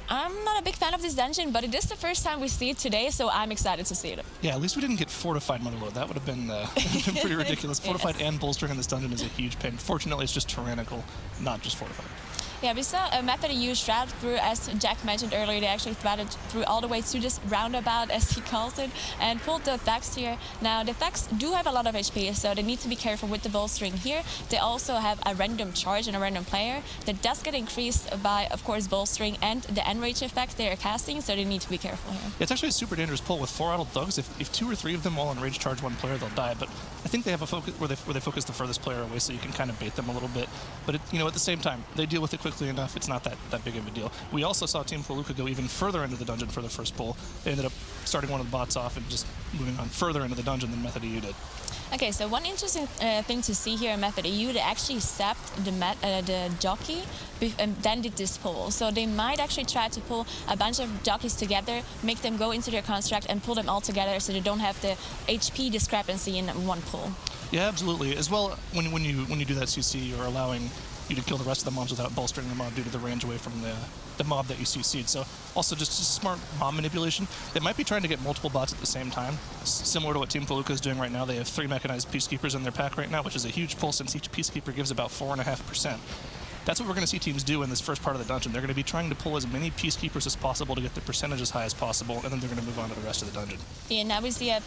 I'm not a big fan of this dungeon, but it is the first time we see it today, so I'm excited to see it. Yeah, at least we didn't get fortified MOTHERLODE. That would have been, pretty ridiculous. Fortified and bolstering in this dungeon is a huge pain. Fortunately, it's just tyrannical, not just fortified. Yeah, we saw a method you strat through, as Jack mentioned earlier, they actually threaded through all the way to this roundabout, as he calls it, and pulled the Thugs here. Now, the Thugs do have a lot of HP, so they need to be careful with the bolstering here. They also have a random charge and a random player that does get increased by, of course, bolstering and the enrage effect they are casting, so they need to be careful here. It's actually a super dangerous pull with 4 idle Thugs. If 2 or 3 of them all enrage charge one player, they'll die, but I think they have a focus where they focus the furthest player away, so you can kind of bait them a little bit. But, at the same time, they deal with it quickly enough. It's not that big of a deal. We also saw Team Puolukka go even further into the dungeon for the first pull. They ended up starting one of the bots off and just moving on further into the dungeon than Method EU did. Okay, so one interesting thing to see here in Method EU, they actually sapped the jockey and then did this pull. So they might actually try to pull a bunch of jockeys together, make them go into their construct and pull them all together so they don't have the HP discrepancy in one pull. Yeah, absolutely. As well, when you do that CC, you're allowing you to kill the rest of the mobs without bolstering the mob due to the range away from the mob that you CC'd. So also just smart mob manipulation. They might be trying to get multiple bots at the same time, similar to what Team Puolukka is doing right now. They have 3 mechanized Peacekeepers in their pack right now, which is a huge pull since each Peacekeeper gives about 4.5%. That's what we're going to see teams do in this first part of the dungeon. They're going to be trying to pull as many Peacekeepers as possible to get the percentage as high as possible, and then they're going to move on to the rest of the dungeon. Yeah, now we see a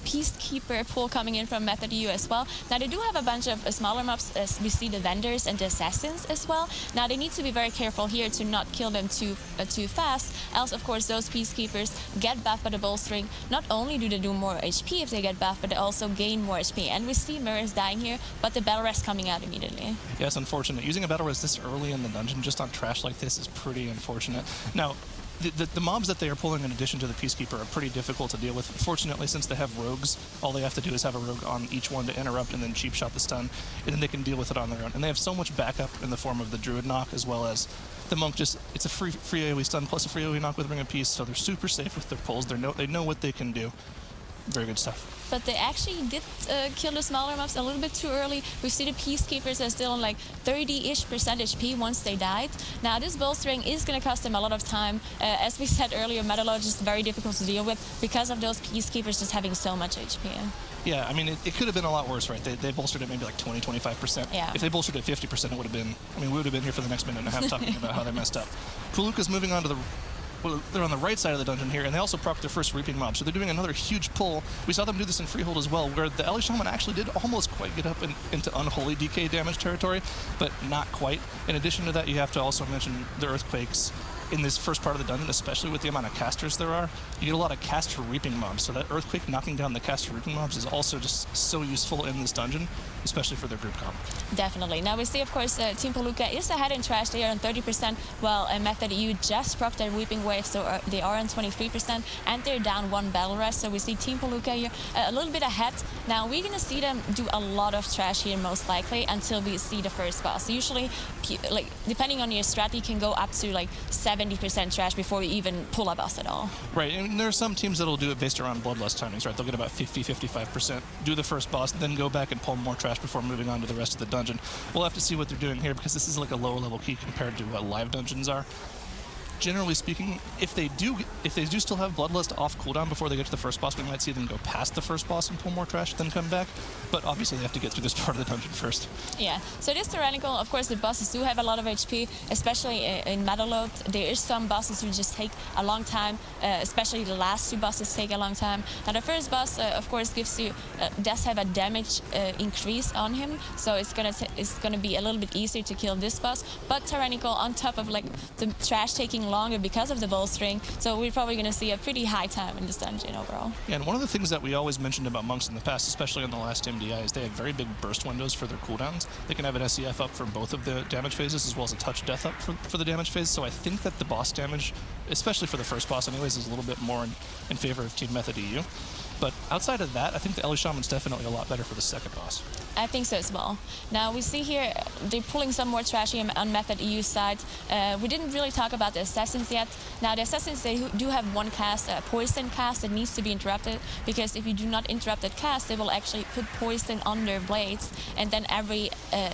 Peacekeeper pull coming in from Method EU as well. Now they do have a bunch of smaller mobs, as we see the Vendors and the Assassins as well. Now they need to be very careful here to not kill them too fast, else of course those Peacekeepers get buffed by the bolstering. Not only do they do more HP if they get buffed, but they also gain more HP. And we see Mirrors dying here, but the Battle Rest coming out immediately. Yeah, it's unfortunate. Using a Battle Res this early in the dungeon just on trash like this is pretty unfortunate. Now, the mobs that they are pulling in addition to the Peacekeeper are pretty difficult to deal with. Fortunately, since they have rogues, all they have to do is have a rogue on each one to interrupt and then cheap shot the stun, and then they can deal with it on their own. And they have so much backup in the form of the Druid knock as well as the Monk. It's a free AoE stun plus a free AoE knock with Ring of Peace, so they're super safe with their pulls. They know what they can do. Very good stuff. But they actually did kill the smaller mobs a little bit too early. We see the Peacekeepers are still on like 30-ish% HP once they died. Now this bolstering is going to cost them a lot of time. As we said earlier, MOTHERLODE is very difficult to deal with because of those Peacekeepers just having so much HP. Yeah, I mean, it could have been a lot worse, right? They bolstered it maybe like 20-25%. Yeah. If they bolstered it 50%, it would have been, we would have been here for the next minute and a half talking about how they messed up. Puolukka's moving on to they're on the right side of the dungeon here, and they also proc their first Reaping mob, so they're doing another huge pull. We saw them do this in Freehold as well, where the Ellie Shaman actually did almost quite get up into unholy DK damage territory, but not quite. In addition to that, you have to also mention the Earthquakes in this first part of the dungeon, especially with the amount of casters there are. You get a lot of caster Reaping mobs, so that Earthquake knocking down the caster Reaping mobs is also just so useful in this dungeon, especially for their group comp. Definitely. Now we see, of course, Team Puolukka is ahead in trash. They are on 30%, while Method EU just proc their Weeping Wave, so they are on 23%, and they're down 1 Battle Rest. So we see Team Puolukka here a little bit ahead. Now we're going to see them do a lot of trash here, most likely, until we see the first boss. Usually, like depending on your strat, you can go up to like 70% trash before you even pull a boss at all. Right, and there are some teams that'll do it based around Bloodlust timings, right? They'll get about 50-55%, do the first boss, then go back and pull more trash before moving on to the rest of the dungeon. We'll have to see what they're doing here because this is like a lower level key compared to what live dungeons are. Generally speaking, if they do still have Bloodlust off cooldown before they get to the first boss, we might see them go past the first boss and pull more trash, then come back. But obviously, they have to get through this part of the dungeon first. Yeah, so it is tyrannical. Of course, the bosses do have a lot of HP, especially in MOTHERLODE. There is some bosses who just take a long time, especially the last 2 bosses take a long time. Now, the first boss, of course, does have a damage increase on him, so it's gonna be a little bit easier to kill this boss. But tyrannical on top of like the trash taking longer because of the bolstering, so we're probably going to see a pretty high time in this dungeon overall. Yeah, and one of the things that we always mentioned about monks in the past, especially in the last MDI, is they have very big burst windows for their cooldowns. They can have an SEF up for both of the damage phases as well as a touch death up for the damage phase, so I think that the boss damage, especially for the first boss anyways, is a little bit more in favor of Team Method EU. But outside of that, I think the Ellie Shaman's definitely a lot better for the second boss. I think so as well. Now we see here they're pulling some more trash on Method EU side. We didn't really talk about the assassins yet. Now the assassins, they do have one cast, a poison cast that needs to be interrupted, because if you do not interrupt that cast, they will actually put poison on their blades, and then every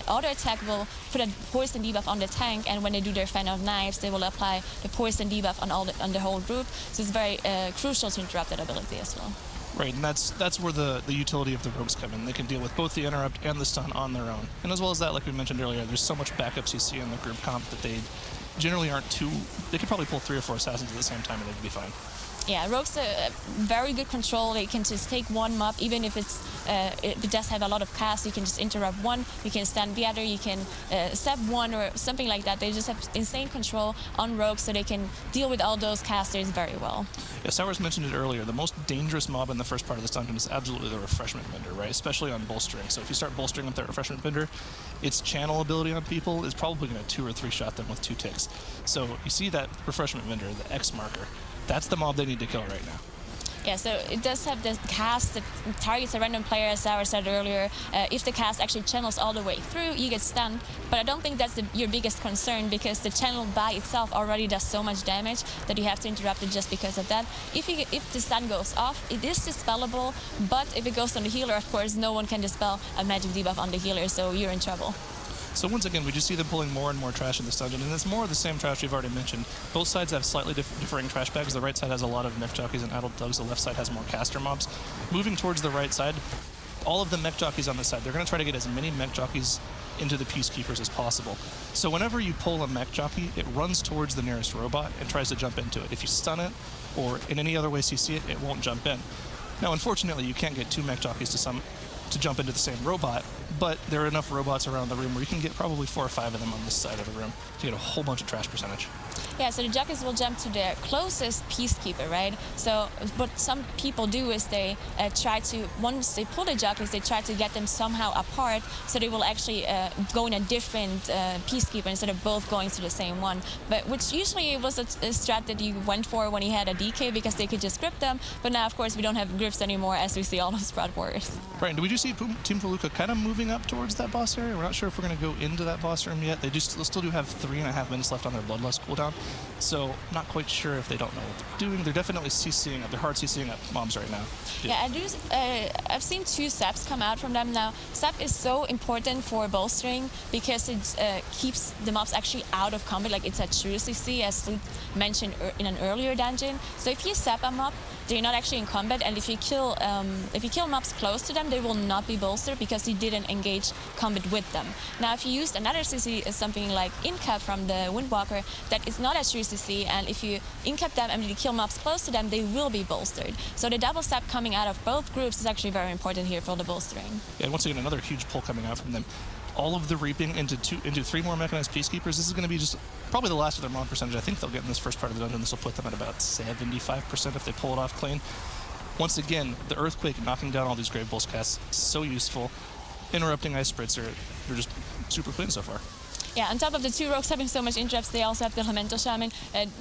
auto attack will put a poison debuff on the tank, and when they do their fan of knives, they will apply the poison debuff on the whole group. So it's very crucial to interrupt that ability as well. Right, and that's where the utility of the rogues come in. They can deal with both the interrupt and the stun on their own. And as well as that, like we mentioned earlier, there's so much backup CC in the group comp that they generally aren't too... They could probably pull 3 or 4 assassins at the same time and they'd be fine. Yeah, rogues very good control. They can just take one mob, even if it does have a lot of casts. You can just interrupt one, you can stun the other, you can step one or something like that. They just have insane control on rogues, so they can deal with all those casters very well. Yeah, Sours mentioned it earlier. The most dangerous mob in the first part of this dungeon is absolutely the Refreshment Vendor, right? Especially on bolstering. So if you start bolstering up that Refreshment Vendor, its channel ability on people is probably going to 2 or 3 shot them with 2 ticks. So you see that Refreshment Vendor, the X marker. That's the mob they need to kill right now. Yeah, so it does have the cast that targets a random player, as Sour said earlier. If the cast actually channels all the way through, you get stunned. But I don't think that's your biggest concern, because the channel by itself already does so much damage that you have to interrupt it just because of that. If the stun goes off, it is dispellable, but if it goes on the healer, of course, no one can dispel a magic debuff on the healer, so you're in trouble. So once again, we just see them pulling more and more trash in this dungeon, and it's more of the same trash we've already mentioned. Both sides have slightly differing trash bags. The right side has a lot of mech jockeys and Atal'Dazars. The left side has more caster mobs. Moving towards the right side, all of the mech jockeys on this side, they're going to try to get as many mech jockeys into the Peacekeepers as possible. So whenever you pull a mech jockey, it runs towards the nearest robot and tries to jump into it. If you stun it, or in any other way CC it, it won't jump in. Now, unfortunately, you can't get 2 mech jockeys to jump into the same robot, but there are enough robots around the room where you can get probably 4 or 5 of them on this side of the room to get a whole bunch of trash percentage. Yeah, so the jockeys will jump to the closest Peacekeeper, right? So what some people do is they try to, once they pull the jockeys, they try to get them somehow apart, so they will actually go in a different Peacekeeper instead of both going to the same one. But which usually was a strat that you went for when you had a DK, because they could just grip them. But now, of course, we don't have grips anymore, as we see all those Sprout Warriors. Right, and do we just see Team Puolukka kind of moving up towards that boss area? We're not sure if we're going to go into that boss room yet. They still do have 3.5 minutes left on their Bloodlust cooldown, so not quite sure if they don't know what they're doing. They're definitely CCing up. They're hard CCing up mobs right now. Yeah, I've seen 2 saps come out from them now. Sap is so important for bolstering, because it keeps the mobs actually out of combat. Like, it's a true CC, as Slut mentioned in an earlier dungeon. So if you sap a mob, they're not actually in combat, and if you kill mobs close to them, they will not be bolstered, because you didn't engage combat with them. Now, if you used another CC, something like Incap from the Windwalker, that is not a true CC, and if you incap them and you kill mobs close to them, they will be bolstered. So the double sap coming out of both groups is actually very important here for the bolstering. Yeah, and once again, another huge pull coming out from them. All of the reaping into 3 more mechanized Peacekeepers. This is going to be just probably the last of their mob percentage I think they'll get in this first part of the dungeon. This will put them at about 75% if they pull it off clean. Once again, the Earthquake knocking down all these Grave Bolts casts, so useful. Interrupting Ice Spritzer, they're just super clean so far. Yeah, on top of the 2 rogues having so much interrupts, they also have the Elemental Shaman.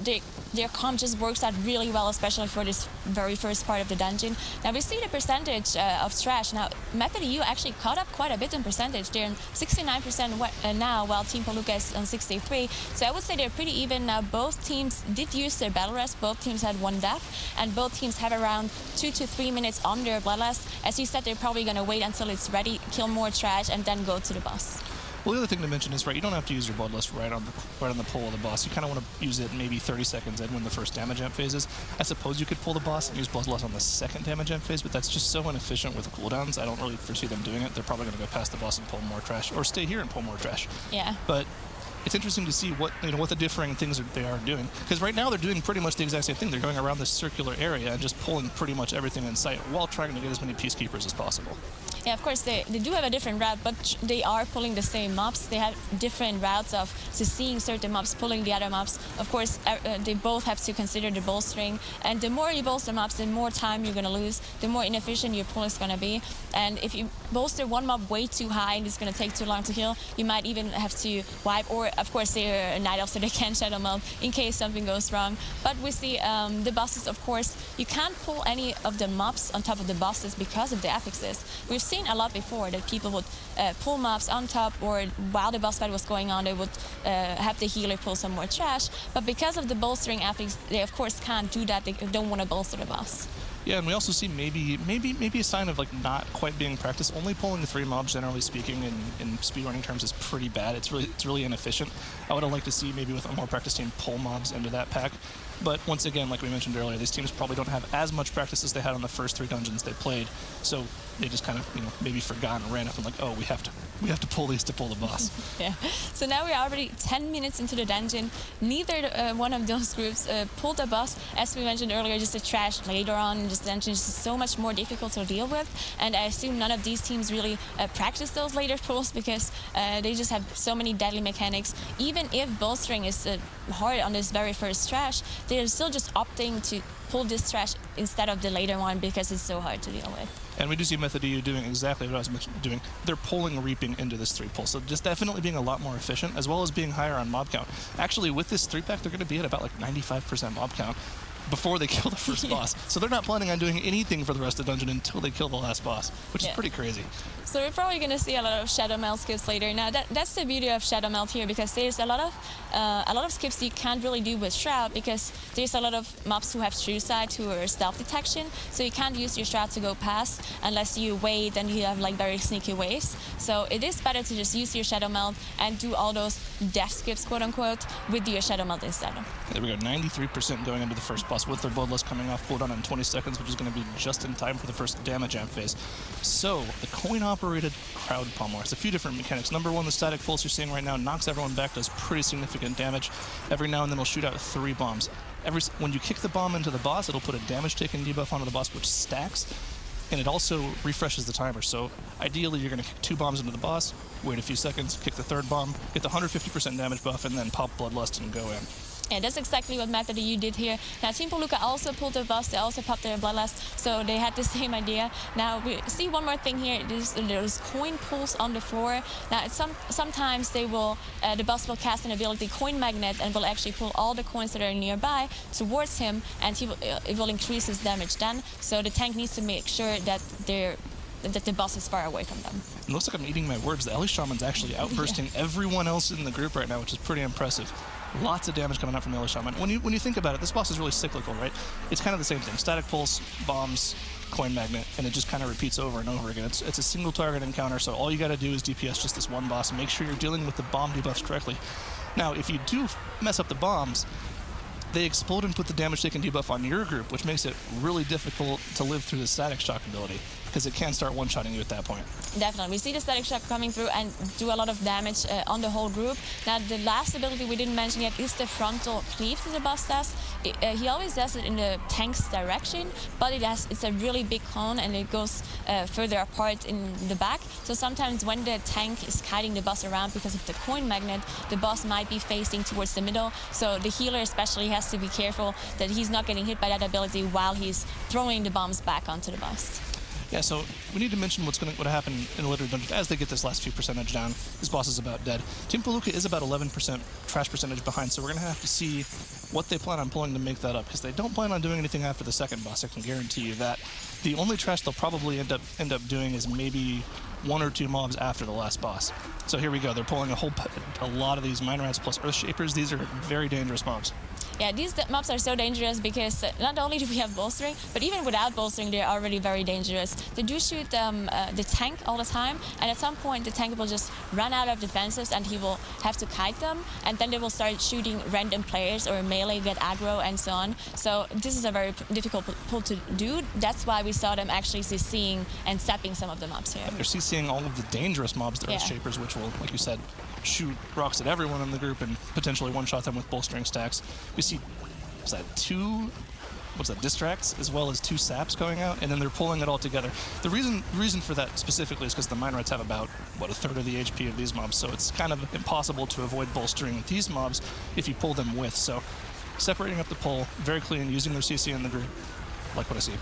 Their comp just works out really well, especially for this very first part of the dungeon. Now, we see the percentage of trash. Now, Method EU actually caught up quite a bit in percentage. They're in 69% now, while Team Puolukka is on 63%. So I would say they're pretty even now. Both teams did use their Battle Rest. Both teams had 1 death, and both teams have around 2 to 3 minutes on their Bloodlust. As you said, they're probably going to wait until it's ready, kill more trash, and then go to the boss. Well, the other thing to mention is, right, you don't have to use your Bloodlust right on the pull of the boss. You kind of want to use it maybe 30 seconds in when the first damage amp phase is. I suppose you could pull the boss and use Bloodlust on the second damage amp phase, but that's just so inefficient with cooldowns. I don't really foresee them doing it. They're probably going to go past the boss and pull more trash, or stay here and pull more trash. Yeah. But it's interesting to see what the differing things they are doing, because right now they're doing pretty much the exact same thing. They're going around this circular area and just pulling pretty much everything in sight while trying to get as many Peacekeepers as possible. Yeah, of course, they do have a different route, but they are pulling the same mobs. They have different routes of seeing certain mobs, pulling the other mobs. Of course, they both have to consider the bolstering, and the more you bolster mobs, the more time you're going to lose, the more inefficient your pull is going to be. And if you bolster one mob way too high and it's going to take too long to heal, you might even have to wipe, or of course they're a Night Elf, so they can Shadow Melt in case something goes wrong. But with the bosses, of course, you can't pull any of the mobs on top of the bosses because of the affixes. We've seen a lot before that people would pull mobs on top, or while the boss fight was going on, they would have the healer pull some more trash. But because of the bolstering affix, they of course can't do that. They don't want to bolster the boss. Yeah, and we also see maybe a sign of like not quite being practiced. Only pulling 3 mobs, generally speaking, in speedrunning terms, is pretty bad. It's really inefficient. I would have liked to see maybe with a more practiced team pull mobs into that pack. But once again, like we mentioned earlier, these teams probably don't have as much practice as they had on the first 3 dungeons they played. So they just kind of maybe forgot and ran up and like, oh, we have to pull these to pull the boss. Yeah. So now we're already 10 minutes into the dungeon. Neither one of those groups pulled the boss. As we mentioned earlier, just the trash later on in this dungeon is so much more difficult to deal with. And I assume none of these teams really practice those later pulls because they just have so many deadly mechanics. Even if bolstering is hard on this very first trash, they're still just opting to pull this trash instead of the later one because it's so hard to deal with. And we do see Method EU doing exactly what I was doing. They're pulling Reaping into this 3 pull, so just definitely being a lot more efficient, as well as being higher on mob count. Actually, with this 3-pack, they're going to be at about like 95% mob count before they kill the first boss. So they're not planning on doing anything for the rest of the dungeon until they kill the last boss, which is pretty crazy. So we're probably going to see a lot of Shadow Melt skips later. Now that's the beauty of Shadow Melt here, because there's a lot of skips you can't really do with Shroud, because there's a lot of mobs who have True Sight, who are stealth detection, so you can't use your Shroud to go past unless you wait and you have like very sneaky ways. So it is better to just use your Shadow Melt and do all those death skips, quote unquote, with your Shadow Melt instead. There we go, 93% going into the first boss with their Bloodlust coming off cooldown in 20 seconds, which is going to be just in time for the first damage amp phase. So, the coin-operated crowd pummel has a few different mechanics. Number 1, the static pulse you're seeing right now knocks everyone back, does pretty significant damage. Every now and then it'll shoot out 3 bombs. When you kick the bomb into the boss, it'll put a damage taken debuff onto the boss, which stacks, and it also refreshes the timer. So, ideally, you're going to kick 2 bombs into the boss, wait a few seconds, kick the 3rd bomb, get the 150% damage buff, and then pop Bloodlust and go in. Yeah, that's exactly what Method EU did here. Now, Team Puolukka also pulled their boss, they also popped their Bloodlust, so they had the same idea. Now, we see one more thing here, there's coin pulls on the floor. Now, sometimes they will, the boss will cast an ability, Coin Magnet, and will actually pull all the coins that are nearby towards him, and it will increase his damage then. So the tank needs to make sure that the boss is far away from them. It looks like I'm eating my words. The Ellie Shaman's actually outbursting everyone else in the group right now, which is pretty impressive. Lots of damage coming out from the Ellie Shaman. When you think about it, this boss is really cyclical, right? It's kind of the same thing. Static pulse, bombs, coin magnet, and it just kind of repeats over and over again. It's a single target encounter, so all you got to do is DPS just this one boss and make sure you're dealing with the bomb debuffs correctly. Now, if you do mess up the bombs, they explode and put the damage taken debuff on your group, which makes it really difficult to live through the static shock ability, because it can start one-shotting you at that point. Definitely. We see the static shock coming through and do a lot of damage on the whole group. Now, the last ability we didn't mention yet is the frontal cleave that the boss does. He always does it in the tank's direction, but it's a really big cone and it goes further apart in the back. So sometimes when the tank is kiting the boss around because of the coin magnet, the boss might be facing towards the middle. So the healer especially has to be careful that he's not getting hit by that ability while he's throwing the bombs back onto the boss. Yeah, so we need to mention what's going to happen in the later dungeon as they get this last few percentage down. This boss is about dead. Team Puolukka is about 11% trash percentage behind, so we're going to have to see what they plan on pulling to make that up, because they don't plan on doing anything after the second boss. I can guarantee you that. The only trash they'll probably end up doing is maybe 1 or 2 mobs after the last boss. So here we go. They're pulling a lot of these Mine Rats plus Earth Shapers. These are very dangerous mobs. Yeah, these mobs are so dangerous because not only do we have bolstering, but even without bolstering, they're already very dangerous. They do shoot the tank all the time, and at some point the tank will just run out of defenses and he will have to kite them, and then they will start shooting random players or melee, get aggro, and so on. So this is a very difficult pull to do. That's why we saw them actually CCing and sapping some of the mobs here. And they're CCing all of the dangerous mobs, the Earth Shapers, which will, like you said, shoot rocks at everyone in the group and potentially one-shot them with bolstering stacks. We see, distracts, as well as 2 saps going out, and then they're pulling it all together. The reason for that specifically is because the Mine Rats have about, a third of the HP of these mobs, so it's kind of impossible to avoid bolstering with these mobs if you pull them with. So separating up the pull, very clean, using their CC in the group, like what I see.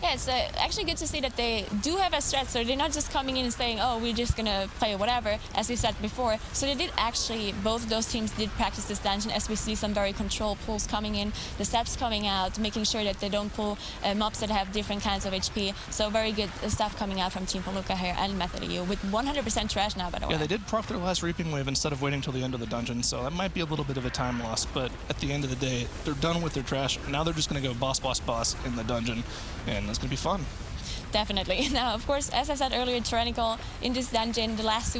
Yeah, it's actually good to see that they do have a strat, so they're not just coming in and saying, oh, we're just going to play whatever, as we said before. So they did actually, both of those teams did practice this dungeon, as we see some very controlled pulls coming in, the steps coming out, making sure that they don't pull mobs that have different kinds of HP. So very good stuff coming out from Team Puolukka here and Method EU, with 100% trash now, by the way. Yeah, they did proc their last Reaping Wave instead of waiting till the end of the dungeon, so that might be a little bit of a time loss, but at the end of the day, they're done with their trash. Now they're just going to go boss, boss, boss in the dungeon, and that's going to be fun. Definitely. Now, of course, as I said earlier, Tyrannical in this dungeon, the last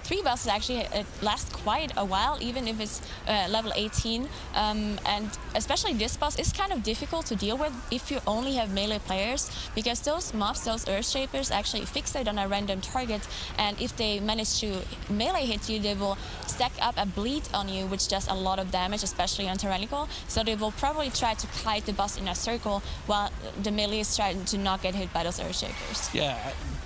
three bosses actually last quite a while, even if it's level 18. And especially this boss is kind of difficult to deal with if you only have melee players, because those mobs, those Earthshapers, actually fixate on a random target, and if they manage to melee hit you, they will stack up a bleed on you, which does a lot of damage, especially on Tyrannical. So they will probably try to kite the boss in a circle while the melee is trying to not get hit by those Earthshapers. Yeah,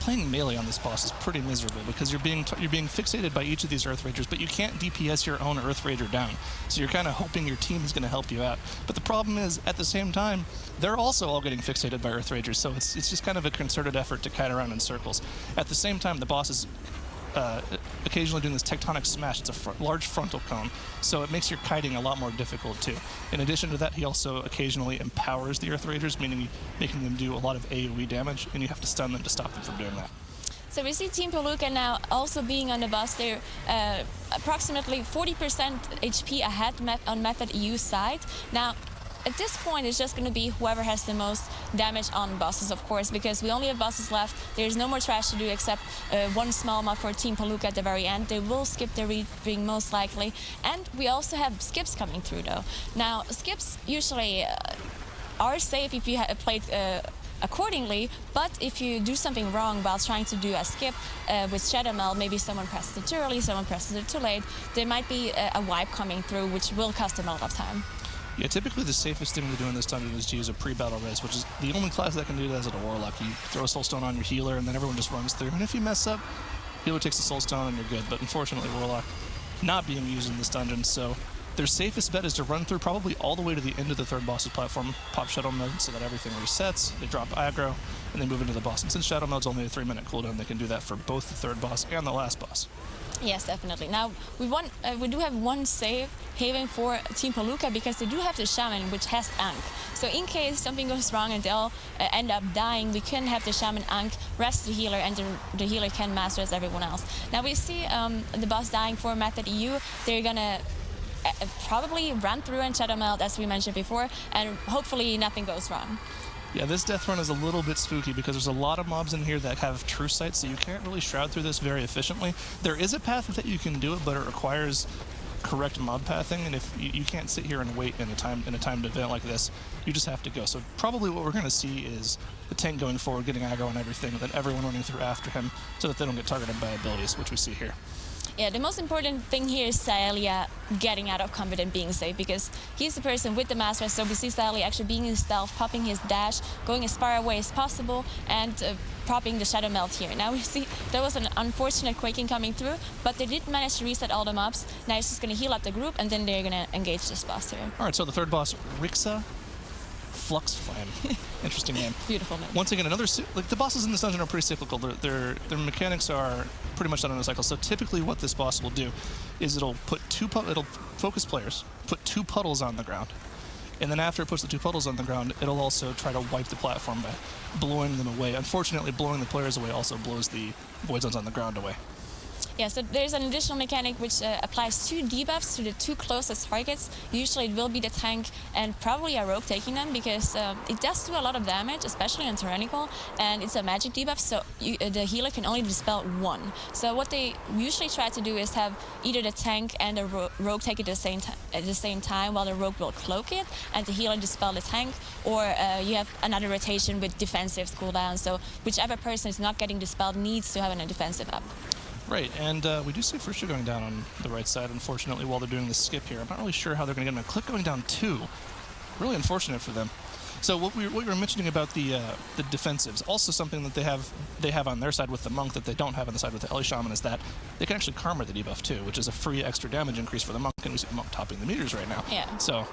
playing melee on this boss is pretty miserable because you're being fixated by each of these Earth Ragers, but you can't DPS your own Earth Rager down. So you're kind of hoping your team is going to help you out. But the problem is, at the same time, they're also all getting fixated by Earth Ragers, so it's just kind of a concerted effort to kite around in circles. At the same time, the boss is occasionally doing this tectonic smash. It's a large frontal cone, so it makes your kiting a lot more difficult too. In addition to that, he also occasionally empowers the Earth Raiders, meaning making them do a lot of AoE damage, and you have to stun them to stop them from doing that. So we see Team Puolukka now also being on the bus. They're approximately 40% HP ahead on Method EU side. Now, at this point, it's just going to be whoever has the most damage on bosses, of course, because we only have bosses left. There's no more trash to do except one small mod for Team Puolukka at the very end. They will skip the Reaping most likely. And we also have skips coming through, though. Now, skips usually are safe if you played accordingly, but if you do something wrong while trying to do a skip with Shadow Meld, maybe someone presses it too early, someone presses it too late, there might be a wipe coming through, which will cost them a lot of time. Yeah, typically the safest thing to do in this dungeon is to use a pre-battle res, which is the only class that can do that as a Warlock. You throw a Soulstone on your healer, and then everyone just runs through. And if you mess up, healer takes the Soulstone, and you're good. But unfortunately, Warlock not being used in this dungeon, so their safest bet is to run through probably all the way to the end of the third boss's platform, pop Shadow Meld so that everything resets, they drop aggro, and they move into the boss. And since Shadow Meld's only a 3-minute cooldown, they can do that for both the third boss and the last boss. Yes, definitely. Now, we do have one save haven for Team Puolukka because they do have the Shaman, which has Ankh. So in case something goes wrong and they'll end up dying, we can have the Shaman Ankh rest the healer, and the healer can master as everyone else. Now we see the boss dying for Method EU. They're gonna probably run through and Shadow Meld, as we mentioned before, and hopefully nothing goes wrong. Yeah, this death run is a little bit spooky because there's a lot of mobs in here that have true sight, so you can't really shroud through this very efficiently. There is a path that you can do it, but it requires correct mob pathing, and if you can't sit here and wait in a timed event like this, you just have to go. So probably what we're going to see is the tank going forward, getting aggro on everything, and then everyone running through after him so that they don't get targeted by abilities, which we see here. Yeah, the most important thing here is Saelia getting out of combat and being safe, because he's the person with the master. So we see Saelia actually being in stealth, popping his dash, going as far away as possible, and popping the Shadow Meld here. Now we see there was an unfortunate quaking coming through, but they did manage to reset all the mobs. Now he's just going to heal up the group, and then they're going to engage this boss here. All right, so the third boss, Rixa Flux Flame. Interesting name. Beautiful name. Once again, like the bosses in this dungeon are pretty cyclical. Their mechanics are pretty much done in a cycle. So typically, what this boss will do is it'll focus players, put 2 puddles on the ground, and then after it puts the 2 puddles on the ground, it'll also try to wipe the platform by blowing them away. Unfortunately, blowing the players away also blows the void zones on the ground away. Yeah, so there's an additional mechanic which applies 2 debuffs to the 2 closest targets. Usually it will be the tank and probably a rogue taking them, because it does do a lot of damage, especially on Tyrannical, and it's a magic debuff, so the healer can only dispel 1. So what they usually try to do is have either the tank and the rogue take it at the same time, while the rogue will cloak it and the healer dispel the tank, or you have another rotation with defensive cooldown, so whichever person is not getting dispelled needs to have a defensive up. Right, and we do see Fruscia going down on the right side, unfortunately, while they're doing the skip here. I'm not really sure how they're going to get him. A click going down 2. Really unfortunate for them. So what we were mentioning about the defensives, also something that they have on their side with the Monk that they don't have on the side with the Ellie Shaman, is that they can actually Karma the debuff too, which is a free extra damage increase for the Monk, and we see the Monk topping the meters right now. Yeah. So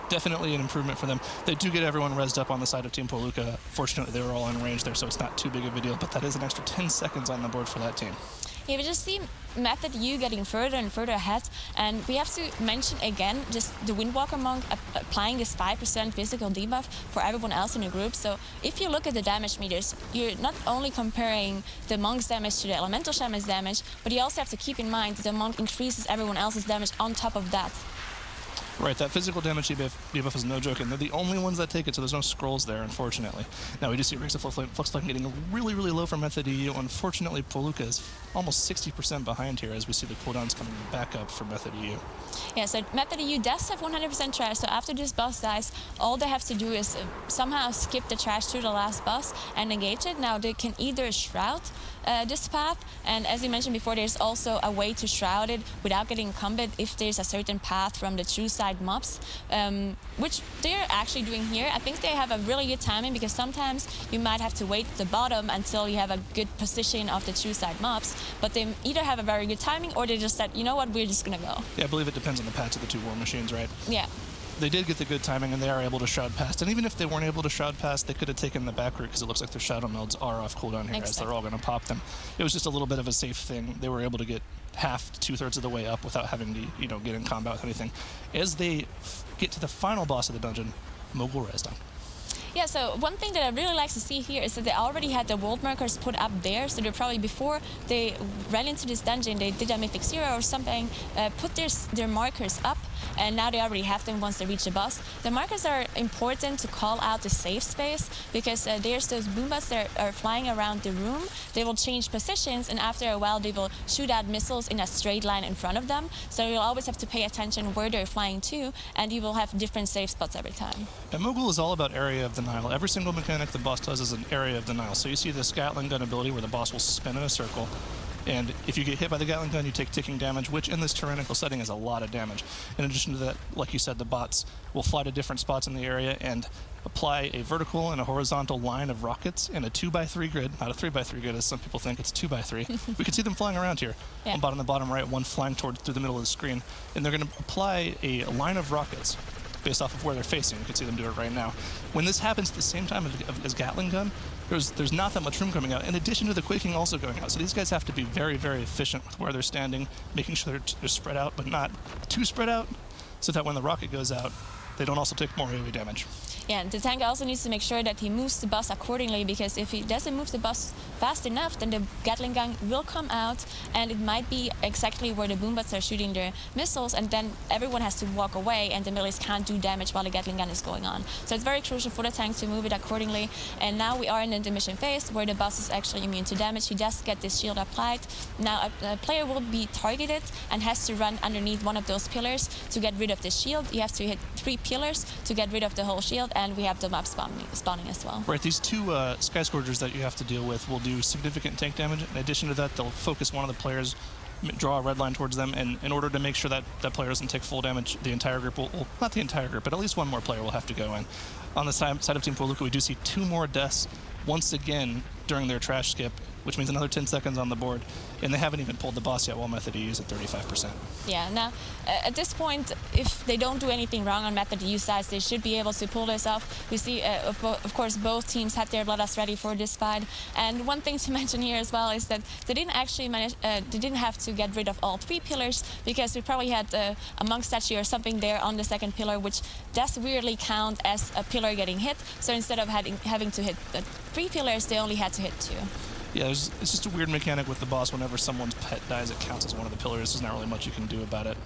definitely an improvement for them. They do get everyone rezzed up on the side of Team Puolukka. Fortunately, they were all in range there, so it's not too big of a deal, but that is an extra 10 seconds on the board for that team. Yeah, we just see Method U getting further and further ahead, and we have to mention again just the Windwalker Monk applying this 5% physical debuff for everyone else in the group. So if you look at the damage meters, you're not only comparing the Monk's damage to the Elemental Shaman's damage, but you also have to keep in mind that the Monk increases everyone else's damage on top of that. Right, that physical damage debuff is no joke, and they're the only ones that take it, so there's no scrolls there, unfortunately. Now, we do see Rings of Flux Flame getting really, really low for Method EU. Unfortunately, Puolukka is almost 60% behind here as we see the cooldowns coming back up for Method EU. Yeah, so Method EU does have 100% trash, so after this boss dies, all they have to do is somehow skip the trash to the last boss and engage it. Now, they can either Shroud this path, and as you mentioned before, there's also a way to Shroud it without getting combat if there's a certain path from the true side mobs, which they're actually doing here. I think they have a really good timing because sometimes you might have to wait at the bottom until you have a good position of the true side mobs, but they either have a very good timing or they just said, you know what, we're just gonna go. Yeah, I believe it depends on the paths of the two war machines, right? Yeah. They did get the good timing, and they are able to Shroud past. And even if they weren't able to Shroud past, they could have taken the back route because it looks like their Shadow Melds are off cooldown here, as they're all going to pop them. It was just a little bit of a safe thing. They were able to get half to 2/3 of the way up without having to, get in combat with anything. As they get to the final boss of the dungeon, Mogul rezzed on. Yeah, so one thing that I really like to see here is that they already had the world markers put up there, so they're probably, before they ran into this dungeon, they did a Mythic 0 or something, put their markers up, and now they already have them once they reach the boss. The markers are important to call out the safe space, because there's those Boombas that are flying around the room. They will change positions, and after a while they will shoot out missiles in a straight line in front of them, so you'll always have to pay attention where they're flying to, and you will have different safe spots every time. And Mogul is all about area of denial. Every single mechanic the boss does is an area of denial. So you see this Gatling gun ability where the boss will spin in a circle, and if you get hit by the Gatling gun, you take ticking damage, which in this tyrannical setting is a lot of damage. In addition to that, like you said, the bots will fly to different spots in the area and apply a vertical and a horizontal line of rockets in a 2x3 grid, not a 3x3 grid as some people think, it's 2x3. We can see them flying around here. Yeah. One bot on the bottom right, one flying through the middle of the screen, and they're going to apply a line of rockets based off of where they're facing. You can see them do it right now. When this happens at the same time as Gatling gun, there's not that much room coming out, in addition to the quaking also going out. So these guys have to be very, very efficient with where they're standing, making sure they're spread out, but not too spread out, so that when the rocket goes out, they don't also take more AoE damage. Yeah, the tank also needs to make sure that he moves the boss accordingly, because if he doesn't move the boss fast enough, then the Gatling gun will come out, and it might be exactly where the Boombats are shooting their missiles, and then everyone has to walk away, and the melees can't do damage while the Gatling gun is going on. So it's very crucial for the tank to move it accordingly, and now we are in the intermission phase, where the boss is actually immune to damage. He does get this shield applied. Now a player will be targeted and has to run underneath one of those pillars to get rid of the shield. You have to hit 3 pillars to get rid of the whole shield, and we have the map spawning as well. Right, these two Sky Scourgers that you have to deal with will do significant tank damage. In addition to that, they'll focus one of the players, draw a red line towards them, and in order to make sure that that player doesn't take full damage, the entire group will, well, not the entire group, but at least one more player will have to go in. On the side of Team Puolukka, we do see 2 more deaths once again during their trash skip, which means another 10 seconds on the board, and they haven't even pulled the boss yet while Method EU is at 35%. Yeah, now at this point, if they don't do anything wrong on Method EU sides, they should be able to pull this off. We see, of course, both teams had their Bloodlust ready for this fight, and one thing to mention here as well is that they didn't actually manage, they didn't have to get rid of all 3 pillars, because we probably had a monk statue or something there on the second pillar, which does weirdly count as a pillar getting hit. So instead of having to hit the 3 pillars, they only had to hit 2. Yeah, it's just a weird mechanic with the boss. Whenever someone's pet dies, it counts as one of the pillars. There's not really much you can do about it.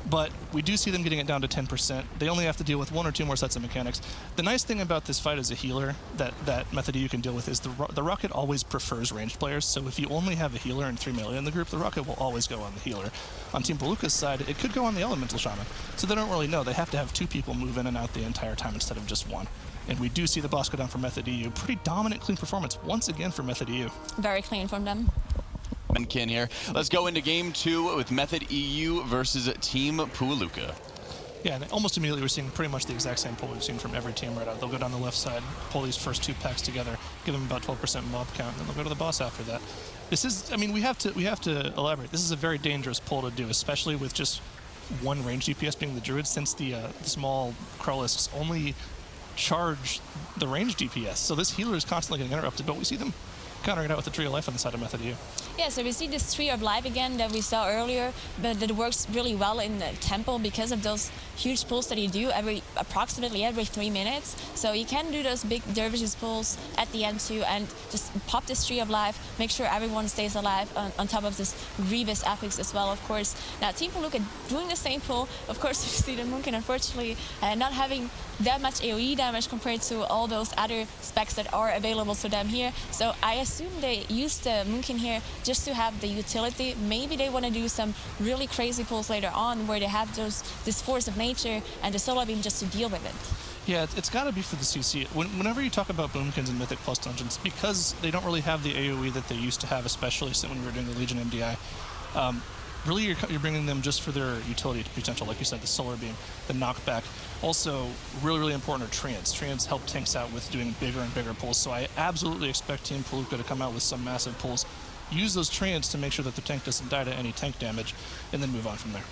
But we do see them getting it down to 10%. They only have to deal with 1 or 2 more sets of mechanics. The nice thing about this fight as a healer that Method you can deal with is the Rocket always prefers ranged players. So if you only have a healer and 3 melee in the group, the Rocket will always go on the healer. On Team Puolukka's side, it could go on the Elemental Shaman. So they don't really know. They have to have 2 people move in and out the entire time instead of just 1. And we do see the boss go down for Method EU. Pretty dominant, clean performance once again for Method EU. Very clean from them. Kin here. Let's go into game 2 with Method EU versus Team Puolukka. Yeah, and almost immediately we're seeing pretty much the exact same pull we've seen from every team right out. They'll go down the left side, pull these first 2 packs together, give them about 12% mob count, and then they'll go to the boss after that. This is, I mean, we have to elaborate. This is a very dangerous pull to do, especially with just one range DPS being the Druid, since the small Krullisks only charge the range DPS. So this healer is constantly getting interrupted, but we see them countering it out with the Tree of Life on the side of Method EU. Yeah, so we see this Tree of Life again that we saw earlier, but that works really well in the temple because of those huge pulls that you do approximately every 3 minutes. So you can do those big dervishes pulls at the end too, and just pop this Tree of Life, make sure everyone stays alive on top of this Grievous affix as well, of course. Now Team Puolukka doing the same pull. Of course, we see the Moonkin unfortunately not having that much AoE damage compared to all those other specs that are available to them here. So I assume they used the Moonkin here just to have the utility. Maybe they want to do some really crazy pulls later on where they have this force of nature and the solar beam just to deal with it. Yeah, it's got to be for the CC. Whenever you talk about Boomkins and Mythic Plus dungeons, because they don't really have the AoE that they used to have, especially when we were doing the Legion MDI, really you're bringing them just for their utility potential, like you said, the solar beam, the knockback. Also, really important are treants. Treants help tanks out with doing bigger and bigger pulls, so I absolutely expect Team Puolukka to come out with some massive pulls, use those treants to make sure that the tank doesn't die to any tank damage, and then move on from there.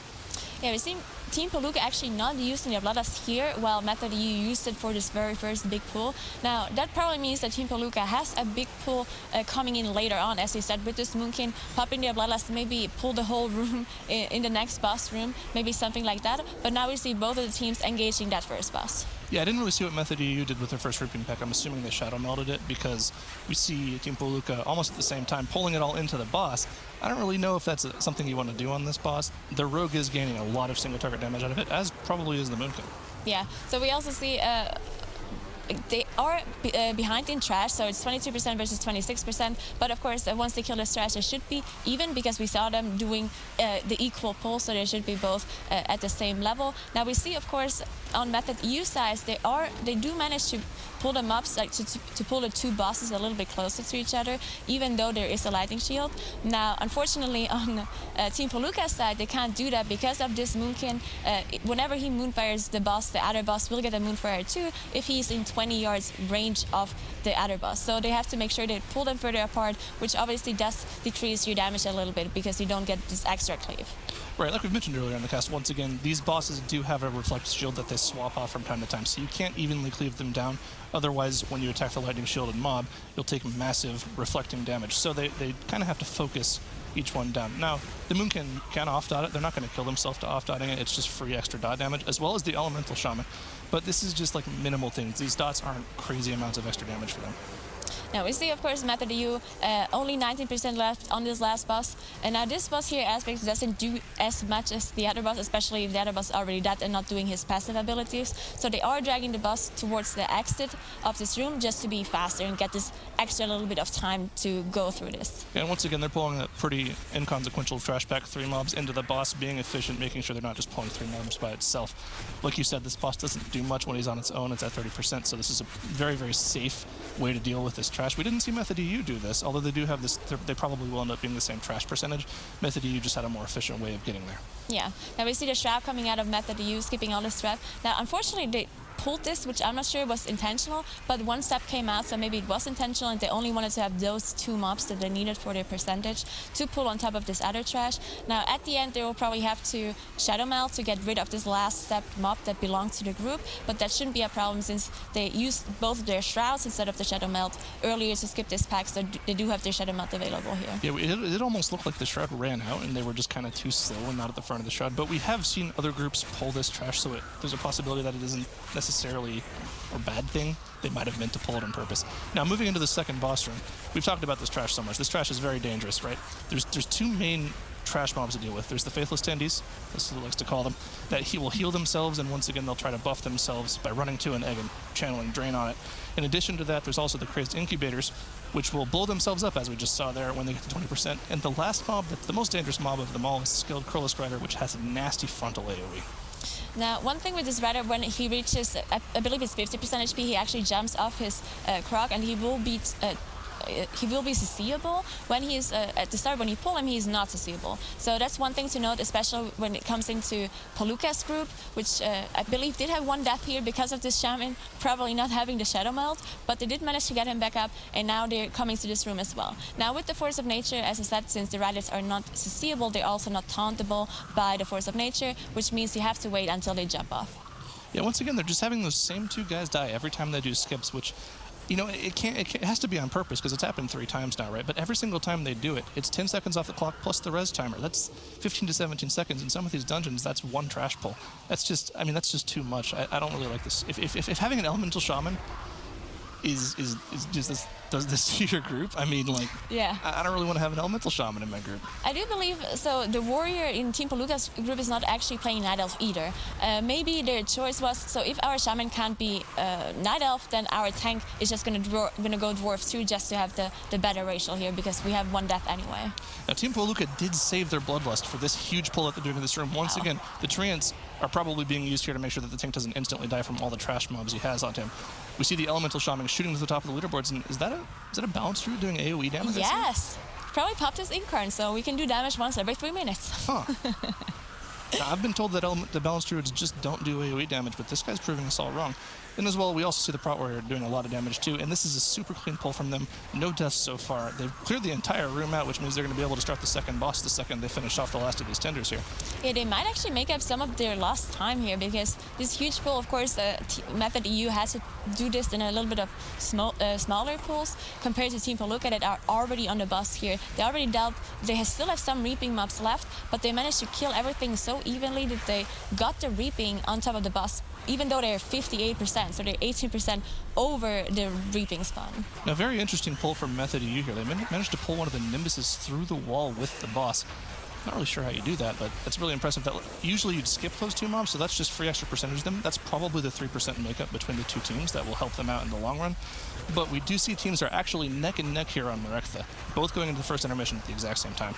Yeah, we see Team Puolukka actually not using the Atal'Dazar here, while Method EU used it for this very first big pull. Now, that probably means that Team Puolukka has a big pull coming in later on, as we said, with this Moonkin, popping the Atal'Dazar, maybe pull the whole room in the next boss room, maybe something like that. But now we see both of the teams engaging that first boss. Yeah, I didn't really see what Method EU did with their first Reaping Pack. I'm assuming they shadow melded it because we see Team Puolukka almost at the same time pulling it all into the boss. I don't really know if that's something you want to do on this boss. Their Rogue is gaining a lot of single target damage out of it, as probably is the Moonkin. Yeah, so we also see they are behind in trash, so it's 22% versus 26%. But of course, once they kill this trash, it should be even because we saw them doing the equal pull, so they should be both at the same level. Now we see, of course, on Method EU sides, they do manage to pull them up, like to pull the two bosses a little bit closer to each other, even though there is a lightning shield. Now, unfortunately, on Team Puolukka's side, they can't do that because of this Moonkin. Whenever he moonfires the boss, the other boss will get a moonfire too if he's in 20 yards range of the other boss. So they have to make sure they pull them further apart, which obviously does decrease your damage a little bit because you don't get this extra cleave. Right, like we mentioned earlier in the cast, once again, these bosses do have a reflect shield that they swap off from time to time, so you can't evenly cleave them down. Otherwise, when you attack the lightning shield and mob, you'll take massive reflecting damage. So they kind of have to focus each one down. Now, the Moonkin can off-dot it. They're not going to kill themselves to off-dotting it. It's just free extra dot damage, as well as the Elemental Shaman. But this is just like minimal things. These dots aren't crazy amounts of extra damage for them. Now we see, of course, Method EU, only 19% left on this last boss. And now this boss here, Aspect, doesn't do as much as the other boss, especially if the other boss is already dead and not doing his passive abilities. So they are dragging the boss towards the exit of this room just to be faster and get this extra little bit of time to go through this. Yeah, and once again, they're pulling a pretty inconsequential trash pack, 3 mobs into the boss, being efficient, making sure they're not just pulling 3 mobs by itself. Like you said, this boss doesn't do much when he's on its own. It's at 30%, so this is a very, very safe way to deal with this trash. We didn't see Method EU do this, although they do have this, they probably will end up being the same trash percentage. Method EU just had a more efficient way of getting there. Yeah, now we see the Shroud coming out of Method EU, skipping all the Shroud. Now, unfortunately, they pulled this, which I'm not sure was intentional, but one step came out, so maybe it was intentional, and they only wanted to have those 2 mobs that they needed for their percentage to pull on top of this other trash. Now, at the end, they will probably have to Shadow Meld to get rid of this last step mob that belonged to the group, but that shouldn't be a problem since they used both of their Shrouds instead of the Shadow Meld earlier to skip this pack, so they do have their Shadow Meld available here. Yeah, it almost looked like the Shroud ran out, and they were just kind of too slow and not at the front of the Shroud, but we have seen other groups pull this trash, so there's a possibility that it isn't necessarily a bad thing. They might have meant to pull it on purpose. Now, moving into the second boss room, we've talked about this trash so much. This trash is very dangerous, right? There's 2 main trash mobs to deal with. There's the Faithless Tendies, as he likes to call them, that he will heal themselves, and once again, they'll try to buff themselves by running to an egg and channeling Drain on it. In addition to that, there's also the Crazed Incubators, which will blow themselves up, as we just saw there, when they get to 20%. And the last mob, the most dangerous mob of them all, is the Skilled Krullisk Rider, which has a nasty frontal AoE. Now, one thing with this Rider, when he reaches, I believe it's 50% HP, he actually jumps off his Krog, and he will beat he will be CCable. When he's at the start, when you pull him, he's not CCable. So that's one thing to note, especially when it comes into Puolukka's group, which I believe did have one death here because of this shaman probably not having the shadow melt, but they did manage to get him back up, and now they're coming to this room as well. Now with the Force of Nature, as I said, since the Radits are not CCable, they're also not tauntable by the Force of Nature, which means you have to wait until they jump off. Yeah, once again, they're just having those same two guys die every time they do skips, which, you know, it has to be on purpose because it's happened 3 times now, right? But every single time they do it, it's 10 seconds off the clock plus the res timer. That's 15 to 17 seconds. In some of these dungeons, that's 1 trash pull. That's just, I mean, that's just too much. I don't really like this. If having an elemental shaman is just does this to your group, I mean, like, yeah, I don't really want to have an elemental shaman in my group. I do believe, so the warrior in Team Puolukka's group is not actually playing Night Elf either. Maybe their choice was, so if our shaman can't be Night Elf, then our tank is just going to go Dwarf too, just to have the better ratio here, because we have 1 death anyway. Now, Team Puolukka did save their Bloodlust for this huge pull that they're doing in this room. Once again, the treants are probably being used here to make sure that the tank doesn't instantly die from all the trash mobs he has on him. We see the elemental shaman shooting to the top of the leaderboards, and is that a balance druid doing AoE damage? Yes, probably popped his incarn, so we can do damage once every 3 minutes. Huh. Now, I've been told that the balance druids just don't do AoE damage, but this guy's proving us all wrong. And as well, we also see the Prot Warrior doing a lot of damage too, and this is a super clean pull from them. No deaths so far. They've cleared the entire room out, which means they're going to be able to start the second boss the second they finish off the last of these tenders here. Yeah, they might actually make up some of their lost time here, because this huge pull, of course, Method EU has to do this in a little bit of smaller pulls compared to Team Puolukka that are already on the boss here. They already dealt, they still have some reaping mobs left, but they managed to kill everything so evenly that they got the reaping on top of the boss, even though they're 58%, so they're 18% over the reaping spawn. Now, very interesting pull from Method EU here. They managed to pull one of the Nimbuses through the wall with the boss. Not really sure how you do that, but it's really impressive. That usually you'd skip those 2 mobs, so that's just free extra percentage of them. That's probably the 3% makeup between the 2 teams that will help them out in the long run. But we do see teams are actually neck and neck here on Merektha, both going into the first intermission at the exact same time.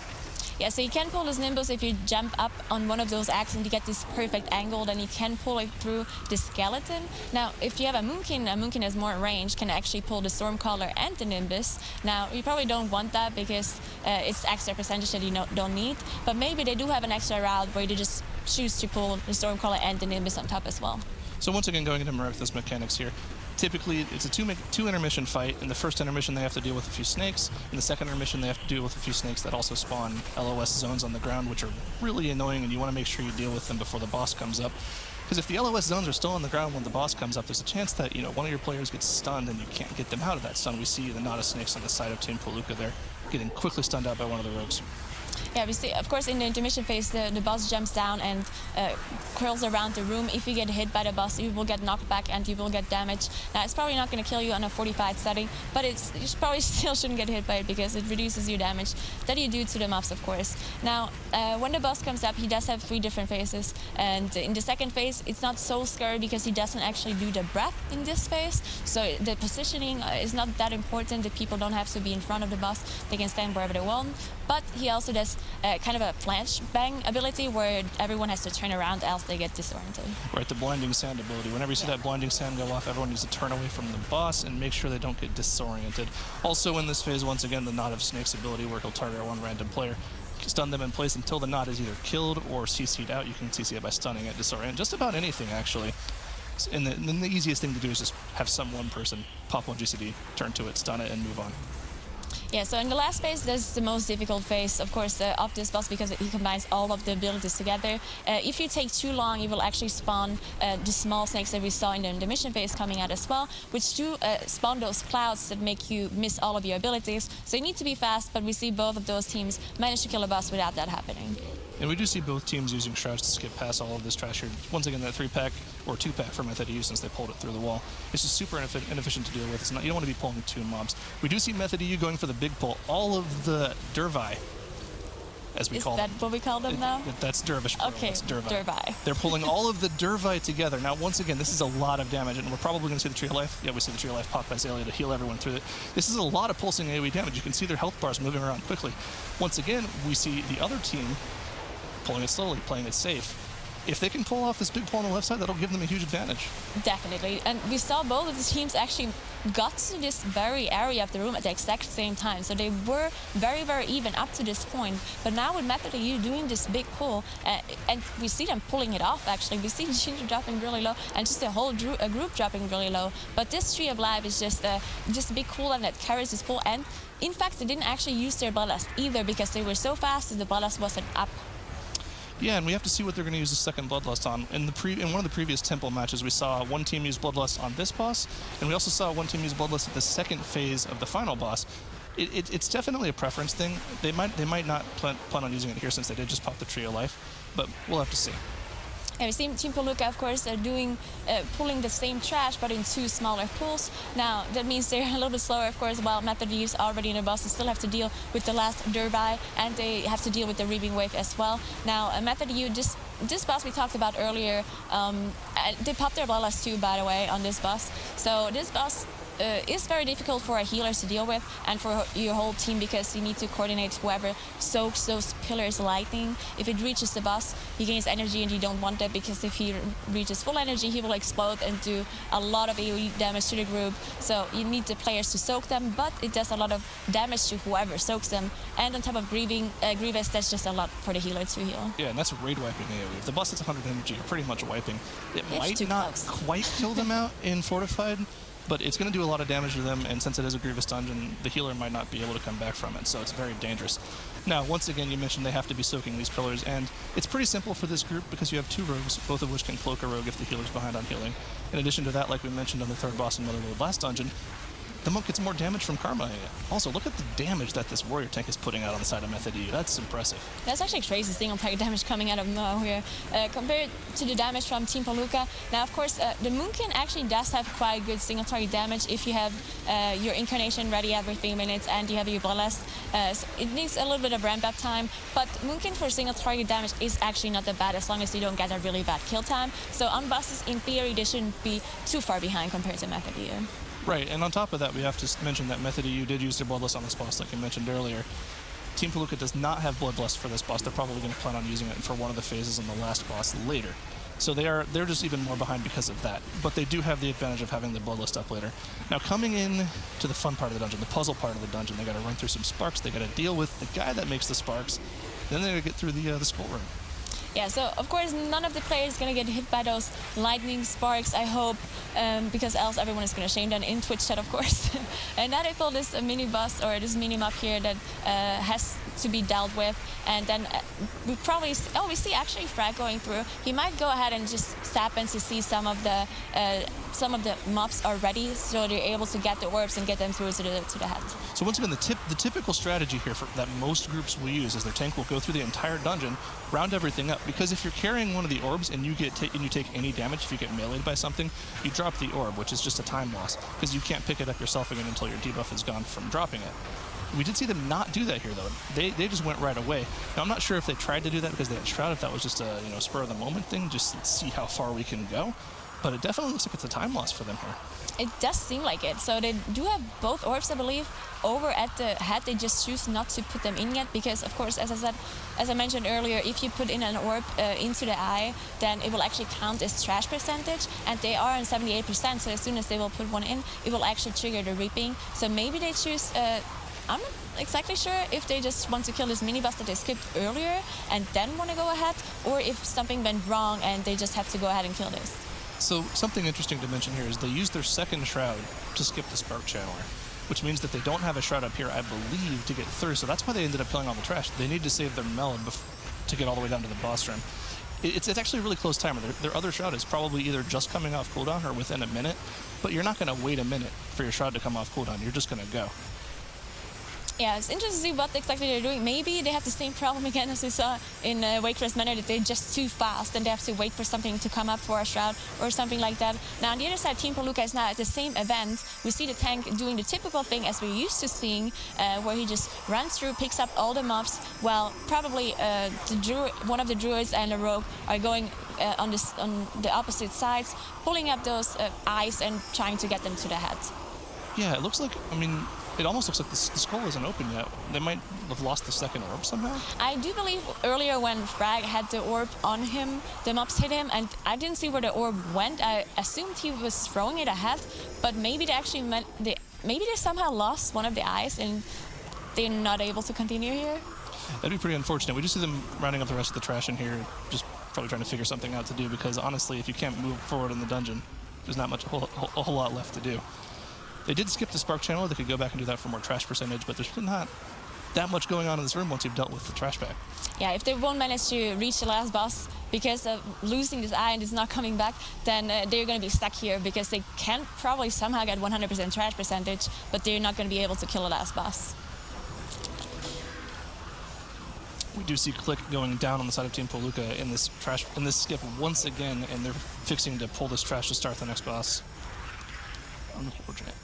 Yeah, so you can pull this Nimbus if you jump up on one of those axes and you get this perfect angle, then you can pull it through the skeleton. Now, if you have a Moonkin has more range, can actually pull the Stormcaller and the Nimbus. Now, you probably don't want that because it's extra percentage that you don't need, but maybe they do have an extra route where they just choose to pull the Stormcaller and the Nimbus on top as well. So once again, going into Merektha's mechanics here, typically it's a two intermission fight. In the first intermission, they have to deal with a few snakes. In the second intermission, they have to deal with a few snakes that also spawn LOS zones on the ground, which are really annoying, and you want to make sure you deal with them before the boss comes up. Because if the LOS zones are still on the ground when the boss comes up, there's a chance that, you know, one of your players gets stunned and you can't get them out of that stun. We see the Nada snakes on the side of Team Puolukka there, getting quickly stunned out by one of the rogues. Yeah, we see, of course, in the intermission phase, the boss jumps down and curls around the room. If you get hit by the boss, you will get knocked back and you will get damage. Now, it's probably not going to kill you on a 45 setting, but you probably still shouldn't get hit by it because it reduces your damage that you do to the mobs, of course. Now, when the boss comes up, he does have 3 different phases. And in the second phase, it's not so scary because he doesn't actually do the breath in this phase. So the positioning is not that important. The people don't have to be in front of the boss. They can stand wherever they want. But he also does kind of a flange bang ability where everyone has to turn around else they get disoriented. Right, the blinding sand ability. Whenever you see that blinding sand go off, everyone needs to turn away from the boss and make sure they don't get disoriented. Also in this phase, once again, the Knot of Snakes ability where he'll target one random player, stun them in place until the knot is either killed or CC'd out. You can CC it by stunning it, disorient, just about anything actually. And then the easiest thing to do is just have one person pop one GCD, turn to it, stun it, and move on. Yeah, so in the last phase, there's the most difficult phase, of course, of this boss because he combines all of the abilities together. If you take too long, you will actually spawn the small snakes that we saw in the mission phase coming out as well, which do spawn those clouds that make you miss all of your abilities. So you need to be fast, but we see both of those teams manage to kill a boss without that happening. And we do see both teams using Shrouds to skip past all of this trash here. Once again, that 3-pack or 2-pack for Method EU since they pulled it through the wall. It's just super inefficient to deal with. It's not, you don't want to be pulling 2 mobs. We do see Method EU going for the big pull. All of the Dervi, as we call them. Is that what we call them now? That's Dervish. Okay, that's Dervi. Dervi. They're pulling all of the Dervi together. Now, once again, this is a lot of damage, and we're probably going to see the Tree of Life. Yeah, we see the Tree of Life pop by Azalea to heal everyone through it. This is a lot of pulsing AoE damage. You can see their health bars moving around quickly. Once again, we see the other team pulling it slowly, playing it safe. If they can pull off this big pull on the left side, that'll give them a huge advantage. Definitely. And we saw both of the teams actually got to this very area of the room at the exact same time. So they were very, very even up to this point. But now with Method EU doing this big pull, and we see them pulling it off actually. We see Ginger dropping really low and just the whole group dropping really low. But this Tree of Life is just a big cooldown that carries this pull. And in fact, they didn't actually use their Bloodlust either because they were so fast that the Bloodlust wasn't up. Yeah, and we have to see what they're going to use the second Bloodlust on. In one of the previous Temple matches, we saw one team use Bloodlust on this boss, and we also saw one team use Bloodlust at the second phase of the final boss. It's definitely a preference thing. They might not plan on using it here since they did just pop the Tree of Life, but we'll have to see. Yeah, we see Team Puolukka, of course, are pulling the same trash, but in 2 smaller pools. Now, that means they're a little bit slower, of course, while Method EU is already in the boss. They still have to deal with the last Derby, and they have to deal with the Reaping Wave as well. Now, Method EU, this boss we talked about earlier, they popped their Bloodlust too, by the way, on this boss. So this boss is very difficult for our healers to deal with and for your whole team because you need to coordinate whoever soaks those pillars lightning. If it reaches the boss, he gains energy and you don't want that because if he reaches full energy, he will explode and do a lot of AoE damage to the group. So you need the players to soak them, but it does a lot of damage to whoever soaks them. And on top of Grievous, that's just a lot for the healer to heal. Yeah, and that's raid wiping AoE. If the boss hits 100 energy, you're pretty much wiping. It It's might too not close. quite kill them out in Fortified, but it's going to do a lot of damage to them, and since it is a Grievous dungeon, the healer might not be able to come back from it, so it's very dangerous. Now, once again, you mentioned they have to be soaking these pillars, and it's pretty simple for this group because you have 2 rogues, both of which can cloak a rogue if the healer's behind on healing. In addition to that, like we mentioned on the 3rd boss in MOTHERLODE last dungeon, the monk gets more damage from Karma. Also, look at the damage that this warrior tank is putting out on the side of Method EU. That's impressive. That's actually crazy single target damage coming out of Mo here compared to the damage from Team Puolukka. Now, of course, the Moonkin actually does have quite good single target damage if you have your Incarnation ready every 3 minutes and you have your Bloodlust. So it needs a little bit of ramp up time, but Moonkin for single target damage is actually not that bad as long as you don't get a really bad kill time. So on bosses, in theory, they shouldn't be too far behind compared to Method EU. Right, and on top of that, we have to mention that Method EU did use their Bloodlust on this boss, like you mentioned earlier. Team Puolukka does not have Bloodlust for this boss. They're probably going to plan on using it for one of the phases on the last boss later. So they're just even more behind because of that. But they do have the advantage of having the Bloodlust up later. Now, coming in to the fun part of the dungeon, the puzzle part of the dungeon, they got to run through some sparks. They got to deal with the guy that makes the sparks. Then they got to get through the skull room. Yeah, so of course none of the players is going to get hit by those lightning sparks, I hope, because else everyone is going to shame them in Twitch chat, of course. And now they pull this mini boss or this mini mob here that has to be dealt with, and then we probably we see actually Frag going through. He might go ahead and just sap in to see some of the mobs already, so they're able to get the orbs and get them through to the head. So once again, the typical strategy here that most groups will use is their tank will go through the entire dungeon, round everything up, because if you're carrying one of the orbs and you take any damage, if you get meleeed by something, you drop the orb, which is just a time loss, because you can't pick it up yourself again until your debuff is gone from dropping it. We did see them not do that here, though. They just went right away. Now, I'm not sure if they tried to do that because they had Shroud, if that was just a spur of the moment thing, just to see how far we can go. But it definitely looks like it's a time loss for them here. It does seem like it. So they do have both orbs, I believe, over at the head. They just choose not to put them in yet because, of course, as I mentioned earlier, if you put in an orb into the eye, then it will actually count as trash percentage, and they are on 78%. So as soon as they will put one in, it will actually trigger the reaping. So maybe they choose. I'm not exactly sure if they just want to kill this mini boss that they skipped earlier and then want to go ahead, or if something went wrong and they just have to go ahead and kill this. So something interesting to mention here is they used their second Shroud to skip the Spark Channeler, which means that they don't have a Shroud up here, I believe, to get through. So that's why they ended up killing all the trash. They need to save their melon to get all the way down to the boss room. It's actually a really close timer. Their other Shroud is probably either just coming off cooldown or within a minute, but you're not going to wait a minute for your Shroud to come off cooldown. You're just going to go. Yeah, it's interesting to see what exactly they're doing. Maybe they have the same problem again as we saw in Waitress Manor, that they're just too fast and they have to wait for something to come up for a Shroud or something like that. Now, on the other side, Team Puolukka is now at the same event. We see the tank doing the typical thing as we're used to seeing, where he just runs through, picks up all the mobs, while probably one of the druids and the rogue are going on the opposite sides, pulling up those eyes and trying to get them to the head. Yeah, it looks like, it almost looks like the skull isn't open yet. They might have lost the second orb somehow. I do believe earlier when Frag had the orb on him, the mobs hit him, and I didn't see where the orb went. I assumed he was throwing it ahead, but maybe they actually maybe they somehow lost one of the eyes and they're not able to continue here. That'd be pretty unfortunate. We just see them rounding up the rest of the trash in here, just probably trying to figure something out to do, because honestly, if you can't move forward in the dungeon, there's not much a whole lot left to do. They did skip the spark channel. They could go back and do that for more trash percentage, but there's really not that much going on in this room once you've dealt with the trash bag. Yeah, if they won't manage to reach the last boss because of losing this eye and it's not coming back, then they're going to be stuck here because they can probably somehow get 100% trash percentage, but they're not going to be able to kill the last boss. We do see Click going down on the side of Team Puolukka in this skip once again, and they're fixing to pull this trash to start the next boss. Unfortunate.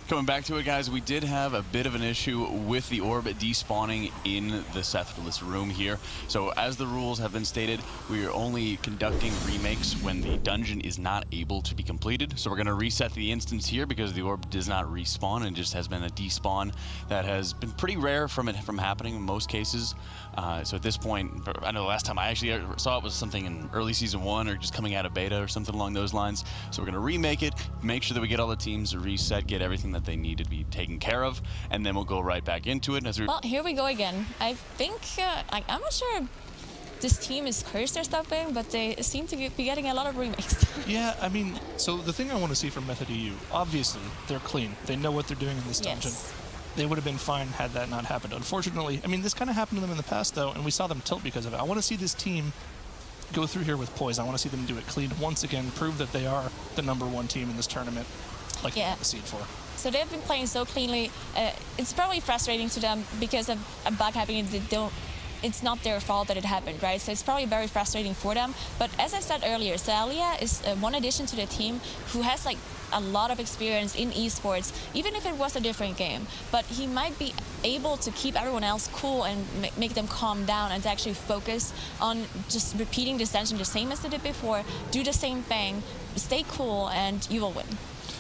Coming back to it, guys, we did have a bit of an issue with the orb despawning in the Sethraliss room here. So as the rules have been stated, we are only conducting remakes when the dungeon is not able to be completed. So we're going to reset the instance here because the orb does not respawn and just has been a despawn that has been pretty rare from happening in most cases. So at this point, I know the last time I actually saw it was something in early Season 1 or just coming out of beta or something along those lines. So we're going to remake it, make sure that we get all the teams reset, get everything that they need to be taken care of, and then we'll go right back into it. Well, here we go again. I think, I'm not sure this team is cursed or something, but they seem to be getting a lot of remakes. Yeah, I mean, so the thing I want to see from Method EU, obviously, they're clean. They know what they're doing in this dungeon. Yes. They would have been fine had that not happened. Unfortunately, I mean, this kind of happened to them in the past, though, and we saw them tilt because of it. I want to see this team go through here with poise. I want to see them do it clean once again, prove that they are the #1 team in this tournament, like they have the seed for. So they've been playing so cleanly. It's probably frustrating to them because of a bug happening. It's not their fault that it happened, right? So it's probably very frustrating for them. But as I said earlier, Sethraliss is one addition to the team who has like a lot of experience in esports, even if it was a different game. But he might be able to keep everyone else cool and make them calm down and to actually focus on just repeating this dungeon the same as they did before, do the same thing, stay cool, and you will win.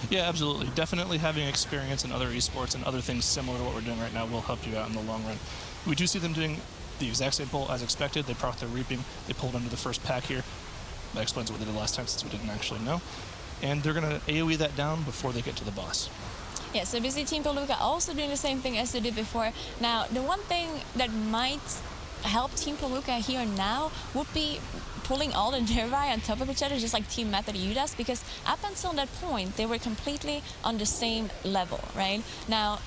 Yeah, absolutely. Definitely having experience in other esports and other things similar to what we're doing right now will help you out in the long run. We do see them doing the exact same pull as expected. They proc their reaping. They pulled under the first pack here. That explains what they did last time since we didn't actually know. And they're going to AoE that down before they get to the boss. Yeah, so we see Team Puolukka also doing the same thing as they did before. Now, the one thing that might help Team Puolukka here now would be pulling all the Nervi on top of each other, just like Team Method EU does, because up until that point, they were completely on the same level, right? Now,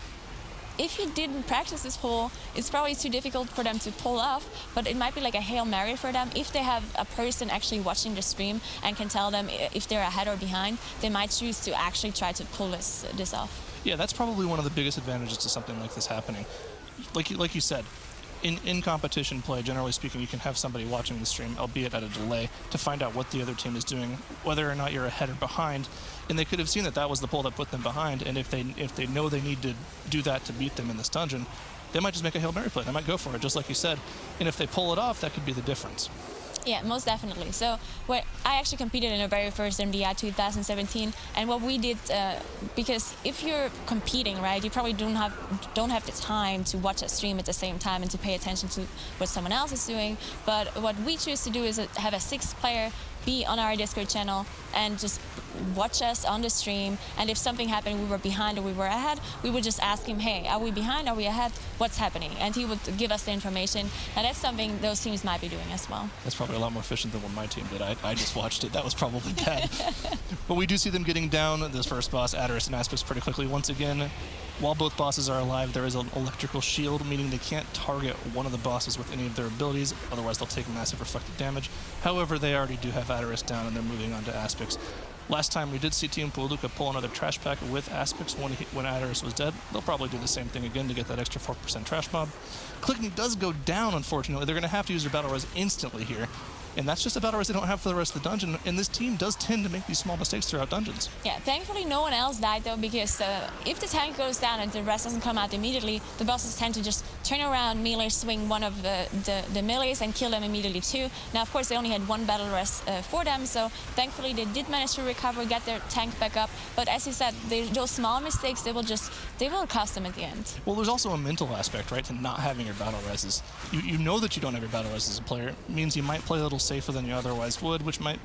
if you didn't practice this pull, it's probably too difficult for them to pull off, but it might be like a Hail Mary for them. If they have a person actually watching the stream and can tell them if they're ahead or behind, they might choose to actually try to pull this off. Yeah, that's probably one of the biggest advantages to something like this happening. Like you said, in competition play, generally speaking, you can have somebody watching the stream, albeit at a delay, to find out what the other team is doing, whether or not you're ahead or behind. And they could have seen that that was the pull that put them behind, and if they know they need to do that to beat them in this dungeon, they might just make a Hail Mary play. They might go for it, just like you said. And if they pull it off, that could be the difference. Yeah, most definitely. So I actually competed in our very first MDI 2017, and what we did, because if you're competing, right, you probably don't have the time to watch a stream at the same time and to pay attention to what someone else is doing. But what we choose to do is have a 6th player be on our Discord channel and just watch us on the stream, and if something happened, we were behind or we were ahead, we would just ask him, hey, are we behind, are we ahead, what's happening? And he would give us the information, and that's something those teams might be doing as well. That's probably a lot more efficient than what my team did. I just watched it. That was probably bad. But we do see them getting down this first boss, Atal'Dazar and Aspects, pretty quickly. Once again, while both bosses are alive, there is an electrical shield, meaning they can't target one of the bosses with any of their abilities, otherwise they'll take massive reflected damage. However, they already do have Atal'Dazar down, and they're moving on to Aspects. Last time we did see Team Puolukka pull another trash pack with Aspects when Atal'Dazar was dead. They'll probably do the same thing again to get that extra 4% trash mob. Clicking does go down, unfortunately. They're going to have to use their battle res instantly here. And that's just a battle res they don't have for the rest of the dungeon. And this team does tend to make these small mistakes throughout dungeons. Yeah, thankfully no one else died though, because if the tank goes down and the rest doesn't come out immediately, the bosses tend to just turn around, melee swing one of the melees and kill them immediately too. Now, of course, they only had one battle res for them, so thankfully they did manage to recover, get their tank back up. But as you said, those small mistakes, they will cost them at the end. Well, there's also a mental aspect, right, to not having your battle reses. You know that you don't have your battle res as a player. It means you might play a little safer than you otherwise would, which might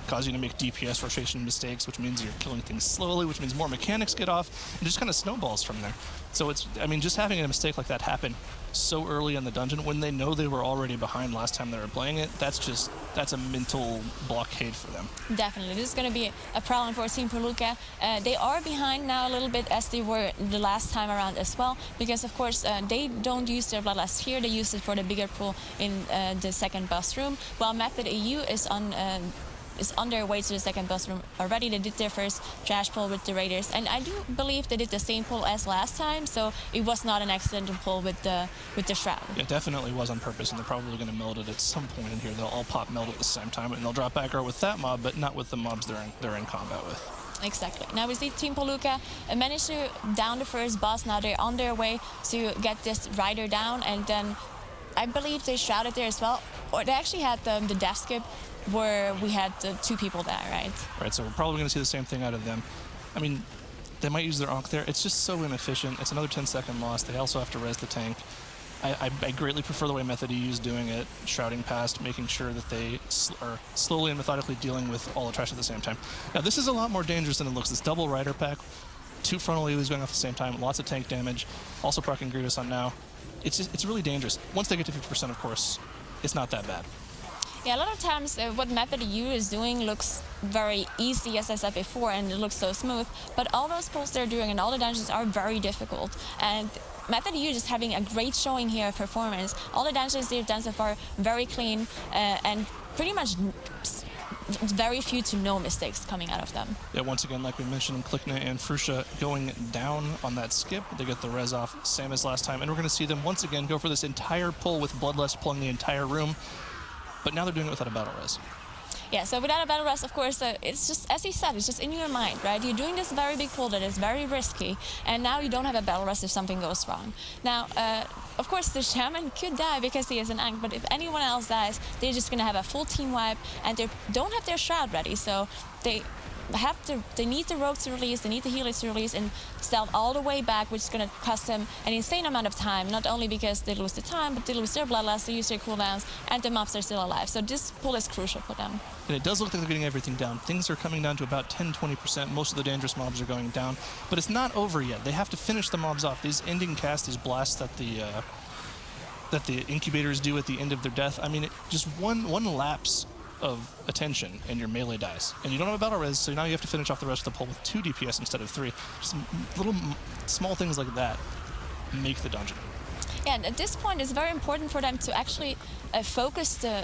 cause you to make DPS rotation mistakes, which means you're killing things slowly, which means more mechanics get off, and just kind of snowballs from there. So just having a mistake like that happen so early in the dungeon when they know they were already behind last time they were playing it, that's a mental blockade for them. Definitely. This is going to be a problem for Team Puolukka. They are behind now a little bit, as they were the last time around as well, because of course they don't use their Bloodlust here, they use it for the bigger pool in the second boss room, while Method EU is on their way to the second boss room already. They did their first trash pull with the Raiders, and I do believe they did the same pull as last time, so it was not an accidental pull with the Shroud. It definitely was on purpose, and they're probably going to meld it at some point in here. They'll all pop meld at the same time, and they'll drop aggro with that mob, but not with the mobs they're in combat with. Exactly. Now we see Team Puolukka manage to down the first boss. Now they're on their way to get this Rider down, and then I believe they shrouded there as well, or they actually had the death skip where we had two people die, right? Right, so we're probably going to see the same thing out of them. I mean, they might use their Ankh there. It's just so inefficient. It's another 10-second loss. They also have to res the tank. I greatly prefer the way Method EU is doing it, shrouding past, making sure that they are slowly and methodically dealing with all the trash at the same time. Now, this is a lot more dangerous than it looks. This double Rider pack, 2 frontal AoEs going off at the same time, lots of tank damage, also proccing Grievous on now. It's really dangerous. Once they get to 50%, of course, it's not that bad. Yeah, a lot of times what Method EU is doing looks very easy, as I said before, and it looks so smooth, but all those pulls they're doing and all the dungeons are very difficult. And Method EU just having a great showing here of performance. All the dungeons they've done so far, very clean, and pretty much very few to no mistakes coming out of them. Yeah, once again, like we mentioned, Klikna and Frusha going down on that skip. They get the res off, same as last time, and we're going to see them once again go for this entire pull with Bloodlust pulling the entire room. But now they're doing it without a battle res. Yeah, so without a battle res, of course, it's just, as he said, it's just in your mind, right? You're doing this very big pull that is very risky, and now you don't have a battle res if something goes wrong. Now, of course, the Shaman could die because he is an Ankh, but if anyone else dies, they're just going to have a full team wipe, and they don't have their Shroud ready, so they need the rogue to release, they need the healers to release and stealth all the way back, which is going to cost them an insane amount of time, not only because they lose the time, but they lose their bloodlust, they use their cooldowns, and the mobs are still alive. So this pull is crucial for them. And it does look like they're getting everything down. Things are coming down to about 10-20%. Most of the dangerous mobs are going down, but it's not over yet. They have to finish the mobs off. These ending casts, these blasts that the incubators do at the end of their death, I mean, just one lapse of attention and your melee dies. And you don't have a battle res, so now you have to finish off the rest of the pull with 2 DPS instead of 3. Just little small things like that make the dungeon. Yeah, and at this point it's very important for them to actually focus the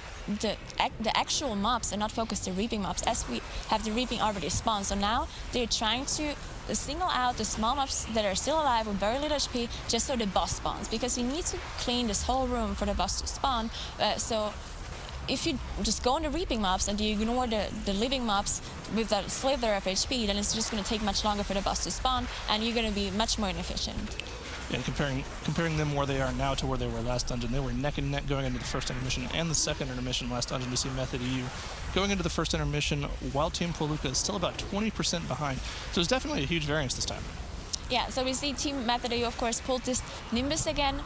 actual mobs and not focus the reaping mobs, as we have the reaping already spawned. So now they're trying to single out the small mobs that are still alive with very little HP, just so the boss spawns, because you need to clean this whole room for the boss to spawn. So if you just go on the reaping mobs and you ignore the living mobs with a slither of HP, then it's just going to take much longer for the boss to spawn, and you're going to be much more inefficient. And comparing them where they are now to where they were last dungeon, they were neck and neck going into the first intermission and the second intermission last dungeon. We see Method EU going into the first intermission, while Team Puolukka is still about 20% behind. So there's definitely a huge variance this time. Yeah, so we see Team Method EU, of course, pulled this Nimbus again.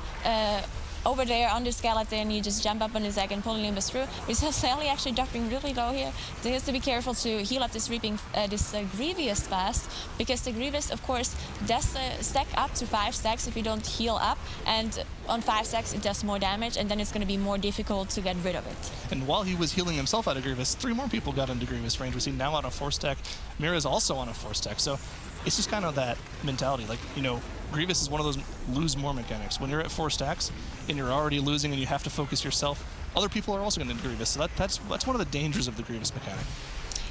Over there on the skeleton, you just jump up on his egg and pull the Nimbus through. We saw Sally actually dropping really low here. So he has to be careful to heal up this Grievous fast, because the Grievous, of course, does stack up to 5 stacks if you don't heal up, and on 5 stacks it does more damage, and then it's going to be more difficult to get rid of it. And while he was healing himself out of Grievous, 3 more people got into Grievous range. We see now on a 4-stack. Mira's also on a 4-stack. So it's just kind of that mentality. Like, you know, Grievous is one of those lose more mechanics. When you're at 4 stacks and you're already losing and you have to focus yourself, other people are also going to Grievous. So that's one of the dangers of the Grievous mechanic.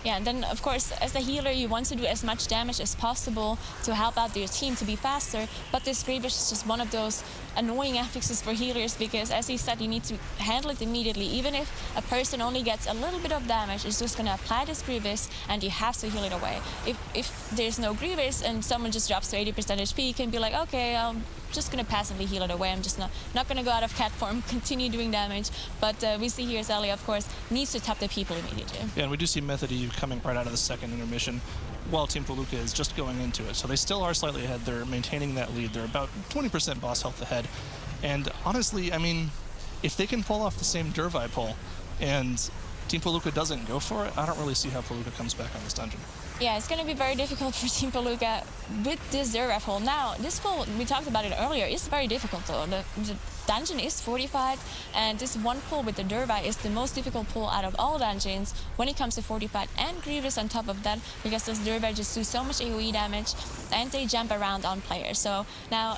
Yeah, and then of course, as a healer, you want to do as much damage as possible to help out your team to be faster. But this Grievous is just one of those annoying affixes for healers because, as you said, you need to handle it immediately. Even if a person only gets a little bit of damage, it's just going to apply this Grievous, and you have to heal it away. If there's no Grievous and someone just drops to 80% HP, you can be like, okay, I'm just going to passively heal it away. I'm just not going to go out of cat form, continue doing damage. But we see here Zelia, of course, needs to tap the people immediately. Yeah, and we do see Method EU coming right out of the second intermission while Team Puolukka is just going into it. So they still are slightly ahead. They're maintaining that lead. They're about 20% boss health ahead. And honestly, I mean, if they can pull off the same Dervi pull and Team Puolukka doesn't go for it, I don't really see how Puolukka comes back on this dungeon. Yeah, it's going to be very difficult for Team Puolukka with this Dervi pull. Now, this pull, we talked about it earlier, is very difficult though. The dungeon is fortified, and this one pull with the Dervi is the most difficult pull out of all dungeons when it comes to fortified and Grievous on top of that, because those Dervi just do so much AoE damage and they jump around on players. So now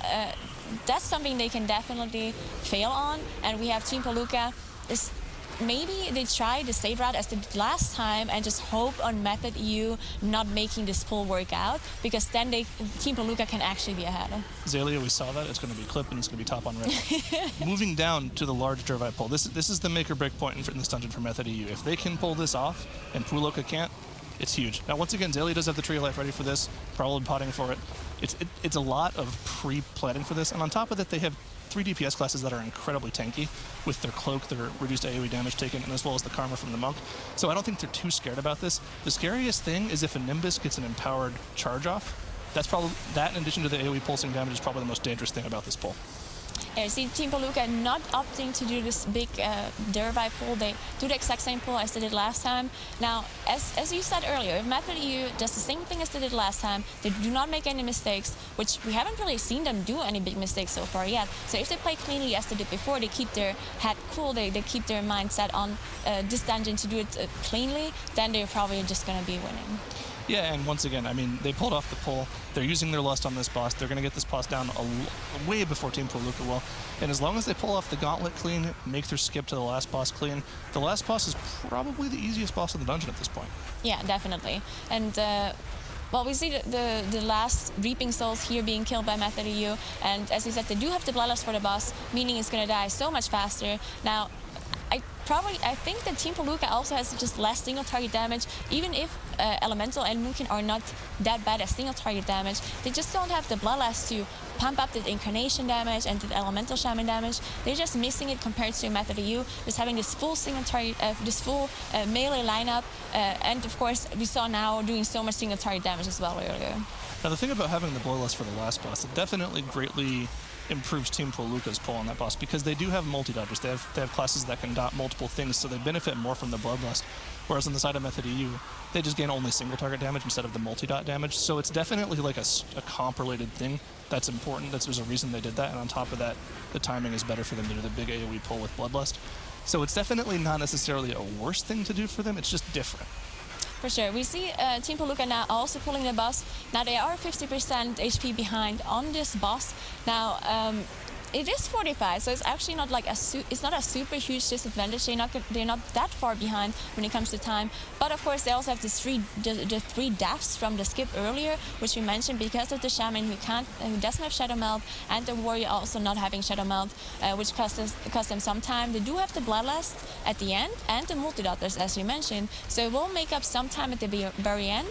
that's something they can definitely fail on, and we have Team Puolukka is maybe they try the safe route as they did last time and just hope on Method EU not making this pull work out, because then Team Puolukka can actually be ahead. Zelia, we saw that. It's going to be clipped and it's going to be top on red. Moving down to the large Dervi pull. This is the make or break point in this dungeon for Method EU. If they can pull this off and Puolukka can't, it's huge. Now, once again, Zelia does have the Tree of Life ready for this, probably potting for it. It's a lot of pre-planning for this, and on top of that, they have 3 DPS classes that are incredibly tanky with their cloak, their reduced AoE damage taken, and as well as the karma from the monk. So I don't think they're too scared about this. The scariest thing is if a Nimbus gets an empowered charge off. That's probably, that in addition to the AoE pulsing damage, is probably the most dangerous thing about this pull. See Team Puolukka not opting to do this big Dervi pull. They do the exact same pull as they did last time. Now, as you said earlier, if Method EU does the same thing as they did last time, they do not make any mistakes, which we haven't really seen them do any big mistakes so far yet. So if they play cleanly as they did before, they keep their head cool, they keep their mindset on this dungeon to do it cleanly, then they're probably just going to be winning. Yeah, and once again, I mean, they pulled off the pull. They're using their lust on this boss. They're going to get this boss down way before Team Puolukka will. And as long as they pull off the gauntlet clean, make their skip to the last boss clean, the last boss is probably the easiest boss in the dungeon at this point. Yeah, definitely. And well, we see the last Reaping Souls here being killed by Method EU. And as you said, they do have the Bloodlust for the boss, meaning it's going to die so much faster. Now, I think that Team Puolukka also has just less single target damage. Even if Elemental and Moonkin are not that bad at single target damage, they just don't have the Bloodlust to pump up the Incarnation damage and the Elemental Shaman damage. They're just missing it compared to Method EU, just having this full single target, this full melee lineup, and of course we saw now doing so much single target damage as well earlier. Now the thing about having the Bloodlust for the last boss, it definitely greatly improves Team Puolukka's pull on that boss, because they do have multi-dodgers. They have classes that can dot multiple things, so they benefit more from the Bloodlust. Whereas on the side of Method EU, they just gain only single target damage instead of the multi-dot damage. So it's definitely like a comp-related thing that's important. There's a reason they did that, and on top of that, the timing is better for them to do the big AoE pull with Bloodlust. So it's definitely not necessarily a worse thing to do for them, it's just different. For sure. We see Team Puolukka now also pulling the boss. Now they are 50% HP behind on this boss. Now it is 45, so it's actually not like it's not a super huge disadvantage. They're not that far behind when it comes to time. But of course they also have the three deaths from the skip earlier, which we mentioned, because of the shaman who doesn't have Shadow Melt, and the warrior also not having Shadow Melt, which cost them some time. They do have the Bloodlust at the end and the multi-dotters, as you mentioned, so it will make up some time at the very end.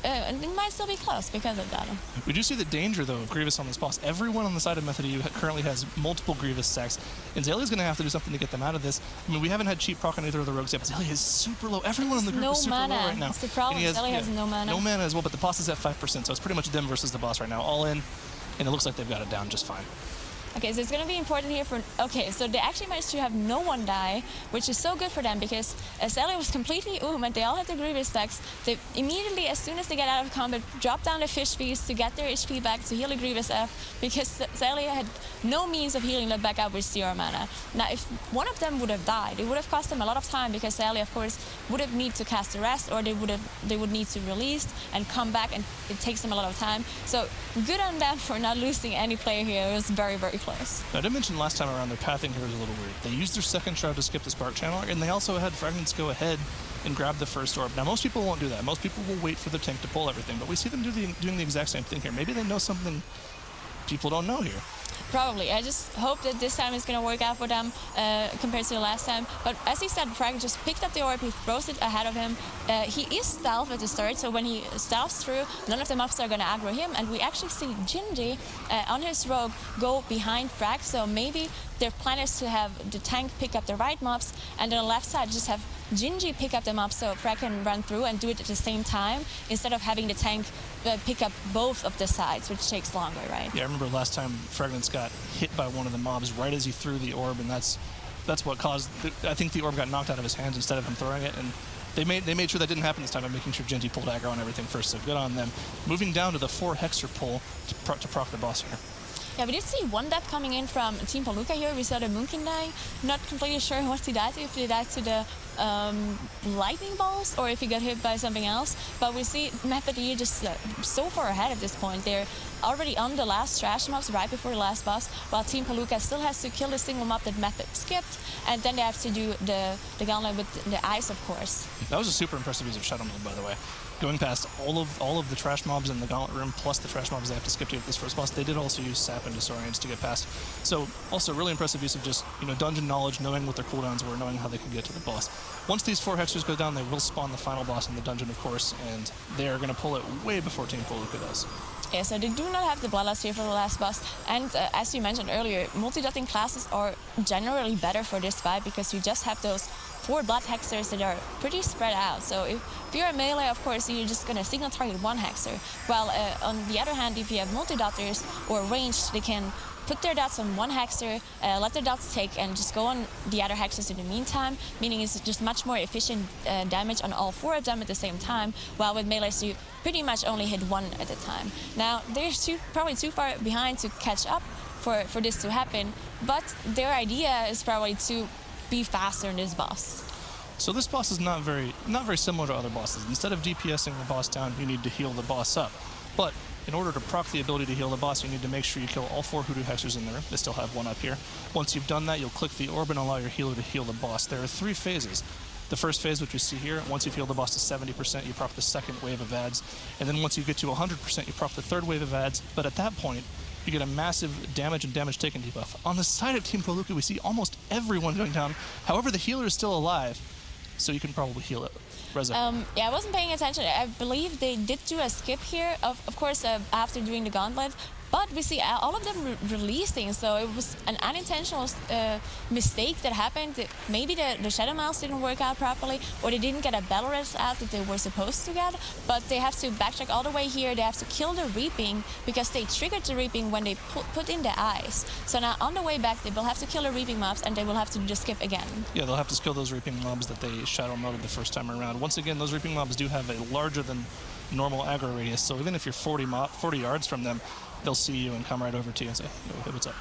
And it might still be close because of that. We do see the danger, though, of Grievous on this boss. Everyone on the side of Method EU currently has multiple Grievous stacks, and Zelia's going to have to do something to get them out of this. I mean, we haven't had cheap proc on either of the rogues yet, but Zelia is super low. Everyone in the group is super low right now. That's the problem. Zelia has no mana. No mana as well, but the boss is at 5%, so it's pretty much them versus the boss right now. All in, and it looks like they've got it down just fine. Okay, so it's going to be important here for... Okay, so they actually managed to have no one die, which is so good for them, because Zelia was completely and they all have the Grievous stacks. They immediately, as soon as they get out of combat, drop down the fish feast to get their HP back to heal the Grievous F, because Zelia had no means of healing them back up with 0 mana. Now, if one of them would have died, it would have cost them a lot of time, because Zelia, of course, would have need to cast the rest, or they would need to release and come back, and it takes them a lot of time. So good on them for not losing any player here. It was very, very close. Now, I did mention last time around their pathing here was a little weird. They used their second shroud to skip the spark channel, and they also had Fragments go ahead and grab the first orb. Now, most people won't do that. Most people will wait for the tank to pull everything, but we see them doing the exact same thing here. Maybe they know something people don't know here. Probably. I just hope that this time it's going to work out for them compared to the last time. But as he said, Frag just picked up the orb, he throws it ahead of him. He is stealth at the start, so when he stealths through, none of the mobs are going to aggro him. And we actually see Gingy on his rogue go behind Frag, so maybe their plan is to have the tank pick up the right mobs, and on the left side just have Gingy pick up them up so Frag can run through and do it at the same time, instead of having the tank pick up both of the sides, which takes longer, right? Yeah, I remember last time Fragments got hit by one of the mobs right as he threw the orb, and that's what caused. I think the orb got knocked out of his hands instead of him throwing it, and they made sure that didn't happen this time by making sure Gingy pulled aggro on everything first. So good on them. Moving down to the 4 Hexer pull to proc the boss here. Yeah, we did see one death coming in from Team Puolukka here. We saw the Moonkin dying. Not completely sure what he died to, if he died to the lightning balls or if he got hit by something else. But we see MOTHERLODE just so far ahead at this point. They're already on the last trash mobs right before the last boss, while Team Puolukka still has to kill the single mob that Method skipped, and then they have to do the gauntlet with the ice, of course. That was a super impressive use of Shadow Mode, by the way. Going past all of the trash mobs in the gauntlet room, plus the trash mobs they have to skip to get this first boss. They did also use Sap and Disorients to get past. So also really impressive use of just, dungeon knowledge, knowing what their cooldowns were, knowing how they could get to the boss. Once these 4 Hexers go down, they will spawn the final boss in the dungeon, of course, and they are going to pull it way before Team Puolukka does. Yeah, so they do not have the Bloodlust here for the last boss, and as you mentioned earlier, multi-dotting classes are generally better for this fight because you just have those 4 blood hexers that are pretty spread out. So if you're a melee, of course, you're just going to single target 1 hexer, while on the other hand, if you have multi-dotters or ranged, they can put their dots on 1 hexer, let their dots take, and just go on the other hexers in the meantime, meaning it's just much more efficient damage on all 4 of them at the same time, while with melees you pretty much only hit 1 at a time. Now, they're probably too far behind to catch up for this to happen, but their idea is probably to be faster in this boss. So this boss is not very similar to other bosses. Instead of DPSing the boss down, you need to heal the boss up. But in order to proc the ability to heal the boss, you need to make sure you kill all 4 Hoodoo Hexers in there. They still have 1 up here. Once you've done that, you'll click the orb and allow your healer to heal the boss. There are 3 phases. The first phase, which we see here, once you've healed the boss to 70%, you proc the second wave of ads. And then once you get to 100%, you proc the third wave of ads. But at that point, you get a massive damage and damage taken debuff. On the side of Team Puolukka, we see almost everyone going down. However, the healer is still alive, so you can probably heal it. Yeah, I wasn't paying attention. I believe they did do a skip here, of course, after doing the gauntlet. But we see all of them releasing, so it was an unintentional mistake that happened. Maybe the Shadow Mouse didn't work out properly, or they didn't get a battle rest out that they were supposed to get. But they have to backtrack all the way here. They have to kill the Reaping because they triggered the Reaping when they put in the ice. So now on the way back, they will have to kill the Reaping mobs, and they will have to just skip again. Yeah, they'll have to kill those Reaping mobs that they Shadow Moded the first time around. Once again, those Reaping mobs do have a larger than normal aggro radius, so even if you're 40 yards from them, they'll see you and come right over to you and say, hey, what's up?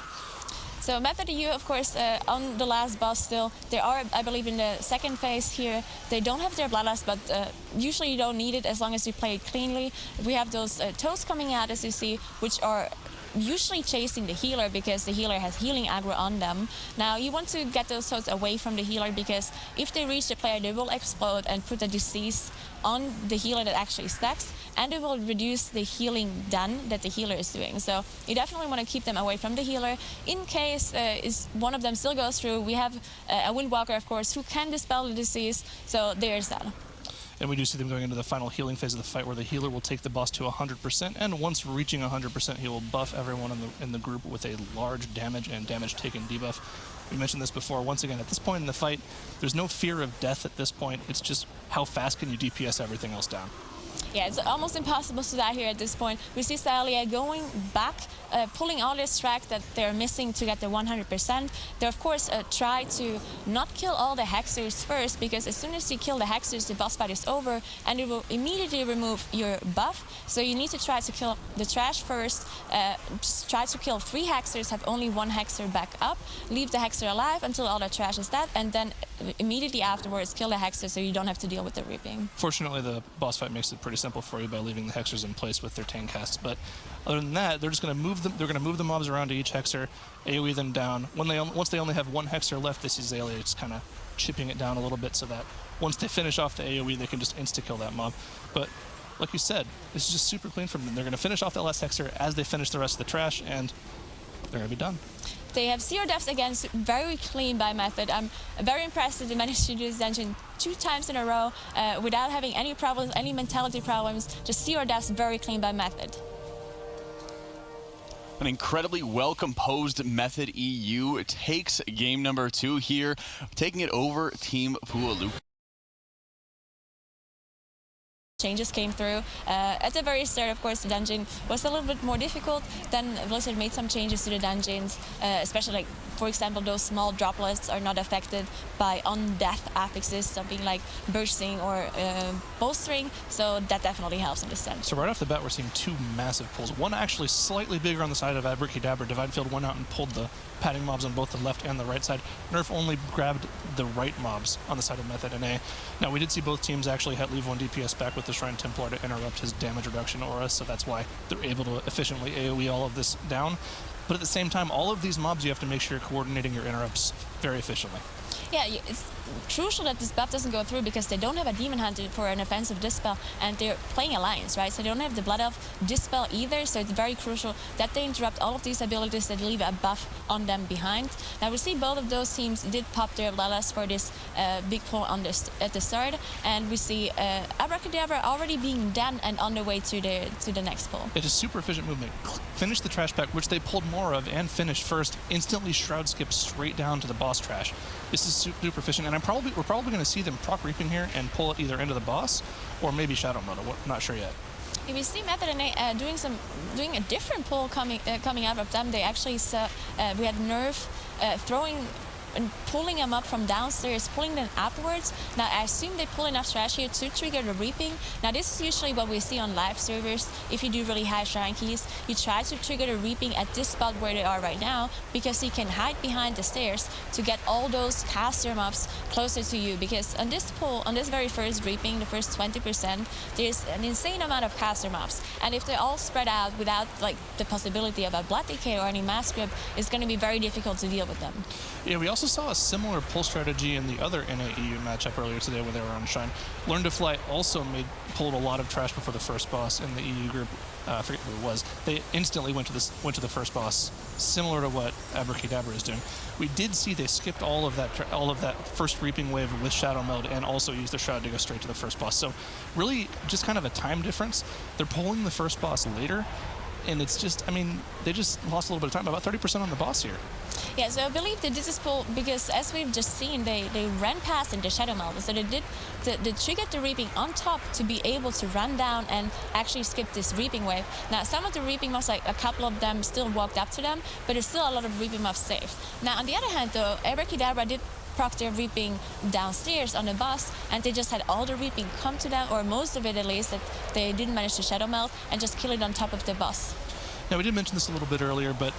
So MOTHERLODE, of course, on the last boss still. They are, I believe, in the second phase here. They don't have their Bloodlust, but usually you don't need it as long as you play it cleanly. We have those toes coming out, as you see, which are usually chasing the healer because the healer has healing aggro on them. Now, you want to get those toes away from the healer because if they reach the player, they will explode and put a disease on the healer that actually stacks, and it will reduce the healing done that the healer is doing. So you definitely want to keep them away from the healer. In case one of them still goes through, we have a Windwalker, of course, who can dispel the disease, so there's that. And we do see them going into the final healing phase of the fight where the healer will take the boss to 100%, and once reaching 100%, he will buff everyone in the group with a large damage and damage taken debuff. We mentioned this before. Once again, at this point in the fight, there's no fear of death at this point. It's just how fast can you DPS everything else down. Yeah, it's almost impossible to die here at this point. We see Sethraliss going back, pulling all this track that they're missing to get the 100%. They, of course, try to not kill all the Hexers first, because as soon as you kill the Hexers, the boss fight is over, and it will immediately remove your buff. So you need to try to kill the trash first, just try to kill 3 Hexers, have only 1 Hexer back up, leave the Hexer alive until all the trash is dead, and then immediately afterwards kill the Hexer so you don't have to deal with the Reaping. Fortunately, the boss fight makes it pretty simple for you by leaving the hexers in place with their tank casts. But other than that, they're just going to move them. They're going to move the mobs around to each hexer, AoE them down. Once they only have one hexer left, they see Xaylia just kind of chipping it down a little bit so that once they finish off the AoE, they can just insta-kill that mob. But like you said, this is just super clean from them. They're going to finish off that last hexer as they finish the rest of the trash, and they're going to be done. They have 0 deaths again, very clean by Method. I'm very impressed that they managed to do this dungeon 2 times in a row without having any problems, any mentality problems. Just 0 deaths, very clean by Method. An incredibly well-composed Method EU takes game number 2 here, taking it over Team Puolukka. Changes came through. At the very start, of course, the dungeon was a little bit more difficult. Then Blizzard made some changes to the dungeons, especially like, for example, those small droplets are not affected by on-death affixes, something like bursting or bolstering, so that definitely helps in this sense. So right off the bat, we're seeing 2 massive pulls. One actually slightly bigger on the side of Abrakeydabra. Divide Field went out and pulled the padding mobs on both the left and the right side. Nerf only grabbed the right mobs on the side of Method and A. Now, we did see both teams actually leave 1 DPS back with the Shrine Templar to interrupt his damage reduction aura, so that's why they're able to efficiently AoE all of this down. But at the same time, all of these mobs, you have to make sure you're coordinating your interrupts very efficiently. Yeah, it's crucial that this buff doesn't go through because they don't have a Demon Hunter for an offensive Dispel, and they're playing Alliance, right? So they don't have the Blood Elf Dispel either, so it's very crucial that they interrupt all of these abilities that leave a buff on them behind. Now we see both of those teams did pop their Lelas for this big pull on at the start, and we see Abrakeydabra already being done and on the way to the next pull. It is super efficient movement. Finish the trash pack, which they pulled more of and finished first. Instantly Shroud skip straight down to the boss trash. This is super efficient, and we're probably going to see them proc reaping here and pull it either into the boss or maybe Shadow Mode. I'm not sure yet. If you see Method and doing a different pull coming out of them, they actually we had Nerf throwing and pulling them up from downstairs, pulling them upwards. Now, I assume they pull enough trash here to trigger the reaping. Now, this is usually what we see on live servers. If you do really high shrine keys, you try to trigger the reaping at this spot where they are right now, because you can hide behind the stairs to get all those caster mobs closer to you. Because on this pull, on this very first reaping, the first 20%, there's an insane amount of caster mobs. And if they're all spread out without like the possibility of a Blood Decay or any mass grip, it's going to be very difficult to deal with them. Yeah, we also saw a similar pull strategy in the other NAEU matchup earlier today when they were on Shrine. Learn to Fly also pulled a lot of trash before the first boss in the EU group. I forget who it was. They instantly went to the first boss, similar to what Abrakeydabra is doing. We did see they skipped all of that first reaping wave with Shadow Meld and also used the Shroud to go straight to the first boss. So really just kind of a time difference. They're pulling the first boss later, and it's just, I mean, they just lost a little bit of time, about 30% on the boss here. Yeah, so I believe they did this pull because, as we've just seen, they ran past in the Shadow Meld. So they triggered the reaping on top to be able to run down and actually skip this reaping wave. Now, some of the reaping mobs, like a couple of them, still walked up to them, but there's still a lot of reaping mobs saved. Now, on the other hand, though, Abrakeydabra did proc their reaping downstairs on the boss, and they just had all the reaping come to them, or most of it at least, that they didn't manage to Shadow Meld and just kill it on top of the boss. Now, we did mention this a little bit earlier, but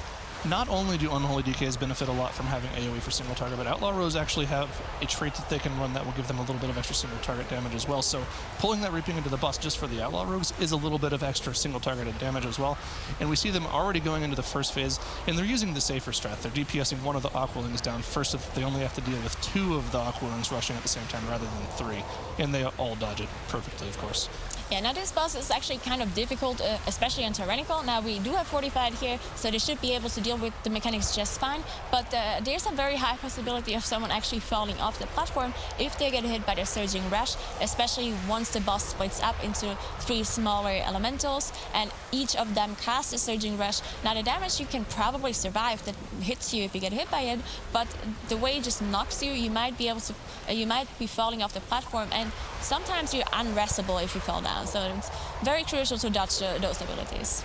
not only do Unholy DKs benefit a lot from having AoE for single target, but Outlaw Rogues actually have a trait that they can run that will give them a little bit of extra single target damage as well. So pulling that reaping into the boss just for the Outlaw Rogues is a little bit of extra single targeted damage as well. And we see them already going into the first phase, and they're using the safer strat. They're DPSing one of the Aqualings down first if they only have to deal with 2 of the Aqualings rushing at the same time rather than 3. And they all dodge it perfectly, of course. Yeah, now this boss is actually kind of difficult, especially on Tyrannical. Now we do have Fortified here, so they should be able to deal with the mechanics just fine, but there's a very high possibility of someone actually falling off the platform if they get hit by the Surging Rush, especially once the boss splits up into 3 smaller elementals, and each of them casts a Surging Rush. Now the damage you can probably survive that hits you if you get hit by it, but the way it just knocks you, you might be falling off the platform, and sometimes you're unrestable if you fall down. So it's very crucial to dodge those abilities.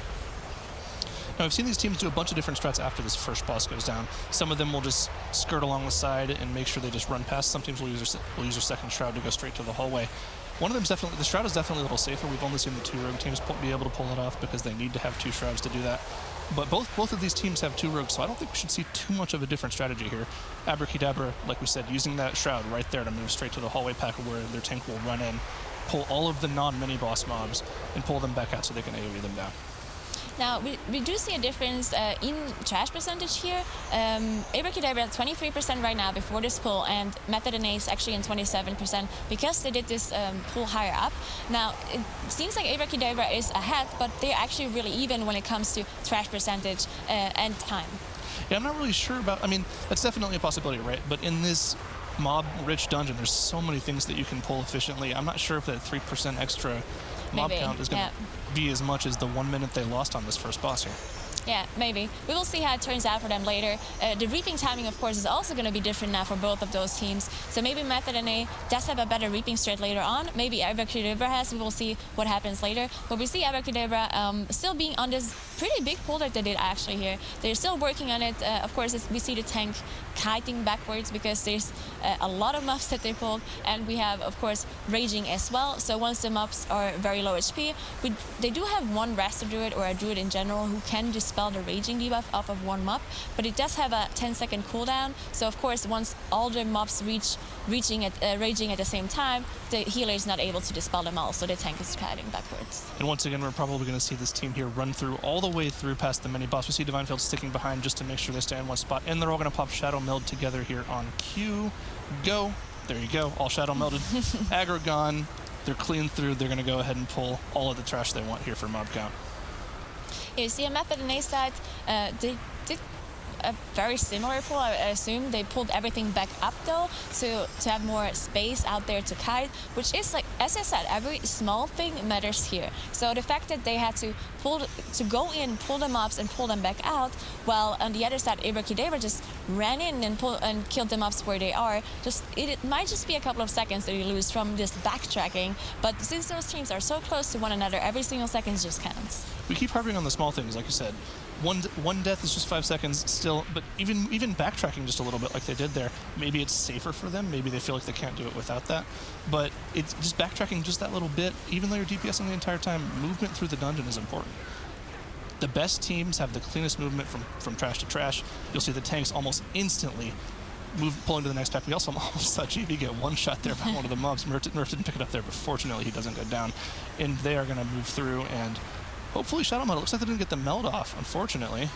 Now, I've seen these teams do a bunch of different strats after this first boss goes down. Some of them will just skirt along the side and make sure they just run past. Some teams will use their second Shroud to go straight to the hallway. One of them is definitely, the Shroud is definitely a little safer. We've only seen the 2 rogue teams be able to pull it off because they need to have 2 Shrouds to do that. But both of these teams have 2 rogues, so I don't think we should see too much of a different strategy here. Abrakeydabra, like we said, using that Shroud right there to move straight to the hallway pack where their tank will run in. pull all of the non-mini boss mobs and pull them back out so they can AoE them down. Now, we do see a difference in trash percentage here. Abrakeydabra at 23% right now before this pull, and Method and Ace actually in 27% because they did this pull higher up. Now, it seems like Abrakeydabra is ahead, but they're actually really even when it comes to trash percentage and time. Yeah, I'm not really sure about, I mean, that's definitely a possibility, right? But in this mob-rich dungeon, there's so many things that you can pull efficiently. I'm not sure if that 3% extra mob count is going to be as much as the 1 minute they lost on this first boss here. Yeah, maybe. We will see how it turns out for them later. The reaping timing, of course, is also going to be different now for both of those teams. So maybe Method and A does have a better reaping strat later on. Maybe Abrakeydabra has. We will see what happens later. But we see Abrakeydabra still being on this pretty big pull that they did actually here. They're still working on it. Of course, we see the tank kiting backwards because there's a lot of mobs that they pulled. And we have, of course, raging as well. So once the mobs are very low HP, they do have one Raster Druid or a Druid in general who can dispel the raging debuff off of one mob, but it does have a 10-second cooldown. So of course, once all the mobs raging at the same time, the healer is not able to dispel them all, so the tank is kiting backwards. And once again, we're probably going to see this team here run through all the way through past the mini boss. We see Divinefield sticking behind just to make sure they stay in one spot, and they're all going to pop Shadow Meld together here on Q. Go. There you go. All Shadow Melded. Aggro gone. They're clean through. They're going to go ahead and pull all of the trash they want here for mob count. You see a Method and A side, they did a very similar pull, I assume. They pulled everything back up though, to have more space out there to kite, which is like, as I said, every small thing matters here. So the fact that they had to go in, pull the mobs and pull them back out, while on the other side Abrakeydabra just ran in and killed the mobs where they are, it might just be a couple of seconds that you lose from this backtracking, but since those teams are so close to one another, every single second just counts. We keep harping on the small things, like you said. One death is just 5 seconds still, but even backtracking just a little bit like they did there, maybe it's safer for them. Maybe they feel like they can't do it without that. But it's just backtracking just that little bit, even though you're DPSing the entire time, movement through the dungeon is important. The best teams have the cleanest movement from trash to trash. You'll see the tanks almost instantly pulling to the next pack. We also almost saw GB get one shot there by one of the mobs. Murph didn't pick it up there, but fortunately he doesn't go down. And they are going to move through and hopefully Shadow Meld. It looks like they didn't get the meld off, unfortunately.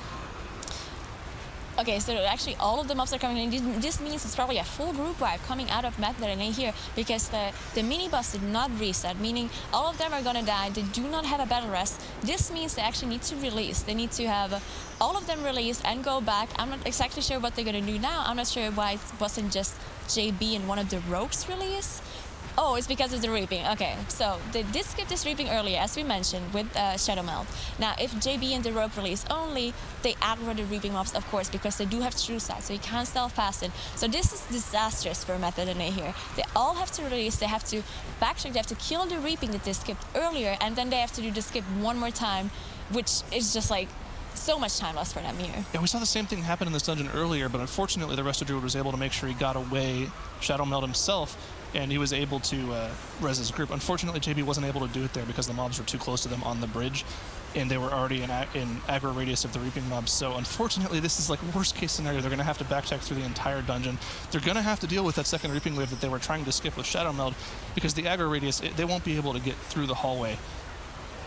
Okay, so actually all of the mobs are coming in. This means it's probably a full group wipe coming out of Method and A here, because the mini boss did not reset, meaning all of them are gonna die. They do not have a battle rest. This means they actually need to release. They need to have all of them release and go back. I'm not exactly sure what they're gonna do now. I'm not sure why it wasn't just JB and one of the rogues release. Oh, it's because of the reaping. Okay, so they did skip this reaping earlier, as we mentioned, with Shadow Meld. Now, if JB and the rogue release only, they aggro the reaping mobs, of course, because they do have true sight, so you can't stealth past it. So this is disastrous for Method and A here. They all have to release, they have to backtrack, they have to kill the reaping that they skipped earlier, and then they have to do the skip one more time, which is just like so much time lost for them here. Yeah, we saw the same thing happen in this dungeon earlier, but unfortunately the Raster Druid was able to make sure he got away Shadow Meld himself, and he was able to res his group. Unfortunately, JB wasn't able to do it there because the mobs were too close to them on the bridge, and they were already in aggro radius of the reaping mobs. So unfortunately, this is like worst case scenario. They're going to have to backtrack through the entire dungeon. They're going to have to deal with that second reaping wave that they were trying to skip with Shadow Meld, because the aggro radius, they won't be able to get through the hallway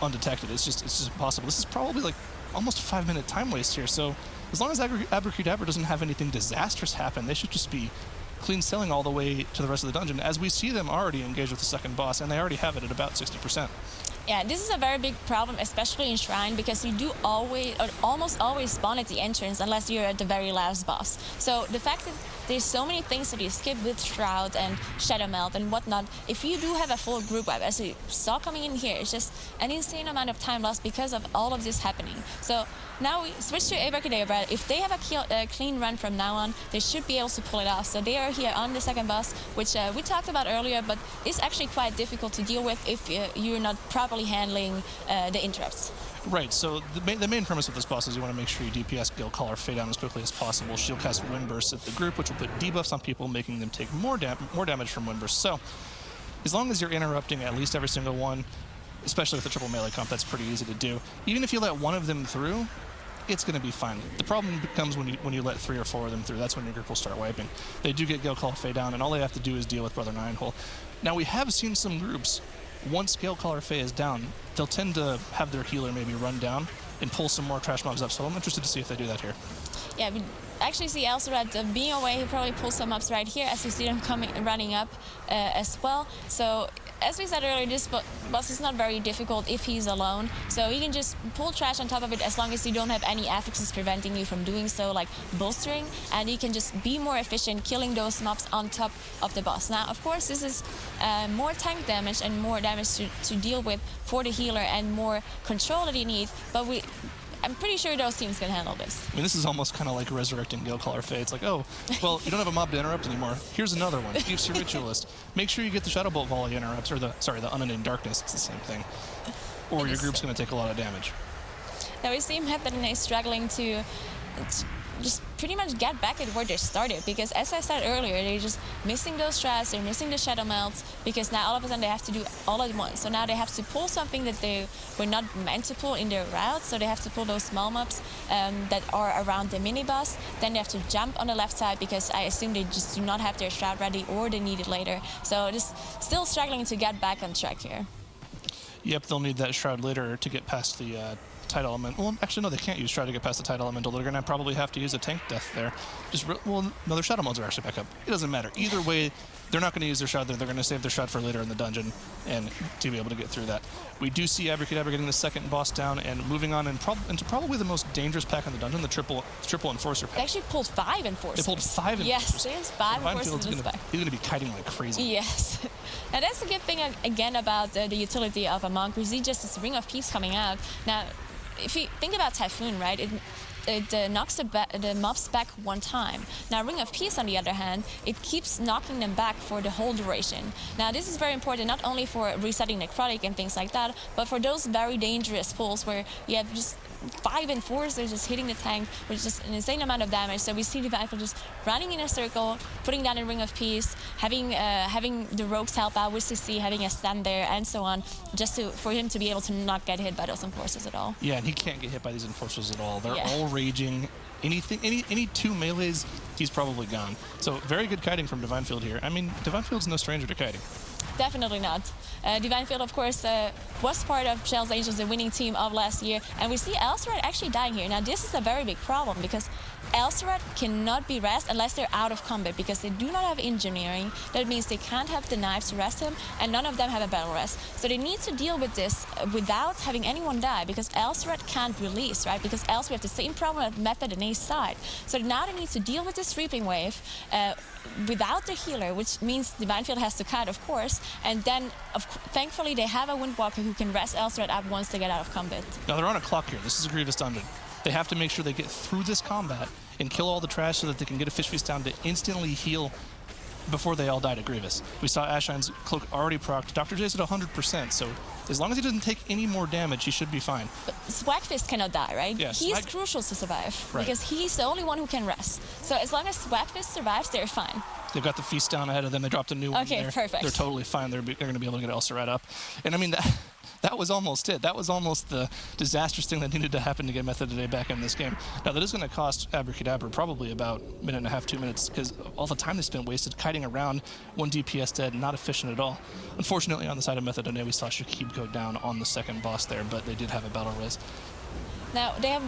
undetected. It's just impossible. This is probably like almost a 5-minute time waste here. So as long as Abrakeydabra doesn't have anything disastrous happen, they should just be clean selling all the way to the rest of the dungeon, as we see them already engage with the second boss, and they already have it at about 60%. Yeah, this is a very big problem, especially in Shrine, because you do always, or almost always spawn at the entrance unless you're at the very last boss. So the fact that there's so many things that you skip with Shroud and Shadow Meld and whatnot, if you do have a full group wipe, as we saw coming in here, it's just an insane amount of time lost because of all of this happening. So now we switch to Abrakeydabra. If they have a clean run from now on, they should be able to pull it off. So they are here on the second boss, which we talked about earlier, but is actually quite difficult to deal with if you're not properly handling the interrupts. Right, so the main premise of this boss is you want to make sure you DPS Gale Caller Fade down as quickly as possible. She'll cast Wind Bursts at the group, which will put debuffs on people, making them take more damage from Wind Bursts. So as long as you're interrupting at least every single one, especially with the triple melee comp, that's pretty easy to do. Even if you let one of them through, it's going to be fine. The problem becomes when you let 3 or 4 of them through. That's when your group will start wiping. They do get Gale Caller Fade down, and all they have to do is deal with Brother Ninehole. Now, we have seen some groups once Galecaller Fae is down, they'll tend to have their healer maybe run down and pull some more trash mobs up. So I'm interested to see if they do that here. Yeah, we actually see Atal'Dazar being away. He probably pulls some mobs right here as we see them running up as well. So as we said earlier, this boss is not very difficult if he's alone. So you can just pull trash on top of it as long as you don't have any affixes preventing you from doing so, like bolstering, and you can just be more efficient killing those mobs on top of the boss. Now, of course, this is more tank damage and more damage to deal with for the healer and more control that you need, but I'm pretty sure those teams can handle this. I mean, this is almost kind of like resurrecting Galecaller Fae. It's like, oh, well, you don't have a mob to interrupt anymore. Here's another one. Keeps your Ritualist. Make sure you get the Shadow Bolt Volley interrupts, or the Ununnamed Darkness. It's the same thing. Or your group's going to take a lot of damage. Now we see Mythic struggling to just pretty much get back at where they started, because as I said earlier, they're just missing those traps, they're missing the Shadow Melts, because now all of a sudden they have to do all at once. So now they have to pull something that they were not meant to pull in their route, so they have to pull those small mobs that are around the mini-boss. Then they have to jump on the left side, because I assume they just do not have their Shroud ready, or they need it later. So just still struggling to get back on track here. Yep, they'll need that Shroud later to get past the Tide Element. Well, actually, no, they can't use Shroud to get past the Tide Elemental. They're going to probably have to use a tank death there. Well, no, their Shadow Modes are actually back up. It doesn't matter. Either way, they're not going to use their Shroud there. They're going to save their Shroud for later in the dungeon and to be able to get through that. We do see Abrakeydabra getting the second boss down and moving on into probably the most dangerous pack in the dungeon, the triple Enforcer pack. They actually pulled 5 Enforcers. They pulled 5 Enforcers. Yes, there's 5 Enforcers in this pack. He's going to be kiting like crazy. Yes. Now that's the good thing again about the utility of a monk. We see just this Ring of Peace coming out. Now, if you think about Typhoon, right, it knocks the mobs back one time. Now, Ring of Peace, on the other hand, it keeps knocking them back for the whole duration. Now, this is very important not only for resetting necrotic and things like that, but for those very dangerous pulls where you have just 5 Enforcers just hitting the tank with just an insane amount of damage. So we see Divine Field just running in a circle, putting down a Ring of Peace, having the rogues help out with CC, having a stand there, and so on, just for him to be able to not get hit by those Enforcers at all. Yeah, and he can't get hit by these Enforcers at all. They're all raging. Any 2 melees, he's probably gone. So very good kiting from Divine Field here. I mean, Divine Field's no stranger to kiting. Definitely not. Divine Field, of course, was part of Shell's Angels, the winning team of last year, and we see Atal'Dazar actually dying here. Now, this is a very big problem, because Atal'Dazar cannot be rest unless they're out of combat, because they do not have engineering. That means they can't have the knives to rest him, and none of them have a battle rest. So they need to deal with this without having anyone die, because Atal'Dazar can't release, right? Because else we have the same problem at Method and Ace side. So now they need to deal with this Reaping Wave without the healer, which means Divine Field has to cut, of course, and then thankfully they have a Windwalker who can rest Atal'Dazar up once they get out of combat. Now they're on a clock here. This is a Grievous dungeon. They have to make sure they get through this combat and kill all the trash so that they can get a Fish Feast down to instantly heal before they all die to Grievous. We saw Ashine's cloak already procced. Dr. J's at 100%, so as long as he doesn't take any more damage, he should be fine. But Swagfist cannot die, right? Yeah, he's crucial to survive, because he's the only one who can rest. So as long as Swagfist survives, they're fine. They've got the Feast down ahead of them. They dropped a new one there. Okay, perfect. They're totally fine. They're going to be able to get Atal'Dazar up. And I mean, that was almost it. That was almost the disastrous thing that needed to happen to get Method today back in this game. Now, that is going to cost Abrakeydabra probably about a minute and a half, 2 minutes, because all the time they spent wasted kiting around, 1 DPS dead, not efficient at all. Unfortunately, on the side of Method today, we saw Shakib go down on the second boss there, but they did have a battle res. Now, they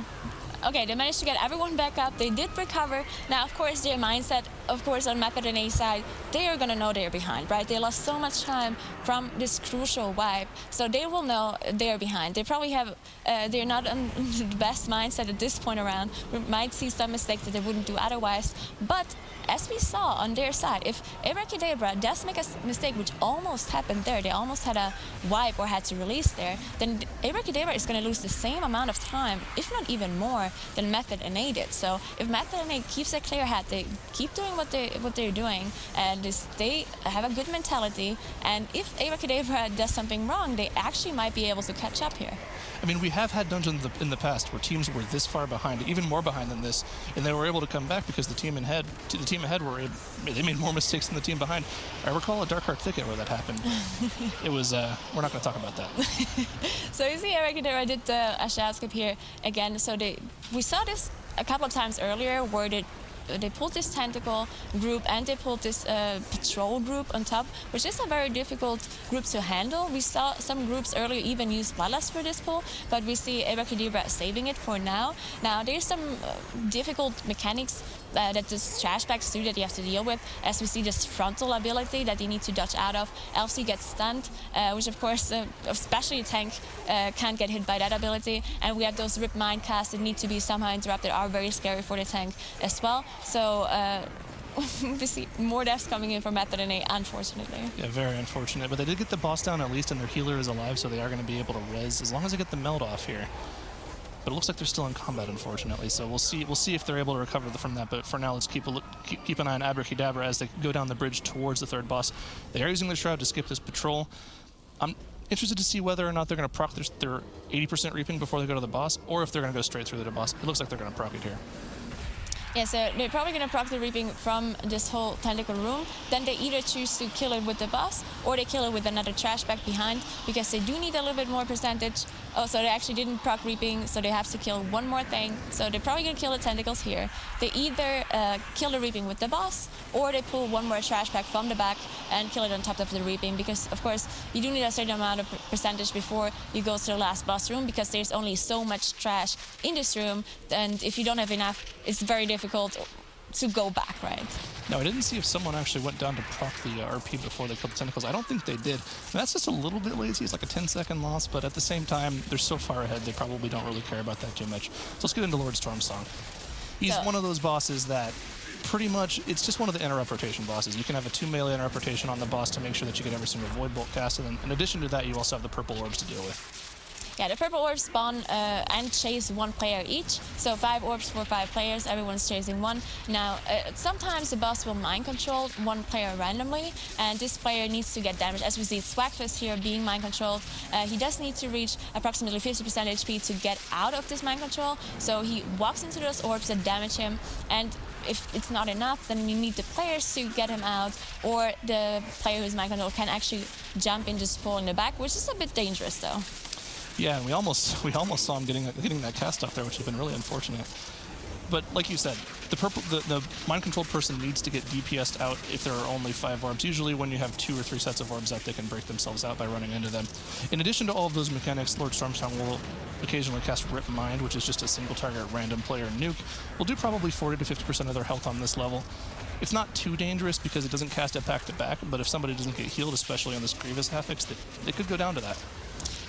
managed to get everyone back up. They did recover. Now, of course, their mindset, of course, on Method and A side, they are going to know they're behind, right? They lost so much time from this crucial wipe, so they will know they're behind. They probably have, they're not on the best mindset at this point around. We might see some mistakes that they wouldn't do otherwise, but as we saw on their side, if Abrakeydabra does make a mistake, which almost happened there, they almost had a wipe or had to release there, then Abrakeydabra is going to lose the same amount of time, if not even more, than Method and A did. So if Method and A keeps a clear head, they keep doing what they're doing, and they have a good mentality, and if Abrakeydabra does something wrong, they actually might be able to catch up here. I mean, we have had dungeons in the past where teams were this far behind, even more behind than this, and they were able to come back because the team ahead they made more mistakes than the team behind. I recall a Darkheart Thicket where that happened. It was, we're not going to talk about that. So you see Abrakeydabra did a shadow skip here again. So we saw this a couple of times earlier where they pulled this tentacle group and they pulled this patrol group on top, which is a very difficult group to handle. We saw some groups earlier even use Bloodlust for this pull, but we see Abrakeydabra saving it for now. Now there's some difficult mechanics that this trashbacks do that you have to deal with, as we see this frontal ability that you need to dodge out of, else you get stunned, which of course, especially a tank can't get hit by that ability. And we have those rip mine casts that need to be somehow interrupted, are very scary for the tank as well. So we see more deaths coming in for Method than A, unfortunately. Yeah, very unfortunate. But they did get the boss down at least, and their healer is alive, so they are going to be able to res as long as they get the meld off here. But it looks like they're still in combat, unfortunately. So we'll see if they're able to recover from that. But for now, let's keep an eye on Abrakeydabra as they go down the bridge towards the third boss. They are using their shroud to skip this patrol. I'm interested to see whether or not they're going to proc their 80% reaping before they go to the boss, or if they're going to go straight through to the boss. It looks like they're going to proc it here. Yeah, so they're probably going to proc the reaping from this whole tentacle room. Then they either choose to kill it with the boss, or they kill it with another trash back behind, because they do need a little bit more percentage. Oh, so they actually didn't proc reaping, so they have to kill one more thing. So they're probably going to kill the tentacles here. They either kill the reaping with the boss, or they pull one more trash back from the back and kill it on top of the reaping, because of course you do need a certain amount of percentage before you go to the last boss room, because there's only so much trash in this room, and if you don't have enough, it's very difficult to go back, right? No, I didn't see if someone actually went down to proc the RP before they killed the tentacles. I don't think they did. And that's just a little bit lazy. It's like a 10-second loss, but at the same time, they're so far ahead, they probably don't really care about that too much. So let's get into Lord Stormsong. He's one of those bosses that pretty much, it's just one of the interrupt rotation bosses. You can have a 2 melee interrupt rotation on the boss to make sure that you get every single Void Bolt cast, and then in addition to that, you also have the purple orbs to deal with. Yeah, the purple orbs spawn and chase one player each. So 5 orbs for 5 players, everyone's chasing one. Now, sometimes the boss will mind control one player randomly, and this player needs to get damaged. As we see Swagfist here being mind controlled, he does need to reach approximately 50% HP to get out of this mind control. So he walks into those orbs that damage him, and if it's not enough, then you need the players to get him out, or the player who's mind controlled can actually jump in, just pull in the back, which is a bit dangerous though. Yeah, and we almost saw him getting that cast off there, which has been really unfortunate. But like you said, the mind-controlled person needs to get DPS'd out if there are only 5 orbs. Usually when you have 2 or 3 sets of orbs out, they can break themselves out by running into them. In addition to all of those mechanics, Lord Stormsong will occasionally cast Rip Mind, which is just a single target random player nuke. Will do probably 40 to 50% of their health on this level. It's not too dangerous because it doesn't cast it back to back, but if somebody doesn't get healed, especially on this Grievous Havocs, they could go down to that.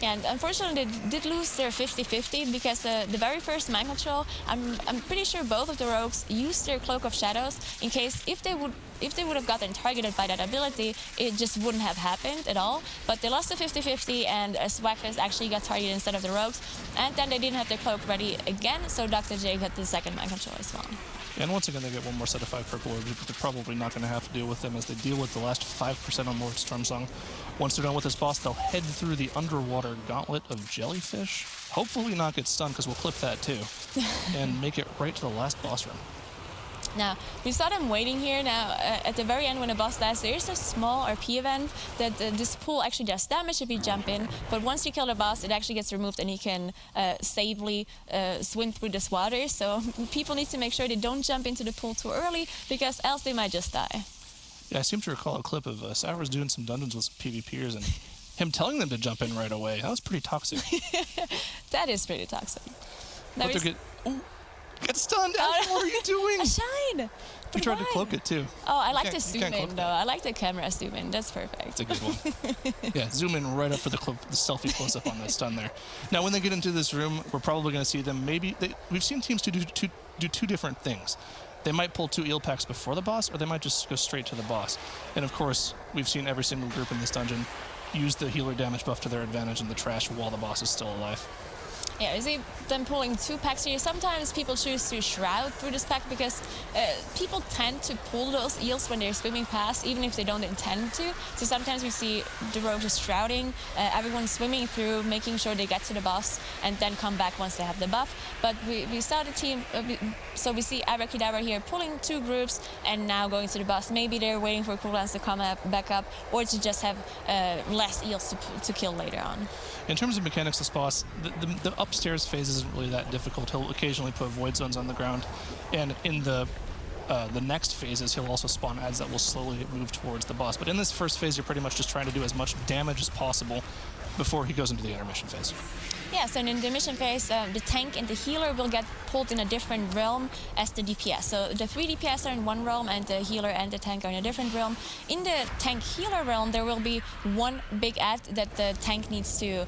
Yeah, and unfortunately they did lose their 50-50 because the very first mind control, I'm pretty sure both of the rogues used their Cloak of Shadows in case if they would have gotten targeted by that ability, it just wouldn't have happened at all. But they lost the 50-50 and Swagfist actually got targeted instead of the rogues, and then they didn't have their cloak ready again, so Dr. J got the second mind control as well. And once again, they get one more set of 5 purple orbs, but they're probably not going to have to deal with them as they deal with the last 5% on Lord Stormsong. Once they're done with this boss, they'll head through the underwater gauntlet of jellyfish. Hopefully not get stunned, because we'll clip that too. And make it right to the last boss room. Now, we saw them waiting here. Now, at the very end when the boss dies, there is a small RP event that this pool actually does damage if you jump in, but once you kill the boss, it actually gets removed and he can safely swim through this water. So people need to make sure they don't jump into the pool too early, because else they might just die. Yeah, I seem to recall a clip of Sours doing some dungeons with some PvPers and him telling them to jump in right away. That was pretty toxic. That is pretty toxic. But get stunned! Ash, what are you doing? A shine! You tried to cloak it too. Oh, I like the zoom in though. I like the camera zoom in. That's perfect. It's a good one. Yeah, zoom in right up for the selfie close-up on that stun there. Now, when they get into this room, we're probably going to see them we've seen teams do 2 different things. They might pull 2 eel packs before the boss, or they might just go straight to the boss. And of course, we've seen every single group in this dungeon use the healer damage buff to their advantage in the trash while the boss is still alive. Yeah, you see them pulling 2 packs here. Sometimes people choose to shroud through this pack because people tend to pull those eels when they're swimming past, even if they don't intend to. So sometimes we see the rogue just shrouding, everyone swimming through, making sure they get to the boss, and then come back once they have the buff. But we saw the team, so we see Abrakeydabra here pulling 2 groups and now going to the boss. Maybe they're waiting for cooldowns to come back up, or to just have less eels to kill later on. In terms of mechanics, this boss, the upstairs phase isn't really that difficult. He'll occasionally put void zones on the ground, and in the the next phases, he'll also spawn adds that will slowly move towards the boss. But in this first phase, you're pretty much just trying to do as much damage as possible before he goes into the intermission phase. Yeah, so in the intermission phase, the tank and the healer will get pulled in a different realm as the DPS. So the 3 DPS are in one realm, and the healer and the tank are in a different realm. In the tank-healer realm, there will be one big ad that the tank needs to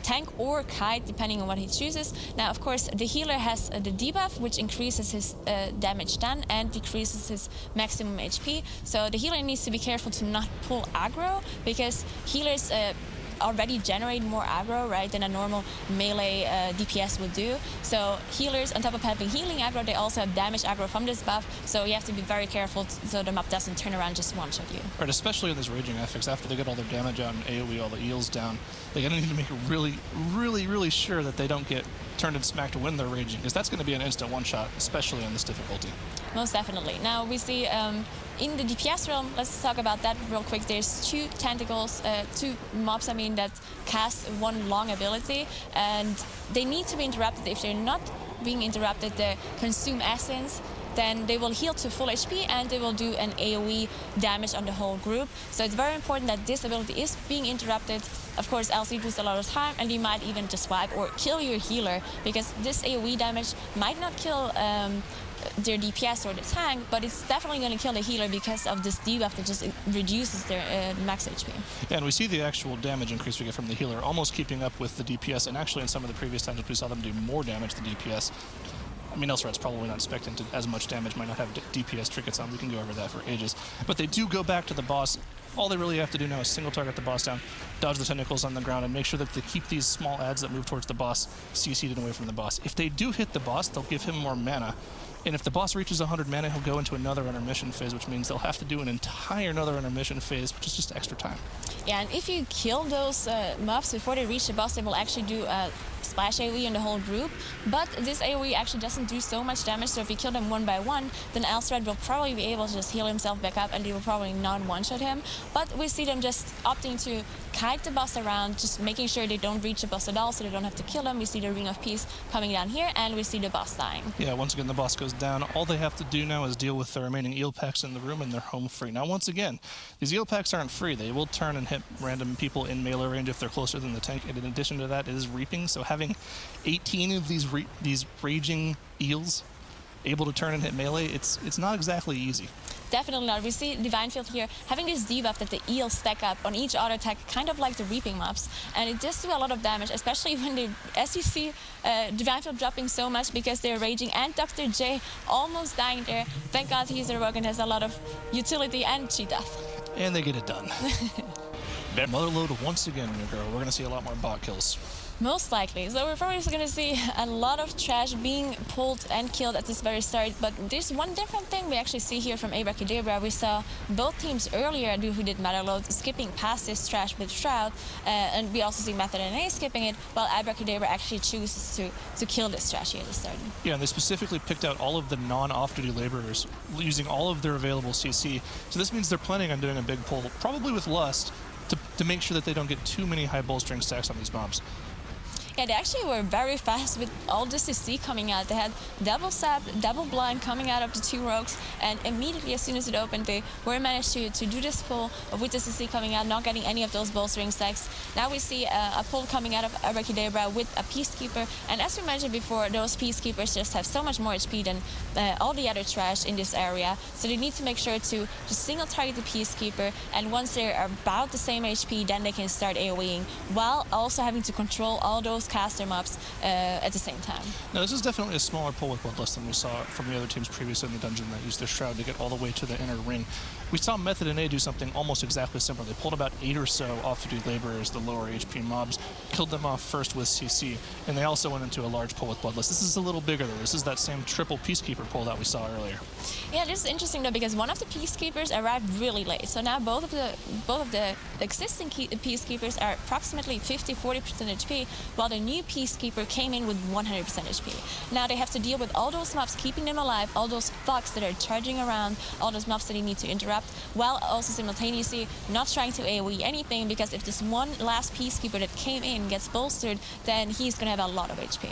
tank or kite, depending on what he chooses. Now, of course, the healer has the debuff, which increases his damage done and decreases his maximum HP. So the healer needs to be careful to not pull aggro, because healers already generate more aggro, right, than a normal melee DPS would do. So healers, on top of having healing aggro, they also have damage aggro from this buff. So you have to be very careful so the mob doesn't turn around and just one-shot you. Right, especially in these raging affix, after they get all their damage out and AoE all the eels down, they're going to need to make really, really, really sure that they don't get turned and smacked when they're raging, because that's going to be an instant one-shot, especially on this difficulty. Most definitely. Now we see in the DPS realm, let's talk about that real quick. There's 2 tentacles, 2 mobs, I mean, that cast one long ability, and they need to be interrupted. If they're not being interrupted, they consume essence, then they will heal to full HP and they will do an AoE damage on the whole group. So it's very important that this ability is being interrupted. Of course, else you lose a lot of time and you might even just swipe or kill your healer, because this AoE damage might not kill their DPS or the tank, but it's definitely going to kill the healer because of this debuff that just reduces their max HP. Yeah, and we see the actual damage increase we get from the healer almost keeping up with the DPS, and actually in some of the previous times we saw them do more damage than DPS. I mean, Underrot's probably not expecting to as much damage, might not have DPS trinkets on. We can go over that for ages. But they do go back to the boss. All they really have to do now is single target the boss down, dodge the tentacles on the ground, and make sure that they keep these small adds that move towards the boss CC'd and away from the boss. If they do hit the boss, they'll give him more mana. And if the boss reaches 100 mana, he'll go into another intermission phase, which means they'll have to do an entire another intermission phase, which is just extra time. Yeah, and if you kill those mobs before they reach the boss, they will actually do splash AoE on the whole group. But this AoE actually doesn't do so much damage, so if you kill them one by one, then Atal'Dazar will probably be able to just heal himself back up and they will probably not one-shot him. But we see them just opting to kite the boss around, just making sure they don't reach the boss at all so they don't have to kill him. We see the Ring of Peace coming down here, and we see the boss dying. Yeah, once again, the boss goes down. All they have to do now is deal with the remaining eel packs in the room, and they're home free. Now, once again, these eel packs aren't free. They will turn and hit random people in melee range if they're closer than the tank, and in addition to that, it is reaping. So having 18 of these raging eels able to turn and hit melee, it's not exactly easy. Definitely not. We see Divine Field here having this debuff that the eels stack up on each auto attack, kind of like the reaping mobs, and it does do a lot of damage, especially when they, as you see, Divine Field dropping so much because they're raging, and Dr. J almost dying there. Thank God he's a rogue and has a lot of utility and cheat death. And they get it done. Motherlode once again, new girl. We're going to see a lot more bot kills. Most likely. So we're probably going to see a lot of trash being pulled and killed at this very start. But there's one different thing we actually see here from Abrakeydabra. We saw both teams earlier who did Motherlode skipping past this trash with Shroud. And we also see MOTHERLODE skipping it, while Abrakeydabra actually chooses to kill this trash here at the start. Yeah, and they specifically picked out all of the non-off-duty laborers using all of their available CC. So this means they're planning on doing a big pull, probably with Lust, to make sure that they don't get too many high bowstring stacks on these mobs. Yeah, they actually were very fast with all this CC coming out. They had double sap, double blind coming out of the 2 rogues, and immediately as soon as it opened, they were managed to do this pull with the CC coming out, not getting any of those bowstring stacks. Now we see a pull coming out of Abrakeydabra with a Peacekeeper, and as we mentioned before, those Peacekeepers just have so much more HP than all the other trash in this area, so they need to make sure to just single target the Peacekeeper, and once they're about the same HP, then they can start AoEing, while also having to control all those caster mobs at the same time. Now, this is definitely a smaller pull with Bloodlust than we saw from the other teams previously in the dungeon that used their Shroud to get all the way to the inner ring. We saw MOTHERLODE do something almost exactly similar. They pulled about 8 or so off-duty laborers, the lower HP mobs, killed them off first with CC, and they also went into a large pull with Bloodlust. This is a little bigger though. This is that same triple Peacekeeper pull that we saw earlier. Yeah, this is interesting though, because one of the Peacekeepers arrived really late. So now both of the existing Peacekeepers are approximately 50-40% HP, while the new Peacekeeper came in with 100% HP. Now they have to deal with all those mobs, keeping them alive, all those thugs that are charging around, all those mobs that they need to interrupt, while also simultaneously not trying to AoE anything, because if this one last Peacekeeper that came in gets bolstered, then he's going to have a lot of HP.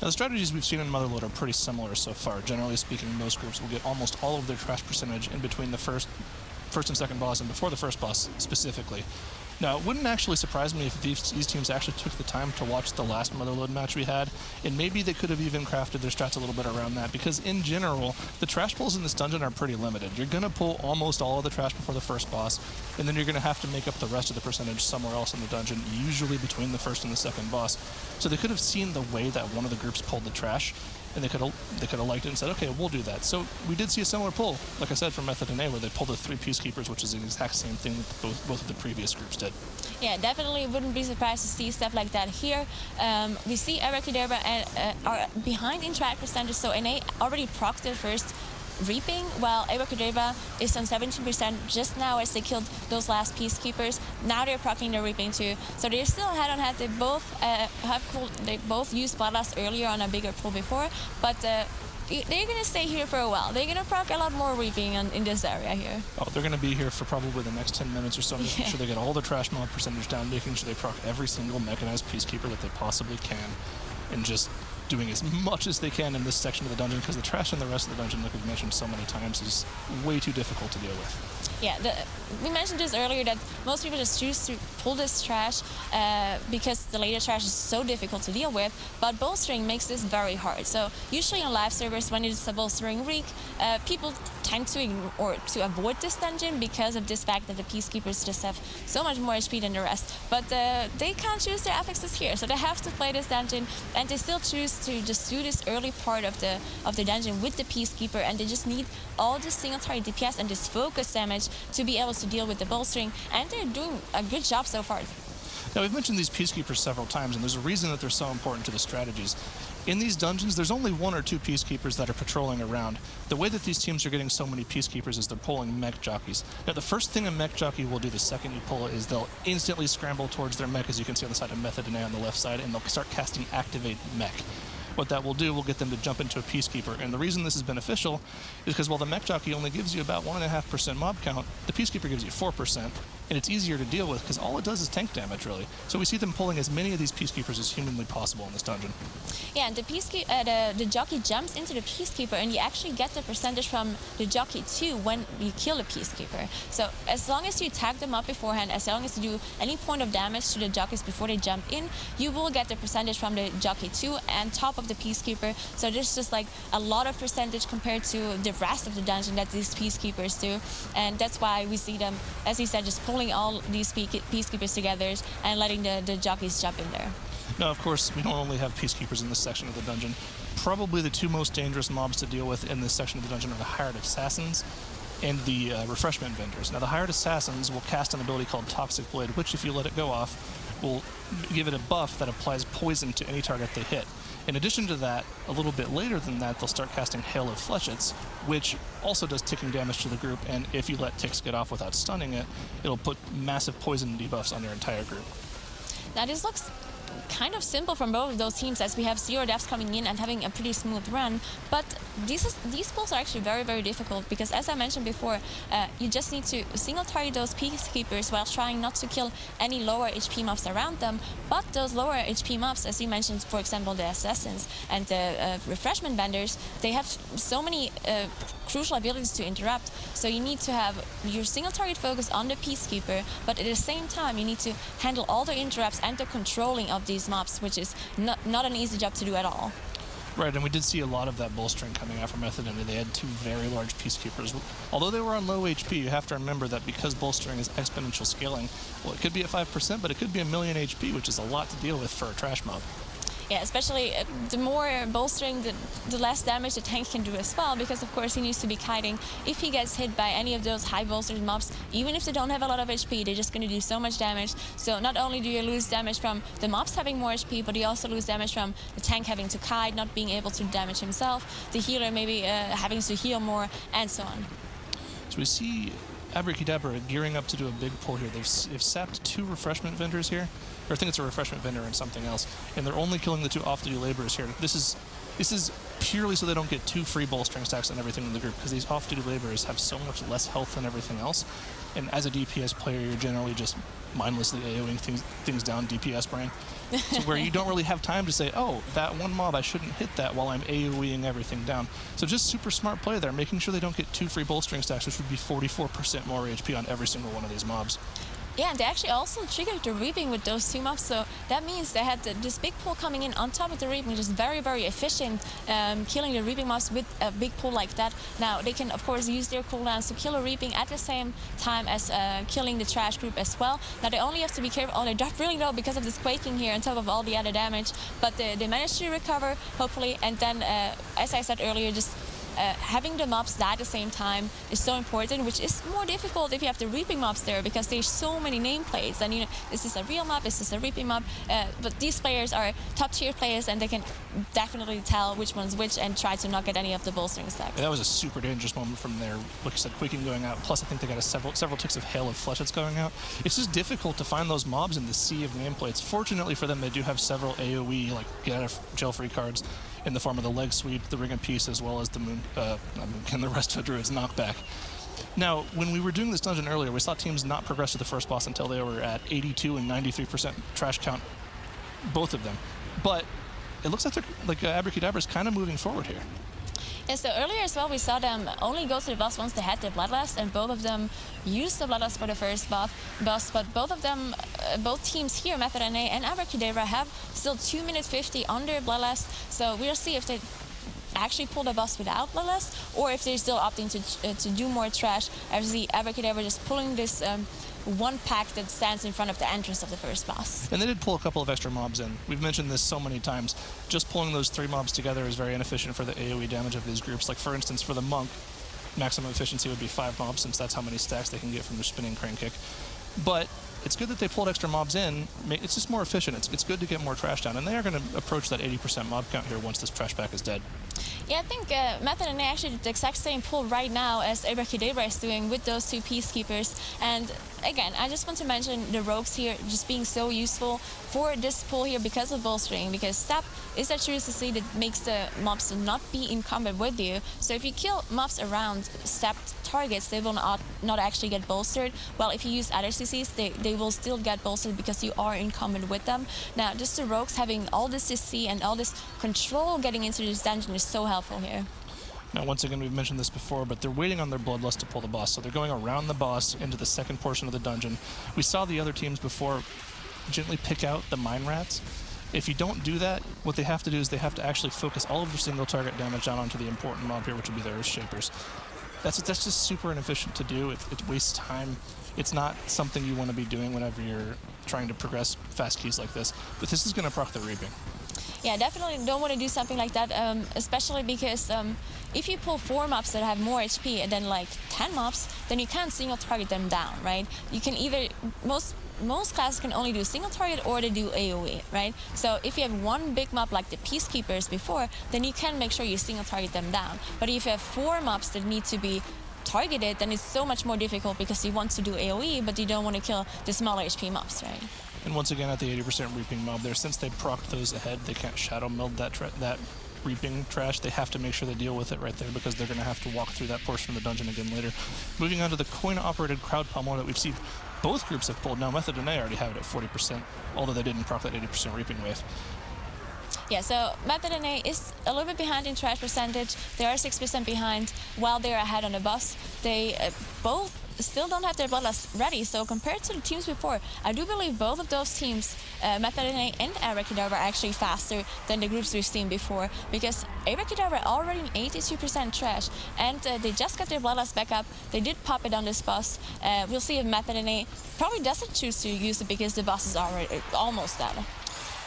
Now, the strategies we've seen in Motherlode are pretty similar so far. Generally speaking, most groups will get almost all of their trash percentage in between the first and second boss and before the first boss specifically. Now, it wouldn't actually surprise me if these teams actually took the time to watch the last Motherlode match we had, and maybe they could have even crafted their strats a little bit around that, because in general, the trash pulls in this dungeon are pretty limited. You're going to pull almost all of the trash before the first boss, and then you're going to have to make up the rest of the percentage somewhere else in the dungeon, usually between the first and the second boss. So they could have seen the way that one of the groups pulled the trash, and they could have liked it and said, okay, we'll do that. So we did see a similar pull, like I said, from Method and A, where they pulled the 3 Peacekeepers, which is the exact same thing that both of the previous groups did. Yeah, definitely wouldn't be surprised to see stuff like that here. We see Abrakeydabra are behind in track percentage, so NA already procced their first reaping, while Abrakeydabra is on 17% just now as they killed those last Peacekeepers. Now they're proccing their reaping too, so they're still head on head. They both used Bloodlust earlier on a bigger pool before, but they're going to stay here for a while. They're going to proc a lot more reaping in this area here. Oh, they're going to be here for probably the next 10 minutes or so, making sure they get all the trash mob percentage down, making sure they proc every single mechanized Peacekeeper that they possibly can, and just doing as much as they can in this section of the dungeon, because the trash in the rest of the dungeon, like we've mentioned so many times, is way too difficult to deal with. Yeah, we mentioned this earlier, that most people just choose to pull this trash because the later trash is so difficult to deal with, but bolstering makes this very hard. So usually on live servers, when it's a bolstering week, people tend to ignore or to avoid this dungeon because of this fact that the Peacekeepers just have so much more HP than the rest. But they can't choose their affixes here, so they have to play this dungeon, and they still choose to just do this early part of the dungeon with the Peacekeeper, and they just need all the single target DPS and this focus damage to be able to deal with the bolstering, and they're doing a good job so far. Now, we've mentioned these Peacekeepers several times, and there's a reason that they're so important to the strategies. In these dungeons, there's only 1 or 2 Peacekeepers that are patrolling around. The way that these teams are getting so many Peacekeepers is they're pulling mech jockeys. Now, the first thing a mech jockey will do the second you pull it is they'll instantly scramble towards their mech, as you can see on the side of Method and A on the left side, and they'll start casting Activate Mech. What that will do will get them to jump into a Peacekeeper. And the reason this is beneficial is because while the mech jockey only gives you about 1.5% mob count, the Peacekeeper gives you 4%, and it's easier to deal with because all it does is tank damage, really. So we see them pulling as many of these Peacekeepers as humanly possible in this dungeon. Yeah, and the jockey jumps into the Peacekeeper, and you actually get the percentage from the jockey too when you kill a Peacekeeper. So as long as you tag them up beforehand, as long as you do any point of damage to the jockeys before they jump in, you will get the percentage from the jockey too, and top of the Peacekeeper. So there's just like a lot of percentage compared to the rest of the dungeon that these Peacekeepers do, and that's why we see them, as you said, just pulling all these Peacekeepers together and letting the jockeys jump in there. Now, of course, we don't only have Peacekeepers in this section of the dungeon. Probably the 2 most dangerous mobs to deal with in this section of the dungeon are the Hired Assassins and the Refreshment Vendors. Now, the Hired Assassins will cast an ability called Toxic Blade, which, if you let it go off, will give it a buff that applies poison to any target they hit. In addition to that, a little bit later than that, they'll start casting Hail of Flechets, which also does ticking damage to the group, and if you let ticks get off without stunning it, it'll put massive poison debuffs on your entire group. Now this looks kind of simple from both of those teams, as we have 0 deaths coming in and having a pretty smooth run, but these pulls are actually very, very difficult because, as I mentioned before, you just need to single target those Peacekeepers while trying not to kill any lower HP mobs around them. But those lower HP mobs, as you mentioned, for example, the Assassins and the Refreshment Vendors, they have so many crucial abilities to interrupt, so you need to have your single target focus on the Peacekeeper, but at the same time you need to handle all the interrupts and the controlling of these mobs, which is not an easy job to do at all. Right, and we did see a lot of that bolstering coming out from Method, and they had 2 very large Peacekeepers. Although they were on low HP, you have to remember that because bolstering is exponential scaling, well, it could be at 5%, but it could be 1,000,000 HP, which is a lot to deal with for a trash mob. Yeah, especially the more bolstering, the less damage the tank can do as well, because of course he needs to be kiting. If he gets hit by any of those high bolstered mobs, even if they don't have a lot of HP, they're just going to do so much damage. So not only do you lose damage from the mobs having more HP, but you also lose damage from the tank having to kite, not being able to damage himself, the healer maybe having to heal more, and so on. So we see Abrakeydabra gearing up to do a big pull here. They've sapped 2 Refreshment Vendors here. Or I think it's a Refreshment Vendor and something else. And they're only killing the 2 off-duty laborers here. This is This is purely so they don't get 2 free bolstering stacks on everything in the group, because these off-duty laborers have so much less health than everything else. And as a DPS player, you're generally just mindlessly AoEing things down DPS brain. So where you don't really have time to say, oh, that one mob, I shouldn't hit that while I'm AoEing everything down. So just super smart play there, making sure they don't get 2 free bolstering stacks, which would be 44% more HP on every single one of these mobs. Yeah, and they actually also triggered the Reaping with those 2 mobs, so that means they had this big pool coming in on top of the Reaping, just very, very efficient, killing the Reaping mobs with a big pool like that. Now, they can, of course, use their cooldowns to kill a Reaping at the same time as killing the trash group as well. Now, they only have to be careful. Oh, they dropped really low because of this quaking here on top of all the other damage, but they managed to recover, hopefully, and then, as I said earlier, just having the mobs die at the same time is so important, which is more difficult if you have the Reaping mobs there, because there's so many nameplates, and you know, this is a real mob, this is a Reaping mob, but these players are top tier players and they can definitely tell which one's which and try to not get any of the bolstering stacks. Yeah, that was a super dangerous moment from there. Like you said, quaking going out, plus I think they got several ticks of hail of flechets going out. It's just difficult to find those mobs in the sea of nameplates. Fortunately for them, they do have several AoE, like get out of jail free cards in the form of the leg sweep, the ring of peace, as well as the and the rest of Druid's knockback. Now, when we were doing this dungeon earlier, we saw teams not progress to the first boss until they were at 82 and 93% trash count, both of them. But it looks like Abrakeydabra is kind of moving forward here. Yeah, so earlier as well, we saw them only go to the boss once they had their Bloodlust, and both of them used the Bloodlust for the first boss, but both of them, both teams here, Method NA and Abrakeydabra, have still 2 minutes 50 on their Bloodlust, so we'll see if they actually pull the boss without Bloodlust, or if they're still opting to do more trash. I see Abrakeydabra just pulling this one pack that stands in front of the entrance of the first boss. And they did pull a couple of extra mobs in. We've mentioned this so many times. Just pulling those 3 mobs together is very inefficient for the AoE damage of these groups. Like, for instance, for the Monk, maximum efficiency would be 5 mobs, since that's how many stacks they can get from their spinning crane kick. But it's good that they pulled extra mobs in. It's just more efficient. It's good to get more trash down. And they are going to approach that 80% mob count here once this trash pack is dead. Yeah, I think Method NA actually did the exact same pull right now as Abrakeydabra is doing with those 2 Peacekeepers. And again, I just want to mention the rogues here just being so useful for this pull here because of bolstering, because Step is that true CC that makes the mobs not be in combat with you. So if you kill mobs around Step targets, they will not actually get bolstered. Well, if you use other CCs, they will still get bolstered because you are in combat with them. Now, just the rogues having all this CC and all this control getting into this dungeon is so helpful here. Now, once again, we've mentioned this before, but they're waiting on their Bloodlust to pull the boss. So they're going around the boss into the second portion of the dungeon. We saw the other teams before gently pick out the Mine Rats. If you don't do that, what they have to do is they have to actually focus all of their single target damage down onto the important mob here, which would be their Earth Shapers. That's just super inefficient to do. It wastes time. It's not something you want to be doing whenever you're trying to progress fast keys like this. But this is going to proc the Reaping. Yeah, definitely don't want to do something like that, especially because if you pull 4 mobs that have more HP than like 10 mobs, then you can't single target them down, right? You can either, most classes can only do single target or they do AoE, right? So if you have one big mob like the Peacekeepers before, then you can make sure you single target them down. But if you have 4 mobs that need to be targeted, then it's so much more difficult because you want to do AoE, but you don't want to kill the smaller HP mobs, right? And once again, at the 80% Reaping mob there, since they procced those ahead, they can't Shadow Meld that Reaping trash. They have to make sure they deal with it right there, because they're going to have to walk through that portion of the dungeon again later. Moving on to the coin-operated crowd pummel that we've seen both groups have pulled. Now, Method NA already have it at 40%, although they didn't proc that 80% Reaping wave. Yeah, so Method NA is a little bit behind in trash percentage. They are 6% behind while they're ahead on the boss. They both still don't have their Bloodlust ready, so compared to the teams before, I do believe both of those teams, Method NA and Abrakeydabra, are actually faster than the groups we've seen before, because Abrakeydabra already 82% trash, and they just got their Bloodlust back up. They did pop it on this boss. We'll see if Method NA probably doesn't choose to use it because the boss is already almost dead.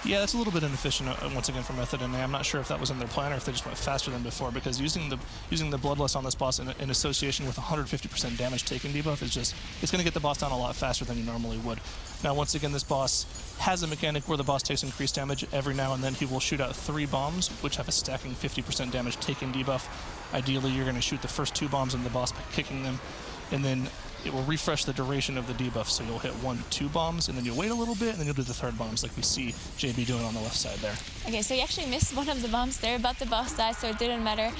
Yeah, that's a little bit inefficient once again for Method NA. I'm not sure if that was in their plan or if they just went faster than before, because using the Bloodlust on this boss in association with 150% damage taken debuff is just, it's going to get the boss down a lot faster than you normally would. Now, once again, this boss has a mechanic where the boss takes increased damage. Every now and then he will shoot out 3 bombs, which have a stacking 50% damage taken debuff. Ideally, you're going to shoot the first 2 bombs into the boss by kicking them, and then it will refresh the duration of the debuff, so you'll hit 1, 2 bombs, and then you'll wait a little bit, and then you'll do the third bombs like we see JB doing on the left side there. Okay, so you actually missed one of the bombs there, but the boss died, so it didn't matter.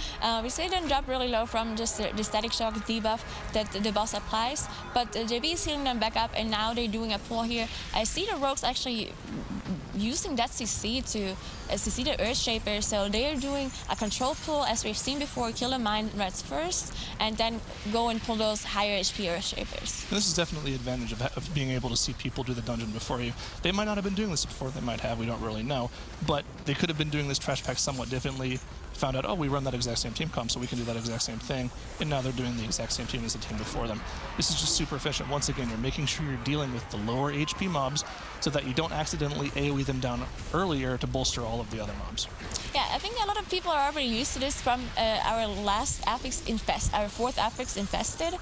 We say it didn't drop really low from just the static shock debuff that the boss applies, but JB is healing them back up, and now they're doing a pull here. I see the rogues actually using that CC to CC the Earth Shaper, so they're doing a control pull as we've seen before, kill the Mind Rats first, and then go and pull those higher HP Earth Shapers. And this is definitely the advantage of being able to see people do the dungeon before you. They might not have been doing this before, they might have, we don't really know, but they could have been doing this trash pack somewhat differently, found out, oh, we run that exact same team comp, so we can do that exact same thing, and now they're doing the exact same team as the team before them. This is just super efficient. Once again, you're making sure you're dealing with the lower HP mobs so that you don't accidentally AoE them down earlier to bolster all of the other mobs. Yeah, I think a lot of people are already used to this from our last Affix Infest, our 4th Affix Infested.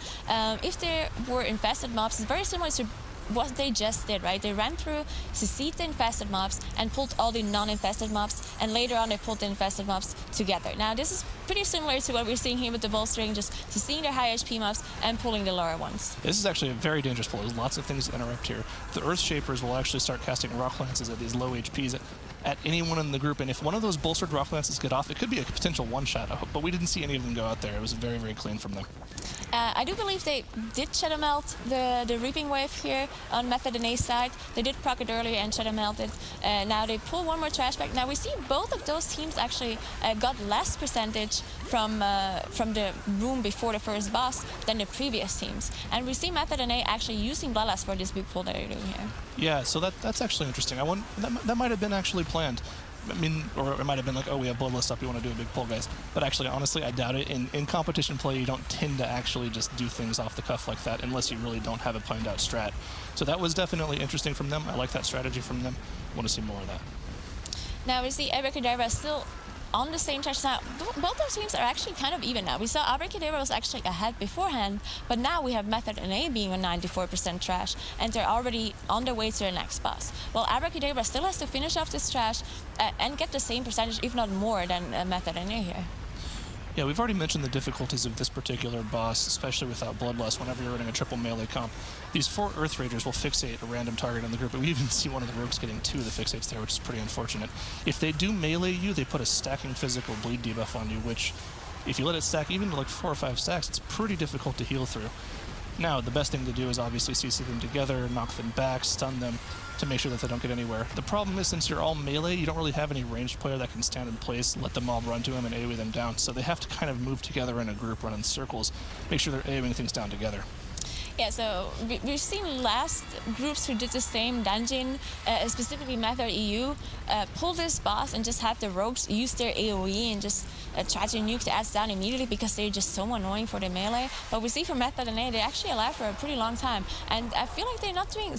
If there were infested mobs, it's very similar to what they just did, right? They ran through, CC'd the infested mobs, and pulled all the non-infested mobs, and later on they pulled the infested mobs together. Now this is pretty similar to what we're seeing here with the bolstering, just CC'ing their high HP mobs and pulling the lower ones. This is actually a very dangerous pull. There's lots of things to interrupt here. The Earth Shapers will actually start casting Rock Lances at these low HPs at anyone in the group, and if one of those bolstered Rock Lances get off, it could be a potential one-shot, but we didn't see any of them go out there. It was very, very clean from them. I do believe they did Shadow Melt the Reaping Wave here on Method and A's side. They did proc it earlier and Shadow Melt it. Now they pull one more trash back. Now we see both of those teams actually got less percentage from the room before the first boss than the previous teams. And we see Method and A actually using Bloodlust for this big pull that they're doing here. Yeah, so that's actually interesting. That might have been actually planned. I mean, or it might have been like, oh, we have Bloodlust up, we want to do a big pull, guys. But actually, honestly, I doubt it. In competition play, you don't tend to actually just do things off the cuff like that unless you really don't have a planned out strat. So that was definitely interesting from them. I like that strategy from them. I want to see more of that. Now we see Abrakeydabra still on the same trash. Now, both those teams are actually kind of even now. We saw Abrakeydabra was actually ahead beforehand, but now we have Method and A being on 94% trash, and they're already on their way to the next boss. Well, Abrakeydabra still has to finish off this trash and get the same percentage, if not more, than Method and A here. Yeah, we've already mentioned the difficulties of this particular boss, especially without Bloodlust. Whenever you're running a triple melee comp, these 4 Earth Ragers will fixate a random target in the group, but we even see one of the rogues getting 2 of the fixates there, which is pretty unfortunate. If they do melee you, they put a stacking physical bleed debuff on you, which, if you let it stack even to like 4 or 5 stacks, it's pretty difficult to heal through. Now, the best thing to do is obviously CC them together, knock them back, stun them, to make sure that they don't get anywhere. The problem is, since you're all melee, you don't really have any ranged player that can stand in place, let the mob run to him, and AoE them down. So they have to kind of move together in a group, run in circles, make sure they're AoEing things down together. Yeah, so we've seen last groups who did the same dungeon, specifically Method EU, pull this boss and just have the rogues use their AoE and just try to nuke the ads down immediately because they're just so annoying for the melee. But we see from Method and A, they're actually alive for a pretty long time. And I feel like they're not doing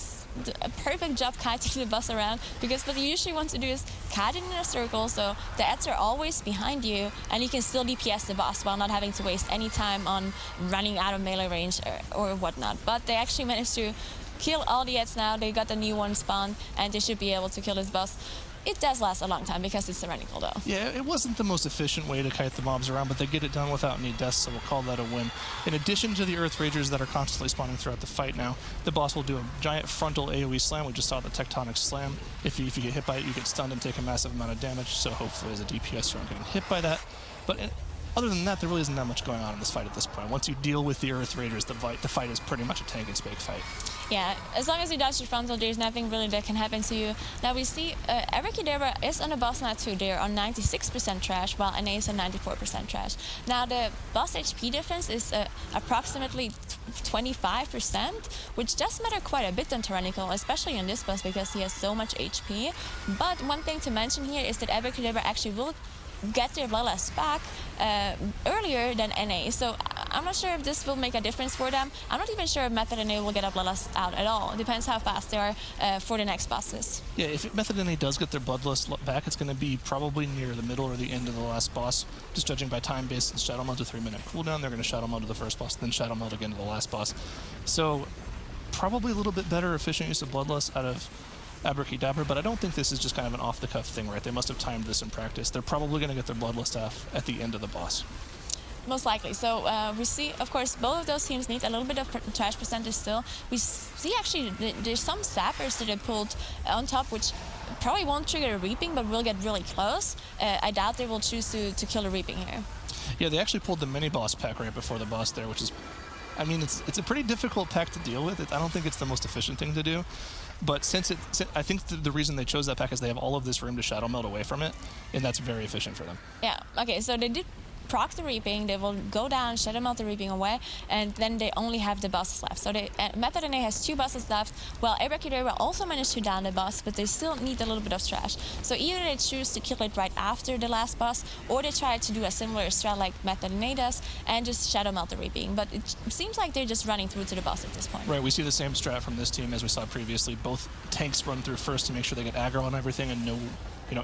a perfect job kiting the boss around, because what you usually want to do is kite it in a circle so the ads are always behind you and you can still DPS the boss while not having to waste any time on running out of melee range or whatnot. But they actually managed to kill all the ads now. They got the new one spawned and they should be able to kill this boss. It does last a long time because it's tyrannical, though. Yeah, it wasn't the most efficient way to kite the mobs around, but they get it done without any deaths, so we'll call that a win. In addition to the Earth Ragers that are constantly spawning throughout the fight now, the boss will do a giant frontal AoE slam. We just saw the Tectonic Slam. If you get hit by it, you get stunned and take a massive amount of damage, so hopefully as a DPS you aren't getting hit by that. But other than that, there really isn't that much going on in this fight at this point. Once you deal with the Earth Raiders, the fight is pretty much a tank and spake fight. Yeah, as long as you dodge your frontal, there's nothing really that can happen to you. Now we see Abrakeydabra is on the boss now too. They're on 96% trash, while NA is on 94% trash. Now the boss HP difference is approximately 25%, which does matter quite a bit on Tyrannical, especially on this boss because he has so much HP. But one thing to mention here is that Abrakeydabra actually will get their Bloodlust back earlier than NA. So I'm not sure if this will make a difference for them. I'm not even sure if Method NA will get a Bloodlust out at all. It depends how fast they are for the next bosses. Yeah, if Method NA does get their Bloodlust back, it's going to be probably near the middle or the end of the last boss. Just judging by time based and Shadow Meld to 3-minute cooldown, they're going to Shadow Meld to the first boss, then Shadow Meld again to the last boss. So probably a little bit better efficient use of Bloodlust out of Abrakeydabra, but I don't think this is just kind of an off-the-cuff thing, right? They must have timed this in practice. They're probably going to get their Bloodlust off at the end of the boss. most likely. So we see, of course, both of those teams need a little bit of trash percentage still. We see actually there's some sappers that are pulled on top, which probably won't trigger a reaping, but will get really close. I doubt they will choose to kill a reaping here. Yeah, they actually pulled the mini-boss pack right before the boss there, which is, I mean, it's a pretty difficult pack to deal with. I don't think it's the most efficient thing to do. But I think the reason they chose that pack is they have all of this room to shadow melt away from it, and that's very efficient for them. Yeah, okay, so they did proc the reaping, they will go down, shadow melt the reaping away, and then they only have the bosses left. So Method NA has 2 bosses left, while Abrakeydabra also managed to down the boss, but they still need a little bit of trash. So either they choose to kill it right after the last boss, or they try to do a similar strat like Method NA does, and just shadow melt the reaping. But it seems like they're just running through to the boss at this point. Right, we see the same strat from this team as we saw previously. Both tanks run through first to make sure they get aggro on everything, and no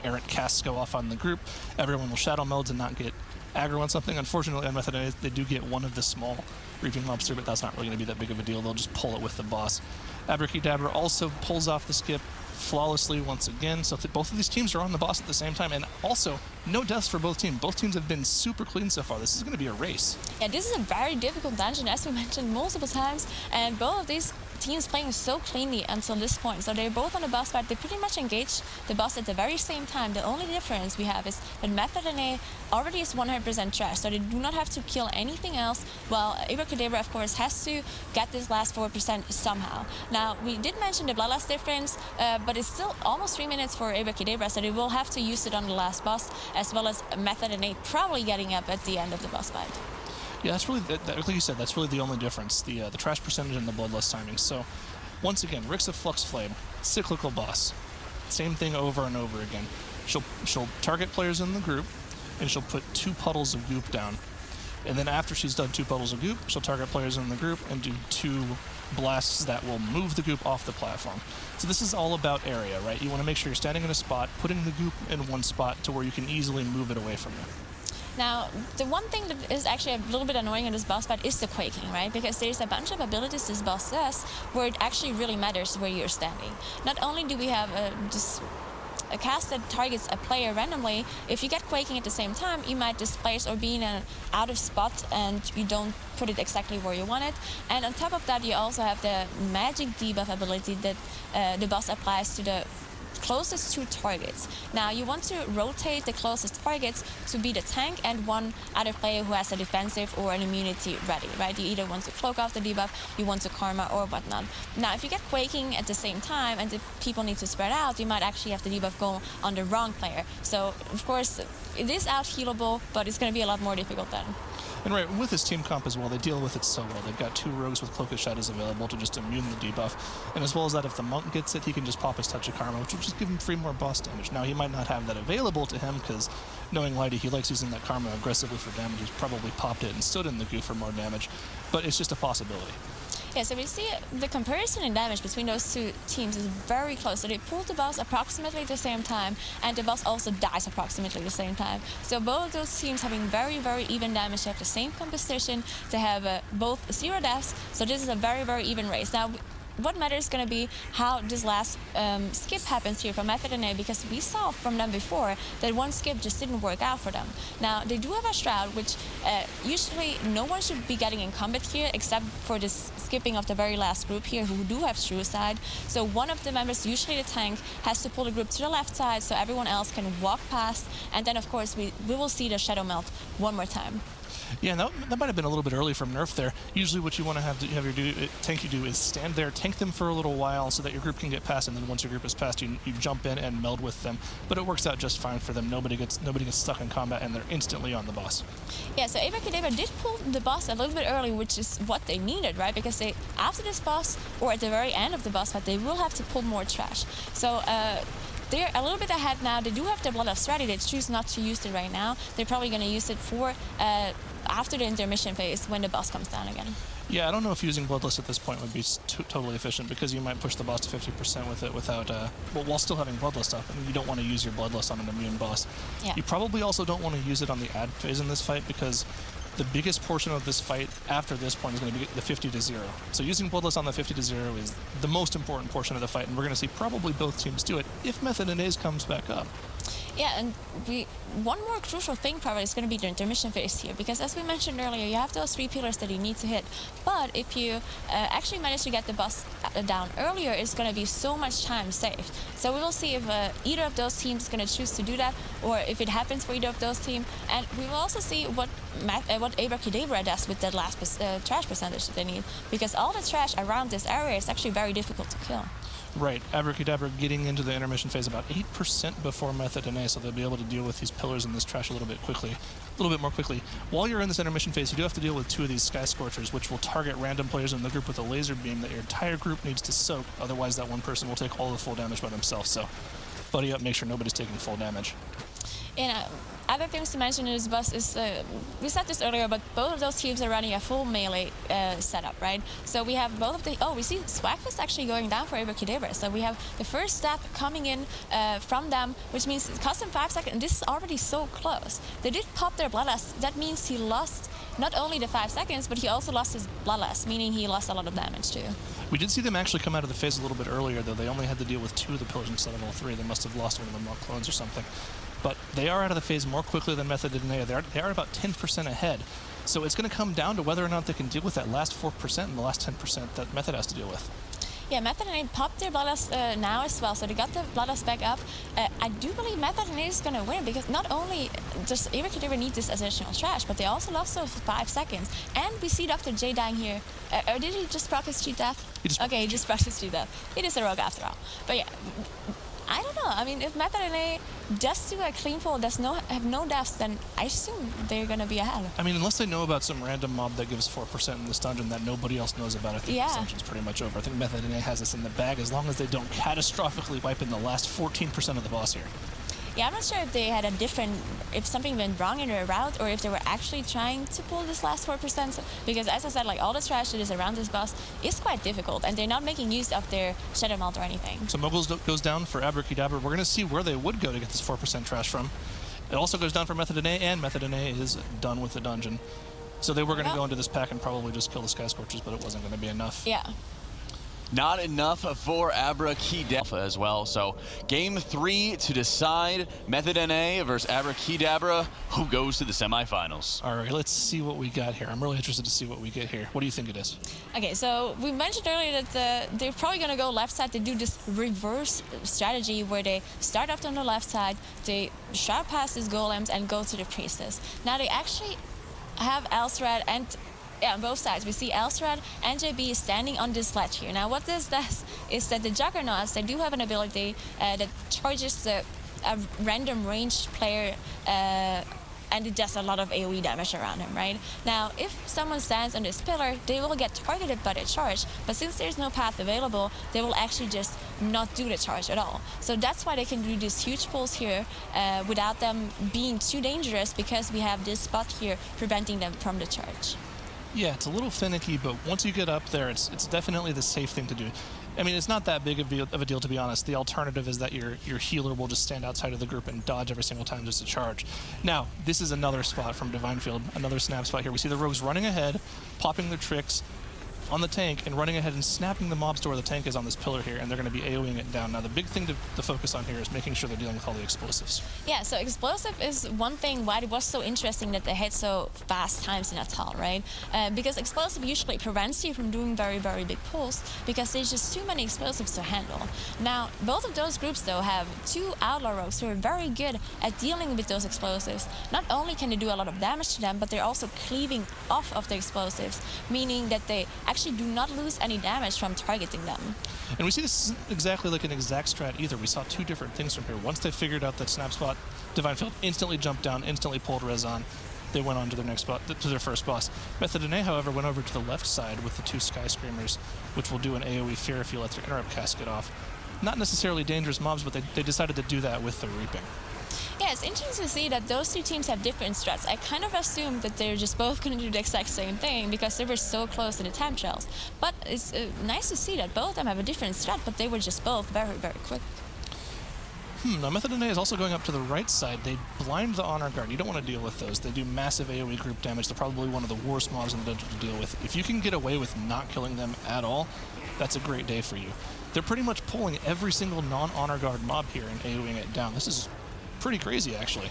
errant casts go off on the group. Everyone will shadow meld and not get aggro on something. Unfortunately, on Method NA, they do get one of the small reaping lobster, but that's not really going to be that big of a deal. They'll just pull it with the boss. Abrakeydabra also pulls off the skip flawlessly once again. So both of these teams are on the boss at the same time, and also no deaths for both teams. Both teams have been super clean so far. This is going to be a race. Yeah, this is a very difficult dungeon, as we mentioned multiple times, and both of these teams playing so cleanly until this point. So they're both on the boss fight. They pretty much engage the boss at the very same time. The only difference we have is that Method NA already is 100% trash, so they do not have to kill anything else, while Abrakeydabra, of course, has to get this last 4% somehow. Now, we did mention the bloodlust difference, but it's still almost 3 minutes for Abrakeydabra, so they will have to use it on the last boss, as well as Method NA probably getting up at the end of the boss fight. Yeah, that's really, like you said, that's really the only difference, the trash percentage and the bloodlust timing. So, once again, Rix of Flux Flame, cyclical boss. Same thing over and over again. She'll target players in the group, and she'll put 2 puddles of goop down. And then after she's done 2 puddles of goop, she'll target players in the group and do 2 blasts that will move the goop off the platform. So this is all about area, right? You want to make sure you're standing in a spot, putting the goop in one spot to where you can easily move it away from you. Now, the one thing that is actually a little bit annoying in this boss fight is the quaking, right? Because there's a bunch of abilities this boss does where it actually really matters where you're standing. Not only do we have just a cast that targets a player randomly, if you get quaking at the same time, you might displace or be in an out of spot and you don't put it exactly where you want it. And on top of that, you also have the magic debuff ability that the boss applies to the closest 2 targets. Now, you want to rotate the closest targets to be the tank and one other player who has a defensive or an immunity ready, right? You either want to cloak off the debuff, you want to karma or whatnot. Now, if you get quaking at the same time and the people need to spread out, you might actually have the debuff go on the wrong player. So, of course, it is out-healable, but it's going to be a lot more difficult then. And right, with his team comp as well, they deal with it so well. They've got 2 rogues with Cloak of Shadows available to just immune the debuff. And as well as that, if the monk gets it, he can just pop his Touch of Karma, which will just give him 3 more boss damage. Now, he might not have that available to him, because knowing Lighty, he likes using that Karma aggressively for damage. He's probably popped it and stood in the goo for more damage. But it's just a possibility. Yeah, so we see the comparison in damage between those 2 teams is very close. So they pulled the boss approximately at the same time, and the boss also dies approximately at the same time. So both of those teams having very, very even damage. They have the same composition. They have both 0 deaths. So this is a very, very even race. Now, what matters is going to be how this last skip happens here for Method NA, because we saw from them before that one skip just didn't work out for them. Now, they do have a Shroud, which usually no one should be getting in combat here except for this skipping of the very last group here who do have Suicide. So one of the members, usually the tank, has to pull the group to the left side so everyone else can walk past, and then of course we will see the Shadow Melt one more time. Yeah, that might have been a little bit early from nerf there. Usually what you want to have your tank you do is stand there, tank them for a little while so that your group can get past, and then once your group is past, you jump in and meld with them. But it works out just fine for them. Nobody gets stuck in combat, and they're instantly on the boss. Yeah, so Abrakeydabra did pull the boss a little bit early, which is what they needed, right? Because they, after this boss, or at the very end of the boss fight, they will have to pull more trash. So they're a little bit ahead now. They do have the Bloodlust ready. They choose not to use it right now. They're probably going to use it for after the intermission phase when the boss comes down again. Yeah, I don't know if using Bloodlust at this point would be totally efficient, because you might push the boss to 50% with it without, while still having Bloodlust up. I mean, you don't want to use your Bloodlust on an immune boss. Yeah. You probably also don't want to use it on the ad phase in this fight, because the biggest portion of this fight after this point is going to be the 50-0. So using Bloodlust on the 50-0 is the most important portion of the fight, and we're going to see probably both teams do it if Method NA's comes back up. Yeah, and one more crucial thing probably is going to be the intermission phase here, because as we mentioned earlier, you have those 3 pillars that you need to hit. But if you actually manage to get the boss down earlier, it's going to be so much time saved. So we will see if either of those teams is going to choose to do that, or if it happens for either of those teams. And we will also see what Abrakeydabra does with that last trash percentage that they need, because all the trash around this area is actually very difficult to kill. Right, Abrakeydabra getting into the intermission phase about 8% before Method and A, so they'll be able to deal with these pillars and this trash a little bit more quickly. While you're in this intermission phase, you do have to deal with 2 of these Sky Scorchers, which will target random players in the group with a laser beam that your entire group needs to soak, otherwise that one person will take all the full damage by themselves. So buddy up, make sure nobody's taking full damage. And other things to mention in this boss is, we said this earlier, but both of those teams are running a full melee setup, right? So we have both of the, we see Swagfist actually going down for Abrakeydabra. So we have the first step coming in from them, which means it cost them 5 seconds, and this is already so close. They did pop their Bloodlust. That means he lost not only the 5 seconds, but he also lost his Bloodlust, meaning he lost a lot of damage too. We did see them actually come out of the phase a little bit earlier, though. They only had to deal with 2 of the pillars instead of all 3. They must have lost one of the more clones or something. But they are out of the phase more quickly than Method and A. They are about 10% ahead. So it's going to come down to whether or not they can deal with that last 4% and the last 10% that Method has to deal with. Yeah, Method and A popped their Bloodlust now as well, so they got the Bloodlust back up. I do believe Method and A is going to win, because not only does Abrakeydabra need this additional trash, but they also lost those 5 seconds. And we see Dr. J dying here. Or did he just proc his cheat death? Okay, he just proc his cheat death. It is a rogue after all. But yeah, I don't know. I mean, if Method and A does do a clean pull, have no deaths, then I assume they're going to be ahead. I mean, unless they know about some random mob that gives 4% in this dungeon that nobody else knows about, I think this dungeon's pretty much over. I think Method and A has this in the bag as long as they don't catastrophically wipe in the last 14% of the boss here. Yeah, I'm not sure if they had a different, if something went wrong in their route, or if they were actually trying to pull this last 4%. Because as I said, like, all the trash that is around this boss is quite difficult, and they're not making use of their Shadow Melt or anything. So Moguls goes down for Abrakeydabra. We're going to see where they would go to get this 4% trash from. It also goes down for Method and A, and Method and A is done with the dungeon. So they were going to go into this pack and probably just kill the Sky Scorchers, but it wasn't going to be enough. Yeah. Not enough for Abrakeydabra as well. So game 3 to decide Method NA versus Abrakeydabra, who goes to the semifinals. All right, let's see what we got here. I'm really interested to see what we get here. What do you think it is? Okay, so we mentioned earlier that they're probably going to go left side. They do this reverse strategy where they start up on the left side, they shot past these golems and go to the priestess. Now they actually have Atal'Dazar and on both sides. We see Atal'Dazar and JB standing on this ledge here. Now what this does is that the Juggernauts, they do have an ability that charges a random ranged player and it does a lot of AoE damage around him, right? Now, if someone stands on this pillar, they will get targeted by the charge, but since there's no path available, they will actually just not do the charge at all. So that's why they can do these huge pulls here without them being too dangerous, because we have this spot here preventing them from the charge. Yeah, it's a little finicky, but once you get up there, it's definitely the safe thing to do. I mean, it's not that big of a deal, to be honest. The alternative is that your healer will just stand outside of the group and dodge every single time just to charge. Now, this is another spot from Divine Field, another snap spot here. We see the rogues running ahead, popping their tricks on the tank, and running ahead and snapping the mobs to where the tank is on this pillar here, and they're going to be AoEing it down. Now, the big thing to focus on here is making sure they're dealing with all the explosives. Yeah, so explosive is one thing why it was so interesting that they hit so fast times in Atal, right? Because explosive usually prevents you from doing very, very big pulls, because there's just too many explosives to handle. Now, both of those groups, though, have two Outlaw rogues who are very good at dealing with those explosives. Not only can they do a lot of damage to them, but they're also cleaving off of the explosives, meaning that they actually do not lose any damage from targeting them. And we see this isn't exactly like an exact strat either. We saw two different things from here. Once they figured out that snap spot, Divine Field instantly jumped down, instantly pulled res on. They went on to their next spot, to their first boss. Method NA, however, went over to the left side with the two Sky Screamers, which will do an AoE fear if you let their interrupt casket off. Not necessarily dangerous mobs, but they decided to do that with the reaping. Yeah, it's interesting to see that those two teams have different strats. I kind of assumed that they're just both going to do the exact same thing because they were so close to the time shells. But it's nice to see that both of them have a different strat, but they were just both very, very quick. Now Method NA is also going up to the right side. They blind the Honor Guard. You don't want to deal with those. They do massive AoE group damage. They're probably one of the worst mobs in the dungeon to deal with. If you can get away with not killing them at all, that's a great day for you. They're pretty much pulling every single non-Honor Guard mob here and AoEing it down. This is pretty crazy, actually.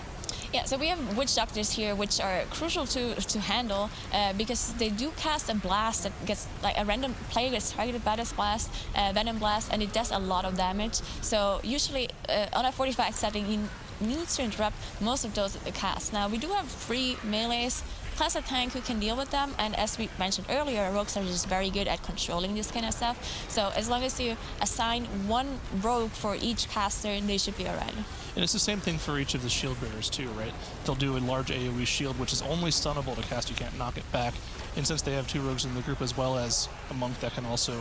Yeah, so we have Witch Doctors here, which are crucial to handle because they do cast a blast that gets, like, a random player gets targeted by this blast, Venom Blast, and it does a lot of damage. So usually on a 45 setting, you need to interrupt most of those casts. Now, we do have 3 melees, plus a tank who can deal with them, and as we mentioned earlier, rogues are just very good at controlling this kind of stuff. So as long as you assign 1 rogue for each caster, they should be alright. And it's the same thing for each of the shield bearers too, right? They'll do a large AoE shield, which is only stunnable to cast, you can't knock it back. And since they have 2 rogues in the group, as well as a monk that can also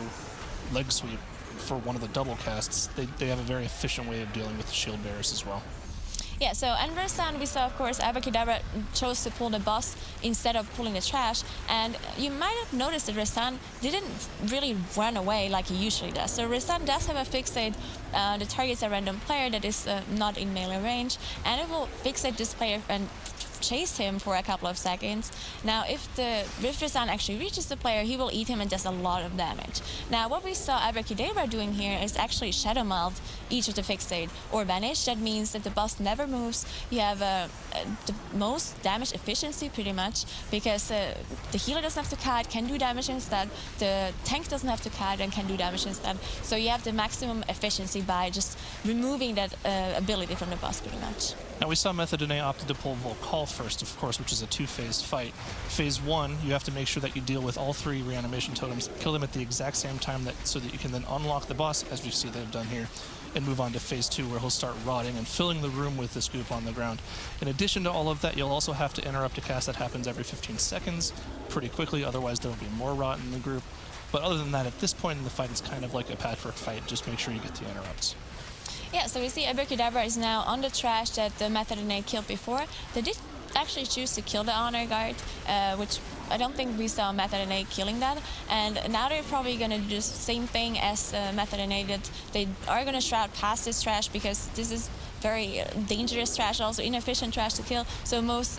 leg sweep for one of the double casts, they have a very efficient way of dealing with the shield bearers as well. Yeah, so in Restan, we saw, of course, Abrakeydabra chose to pull the boss instead of pulling the trash. And you might have noticed that Restan didn't really run away like he usually does. So Restan does have a fixate that targets a random player that is not in melee range, and it will fixate this player and chase him for a couple of seconds. Now, if Restan actually reaches the player, he will eat him and does a lot of damage. Now, what we saw Abrakeydabra doing here is actually Shadow Melt each of the fixate or vanish. That means that the boss never moves. You have the most damage efficiency pretty much because the healer doesn't have to kite, can do damage instead. The tank doesn't have to kite and can do damage instead. So you have the maximum efficiency by just removing that ability from the boss pretty much. Now, we saw Method Dene opted to pull Volcall first, of course, which is a 2-phase fight. Phase 1, you have to make sure that you deal with all 3 reanimation totems, kill them at the exact same time so that you can then unlock the boss, as we see they've done here, and move on to Phase 2, where he'll start rotting and filling the room with this goop on the ground. In addition to all of that, you'll also have to interrupt a cast that happens every 15 seconds pretty quickly, otherwise there will be more rot in the group. But other than that, at this point in the fight, it's kind of like a patchwork fight. Just make sure you get the interrupts. Yeah, so we see Abrakeydabra is now on the trash that the Method Dene killed before. They did actually choose to kill the Honor Guard, which I don't think we saw Method Dene killing that. And now they're probably going to do the same thing as Method Dene did. They are going to shroud past this trash because this is very dangerous trash, also inefficient trash to kill. So most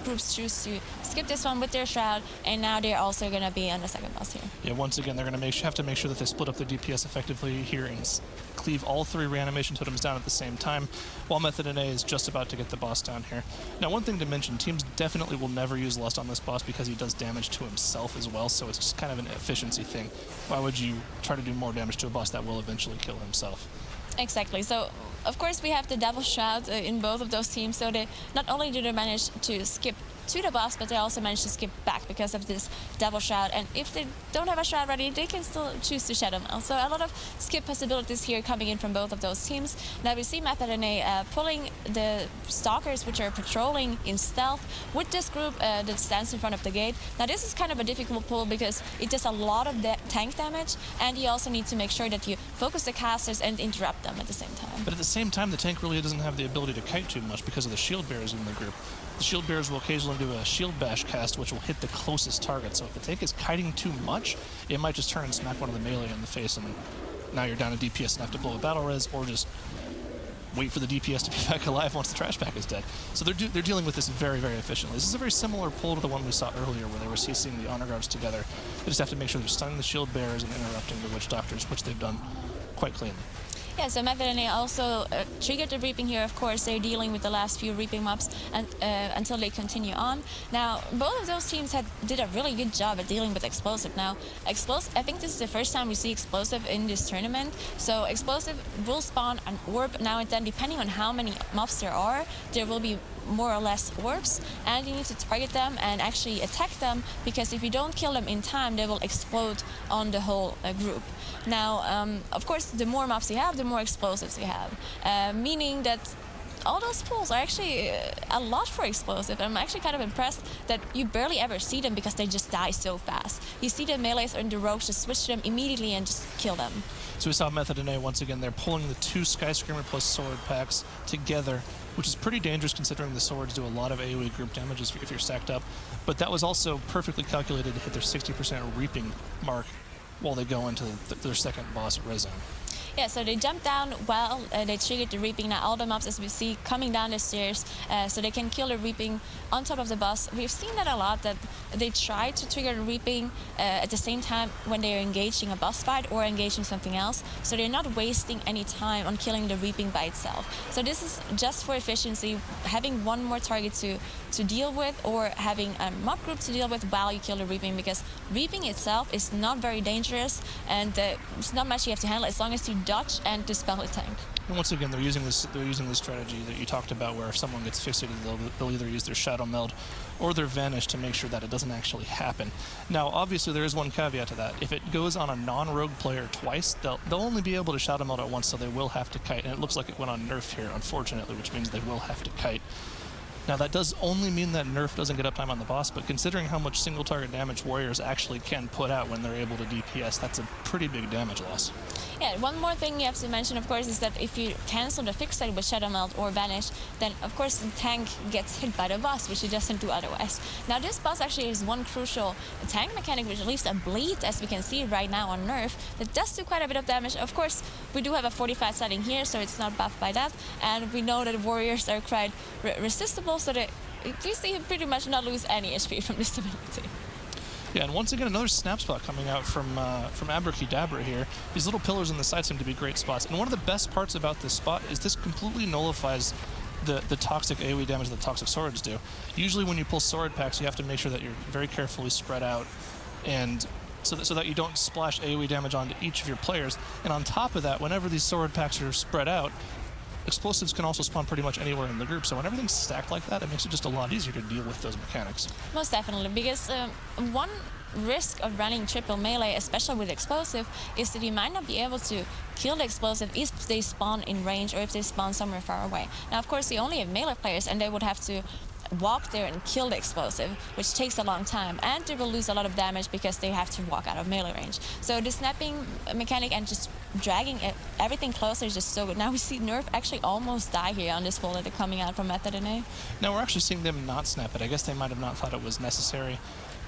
groups choose to skip this one with their shroud, and now they're also going to be on the second boss here. Yeah, once again, they're going to have to make sure that they split up their DPS effectively here and cleave all 3 reanimation totems down at the same time, while Method Dene is just about to get the boss down here. Now, one thing to mention, teams definitely will never use Lust on this boss because he does damage to himself as well, so it's just kind of an efficiency thing. Why would you try to do more damage to a boss that will eventually kill himself? Exactly. So, of course, we have the Devil Shroud in both of those teams, so they not only do they manage to skip to the boss, but they also manage to skip back because of this Devil Shroud. And if they don't have a Shroud ready, they can still choose to Shadow Melt. So a lot of skip possibilities here coming in from both of those teams. Now we see Method Dene pulling the Stalkers, which are patrolling in stealth, with this group that stands in front of the gate. Now this is kind of a difficult pull because it does a lot of tank damage, and you also need to make sure that you focus the casters and interrupt them at the same time. But at the same time, the tank really doesn't have the ability to kite too much because of the shield bearers in the group. The shield bearers will occasionally do a shield bash cast, which will hit the closest target. So if the tank is kiting too much, it might just turn and smack one of the melee in the face, and now you're down to DPS and have to blow a battle res, or just wait for the DPS to be back alive once the trash pack is dead. So they're dealing with this very, very efficiently. This is a very similar pull to the one we saw earlier, where they were CCing the Honor Guards together. They just have to make sure they're stunning the shield bearers and interrupting the Witch Doctors, which they've done quite cleanly. Yeah, so Method Dene also triggered the reaping here. Of course, they're dealing with the last few reaping mobs and, until they continue on. Now, both of those teams did a really good job at dealing with Explosive. Now, Explosive, I think this is the first time we see Explosive in this tournament. So Explosive will spawn an orb now and then, depending on how many mobs there are. There will be more or less orbs, and you need to target them and actually attack them, because if you don't kill them in time, they will explode on the whole group. Now, of course, the more mobs you have, the more explosives you have, meaning that all those pulls are actually a lot for Explosive. I'm actually kind of impressed that you barely ever see them because they just die so fast. You see the melees and the rogues just switch to them immediately and just kill them. So we saw Method Dene once again. They're pulling the 2 Skyscreamer plus sword packs together, which is pretty dangerous considering the swords do a lot of AoE group damage if you're stacked up. But that was also perfectly calculated to hit their 60% reaping mark while they go into their second boss at Res Zone. Yeah, so they jumped down well, they triggered the reaping. Now all the mobs, as we see, coming down the stairs, so they can kill the reaping on top of the boss. We've seen that a lot, that they try to trigger the reaping at the same time when they're engaging a boss fight or engaging something else, so they're not wasting any time on killing the reaping by itself. So this is just for efficiency, having one more target to deal with, or having a mob group to deal with while you kill the reaping, because reaping itself is not very dangerous, and it's not much you have to handle as long as you dodge and dispel a tank. And once again, they're using this strategy that you talked about, where if someone gets fixated, they'll either use their Shadow Meld or their Vanish to make sure that it doesn't actually happen. Now, obviously, there is one caveat to that. If it goes on a non-rogue player twice, they'll only be able to Shadow Meld at once, so they will have to kite. And it looks like it went on nerf here, unfortunately, which means they will have to kite. Now, that does only mean that nerf doesn't get uptime on the boss, but considering how much single target damage warriors actually can put out when they're able to DPS, that's a pretty big damage loss. Yeah, one more thing you have to mention, of course, is that if you cancel the fixate with Shadow Meld or Vanish, then of course the tank gets hit by the boss, which it doesn't do otherwise. Now this boss actually is one crucial tank mechanic, which leaves a bleed, as we can see right now on nerf, that does do quite a bit of damage. Of course, we do have a 45 setting here, so it's not buffed by that, and we know that warriors are quite resistible, so that we see him pretty much not lose any HP from this ability. Yeah, and once again, another snap spot coming out from Abrakeydabra here. These little pillars on the side seem to be great spots. And one of the best parts about this spot is this completely nullifies the toxic AoE damage that toxic swords do. Usually when you pull sword packs, you have to make sure that you're very carefully spread out, and so that you don't splash AoE damage onto each of your players. And on top of that, whenever these sword packs are spread out, explosives can also spawn pretty much anywhere in the group, so when everything's stacked like that, it makes it just a lot easier to deal with those mechanics. Most definitely, because one risk of running triple melee, especially with explosive, is that you might not be able to kill the explosive if they spawn in range or if they spawn somewhere far away. Now, of course, they only have melee players, and they would have to walk there and kill the explosive, which takes a long time, and they will lose a lot of damage because they have to walk out of melee range. So the snapping mechanic and just dragging everything closer is just so good. Now we see Nerf actually almost die here on this pull that they're coming out from Method and A. Now we're actually seeing them not snap it. I guess they might have not thought it was necessary,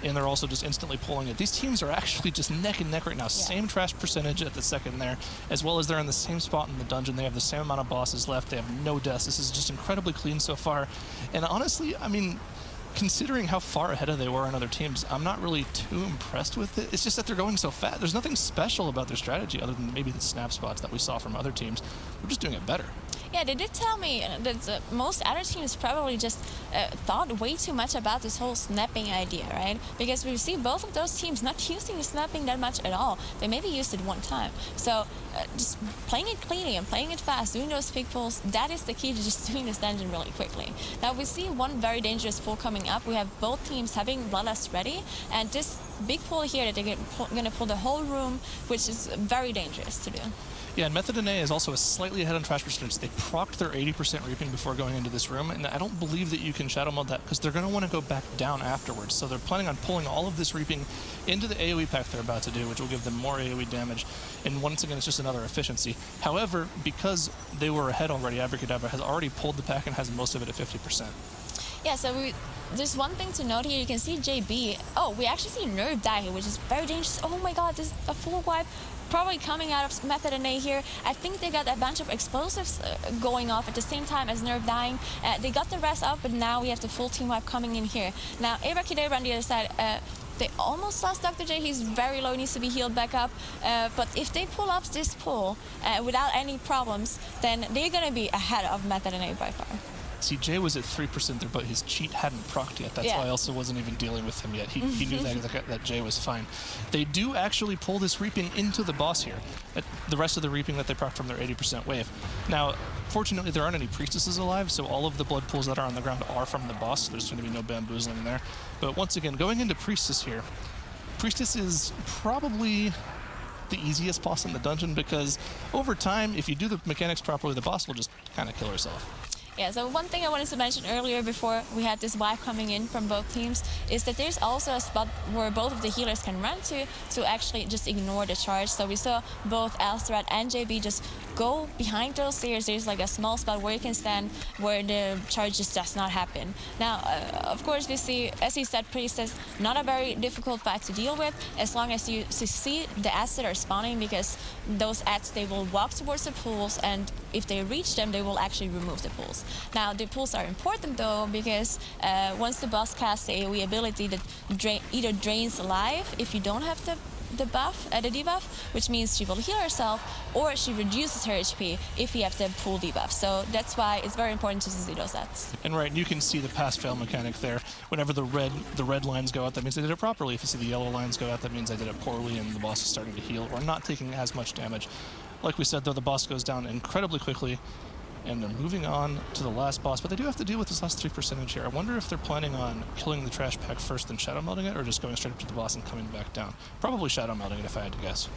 and they're also just instantly pulling it. These teams are actually just neck and neck right now. Yeah. Same trash percentage at the second there, as well as they're in the same spot in the dungeon. They have the same amount of bosses left. They have no deaths. This is just incredibly clean so far. And honestly, I mean, considering how far ahead they were on other teams, I'm not really too impressed with it. It's just that they're going so fast. There's nothing special about their strategy other than maybe the snap spots that we saw from other teams. We're just doing it better. Yeah, they did tell me that most other teams probably just thought way too much about this whole snapping idea, right? Because we see both of those teams not using snapping that much at all. They maybe used it one time. So just playing it cleanly and playing it fast, doing those pick pulls, that is the key to just doing this dungeon really quickly. Now we see one very dangerous pull coming up. We have both teams having Bloodlust ready, and this big pull here that they're going to pull the whole room, which is very dangerous to do. Yeah, and Method and A is also slightly ahead on trash percentage. They procced their 80% reaping before going into this room, and I don't believe that you can shadow meld that because they're going to want to go back down afterwards. So they're planning on pulling all of this reaping into the AoE pack they're about to do, which will give them more AoE damage. And once again, it's just another efficiency. However, because they were ahead already, Abrakeydabra has already pulled the pack and has most of it at 50%. Yeah, so there's one thing to note here. You can see JB. Oh, we actually see Nerve die here, which is very dangerous. Oh my god, this is a full wipe. Probably coming out of Method and A here. I think they got a bunch of explosives going off at the same time as Nerve dying. They got the rest out, but now we have the full team wipe coming in here. Now, Abrakeydabra on the other side, they almost lost Dr. J. He's very low, needs to be healed back up. But if they pull off this pull without any problems, then they're going to be ahead of Method and A by far. See, Jay was at 3% there, but his cheat hadn't procced yet. That's why I also wasn't even dealing with him yet. He knew that Jay was fine. They do actually pull this reaping into the boss here. The rest of the reaping that they procced from their 80% wave. Now, fortunately, there aren't any priestesses alive, so all of the blood pools that are on the ground are from the boss. So there's going to be no bamboozling there. But once again, going into priestess here, priestess is probably the easiest boss in the dungeon because over time, if you do the mechanics properly, the boss will just kind of kill herself. Yeah, so one thing I wanted to mention earlier before we had this wipe coming in from both teams is that there's also a spot where both of the healers can run to actually just ignore the charge. So we saw both Atal'Dazar and JB just go behind those stairs. There's like a small spot where you can stand where the charge just does not happen. Now, of course, we see, as you said, Priest is not a very difficult fight to deal with as long as you see the ads that are spawning, because those ads, they will walk towards the pools, and if they reach them, they will actually remove the pools. Now, the pools are important though, because once the boss casts the AoE ability that either drains life if you don't have the debuff, which means she will heal herself, or she reduces her HP if you have the pool debuff. So that's why it's very important to see those ads. And right, you can see the pass-fail mechanic there. Whenever the red lines go out, that means they did it properly. If you see the yellow lines go out, that means they did it poorly and the boss is starting to heal or not taking as much damage. Like we said, though, the boss goes down incredibly quickly, and they're moving on to the last boss, but they do have to deal with this last 3% here. I wonder if they're planning on killing the trash pack first, then shadow melding it, or just going straight up to the boss and coming back down. Probably shadow melding it, if I had to guess.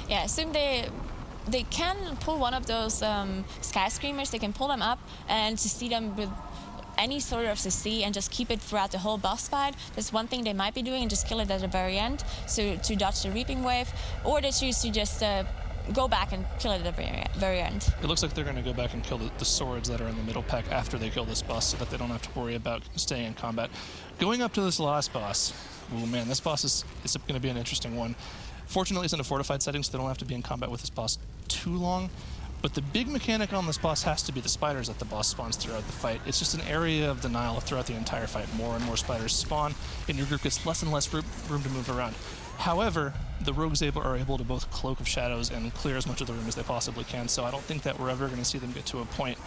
Yeah, I assume they can pull one of those Sky Screamers. They can pull them up and to see them with any sort of CC and just keep it throughout the whole boss fight. That's one thing they might be doing, and just kill it at the very end to dodge the reaping wave, or they choose to just go back and kill it at the very end. It looks like they're going to go back and kill the swords that are in the middle pack after they kill this boss, so that they don't have to worry about staying in combat. Going up to this last boss, oh man, this boss is going to be an interesting one. Fortunately, it's in a fortified setting, so they don't have to be in combat with this boss too long. But the big mechanic on this boss has to be the spiders that the boss spawns throughout the fight. It's just an area of denial throughout the entire fight. More and more spiders spawn, and your group gets less and less room to move around. However, the rogues are able to both cloak of shadows and clear as much of the room as they possibly can. So I don't think that we're ever going to see them get to a point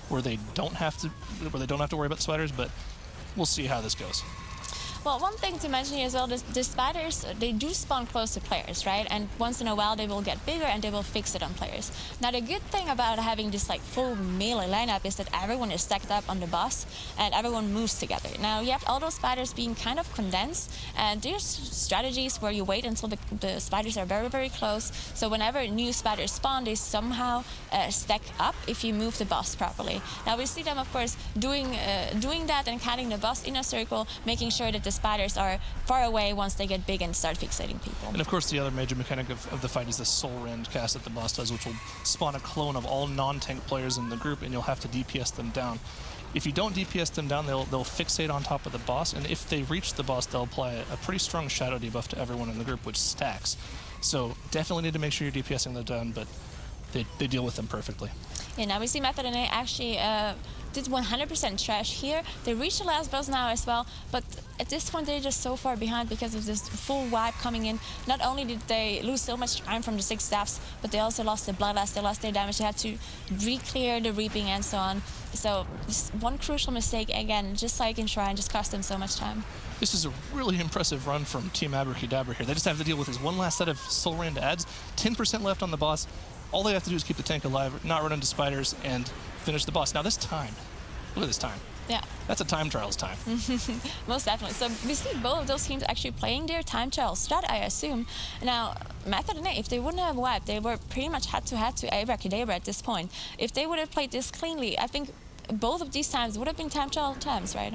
where they don't have to worry about the spiders. But we'll see how this goes. Well, one thing to mention here as well, the spiders, they do spawn close to players, right? And once in a while they will get bigger and they will fix it on players. Now, the good thing about having this like full melee lineup is that everyone is stacked up on the boss and everyone moves together. Now, you have all those spiders being kind of condensed, and there's strategies where you wait until the spiders are very, very close. So whenever new spiders spawn, they somehow stack up if you move the boss properly. Now, we see them, of course, doing that and counting the boss in a circle, making sure that the spiders are far away once they get big and start fixating people. And of course, the other major mechanic of the fight is the Soul Rend cast that the boss does, which will spawn a clone of all non-tank players in the group, and you'll have to DPS them down. If you don't DPS them down, they'll fixate on top of the boss, and if they reach the boss, they'll apply a pretty strong shadow debuff to everyone in the group, which stacks. So definitely need to make sure you're DPSing them down, but they deal with them perfectly. Yeah, now we see MOTHERLODE actually did 100% trash here. They reached the last boss now as well, but at this point they're just so far behind because of this full wipe coming in. Not only did they lose so much time from the 6 staffs, but they also lost the bloodlust, they lost their damage, they had to re-clear the reaping and so on. So just one crucial mistake again, just like in Shrine, just cost them so much time. This is a really impressive run from Team Abrakeydabra here. They just have to deal with this one last set of Soul Rend ads, 10% left on the boss. All they have to do is keep the tank alive, not run into spiders, and finish the boss. Now this time, look at this time. Yeah. That's a time trials time. Most definitely. So we see both of those teams actually playing their time trial strat, I assume. Now, MOTHERLODE, if they wouldn't have wiped, they were pretty much head-to-head to Abrakeydabra at this point. If they would have played this cleanly, I think both of these times would have been time trial times, right?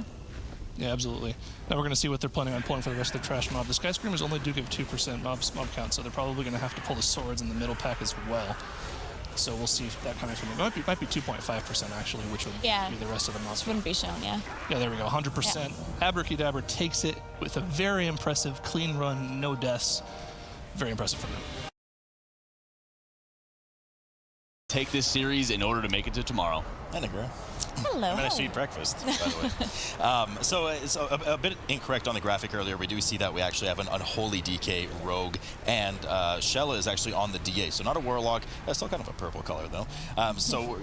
Yeah, absolutely. Now we're going to see what they're planning on pulling for the rest of the trash mob. The Sky Screamers only do give 2% mob count, so they're probably going to have to pull the swords in the middle pack as well. So we'll see if that coming from them. It might be 2.5% actually, which would be the rest of the mob. Which wouldn't be shown, yeah. Yeah, there we go, 100%. Yeah. Abrakeydabra takes it with a very impressive clean run, no deaths. Very impressive from them. Take this series in order to make it to tomorrow. Hi, Nigra. Hello. I managed to eat breakfast, by the way. So it's a bit incorrect on the graphic earlier. We do see that we actually have an Unholy DK Rogue, and Shella is actually on the DA, so not a Warlock. Still kind of a purple color, though. So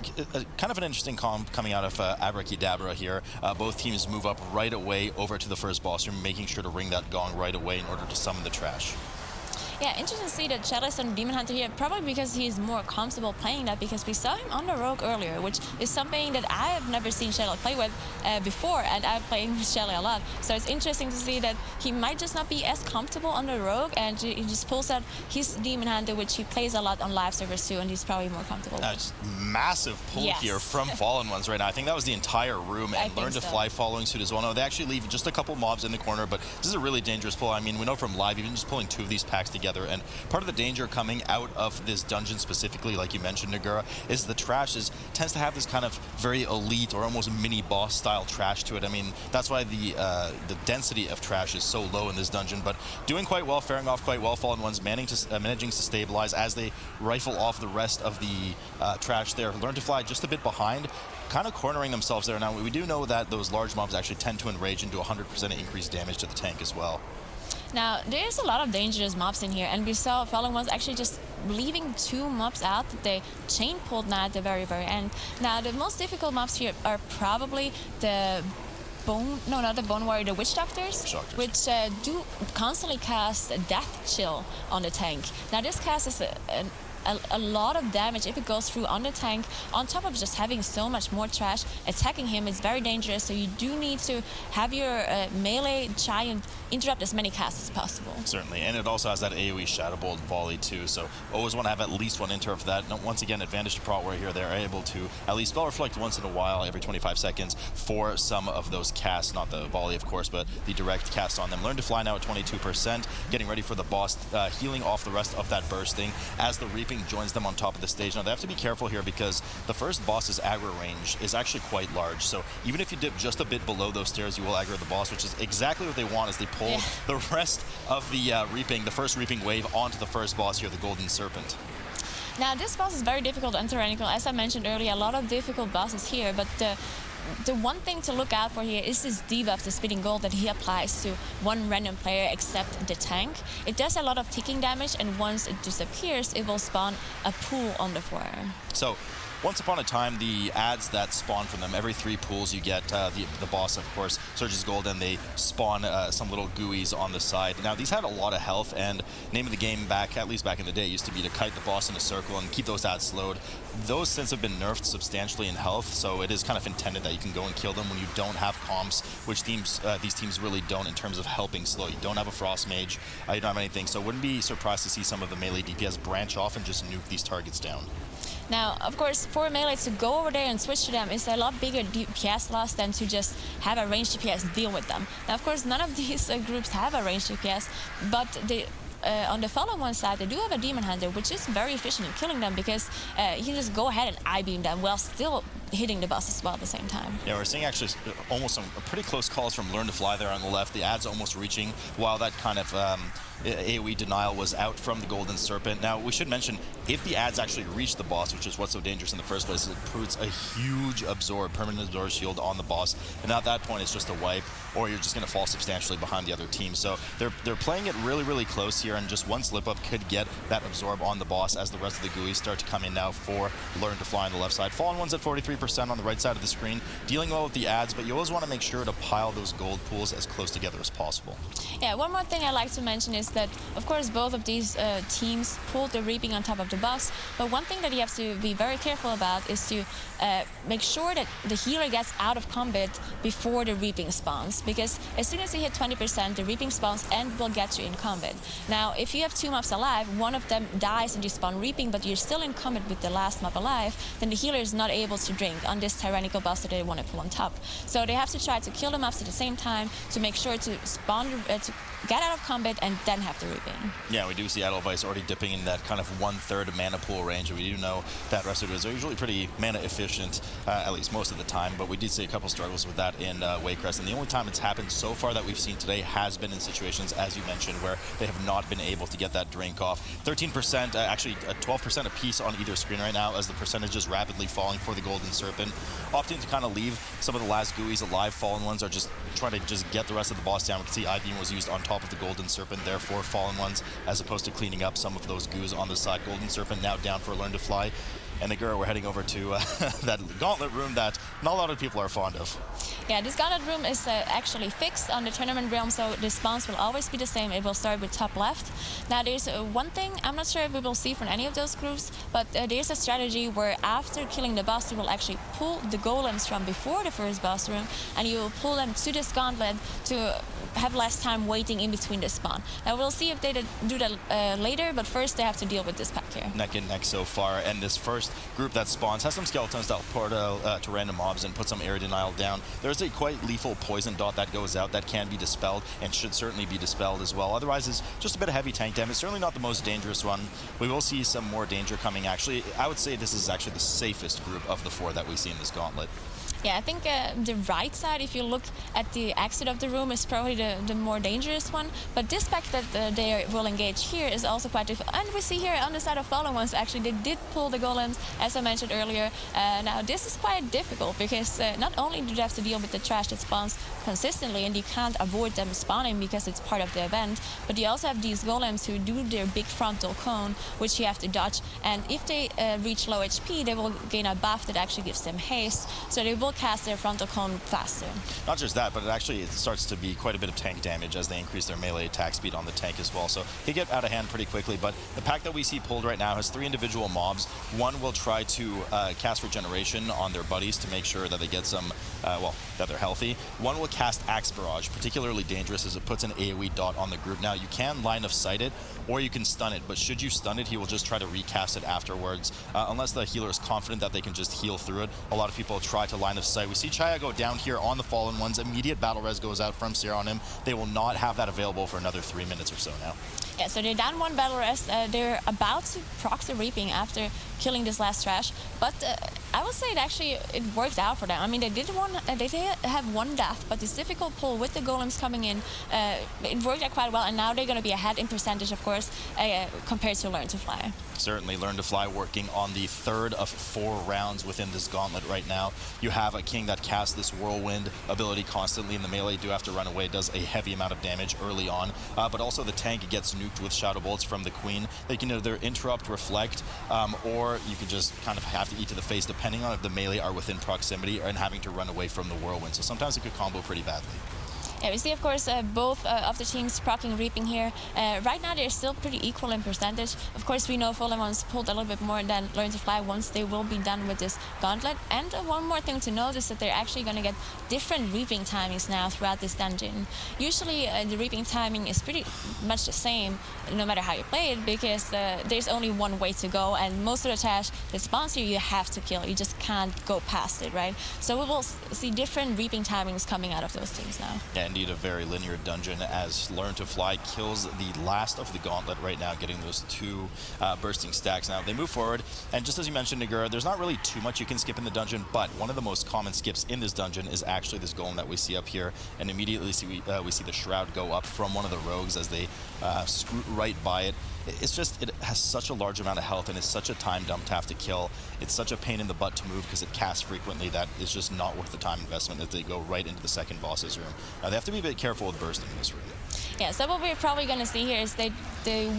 kind of an interesting comp coming out of Abrakeydabra here. Both teams move up right away over to the first boss room, making sure to ring that gong right away in order to summon the trash. Yeah, interesting to see that Sethraliss on Demon Hunter here, probably because he's more comfortable playing that, because we saw him on the Rogue earlier, which is something that I have never seen Shelly play with before, and I've played with Shelly a lot. So it's interesting to see that he might just not be as comfortable on the Rogue, and he just pulls out his Demon Hunter, which he plays a lot on live servers too, and he's probably more comfortable with. Just massive pull here from Fallen Ones right now. I think that was the entire room, and Learn to Fly following suit as well. No, they actually leave just a couple mobs in the corner, but this is a really dangerous pull. I mean, we know from live, even just pulling 2 of these packs together, and part of the danger coming out of this dungeon specifically, like you mentioned, Nagura, is the trash tends to have this kind of very elite or almost mini boss style trash to it. I mean, that's why the density of trash is so low in this dungeon, but doing quite well, faring off quite well. Fallen Ones managing to stabilize as they rifle off the rest of the trash there. Learn to Fly just a bit behind, kind of cornering themselves there. Now, we do know that those large mobs actually tend to enrage and do 100% increased damage to the tank as well. Now, there's a lot of dangerous mobs in here, and we saw Fallen Ones actually just leaving 2 mobs out that they chain pulled now at the very end. Now, the most difficult mobs here are probably the not the Bone Warrior, the Witch Doctors, which do constantly cast a Death Chill on the tank. Now, this casts a lot of damage if it goes through on the tank, on top of just having so much more trash attacking him. It's very dangerous, so you do need to have your melee giant interrupt as many casts as possible. Certainly, and it also has that AoE Shadow Bolt volley too, so always want to have at least one interrupt for that. Once again, advantage to Prot Warrior here. They're able to at least spell reflect once in a while, every 25 seconds, for some of those casts, not the volley of course, but the direct cast on them. Learn to Fly now at 22%, getting ready for the boss, healing off the rest of that bursting as the Reaping joins them on top of the stage. Now they have to be careful here because the first boss's aggro range is actually quite large, so even if you dip just a bit below those stairs, you will aggro the boss, which is exactly what they want as they pull the rest of the Reaping, the first Reaping wave, onto the first boss here, the Golden Serpent. Now this boss is very difficult on Tyrannical. As I mentioned earlier, a lot of difficult bosses here, but the one thing to look out for here is this debuff, the Spitting Gold, that he applies to one random player except the tank. It does a lot of ticking damage, and once it disappears, it will spawn a pool on the floor. So, once upon a time, the ads that spawn from them, every 3 pools you get the boss, of course, Surge's Gold, and they spawn some little gooeys on the side. Now, these had a lot of health, and name of the game at least back in the day, used to be to kite the boss in a circle and keep those ads slowed. Those since have been nerfed substantially in health, so it is kind of intended that you can go and kill them when you don't have comps, which these teams really don't in terms of helping slow. You don't have a Frost Mage, you don't have anything, so wouldn't be surprised to see some of the melee DPS branch off and just nuke these targets down. Now, of course, for melee to go over there and switch to them is a lot bigger DPS loss than to just have a ranged DPS deal with them. Now, of course, none of these groups have a ranged DPS, but on the Fallen One side, they do have a Demon Hunter, which is very efficient in killing them because you can just go ahead and I-beam them while still hitting the boss as well at the same time. Yeah, we're seeing actually almost some pretty close calls from Learn to Fly there on the left. The ad's almost reaching, while that kind of AoE denial was out from the Golden Serpent. Now, we should mention, if the ads actually reach the boss, which is what's so dangerous in the first place, it puts a huge permanent absorb shield on the boss, and at that point it's just a wipe, or you're just going to fall substantially behind the other team. So they're playing it really, really close here, and just one slip-up could get that absorb on the boss as the rest of the GUIs start to come in now for Learn to Fly on the left side. Fallen One's at 43% on the right side of the screen, dealing well with the ads, but you always want to make sure to pile those gold pools as close together as possible. Yeah, one more thing I like to mention is that, of course, both of these teams pulled the Reaping on top of the boss, but one thing that you have to be very careful about is to make sure that the healer gets out of combat before the Reaping spawns, because as soon as you hit 20%, the Reaping spawns and will get you in combat. Now, if you have 2 mobs alive, one of them dies and you spawn Reaping, but you're still in combat with the last mob alive, then the healer is not able to drink on this Tyrannical boss that they want to pull on top. So they have to try to kill the mobs at the same time to make sure to spawn, to get out of combat and then have the Reaping. Yeah, we do see Atal'Dazar already dipping in that kind of 1/3 mana pool range, and we do know that Residus are usually pretty mana efficient, at least most of the time, but we did see a couple struggles with that in Waycrest, and the only time it's happened so far that we've seen today has been in situations, as you mentioned, where they have not been able to get that drink off. 13%, actually 12% apiece on either screen right now, as the percentage is rapidly falling for the Golden Serpent. Opting to kind of leave some of the last GUIs alive. Fallen Ones are just trying to just get the rest of the boss down. We can see I-Beam was used on top of the Golden Serpent, therefore Fallen Ones, as opposed to cleaning up some of those GUIs on the side. Golden Serpent now down for Learn to Fly. And Nagura, we're heading over to that gauntlet room that not a lot of people are fond of. Yeah, this gauntlet room is actually fixed on the tournament realm, so the spawns will always be the same. It will start with top left. Now there's one thing, I'm not sure if we will see from any of those groups, but there's a strategy where after killing the boss, you will actually pull the golems from before the first boss room, and you will pull them to this gauntlet to have less time waiting in between the spawn. Now we'll see if they do that later, but first they have to deal with this pack here. Neck and neck so far, and this first group that spawns has some skeletons that portal to random mobs and put some area denial down. There's a quite lethal poison dot that goes out that can be dispelled and should certainly be dispelled as well. Otherwise, it's just a bit of heavy tank damage. Certainly not the most dangerous one. We will see some more danger coming. Actually, I would say this is actually the safest group of the 4 that we see in this gauntlet. Yeah, I think the right side, if you look at the exit of the room, is probably the more dangerous one. But this pack that they will engage here is also quite difficult. And we see here on the side of fallen ones, actually, they did pull the golems, as I mentioned earlier. Now, this is quite difficult because not only do you have to deal with the trash that spawns consistently, and you can't avoid them spawning because it's part of the event, but you also have these golems who do their big frontal cone, which you have to dodge. And if they reach low HP, they will gain a buff that actually gives them haste. So they will cast their frontal cone faster. Not just that, but it starts to be quite a bit of tank damage as they increase their melee attack speed on the tank as well. So they get out of hand pretty quickly, but the pack that we see pulled right now has 3 individual mobs. One will try to cast regeneration on their buddies to make sure that they get some, that they're healthy. One will cast Axe Barrage, particularly dangerous as it puts an AoE dot on the group. Now, you can line of sight it, or you can stun it, but should you stun it, he will just try to recast it afterwards. Unless the healer is confident that they can just heal through it, a lot of people try to line of sight. We see Chaya go down here on the fallen ones. Immediate battle res goes out from Sierra on him. They will not have that available for another 3 minutes or so now. Yeah, so they're down 1 battle rest. They're about to proc the reaping after killing this last trash, but I would say it worked out for them. I mean, they did have 1 death, but this difficult pull with the golems coming in, it worked out quite well, and now they're going to be ahead in percentage, of course, compared to Learn to Fly. Certainly, Learn to Fly working on the 3rd of 4 rounds within this gauntlet right now. You have a king that casts this whirlwind ability constantly in the melee. You do have to run away, does a heavy amount of damage early on, but also the tank gets nuked with shadow bolts from the queen. They can either interrupt, reflect, or you can just kind of have to eat to the face depending on if the melee are within proximity and having to run away from the whirlwind. So sometimes it could combo pretty badly. Yeah, we see, of course, both of the teams procking reaping here. Right now, they're still pretty equal in percentage. Of course, we know Fallen Ones pulled a little bit more than Learn to Fly once they will be done with this gauntlet. And one more thing to note is that they're actually going to get different reaping timings now throughout this dungeon. Usually, the reaping timing is pretty much the same, no matter how you play it, because there's only one way to go, and most of the trash that spawns here, you have to kill. You just can't go past it, right? So we will see different reaping timings coming out of those things now. Yeah, indeed, a very linear dungeon as Learn to Fly kills the last of the gauntlet right now, getting those 2 bursting stacks. Now, they move forward, and just as you mentioned, Nagura, there's not really too much you can skip in the dungeon, but one of the most common skips in this dungeon is actually this golem that we see up here, and immediately we see the shroud go up from one of the rogues as they scoot right by it. It's just, it has such a large amount of health, and it's such a time dump to have to kill. It's such a pain in the butt to move because it casts frequently that it's just not worth the time investment that they go right into the second boss's room. Now, they have to be a bit careful with bursting in this room. Yeah, so what we're probably going to see here is they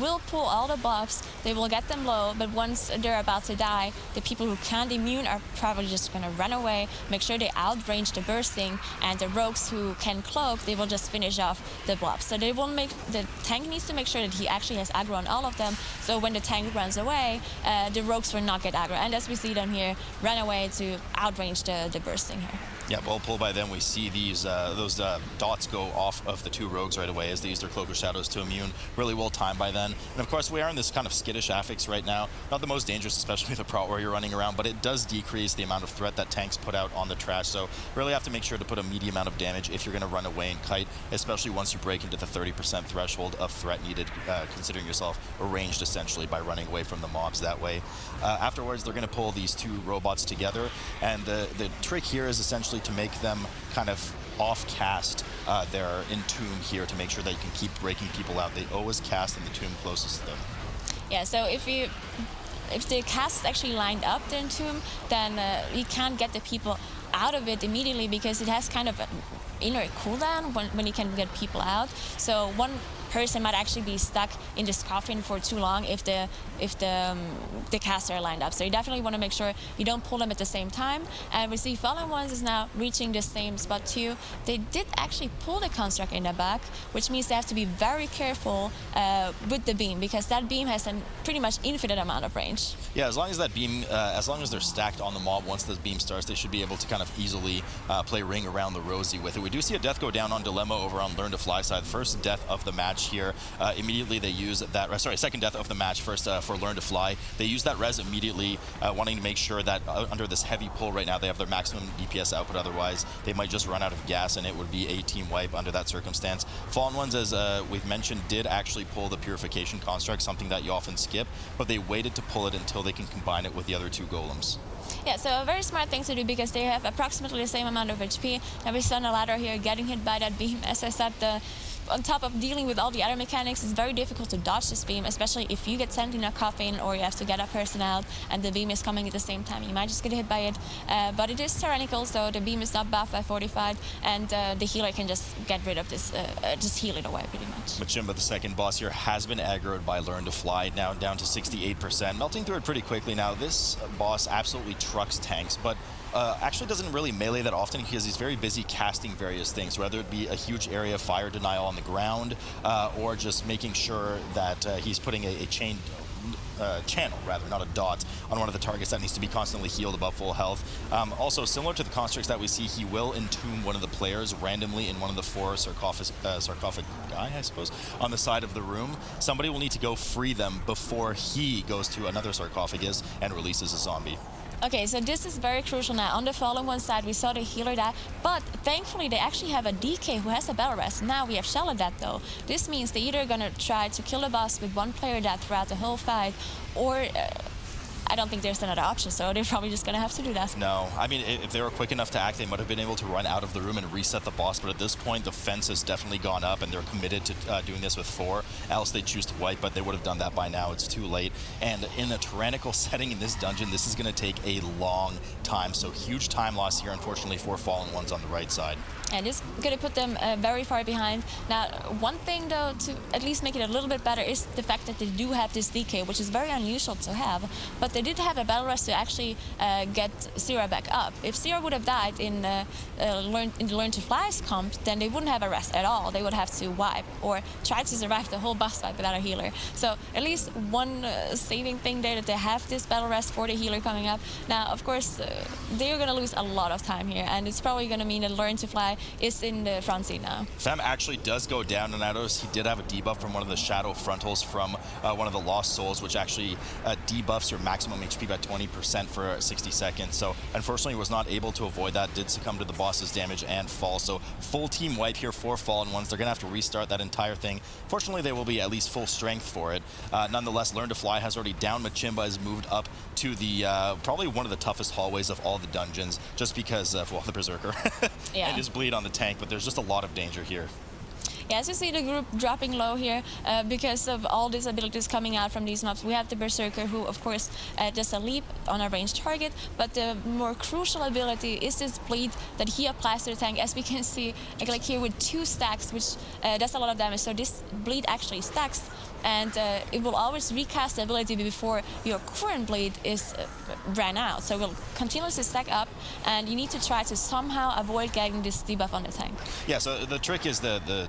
will pull all the buffs, they will get them low, but once they're about to die, the people who can't immune are probably just going to run away, make sure they outrange the bursting, and the rogues who can cloak, they will just finish off the blobs. So they will the tank needs to make sure that he actually has aggro on all of them, so when the tank runs away, the rogues will not get aggro. And as we see them here, run away to outrange the bursting here. Yeah, well pulled by them. We see these those dots go off of the 2 rogues right away as they use their Cloak of Shadows to immune. Really well timed by then. And of course, we are in this kind of skittish affix right now. Not the most dangerous, especially with a Prot Warrior running around, but it does decrease the amount of threat that tanks put out on the trash. So really have to make sure to put a medium amount of damage if you're going to run away and kite, especially once you break into the 30% threshold of threat needed, considering yourself ranged essentially by running away from the mobs that way. Afterwards, they're going to pull these 2 robots together, and the trick here is essentially to make them kind of off-cast their entomb here to make sure that you can keep breaking people out. They always cast in the tomb closest to them. Yeah, so if the cast is actually lined up the entomb, then you can't get the people out of it immediately because it has kind of an inner cooldown when you can get people out. So one person might actually be stuck in this coffin for too long if the caster are lined up. So you definitely want to make sure you don't pull them at the same time. And we see Fallen Ones is now reaching the same spot too. They did actually pull the construct in the back, which means they have to be very careful with the beam, because that beam has a pretty much infinite amount of range. Yeah, as long as that beam, as long as they're stacked on the mob, once the beam starts, they should be able to kind of easily play ring around the rosy with it. We do see a death go down on Dilemma over on Learn to Fly side. First death of the match here. Immediately they use that, second death of the match first for Learn to Fly. They use that res immediately, wanting to make sure that under this heavy pull right now, they have their maximum DPS output. Otherwise, they might just run out of gas, and it would be a team wipe under that circumstance. Fallen Ones, as we've mentioned, did actually pull the Purification Construct, something that you often skip, but they waited to pull it until they can combine it with the other two golems. Yeah, so a very smart thing to do, because they have approximately the same amount of HP. And we saw Ladder here getting hit by that beam. As I said, on top of dealing with all the other mechanics, it's very difficult to dodge this beam, especially if you get sent in a coffin or you have to get a person out and the beam is coming at the same time. You might just get hit by it, but it is tyrannical, so the beam is not buffed by fortified, and the healer can just get rid of this, just heal it away pretty much. Machimba, the second boss here, has been aggroed by Learn to Fly, now down to 68%, melting through it pretty quickly. Now, this boss absolutely trucks tanks, but actually doesn't really melee that often because he's very busy casting various things, whether it be a huge area of fire denial on the ground or just making sure that he's putting a channel, rather, not a dot, on one of the targets that needs to be constantly healed above full health. Also, similar to the constructs that we see, he will entomb one of the players randomly in one of the four sarcophagi, I suppose, on the side of the room. Somebody will need to go free them before he goes to another sarcophagus and releases a zombie. Okay, so this is very crucial now. On the Fallen One side, we saw the healer die, but thankfully they actually have a DK who has a battle rest. Now we have Shella dead though. This means they're either gonna try to kill the boss with one player dead throughout the whole fight, or I don't think there's another option, so they're probably just going to have to do that. No, I mean, if they were quick enough to act, they might have been able to run out of the room and reset the boss, but at this point, the fence has definitely gone up, and they're committed to doing this with 4, else they choose to wipe, but they would have done that by now. It's too late, and in a tyrannical setting in this dungeon, this is going to take a long time, so huge time loss here, unfortunately, for Fallen Ones on the right side. And this is going to put them very far behind. Now, one thing, though, to at least make it a little bit better is the fact that they do have this DK, which is very unusual to have. But they did have a battle rest to actually get Zira back up. If Zira would have died in the Learn to Fly's comp, then they wouldn't have a rest at all. They would have to wipe or try to survive the whole boss fight without a healer. So at least one saving thing there, that they have this battle rest for the healer coming up. Now, of course, they're going to lose a lot of time here, and it's probably going to mean that Learn to Fly is in the front seat now. Fem actually does go down, and I noticed he did have a debuff from one of the Shadow Frontals from one of the Lost Souls, which actually debuffs your maximum HP by 20% for 60 seconds. So unfortunately was not able to avoid that, did succumb to the boss's damage and fall. So full team wipe here for Fallen Ones. They're going to have to restart that entire thing. Fortunately, they will be at least full strength for it. Nonetheless, Learn to Fly has already down. Machimba has moved up to the probably one of the toughest hallways of all the dungeons, just because of, well, the Berserker Yeah. and his bleed on the tank, but there's just a lot of danger here. Yeah, as you see the group dropping low here because of all these abilities coming out from these mobs. We have the Berserker, who of course does a leap on a ranged target, but the more crucial ability is this bleed that he applies to the tank, as we can see like here with 2 stacks, which does a lot of damage. So this bleed actually stacks, and it will always recast the ability before your current bleed is ran out. So it will continuously stack up, and you need to try to somehow avoid getting this debuff on the tank. Yeah, so the trick is the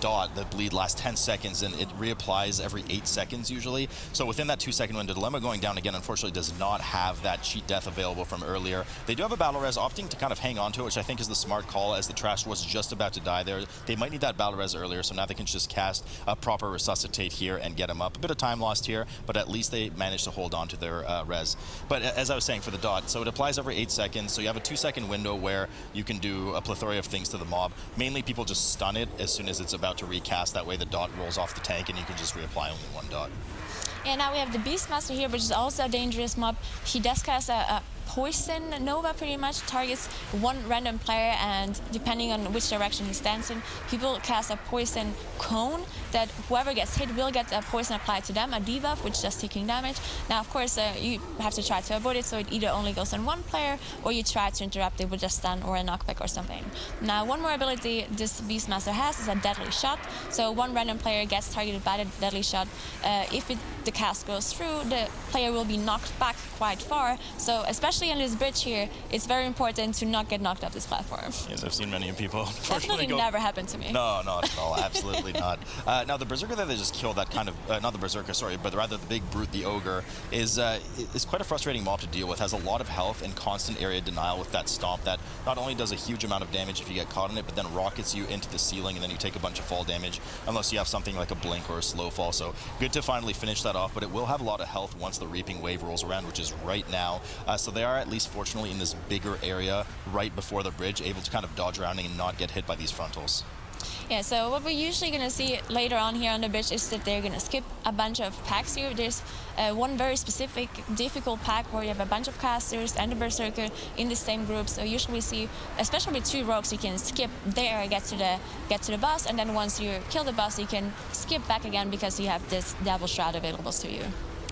dot, the bleed lasts 10 seconds, and it reapplies every 8 seconds usually. So within that 2-second window, Dilemma going down again, unfortunately, does not have that cheat death available from earlier. They do have a battle res, opting to kind of hang on to it, which I think is the smart call, as the Trash was just about to die there. They might need that battle res earlier, so now they can just cast a proper Resuscitate here and get him up. A bit of time lost here, but at least they managed to hold on to their res. But as I was saying, for the dot, so it applies every 8 seconds, so you have a 2-second window where you can do a plethora of things to the mob. Mainly people just stun it as soon as it's about to recast. That way the dot rolls off the tank and you can just reapply only 1 dot. Yeah, now we have the Beastmaster here, which is also a dangerous mob. He does cast a poison nova pretty much targets one random player, and depending on which direction he stands in, he will cast a poison cone that whoever gets hit will get a poison applied to them, a debuff, which does taking damage. Now, of course, you have to try to avoid it, so it either only goes on one player, or you try to interrupt it with a stun or a knockback or something. Now, one more ability this Beastmaster has is a deadly shot. So one random player gets targeted by the deadly shot. If the cast goes through, the player will be knocked back quite far. So especially on this bridge here, it's very important to not get knocked off this platform. Yes, I've seen many people. Definitely never happened to me. No, not at all. Absolutely not. Now, the Berserker that they just killed, that kind of, not the Berserker, sorry, but rather the big brute, the Ogre, is quite a frustrating mob to deal with. Has a lot of health and constant area denial with that stomp that not only does a huge amount of damage if you get caught in it, but then rockets you into the ceiling, and then you take a bunch of fall damage, unless you have something like a blink or a slow fall. So good to finally finish that off, but it will have a lot of health once the Reaping Wave rolls around, which is right now. So they are, at least fortunately, in this bigger area right before the bridge, able to kind of dodge around and not get hit by these frontals. Yeah, so what we're usually going to see later on here on the bridge is that they're going to skip a bunch of packs here. There's one very specific, difficult pack where you have a bunch of casters and a Berserker in the same group. So usually we see, especially with 2 rogues, you can skip there, get to the boss, and then once you kill the boss, you can skip back again because you have this double shroud available to you.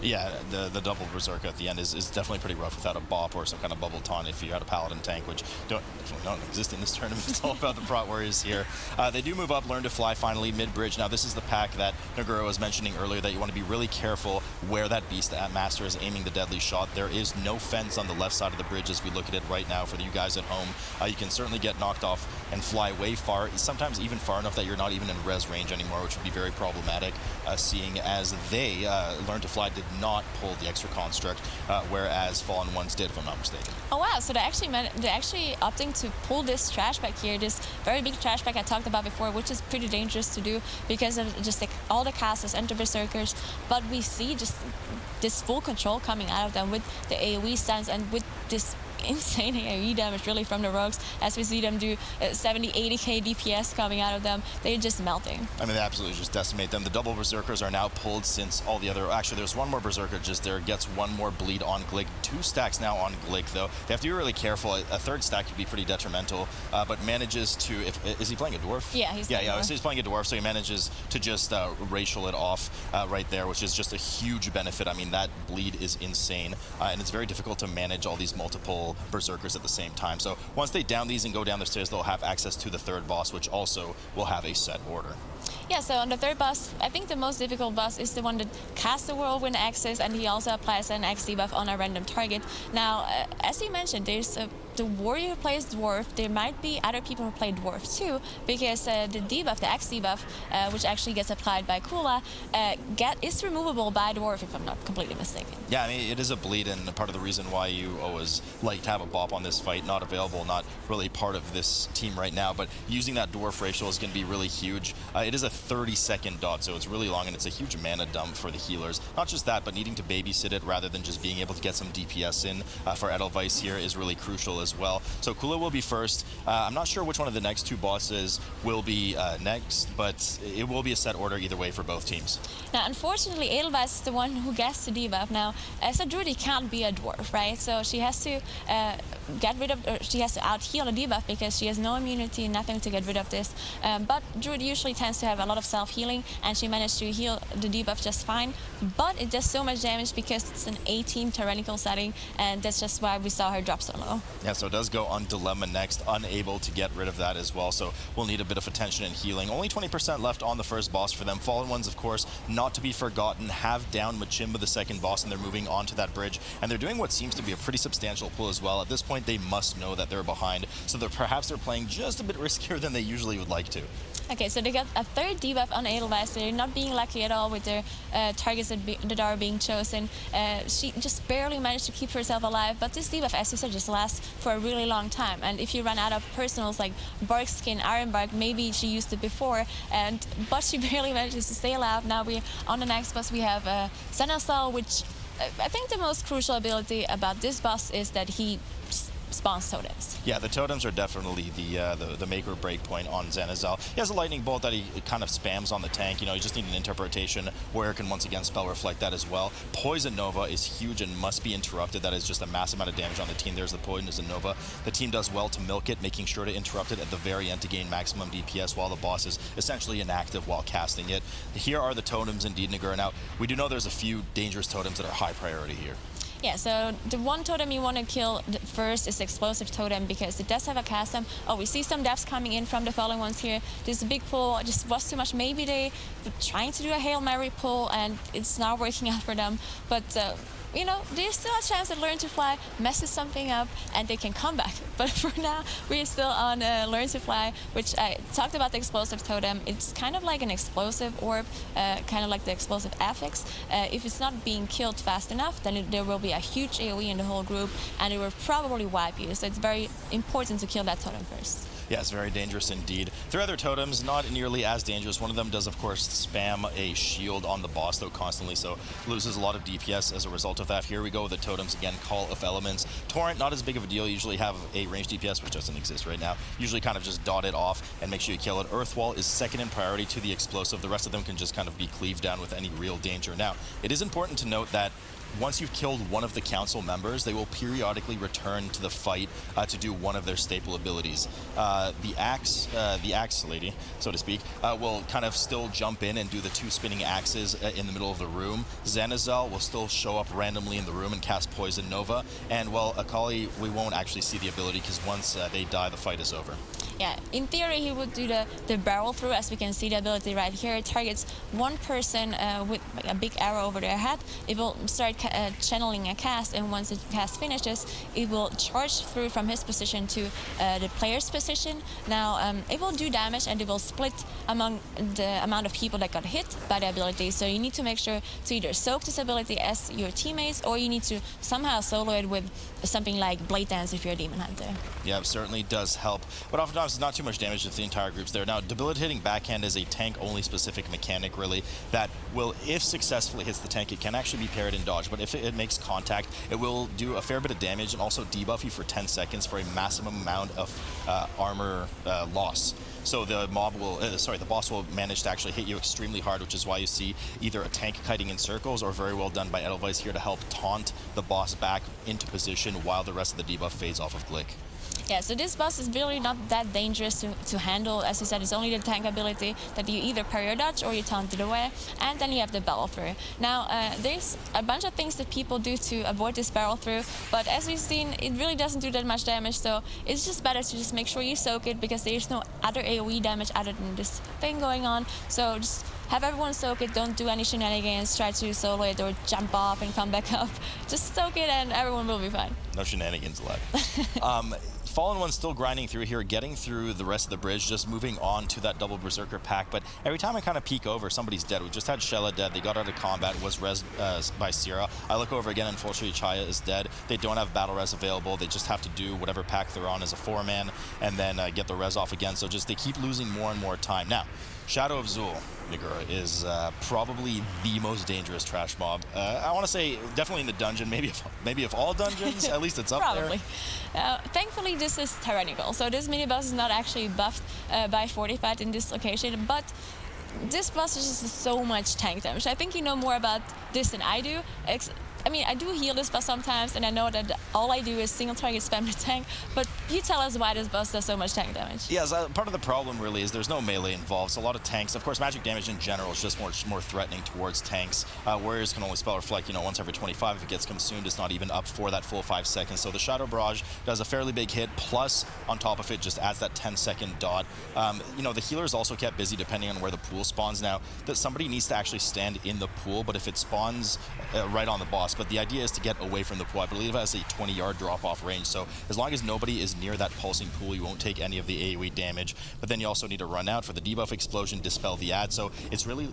Yeah, the double Berserker at the end is definitely pretty rough without a bop or some kind of bubble taunt if you had a Paladin tank, which definitely don't exist in this tournament. It's all about the Prot Warriors here. They do move up, learn to fly finally mid-bridge. Now, this is the pack that Naguro was mentioning earlier, that you want to be really careful where that Beast Master is aiming the deadly shot. There is no fence on the left side of the bridge as we look at it right now for you guys at home. You can certainly get knocked off and fly way far, sometimes even far enough that you're not even in res range anymore, which would be very problematic, seeing as they learn to fly did not pull the extra construct, whereas Fallen Ones did, if I'm not mistaken. Oh wow, so they're actually opting to pull this trash bag here, this very big trash bag I talked about before, which is pretty dangerous to do because of just like all the casters and the Berserkers, but we see just this full control coming out of them with the AoE stuns and with this insane AoE damage really from the rogues, as we see them do 70, 80k DPS coming out of them. They're just melting. I mean, they absolutely just decimate them. The double Berserkers are now pulled since all the other... Actually, there's one more Berserker just there, gets one more bleed on Glick. 2 stacks now on Glick, though. They have to be really careful. A 3rd stack could be pretty detrimental, but manages to... Is he playing a dwarf? Yeah, he's playing a dwarf, so he manages to just racial it off right there, which is just a huge benefit. I mean, that bleed is insane, and it's very difficult to manage all these multiple Berserkers at the same time. So once they down these and go down the stairs, they'll have access to the 3rd boss, which also will have a set order. Yeah, so on the 3rd boss, I think the most difficult boss is the one that casts the Whirlwind Axis, and he also applies an X debuff on a random target. Now, as you mentioned, there's the warrior who plays dwarf. There might be other people who play dwarf too, because the debuff, the X debuff, which actually gets applied by Kula, is removable by dwarf, if I'm not completely mistaken. Yeah, I mean, it is a bleed, and part of the reason why you always like to have a bop on this fight, not available, not really part of this team right now, but using that dwarf racial is going to be really huge. It is a 30-second dot, so it's really long, and it's a huge mana dump for the healers. Not just that, but needing to babysit it rather than just being able to get some DPS in for Edelweiss here is really crucial as well. So Kula will be first. I'm not sure which one of the next 2 bosses will be next, but it will be a set order either way for both teams. Now, unfortunately, Edelweiss is the one who gets the debuff. Now, as a druid, he can't be a dwarf, right? So she has to she has to out-heal a debuff because she has no immunity, nothing to get rid of this. But druid usually tends to have a lot of self-healing, and she managed to heal the debuff just fine. But it does so much damage because it's an 18 tyrannical setting, and that's just why we saw her drop so low. Yeah, so it does go on Dilemma next, unable to get rid of that as well, so we'll need a bit of attention and healing. Only 20% left on the first boss for them. Fallen Ones, of course, not to be forgotten, have down Machimba, the second boss, and they're moving on to that bridge, and they're doing what seems to be a pretty substantial pull as well. At this point, they must know that they're behind, so perhaps they're playing just a bit riskier than they usually would like to. Okay, so they got a 3rd debuff on Edelweiss. They're not being lucky at all with their targets that are being chosen. She just barely managed to keep herself alive, but this debuff, as you said, just lasts for a really long time. And if you run out of personals like Bark Skin, Iron Bark, maybe she used it before, but she barely manages to stay alive. Now we're on the next boss. We have Senasal, which I think the most crucial ability about this boss is that he spawns totems. Yeah, the totems are definitely the make or break point on Zenazal. He has a lightning bolt that he kind of spams on the tank. You know, you just need an interpretation where it can once again spell reflect that as well. Poison Nova is huge and must be interrupted. That is just a massive amount of damage on the team. There's the Poison Nova. The team does well to milk it, making sure to interrupt it at the very end to gain maximum DPS while the boss is essentially inactive while casting it. Here are the totems indeed, Nagur. Now, we do know there's a few dangerous totems that are high priority here. Yeah, so the one totem you want to kill first is Explosive Totem because it does have a cast time. Oh, we see some deaths coming in from the fallen ones here. There's a big pull, it just was too much. Maybe they were trying to do a Hail Mary pull and it's not working out for them. But you know, there's still a chance that Learn to Fly messes something up and they can come back. But for now, we're still on Learn to Fly, which I talked about the Explosive Totem. It's kind of like an explosive orb, kind of like the explosive affix. If it's not being killed fast enough, then there will be a huge AoE in the whole group and it will probably wipe you. So it's very important to kill that totem first. Yeah, it's very dangerous indeed. 3 other totems, not nearly as dangerous. One of them does, of course, spam a shield on the boss, though, constantly, so loses a lot of DPS as a result of that. Here we go with the totems again, Call of Elements. Torrent, not as big of a deal. You usually have a range DPS, which doesn't exist right now. Usually kind of just dot it off and make sure you kill it. Earthwall is second in priority to the explosive. The rest of them can just kind of be cleaved down with any real danger. Now, it is important to note that once you've killed one of the council members, they will periodically return to the fight to do one of their staple abilities. The axe lady, so to speak, will kind of still jump in and do the 2 spinning axes in the middle of the room. Zenazal will still show up randomly in the room and cast Poison Nova. And, well, Akali, we won't actually see the ability because once they die, the fight is over. Yeah, in theory, he would do the barrel through, as we can see the ability right here. It targets one person with a big arrow over their head. It will start channeling a cast, and once the cast finishes, it will charge through from his position to the player's position. Now, it will do damage, and it will split among the amount of people that got hit by the ability. So you need to make sure to either soak this ability as your teammates, or you need to somehow solo it with something like Blade Dance if you're a Demon Hunter. Yeah, it certainly does help, but oftentimes it's not too much damage if the entire group's there. Now, Debilitating Backhand is a tank-only specific mechanic, really, that will, if successfully hits the tank, it can actually be parried and dodged, but if it makes contact, it will do a fair bit of damage and also debuff you for 10 seconds for a maximum amount of armor loss. So the mob will, the boss will manage to actually hit you extremely hard, which is why you see either a tank kiting in circles or very well done by Edelweiss here to help taunt the boss back into position while the rest of the debuff fades off of Glick. Yeah, so this boss is really not that dangerous to handle. As you said, it's only the tank ability that you either parry or dodge or you taunt it away, and then you have the barrel through. Now, there's a bunch of things that people do to avoid this barrel through, but as we've seen, it really doesn't do that much damage, so it's just better to just make sure you soak it because there's no other AoE damage other than this thing going on. So just have everyone soak it, don't do any shenanigans, try to solo it or jump off and come back up. Just soak it and everyone will be fine. No shenanigans allowed. Fallen One's still grinding through here, getting through the rest of the bridge, just moving on to that double Berserker pack. But every time I kind of peek over, somebody's dead. We just had Shella dead. They got out of combat, was res by Sierra. I look over again, unfortunately, Chaya is dead. They don't have battle res available. They just have to do whatever pack they're on as a 4-man and then get the res off again. So just they keep losing more and more time. Now, Shadow of Zul, Nagura, is probably the most dangerous trash mob. I want to say definitely in the dungeon, maybe of all dungeons, at least it's up Probably. there. Thankfully, this is tyrannical, so this mini-boss is not actually buffed by Fortified in this location, but this boss is just so much tank damage. I think you know more about this than I do. I mean, I do heal this boss sometimes, and I know that all I do is single target spam the tank, but you tell us why this boss does so much tank damage. Yeah, so part of the problem really is there's no melee involved, so a lot of tanks, of course magic damage in general is just more threatening towards tanks. Warriors can only spell Reflect, once every 25. If it gets consumed, it's not even up for that full 5 seconds. So the Shadow Barrage does a fairly big hit, plus on top of it just adds that 10-second dot. The healer's also kept busy depending on where the pool spawns. Now, that somebody needs to actually stand in the pool, but if it spawns right on the boss, but the idea is to get away from the pool. I believe it has a 20-yard drop-off range, so as long as nobody is near that pulsing pool, you won't take any of the AoE damage. But then you also need to run out for the debuff explosion, dispel the ad, so it's really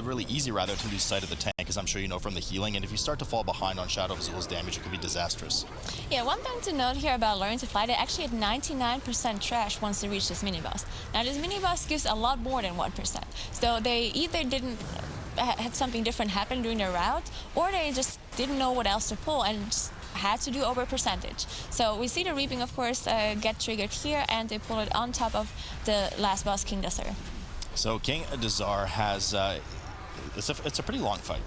really easy to lose sight of the tank, as I'm sure you know from the healing, and if you start to fall behind on Shadow of Zul's damage, it could be disastrous. Yeah, one thing to note here about Learn to Fly, they actually had 99% trash once they reached this mini-boss. Now, this mini-boss gives a lot more than 1%, so they either had something different happen during their route, or they just didn't know what else to pull and just had to do over percentage. So we see the reaping, of course, get triggered here, and they pull it on top of the last boss, King Atal'Dazar. So King Atal'Dazar has it's a pretty long fight.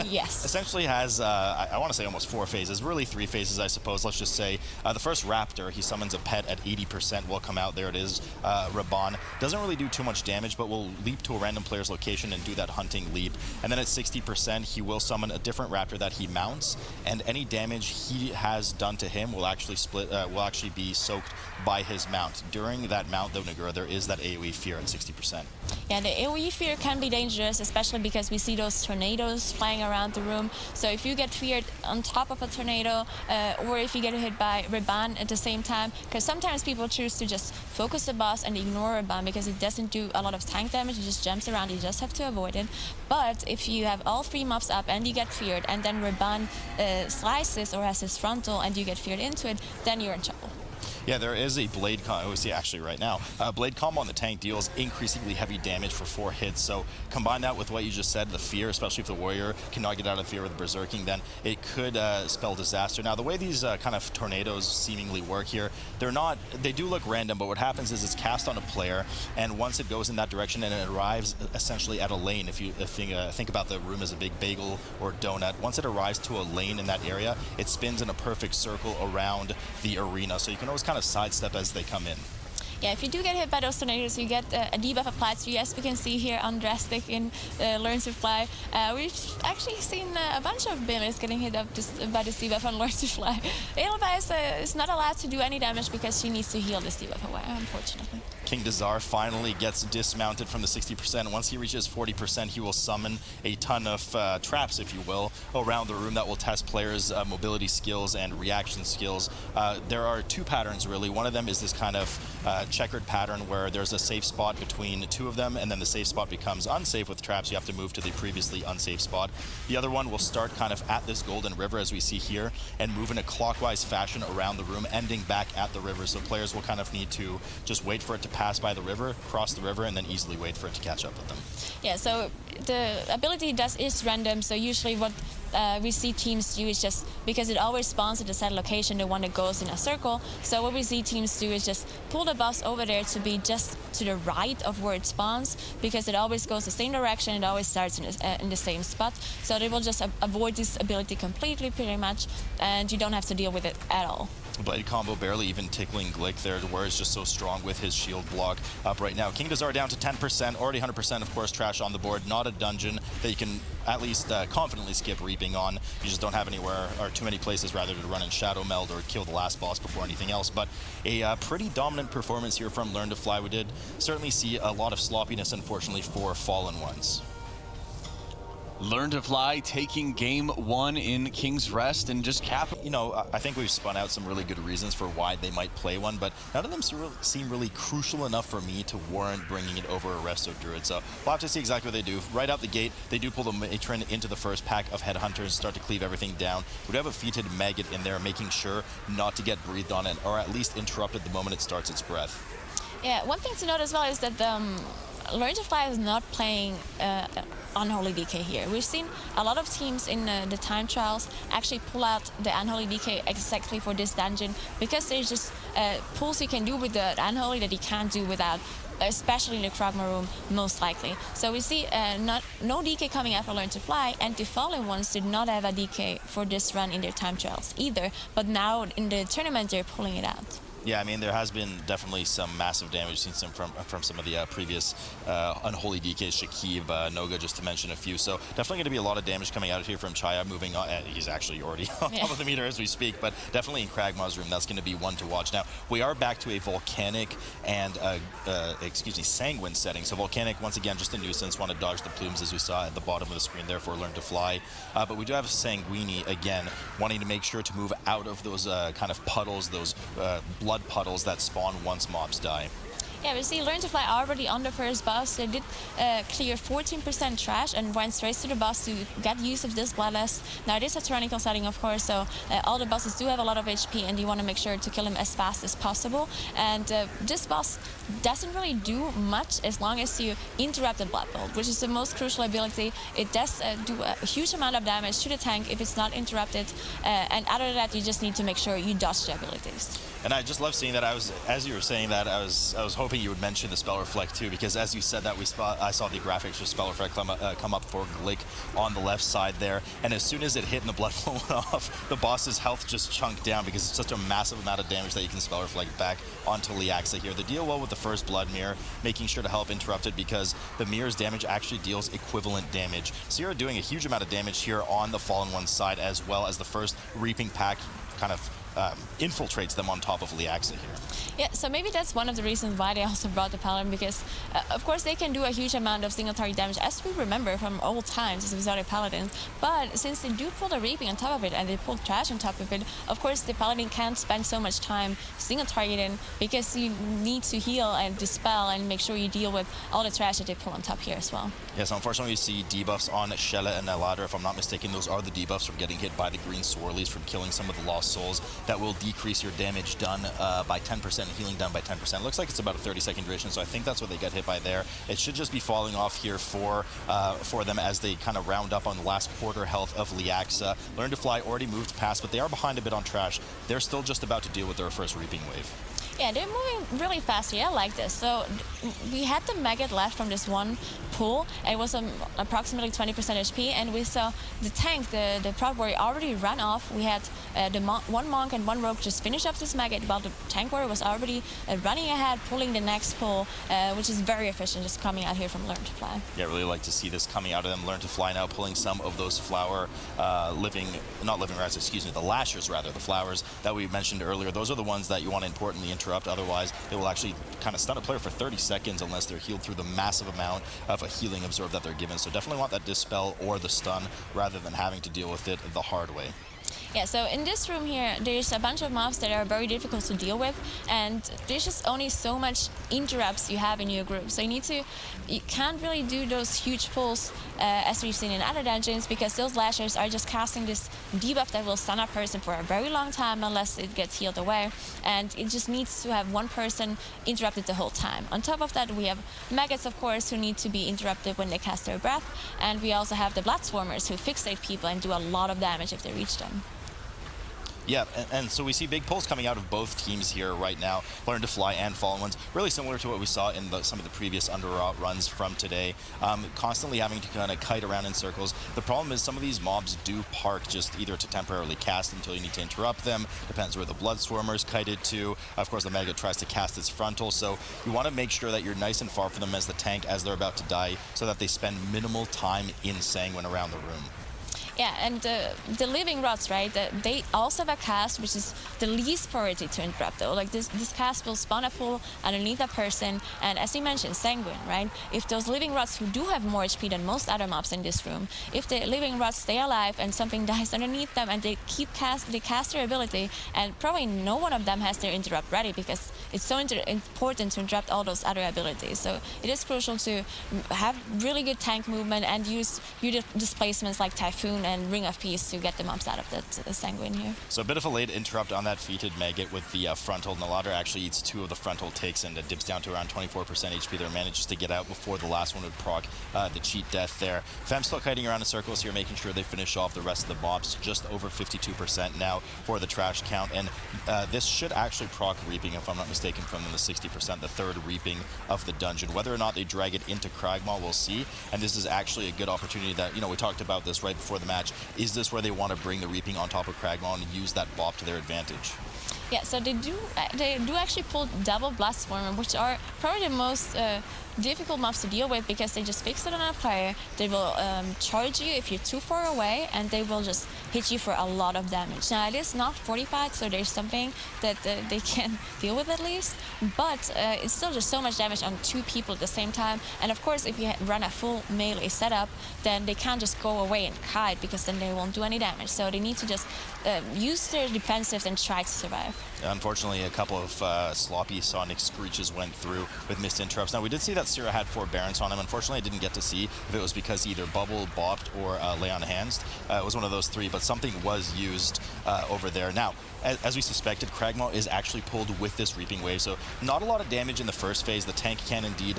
Yes. Essentially has, I want to say almost 4 phases, really 3 phases, I suppose. Let's just say the first Raptor, he summons a pet at 80%, will come out. There it is, Raban. Doesn't really do too much damage, but will leap to a random player's location and do that hunting leap. And then at 60%, he will summon a different Raptor that he mounts, and any damage he has done to him will actually be soaked by his mount. During that mount, though, Nagura, there is that AoE fear at 60%. Yeah, the AoE fear can be dangerous, especially because we see those tornadoes flying around the room. So if you get feared on top of a tornado, or if you get hit by Raban at the same time, because sometimes people choose to just focus the boss and ignore Raban because it doesn't do a lot of tank damage, it just jumps around, you just have to avoid it. But if you have all 3 mobs up and you get feared, and then Raban slices or has his frontal and you get feared into it, then you're in trouble. Yeah, there is a blade combo. We see actually right now. Blade combo on the tank deals increasingly heavy damage for 4 hits. So combine that with what you just said, the fear, especially if the warrior cannot get out of fear with berserking, then it could spell disaster. Now, the way these kind of tornadoes seemingly work here, they do look random, but what happens is it's cast on a player, and once it goes in that direction and it arrives essentially at a lane, if you think about the room as a big bagel or donut, once it arrives to a lane in that area, it spins in a perfect circle around the arena. So you can always kind of sidestep as they come in. Yeah, if you do get hit by those tornadoes, you get a debuff applied. So yes, we can see here on Drastic in Learn to Fly. We've actually seen a bunch of Baileys getting hit up by this debuff on Learn to Fly. Atal'Dazar is not allowed to do any damage because she needs to heal this debuff away, unfortunately. King Atal'Dazar finally gets dismounted from the 60%. Once he reaches 40%, he will summon a ton of traps, if you will, around the room that will test players' mobility skills and reaction skills. There are 2 patterns, really. One of them is this kind of checkered pattern where there's a safe spot between 2 of them, and then the safe spot becomes unsafe with traps. You have to move to the previously unsafe spot. The other one will start kind of at this golden river, as we see here, and move in a clockwise fashion around the room, ending back at the river. So players will kind of need to just wait for it to pass by the river, cross the river, and then easily wait for it to catch up with them. Yeah, so the ability is random, so usually what we see teams do is just, because it always spawns at a set location, the one that goes in a circle, so what we see teams do is just pull the boss over there to be just to the right of where it spawns, because it always goes the same direction, it always starts in the same spot, so they will just avoid this ability completely, pretty much, and you don't have to deal with it at all. Blade combo barely even tickling Glick there, where it's just so strong with his shield block up right now. King Atal'Dazar down to 10%, already 100% of course trash on the board. Not a dungeon that you can at least confidently skip reaping on. You just don't have anywhere, or too many places rather, to run in Shadow Meld or kill the last boss before anything else. But a pretty dominant performance here from Learn to Fly. We did certainly see a lot of sloppiness, unfortunately, for Fallen Ones. Learn to Fly taking game 1 in King's Rest and just capping. You know, I think we've spun out some really good reasons for why they might play one, but none of them seem really crucial enough for me to warrant bringing it over a Resto Druid. So we'll have to see exactly what they do. Right out the gate, they do pull the Matron into the first pack of Headhunters, start to cleave everything down. We do have a Feated Maggot in there, making sure not to get breathed on it, or at least interrupted the moment it starts its breath. Yeah, one thing to note as well is that Learn to Fly is not playing Unholy DK here. We've seen a lot of teams in the time trials actually pull out the Unholy DK exactly for this dungeon, because there's just pulls you can do with the Unholy that you can't do without, especially in the Kragma room, most likely. So we see no DK coming out for Learn to Fly, and the Fallen Ones did not have a DK for this run in their time trials either, but now in the tournament they're pulling it out. Yeah, I mean, there has been definitely some massive damage seen from some of the previous Unholy DKs, Shakib, Noga, just to mention a few. So definitely going to be a lot of damage coming out of here from Chaya moving on. He's actually already on top of the meter as we speak, but definitely in Kragma's room, that's going to be one to watch. Now, we are back to a Volcanic and, Sanguine setting. So Volcanic, once again, just a nuisance, want to dodge the plumes as we saw at the bottom of the screen, therefore Learn to Fly. But we do have Sanguini, again, wanting to make sure to move out of those kind of puddles, those blood puddles that spawn once mobs die. Yeah, we see Learn to Fly already on the first boss. They did clear 14% trash and went straight to the boss to get use of this Bloodlust. Now it is a tyrannical setting, of course, so all the bosses do have a lot of HP and you want to make sure to kill him as fast as possible. And this boss doesn't really do much as long as you interrupt the Blood Bolt, which is the most crucial ability. It does do a huge amount of damage to the tank if it's not interrupted. And other than that, you just need to make sure you dodge the abilities. And I just love seeing that. As you were saying that, I was hoping you would mention the Spell Reflect too, because as you said that, I saw the graphics for Spell Reflect come up for Glick on the left side there, and as soon as it hit and the Blood Bolt went off, the boss's health just chunked down because it's such a massive amount of damage that you can Spell Reflect back onto Liaxa here. They deal well with the first Blood Mirror, making sure to help interrupt it because the Mirror's damage actually deals equivalent damage. So you're doing a huge amount of damage here on the Fallen One's side, as well as the first Reaping Pack kind of infiltrates them on top of Liaxa here. Yeah, so maybe that's one of the reasons why they also brought the Paladin, because of course they can do a huge amount of single target damage, as we remember from old times as we saw the Paladins. But since they do pull the Reaping on top of it and they pull trash on top of it, of course the Paladin can't spend so much time single targeting because you need to heal and dispel and make sure you deal with all the trash that they pull on top here as well. Yes, unfortunately you see debuffs on Shella and Eladra. If I'm not mistaken, those are the debuffs from getting hit by the green swirlies, from killing some of the Lost Souls. That will decrease your damage done by 10% and healing done by 10%. Looks like it's about a 30-second duration, so I think that's what they get hit by there. It should just be falling off here for them as they kind of round up on the last quarter health of Liaxa. Learn to Fly already moved past, but they are behind a bit on trash. They're still just about to deal with their first Reaping Wave. Yeah, they're moving really fast here. I like this. So we had the Maggot left from this one pool. It was approximately 20% HP, and we saw the tank, the Proud Warrior, already run off. We had one Monk and one Rogue just finish up this Maggot, while the Tank Warrior was already running ahead, pulling the next pull, which is very efficient, just coming out here from Learn to Fly. Yeah, really like to see this coming out of them. Learn to Fly now pulling some of those the Lashers rather, the flowers that we mentioned earlier. Those are the ones that you want to importantly interrupt. Otherwise, they will actually kind of stun a player for 30 seconds unless they're healed through the massive amount of a healing absorb that they're given. So definitely want that dispel or the stun rather than having to deal with it the hard way. Yeah, so in this room here, there's a bunch of mobs that are very difficult to deal with, and there's just only so much interrupts you have in your group. So you can't really do those huge pulls as we've seen in other dungeons, because those Lashers are just casting this debuff that will stun a person for a very long time unless it gets healed away, and it just needs to have one person interrupted the whole time. On top of that, we have Maggots, of course, who need to be interrupted when they cast their breath, and we also have the Blood Swarmers who fixate people and do a lot of damage if they reach them. Yeah, and so we see big pulls coming out of both teams here right now. Learn to Fly and Fallen Ones, really similar to what we saw in some of the previous Underrot runs from today. Constantly having to kind of kite around in circles. The problem is some of these mobs do park just either to temporarily cast until you need to interrupt them. Depends where the Blood Swarmer's kited to. Of course, the Maggot tries to cast its frontal, so you want to make sure that you're nice and far from them as the tank as they're about to die, so that they spend minimal time in Sanguine around the room. Yeah, and the Living Rots, right, they also have a cast which is the least priority to interrupt, though. Like this cast will spawn a pool underneath a person, and as you mentioned, Sanguine, right? If those Living Rots, who do have more HP than most other mobs in this room, if the Living Rots stay alive and something dies underneath them and they cast their ability, and probably no one of them has their interrupt ready, because it's so important to interrupt all those other abilities. So it is crucial to have really good tank movement and use your displacements like Typhoon and Ring of Peace to get the mobs out of the Sanguine here. So a bit of a late interrupt on that feated Maggot with the frontal. Nalader actually eats 2 of the frontal takes and dips down to around 24% HP there, manages to get out before the last one would proc the cheat death there. Fem still kiting around in circles here, making sure they finish off the rest of the mobs. Just over 52% now for the trash count, and this should actually proc Reaping, if I'm not mistaken, from the 60%, the third Reaping of the dungeon. Whether or not they drag it into Cragmaw, we'll see, and this is actually a good opportunity that, we talked about this right before the match. Is this where they want to bring the Reaping on top of Cragmaw and use that bop to their advantage? Yeah, so they do actually pull double Blood Swarmer, which are probably the most difficult mobs to deal with, because they just fix it on a player. They will charge you if you're too far away, and they will just hit you for a lot of damage. Now, it is not fortified, so there's something that they can deal with at least, but it's still just so much damage on 2 people at the same time. And of course, if you run a full melee setup, then they can't just go away and hide, because then they won't do any damage. So they need to just use their defensives and try to survive. Unfortunately, a couple of sloppy Sonic screeches went through with missed interrupts. Now, we did see that Sierra had 4 Barons on him. Unfortunately, I didn't get to see if it was because he either bubble, bopped, or lay on hands. It was one of those 3, but something was used over there. Now, as we suspected, Kragmaw is actually pulled with this Reaping Wave, so not a lot of damage in the first phase. The tank can indeed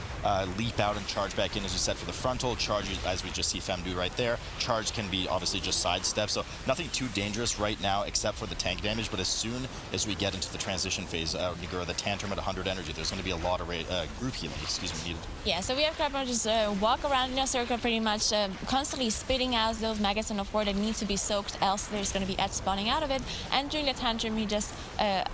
leap out and charge back in, as we said, for the frontal. Charge, as we just see Fem do right there. Charge can be obviously just sidestep, so nothing too dangerous right now except for the tank damage, but as soon as we get into the transition phase, Nigura, the Tantrum at 100 energy, there's going to be a lot of group healing, needed. Yeah, so we have Kragmaw just walk around in a circle pretty much, constantly spitting out those maggots on the floor that need to be soaked, else there's going to be Eds spawning out of it. And during the Tantrum, he does a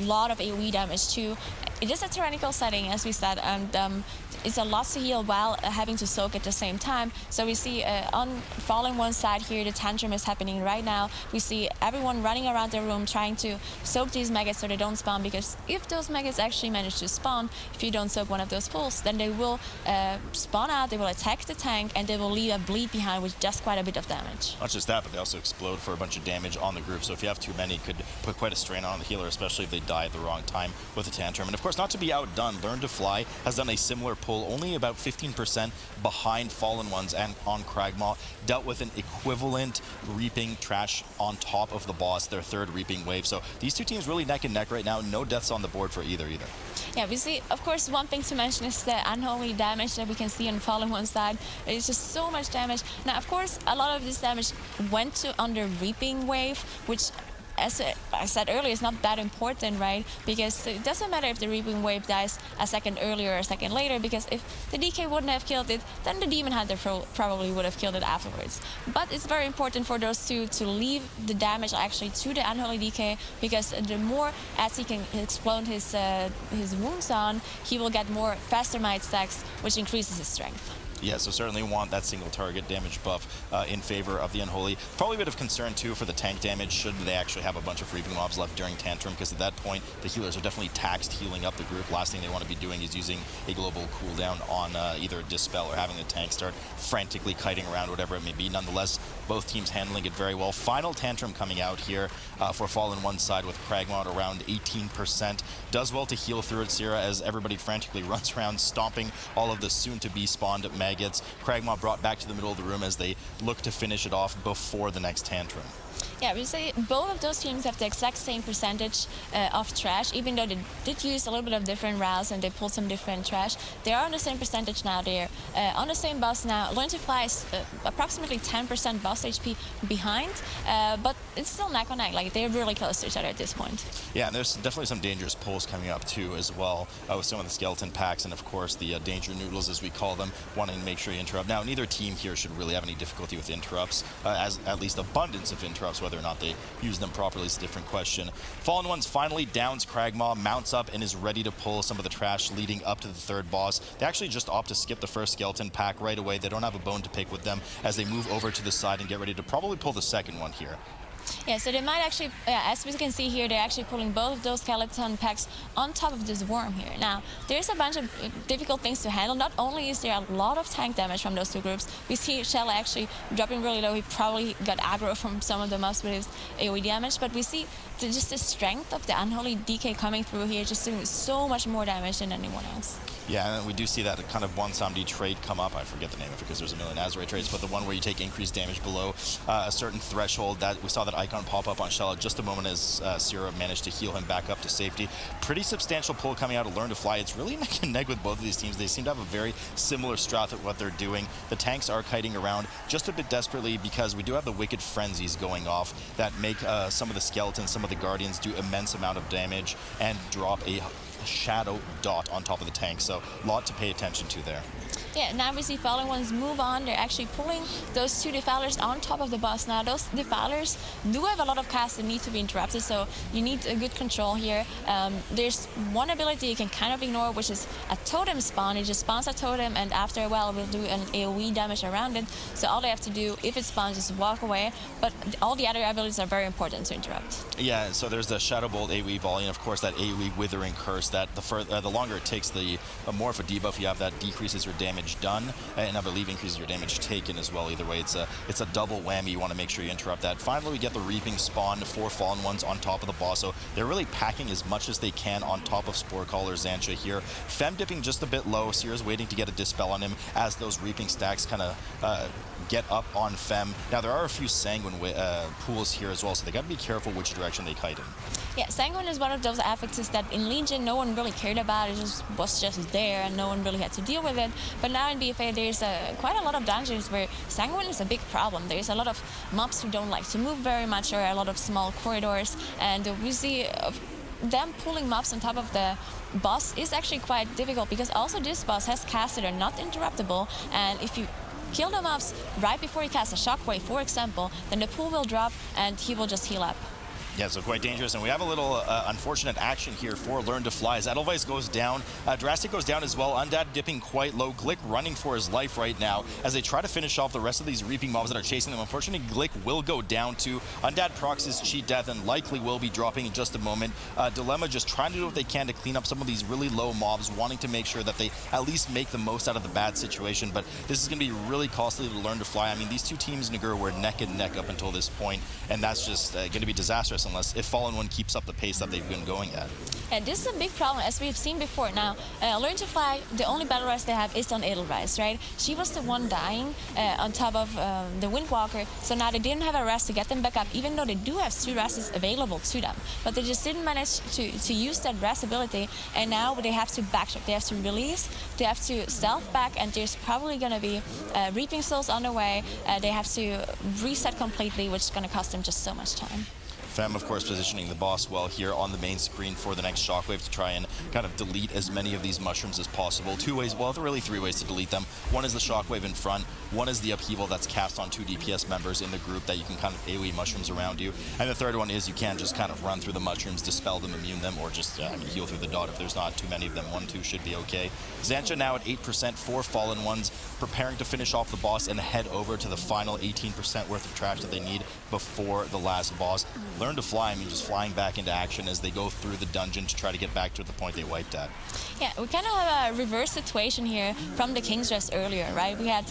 lot of AoE damage too. It is a tyrannical setting, as we said, and it's a lot to heal while having to soak at the same time. So we see on falling one side here, the Tantrum is happening right now. We see everyone running around the room trying to soak these maggots so they don't spawn, because if those maggots actually manage to spawn, if you don't soak one of those pools, then they will spawn out, they will attack the tank, and they will leave a bleed behind, which does quite a bit of damage. Not just that, but they also explode for a bunch of damage on the group. So if you have too many, it could put quite a strain on the healer, especially if they die at the wrong time with the Tantrum. And of course, not to be outdone, Learn to Fly has done a similar pull, only about 15% behind Fallen Ones and on Kragmaw, dealt with an equivalent Reaping Trash on top of the boss, their 3rd Reaping Wave. So these two teams really neck and neck right now. No deaths on the board for either. Yeah, we see, of course, one thing to mention is the unholy damage that we can see on Fallen One side. It's just so much damage. Now, of course, a lot of this damage went to under Reaping Wave, which, as I said earlier, it's not that important, right? Because it doesn't matter if the Reaping Wave dies a second earlier or a second later, because if the DK wouldn't have killed it, then the Demon Hunter probably would have killed it afterwards. But it's very important for those two to leave the damage actually to the Unholy DK, because the more as he can explode his wounds on, he will get more faster might stacks, which increases his strength. Yeah, so certainly want that single target damage buff in favor of the Unholy. Probably a bit of concern too for the tank damage should they actually have a bunch of Reaping mobs left during Tantrum, because at that point the healers are definitely taxed healing up the group. Last thing they want to be doing is using a global cooldown on either Dispel or having the tank start frantically kiting around, whatever it may be. Nonetheless, both teams handling it very well. Final Tantrum coming out here for Fallen One side with Kragmaw at around 18%. Does well to heal through it, Sierra, as everybody frantically runs around stomping all of the soon-to-be spawned maggots. Kragmaw brought back to the middle of the room as they look to finish it off before the next Tantrum. Yeah, we say both of those teams have the exact same percentage of trash, even though they did use a little bit of different routes and they pulled some different trash. They are on the same percentage now. They're on the same boss now. Learn to Fly is approximately 10% boss HP behind, but it's still neck on neck. Like, they're really close to each other at this point. Yeah, and there's definitely some dangerous pulls coming up too as well with some of the skeleton packs and of course the danger noodles, as we call them, wanting to make sure you interrupt. Now, neither team here should really have any difficulty with interrupts, as at least abundance of interrupts. Whether or not they use them properly is a different question. Fallen Ones finally downs Kragmaw, mounts up, and is ready to pull some of the trash leading up to the 3rd boss. They actually just opt to skip the first skeleton pack right away. They don't have a bone to pick with them as they move over to the side and get ready to probably pull the second one here. Yeah, so they might actually, as we can see here, they're actually pulling both of those skeleton packs on top of this worm here. Now, there's a bunch of difficult things to handle. Not only is there a lot of tank damage from those two groups, we see Shell actually dropping really low. He probably got aggro from some of the mobs with his AoE damage, but we see just the strength of the Unholy DK coming through here, just doing so much more damage than anyone else. Yeah, and we do see that kind of one Samdi trait come up. I forget the name of it because there's a million Azure traits, but the one where you take increased damage below a certain threshold, that we saw that icon pop up on Shell just a moment as Sierra managed to heal him back up to safety. Pretty substantial pull coming out of Learn to Fly. It's really neck and neck with both of these teams. They seem to have a very similar strat at what they're doing. The tanks are kiting around just a bit desperately because we do have the Wicked Frenzies going off that make some of the skeletons, some of the Guardians do immense amount of damage and drop a shadow dot on top of the tank, so a lot to pay attention to there. Yeah, now we see Fallen Ones move on. They're actually pulling those two Defilers on top of the boss. Now, those Defilers do have a lot of casts that need to be interrupted, so you need a good control here. There's one ability you can kind of ignore, which is a totem spawn. It just spawns a totem, and after a while, it will do an AoE damage around it. So all they have to do, if it spawns, is walk away. But all the other abilities are very important to interrupt. Yeah, so there's the Shadow Bolt AoE volley, and of course that AoE Withering Curse course, that the longer it takes, the more of a debuff you have that decreases your damage done, and I believe increases your damage taken as well. Either way, it's a double whammy. You want to make sure you interrupt that. Finally, we get the Reaping spawn, 4 Fallen Ones on top of the boss, so they're really packing as much as they can on top of Sporecaller Xancha here. Fem dipping just a bit low. Sierra's waiting to get a Dispel on him as those Reaping stacks kind of get up on Fem. Now, there are a few Sanguine pools here as well, so they got to be careful which direction they kite in. Yeah, Sanguine is one of those affixes that in Legion no one really cared about. It was just there and no one really had to deal with it. But now in BFA there's quite a lot of dungeons where Sanguine is a big problem. There's a lot of mobs who don't like to move very much, or a lot of small corridors, and we see them pulling mobs on top of the boss is actually quite difficult, because also this boss has casts that are not interruptible, and if you kill the mobs right before he casts a shockwave, for example, then the pool will drop and he will just heal up. Yeah, so quite dangerous, and we have a little unfortunate action here for Learn to Fly as Edelweiss goes down. Drastic goes down as well. Undead dipping quite low. Glick running for his life right now as they try to finish off the rest of these Reaping mobs that are chasing them. Unfortunately, Glick will go down too. Undead procs his cheat death and likely will be dropping in just a moment. Dilemma just trying to do what they can to clean up some of these really low mobs, wanting to make sure that they at least make the most out of the bad situation, but this is going to be really costly to Learn to Fly. I mean, these two teams, Nagur, were neck and neck up until this point, and that's just going to be disastrous if Fallen One keeps up the pace that they've been going at. And this is a big problem, as we've seen before. Now, Learn to Fly, the only battle rest they have is on Edelweiss, right? She was the one dying on top of the Windwalker, so now they didn't have a rest to get them back up, even though they do have 2 rests available to them. But they just didn't manage to use that rest ability, and now they have to backtrack. They have to release, they have to stealth back, and there's probably going to be Reaping Souls on the way. They have to reset completely, which is going to cost them just so much time. Fem, of course, positioning the boss well here on the main screen for the next shockwave to try and kind of delete as many of these mushrooms as possible. 2 ways, well, really 3 ways to delete them. One is the shockwave in front, one is the upheaval that's cast on 2 DPS members in the group that you can kind of AoE mushrooms around you. And the third one is you can just kind of run through the mushrooms, dispel them, immune them, or just heal through the dot if there's not too many of them. 1, 2 should be okay. Xancha now at 8%, 4 Fallen Ones, preparing to finish off the boss and head over to the final 18% worth of trash that they need before the last boss. Learn to Fly, I mean, just flying back into action as they go through the dungeon to try to get back to the point they wiped at. Yeah, we kind of have a reverse situation here from the King's Rest earlier, right? We had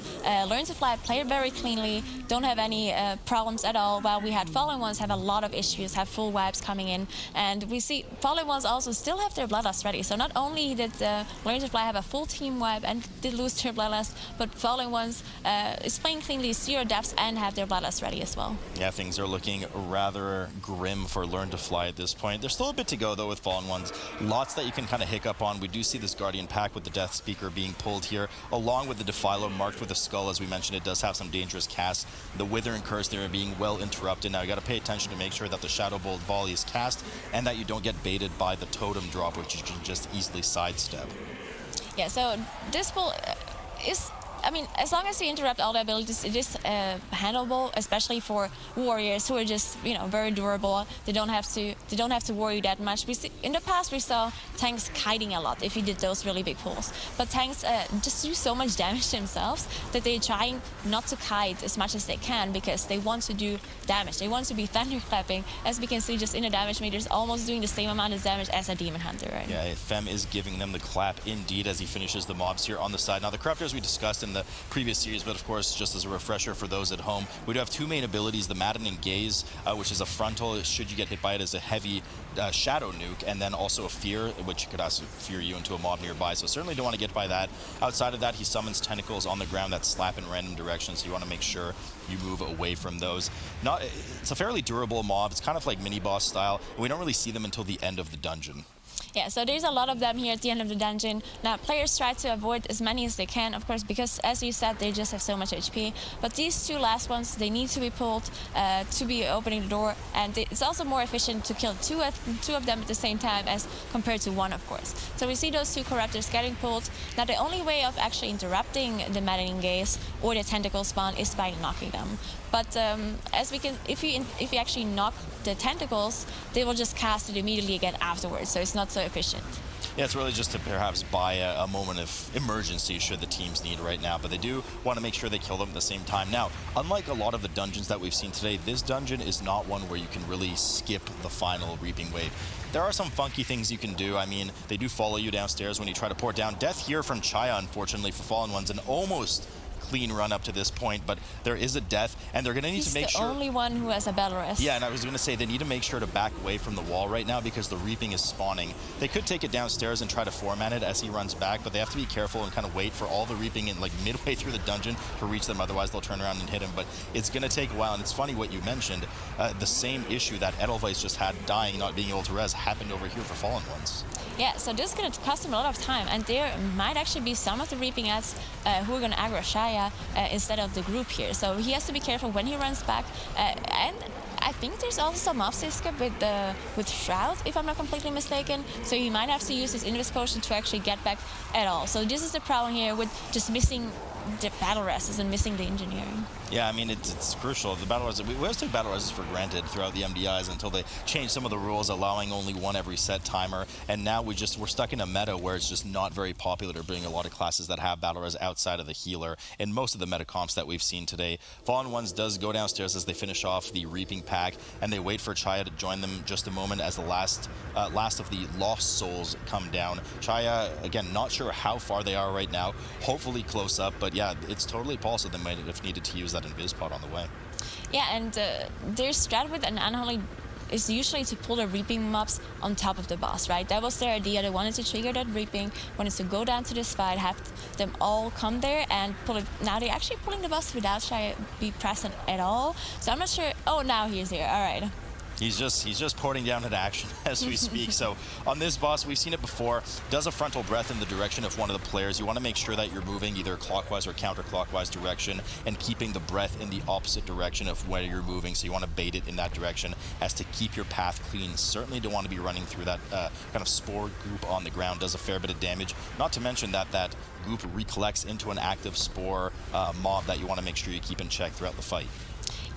Learn to Fly play very cleanly, don't have any problems at all, while we had Fallen Ones have a lot of issues, have full wipes coming in, and we see Fallen Ones also still have their Bloodlust ready. So not only did Learn to Fly have a full team wipe and did lose their Bloodlust, but Fallen Ones is playing cleanly, 0 deaths, and have their Bloodlust ready as well. Yeah, things are looking rather grim for Learn to Fly at this point. There's still a bit to go, though, with Fallen Ones. Lots that you can kind of hiccup on. We do see this Guardian pack with the Death Speaker being pulled here, along with the Defiler marked with a skull. As we mentioned, it does have some dangerous casts. The Wither and Curse there are being well interrupted. Now, you got to pay attention to make sure that the Shadow Bolt volley is cast and that you don't get baited by the Totem drop, which you can just easily sidestep. Yeah, so this pull is... I mean, as long as you interrupt all the abilities, it is handleable, especially for warriors who are just, you know, very durable. They don't have to worry that much. In the past, we saw tanks kiting a lot if you did those really big pulls. But tanks just do so much damage themselves that they're trying not to kite as much as they can because they want to do damage. They want to be thunderclapping. As we can see, just in the damage meters, almost doing the same amount of damage as a Demon Hunter, right? Yeah, Fem is giving them the clap indeed as he finishes the mobs here on the side. Now, the Corruptors we discussed in the previous series, but of course, just as a refresher for those at home, we do have 2 main abilities, the Maddening Gaze, which is a frontal, should you get hit by it, as a heavy shadow nuke, and then also a Fear, which could also fear you into a mob nearby, so certainly don't want to get by that. Outside of that, he summons tentacles on the ground that slap in random directions, so you want to make sure you move away from those. It's a fairly durable mob, it's kind of like mini-boss style, and we don't really see them until the end of the dungeon. Yeah, so there's a lot of them here at the end of the dungeon. Now, players try to avoid as many as they can, of course, because, as you said, they just have so much HP. But these 2 last ones, they need to be pulled to be opening the door. And it's also more efficient to kill two of them at the same time as compared to 1, of course. So we see those 2 Corruptors getting pulled. Now, the only way of actually interrupting the Maddening Gaze or the Tentacle spawn is by knocking them. But as we can, if you actually knock the tentacles, they will just cast it immediately again afterwards, so it's not so efficient. Yeah, it's really just to perhaps buy a moment of emergency should the teams need right now, but they do want to make sure they kill them at the same time. Now, unlike a lot of the dungeons that we've seen today, this dungeon is not one where you can really skip the final reaping wave. There are some funky things you can do. I mean, they do follow you downstairs when you try to pour down. Death here from Chaya, unfortunately, for Fallen Ones, and almost clean run up to this point, but there is a death, and they're going to need to make sure... He's the only one who has a battle rest. Yeah, and I was going to say they need to make sure to back away from the wall right now because the reaping is spawning. They could take it downstairs and try to foreman it as he runs back, but they have to be careful and kind of wait for all the reaping in like midway through the dungeon to reach them, otherwise they'll turn around and hit him. But it's going to take a while, and it's funny what you mentioned. The same issue that Edelweiss just had dying, not being able to res, happened over here for Fallen Ones. Yeah, so this is going to cost him a lot of time, and there might actually be some of the reaping ads who are going to aggro Shaya instead of the group here. So he has to be careful when he runs back. And I think there's also some offstage skip with Shroud, if I'm not completely mistaken. So he might have to use his Invis Potion to actually get back at all. So this is the problem here with just missing the battle rests and missing the engineering. Yeah, I mean, it's crucial. The battle rests, we always took battle rests for granted throughout the MDIs until they changed some of the rules, allowing only one every set timer. And now we're stuck in a meta where it's just not very popular to bring a lot of classes that have battle rests outside of the healer in most of the meta comps that we've seen today. Fallen Ones does go downstairs as they finish off the reaping pack, and they wait for Chaya to join them just a moment as the last of the lost souls come down. Chaya, again, not sure how far they are right now, hopefully close up, but yeah, it's totally possible they might have needed to use that Invis pod on the way. Yeah, and their strat with an Unholy is usually to pull the reaping mobs on top of the boss, right? That was their idea. They wanted to trigger that reaping, wanted to go down to this fight, have them all come there and pull it. Now they're actually pulling the boss without Shaya be present at all. So I'm not sure. Oh, now he's here. All right. He's just porting down into action as we speak. So on this boss, we've seen it before, does a frontal breath in the direction of one of the players. You want to make sure that you're moving either clockwise or counterclockwise direction and keeping the breath in the opposite direction of where you're moving. So you want to bait it in that direction as to keep your path clean. Certainly don't want to be running through that kind of spore group on the ground. Does a fair bit of damage. Not to mention that group recollects into an active spore mob that you want to make sure you keep in check throughout the fight.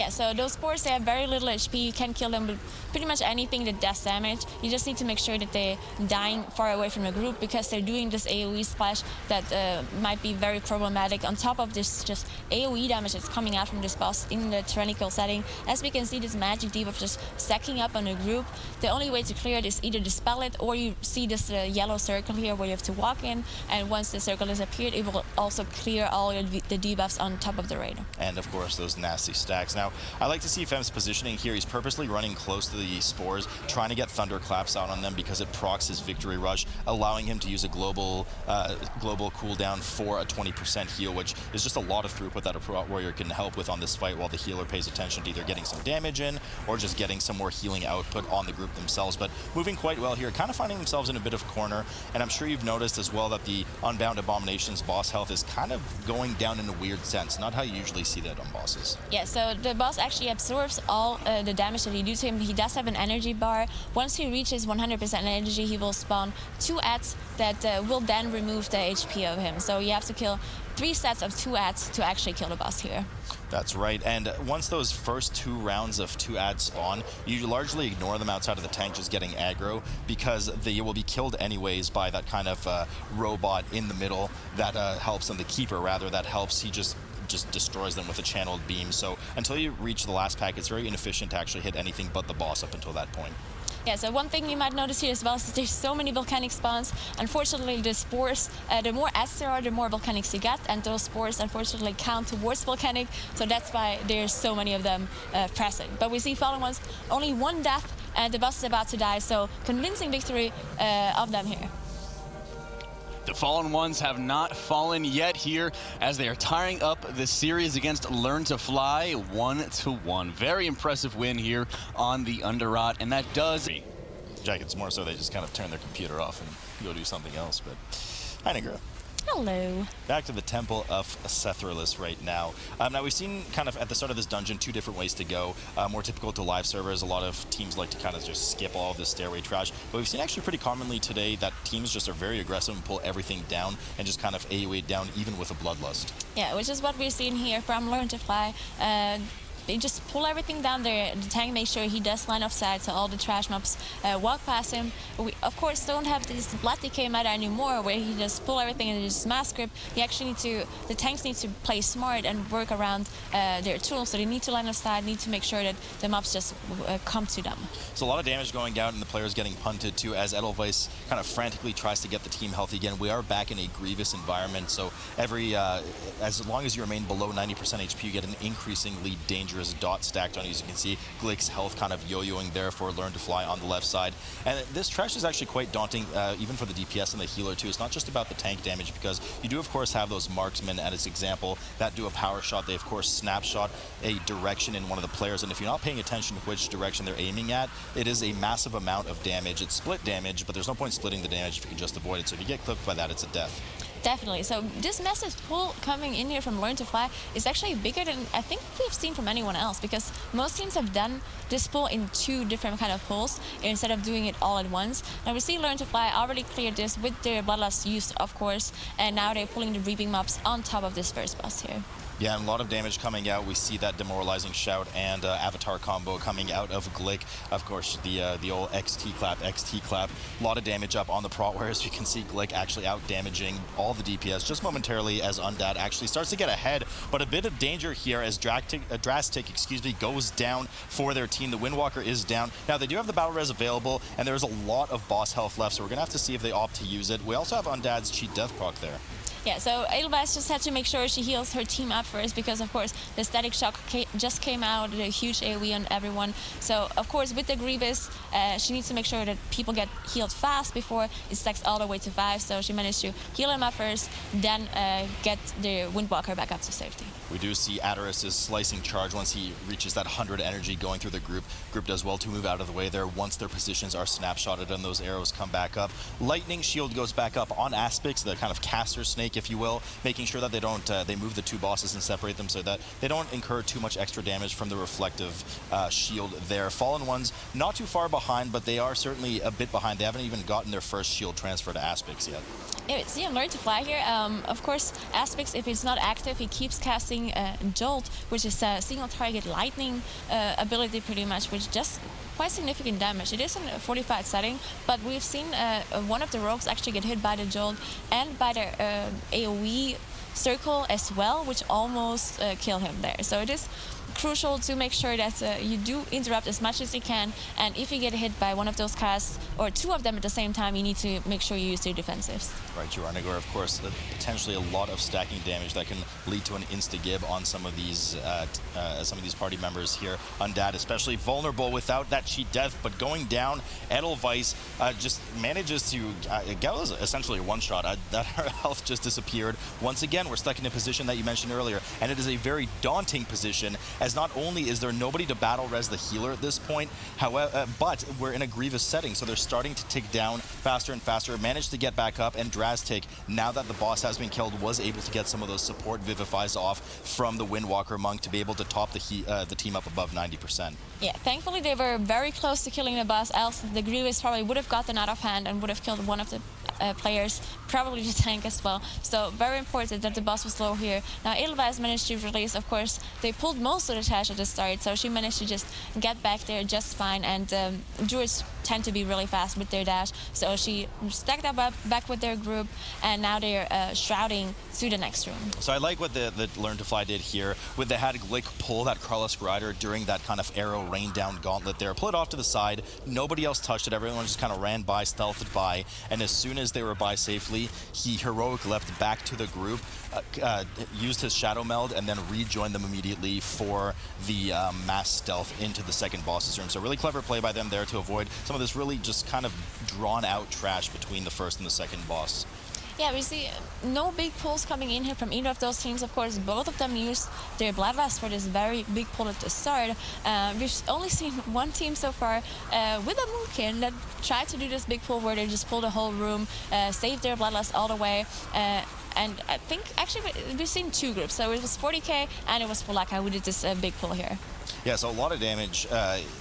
Yeah, so those spores, they have very little HP. You can kill them with pretty much anything that does damage. You just need to make sure that they're dying far away from the group because they're doing this AoE splash that might be very problematic. On top of this just AoE damage that's coming out from this boss in the tyrannical setting. As we can see, this magic debuff just stacking up on the group. The only way to clear it is either dispel it or you see this yellow circle here where you have to walk in, and once the circle has appeared, it will also clear all the debuffs on top of the radar. And of course, those nasty stacks. Now, I like to see Fem's positioning here. He's purposely running close to the spores, trying to get Thunderclaps out on them because it procs his Victory Rush, allowing him to use a global cooldown for a 20% heal, which is just a lot of throughput that a Pro Warrior can help with on this fight while the healer pays attention to either getting some damage in or just getting some more healing output on the group themselves. But moving quite well here, kind of finding themselves in a bit of corner. And I'm sure you've noticed as well that the Unbound Abomination's boss health is kind of going down in a weird sense, not how you usually see that on bosses. Yeah, so the boss actually absorbs all the damage that you do to him. He does have an energy bar. Once he reaches 100% energy, he will spawn 2 ads that will then remove the HP of him. So you have to kill 3 sets of 2 ads to actually kill the boss here. That's right, and once those first 2 rounds of 2 ads spawn, you largely ignore them outside of the tank just getting aggro because they will be killed anyways by that kind of robot in the middle that helps them, the keeper rather, that helps. He just destroys them with a channeled beam. So until you reach the last pack, it's very inefficient to actually hit anything but the boss up until that point. Yeah, so one thing you might notice here as well is that there's so many volcanic spawns. Unfortunately, the spores, the more ads there are, the more volcanics you get, and those spores unfortunately count towards volcanic, so that's why there's so many of them present. But we see Fallen Ones, only 1 death, and the boss is about to die, so convincing victory of them here. The Fallen Ones have not fallen yet here as they are tying up the series against Learn to Fly 1-1. Very impressive win here on the Underrot, and that does... Jack, it's more so they just kind of turn their computer off and go do something else, but hi, Negra. Hello. Back to the Temple of Sethraliss right now. Now, we've seen kind of at the start of this dungeon 2 different ways to go. More typical to live servers, a lot of teams like to kind of just skip all of the stairway trash. But we've seen actually pretty commonly today that teams just are very aggressive and pull everything down and just kind of AoE down even with a Bloodlust. Yeah, which is what we've seen here from Learn to Fly. they just pull everything down there. The tank makes sure he does line of sight, so all the trash mobs walk past him. We, of course, don't have this Blood DK meta anymore, where he just pull everything and just mass grip. He actually the tanks need to play smart and work around their tools, so they need to line of sight, need to make sure that the mobs just come to them. So a lot of damage going down and the players getting punted too as Edelweiss kind of frantically tries to get the team healthy again. We are back in a grievous environment, so every as long as you remain below 90% HP, you get an increasingly dangerous dot stacked on you. As you can see, Glick's health kind of yo-yoing there for Learn to Fly on the left side. And this trash is actually quite daunting, even for the DPS and the healer too. It's not just about the tank damage, because you do of course have those marksmen as example that do a power shot. They of course snapshot a direction in one of the players, and if you're not paying attention to which direction they're aiming at, it is a massive amount of damage. It's split damage, but there's no point splitting the damage if you can just avoid it. So if you get clipped by that, it's a death. Definitely. So this massive pull coming in here from Learn to Fly is actually bigger than I think we've seen from anyone else, because most teams have done this pull in 2 different kind of pulls instead of doing it all at once. Now we see Learn to Fly already cleared this with their Bloodlust used, of course, and now they're pulling the Reaping mobs on top of this first boss here. Yeah, and a lot of damage coming out. We see that demoralizing shout and avatar combo coming out of Glick. Of course, the old XT clap. A lot of damage up on the prot, whereas you can see Glick actually out damaging all the DPS just momentarily as Undead actually starts to get ahead. But a bit of danger here as Drastic, goes down for their team. The Windwalker is down. Now they do have the battle res available, and there's a lot of boss health left, so we're gonna have to see if they opt to use it. We also have Undead's cheat death proc there. Yeah, so Edelweiss just had to make sure she heals her team up first, because of course the Static Shock just came out, a huge AoE on everyone. So of course with the Grievous, she needs to make sure that people get healed fast before it stacks all the way to 5. So she managed to heal him up first, then get the Windwalker back up to safety. We do see Atarus' slicing charge once he reaches that 100 energy going through the group. Group does well to move out of the way there once their positions are snapshotted and those arrows come back up. Lightning Shield goes back up on Aspix, the kind of caster snake, if you will, making sure that they don't they move the 2 bosses and separate them so that they don't incur too much extra damage from the reflective shield there. Fallen Ones not too far behind, but they are certainly a bit behind. They haven't even gotten their first shield transfer to Aspix yet. It's Learn to Fly here. Of course, Aspix, if it's not active, he keeps casting Jolt, which is a single target lightning ability pretty much, which does quite significant damage. It is in a fortified setting, but we've seen one of the rogues actually get hit by the Jolt and by the AoE circle as well, which almost kill him there. So it is crucial to make sure that you do interrupt as much as you can, and if you get hit by one of those casts or 2 of them at the same time, you need to make sure you use your defensives. Right, Jornigor, of course, potentially a lot of stacking damage that can lead to an insta-gib on some of these party members here. Undead especially vulnerable without that cheat death, but going down, Edelweiss just manages to get essentially a one-shot. That her health just disappeared. Once again, we're stuck in a position that you mentioned earlier, and it is a very daunting position, as not only is there nobody to battle res the healer at this point, however, but we're in a grievous setting, so they're starting to tick down faster and faster, managed to get back up, and Drastic, now that the boss has been killed, was able to get some of those support Vivifies off from the Windwalker Monk to be able to top the team up above 90%. Yeah, thankfully they were very close to killing the boss, else the Grievous probably would have gotten out of hand and would have killed one of the players, probably the tank as well. So very important that the boss was low here. Now Edelweiss managed to release, of course, they pulled most of the dash at the start, so she managed to just get back there just fine, and Druids tend to be really fast with their dash, so she stacked up back with their group, and now they're shrouding to the next room. So I like what the Learn to Fly did here, with the had Glick pull that Karlisk Rider during that kind of arrow rain down gauntlet there, pull it off to the side, nobody else touched it, everyone just kind of ran by, stealthed by, and as soon as they were by safely, he heroic leapt back to the group, used his Shadow Meld, and then rejoined them immediately for the mass stealth into the second boss's room. So really clever play by them there to avoid some of this really just kind of drawn out trash between the first and the second boss. Yeah, we see no big pulls coming in here from either of those teams. Of course, both of them used their Bloodlust for this very big pull at the start. We've only seen one team so far with a Moonkin that tried to do this big pull where they just pulled the whole room, saved their Bloodlust all the way. And I think, actually, we've seen 2 groups. So it was Fourty K and it was Puolukka who did this big pull here. Yeah, so a lot of damage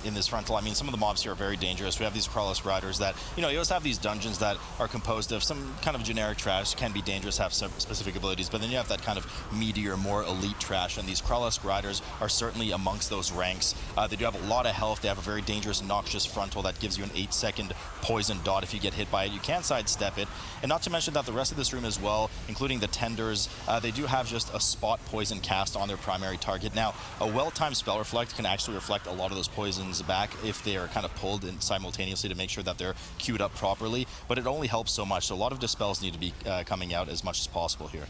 in this frontal. I mean, some of the mobs here are very dangerous. We have these Crawless Riders that, you know, you always have these dungeons that are composed of some kind of generic trash, can be dangerous, have some specific abilities, but then you have that kind of meatier, more elite trash, and these Crawless Riders are certainly amongst those ranks. They do have a lot of health. They have a very dangerous, noxious frontal that gives you an 8-second poison dot if you get hit by it. You can sidestep it, and not to mention that the rest of this room as well, including the Tenders, they do have just a spot poison cast on their primary target. Now, a well-timed Spell Reflect can actually reflect a lot of those poisons back if they are kind of pulled in simultaneously to make sure that they're queued up properly, but it only helps so much. So a lot of dispels need to be coming out as much as possible here.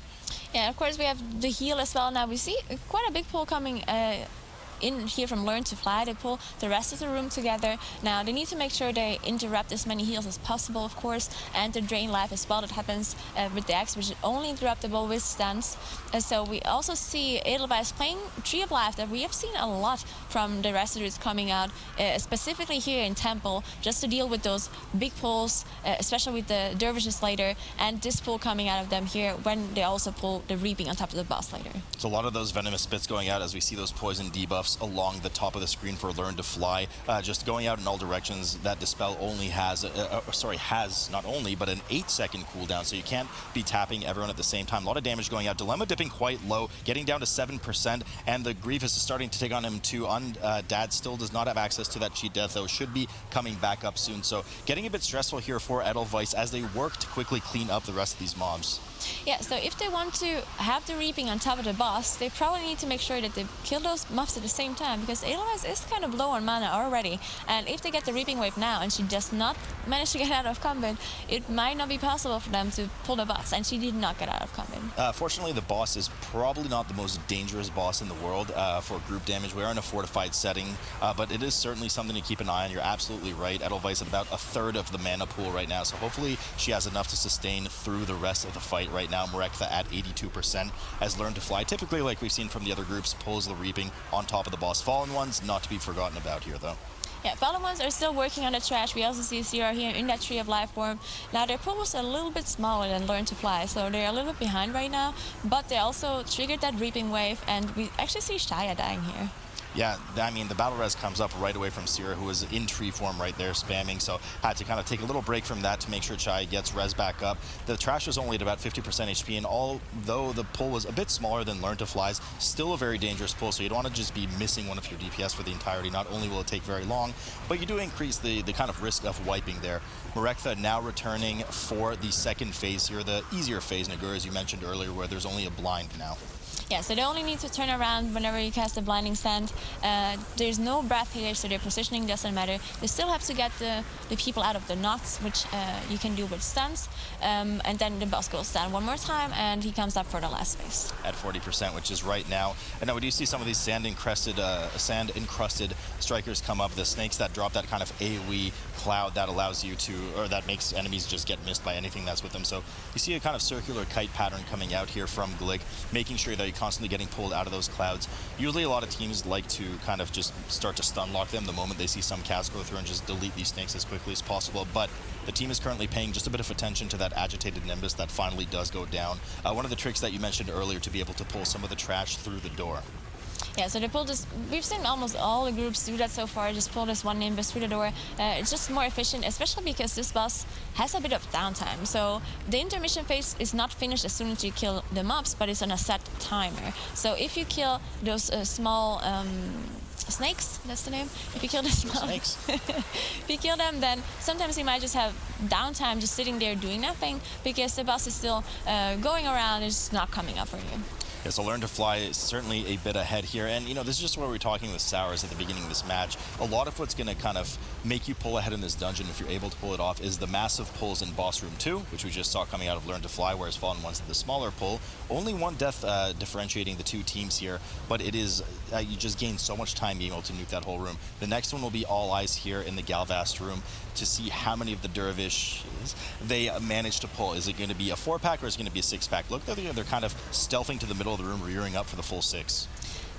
Yeah, of course we have the heal as well. Now we see quite a big pull coming in here from Learn to Fly. They pull the rest of the room together. Now they need to make sure they interrupt as many heals as possible, of course, and to drain life as well. That happens with the X, which is only interruptible with stuns. So we also see Atal'Dazar playing Tree of Life that we have seen a lot from the Residents coming out, specifically here in Temple, just to deal with those big pulls, especially with the Dervishes later, and this pull coming out of them here when they also pull the Reaping on top of the boss later. So a lot of those Venomous Spits going out as we see those poison debuffs along the top of the screen for Learn to Fly, just going out in all directions. That Dispel only has, has not only, but an 8-second cooldown, so you can't be tapping everyone at the same time. A lot of damage going out. Dilemma dipping quite low, getting down to 7%, and the Grievous is starting to take on him too. Dad still does not have access to that cheat death, though, should be coming back up soon. So getting a bit stressful here for Edelweiss as they work to quickly clean up the rest of these mobs. Yeah, so if they want to have the Reaping on top of the boss, they probably need to make sure that they kill those mobs at the same time, because Edelweiss is kind of low on mana already, and if they get the Reaping wave now and she does not manage to get out of combat, it might not be possible for them to pull the boss, and she did not get out of combat. Fortunately, the boss is probably not the most dangerous boss in the world for group damage. We are in a fortified setting, but it is certainly something to keep an eye on. You're absolutely right. Edelweiss at about a third of the mana pool right now, so hopefully she has enough to sustain through the rest of the fight right now. Mythic at 82% has Learned to Fly. Typically, like we've seen from the other groups, pulls the Reaping on top of the boss. Fallen Ones, not to be forgotten about here, though. Yeah, Fallen Ones are still working on the trash. We also see Zero here in that Tree of Life form. Now, their pull was a little bit smaller than Learn to Fly, so they're a little bit behind right now, but they also triggered that Reaping wave, and we actually see Shaya dying here. Yeah, I mean, the battle res comes up right away from Sierra, who was in tree form right there spamming, so had to kind of take a little break from that to make sure Chai gets res back up. The trash was only at about 50% HP, and although the pull was a bit smaller than Learn to Fly's, still a very dangerous pull, so you don't want to just be missing one of your DPS for the entirety. Not only will it take very long, but you do increase the kind of risk of wiping there. Mythic now returning for the second phase here, the easier phase, Nagur, as you mentioned earlier, where there's only a blind now. Yeah, so they only need to turn around whenever you cast a Blinding Sand. There's no breath here, so their positioning doesn't matter. They still have to get the people out of the knots, which you can do with stuns. And then the boss goes down one more time, and he comes up for the last phase. At 40%, which is right now. And now we do see some of these sand-encrusted strikers come up. The snakes that drop that kind of AoE cloud that allows you to, or that makes enemies just get missed by anything that's with them. So you see a kind of circular kite pattern coming out here from Glick, making sure that you're constantly getting pulled out of those clouds. Usually a lot of teams like to kind of just start to stun lock them the moment they see some cast go through and just delete these snakes as quickly as possible. But the team is currently paying just a bit of attention to that agitated Nimbus that finally does go down. One of the tricks that you mentioned earlier to be able to pull some of the trash through the door. Yeah, so they pull this, we've seen almost all the groups do that so far, just pull this one Nimbus through the door. It's just more efficient, especially because this boss has a bit of downtime. So the intermission phase is not finished as soon as you kill the mobs, but it's on a set timer. So if you kill those small snakes, that's the name. If you kill the small snakes, if you kill them, then sometimes you might just have downtime just sitting there doing nothing because the boss is still going around and it's not coming up for you. Yeah, so Learn to Fly is certainly a bit ahead here. And, you know, this is just what we were talking with Sours at the beginning of this match. A lot of what's going to kind of make you pull ahead in this dungeon, if you're able to pull it off, is the massive pulls in Boss Room 2, which we just saw coming out of Learn to Fly, whereas Fallen One's the smaller pull. Only one death differentiating the two teams here, but it is, you just gain so much time being able to nuke that whole room. The next one will be All Eyes here in the Galvast room to see how many of the Dervishes they manage to pull. Is it going to be a 4-pack or is it going to be a 6-pack? Look, they're kind of stealthing to the middle of the room, rearing up for the full 6.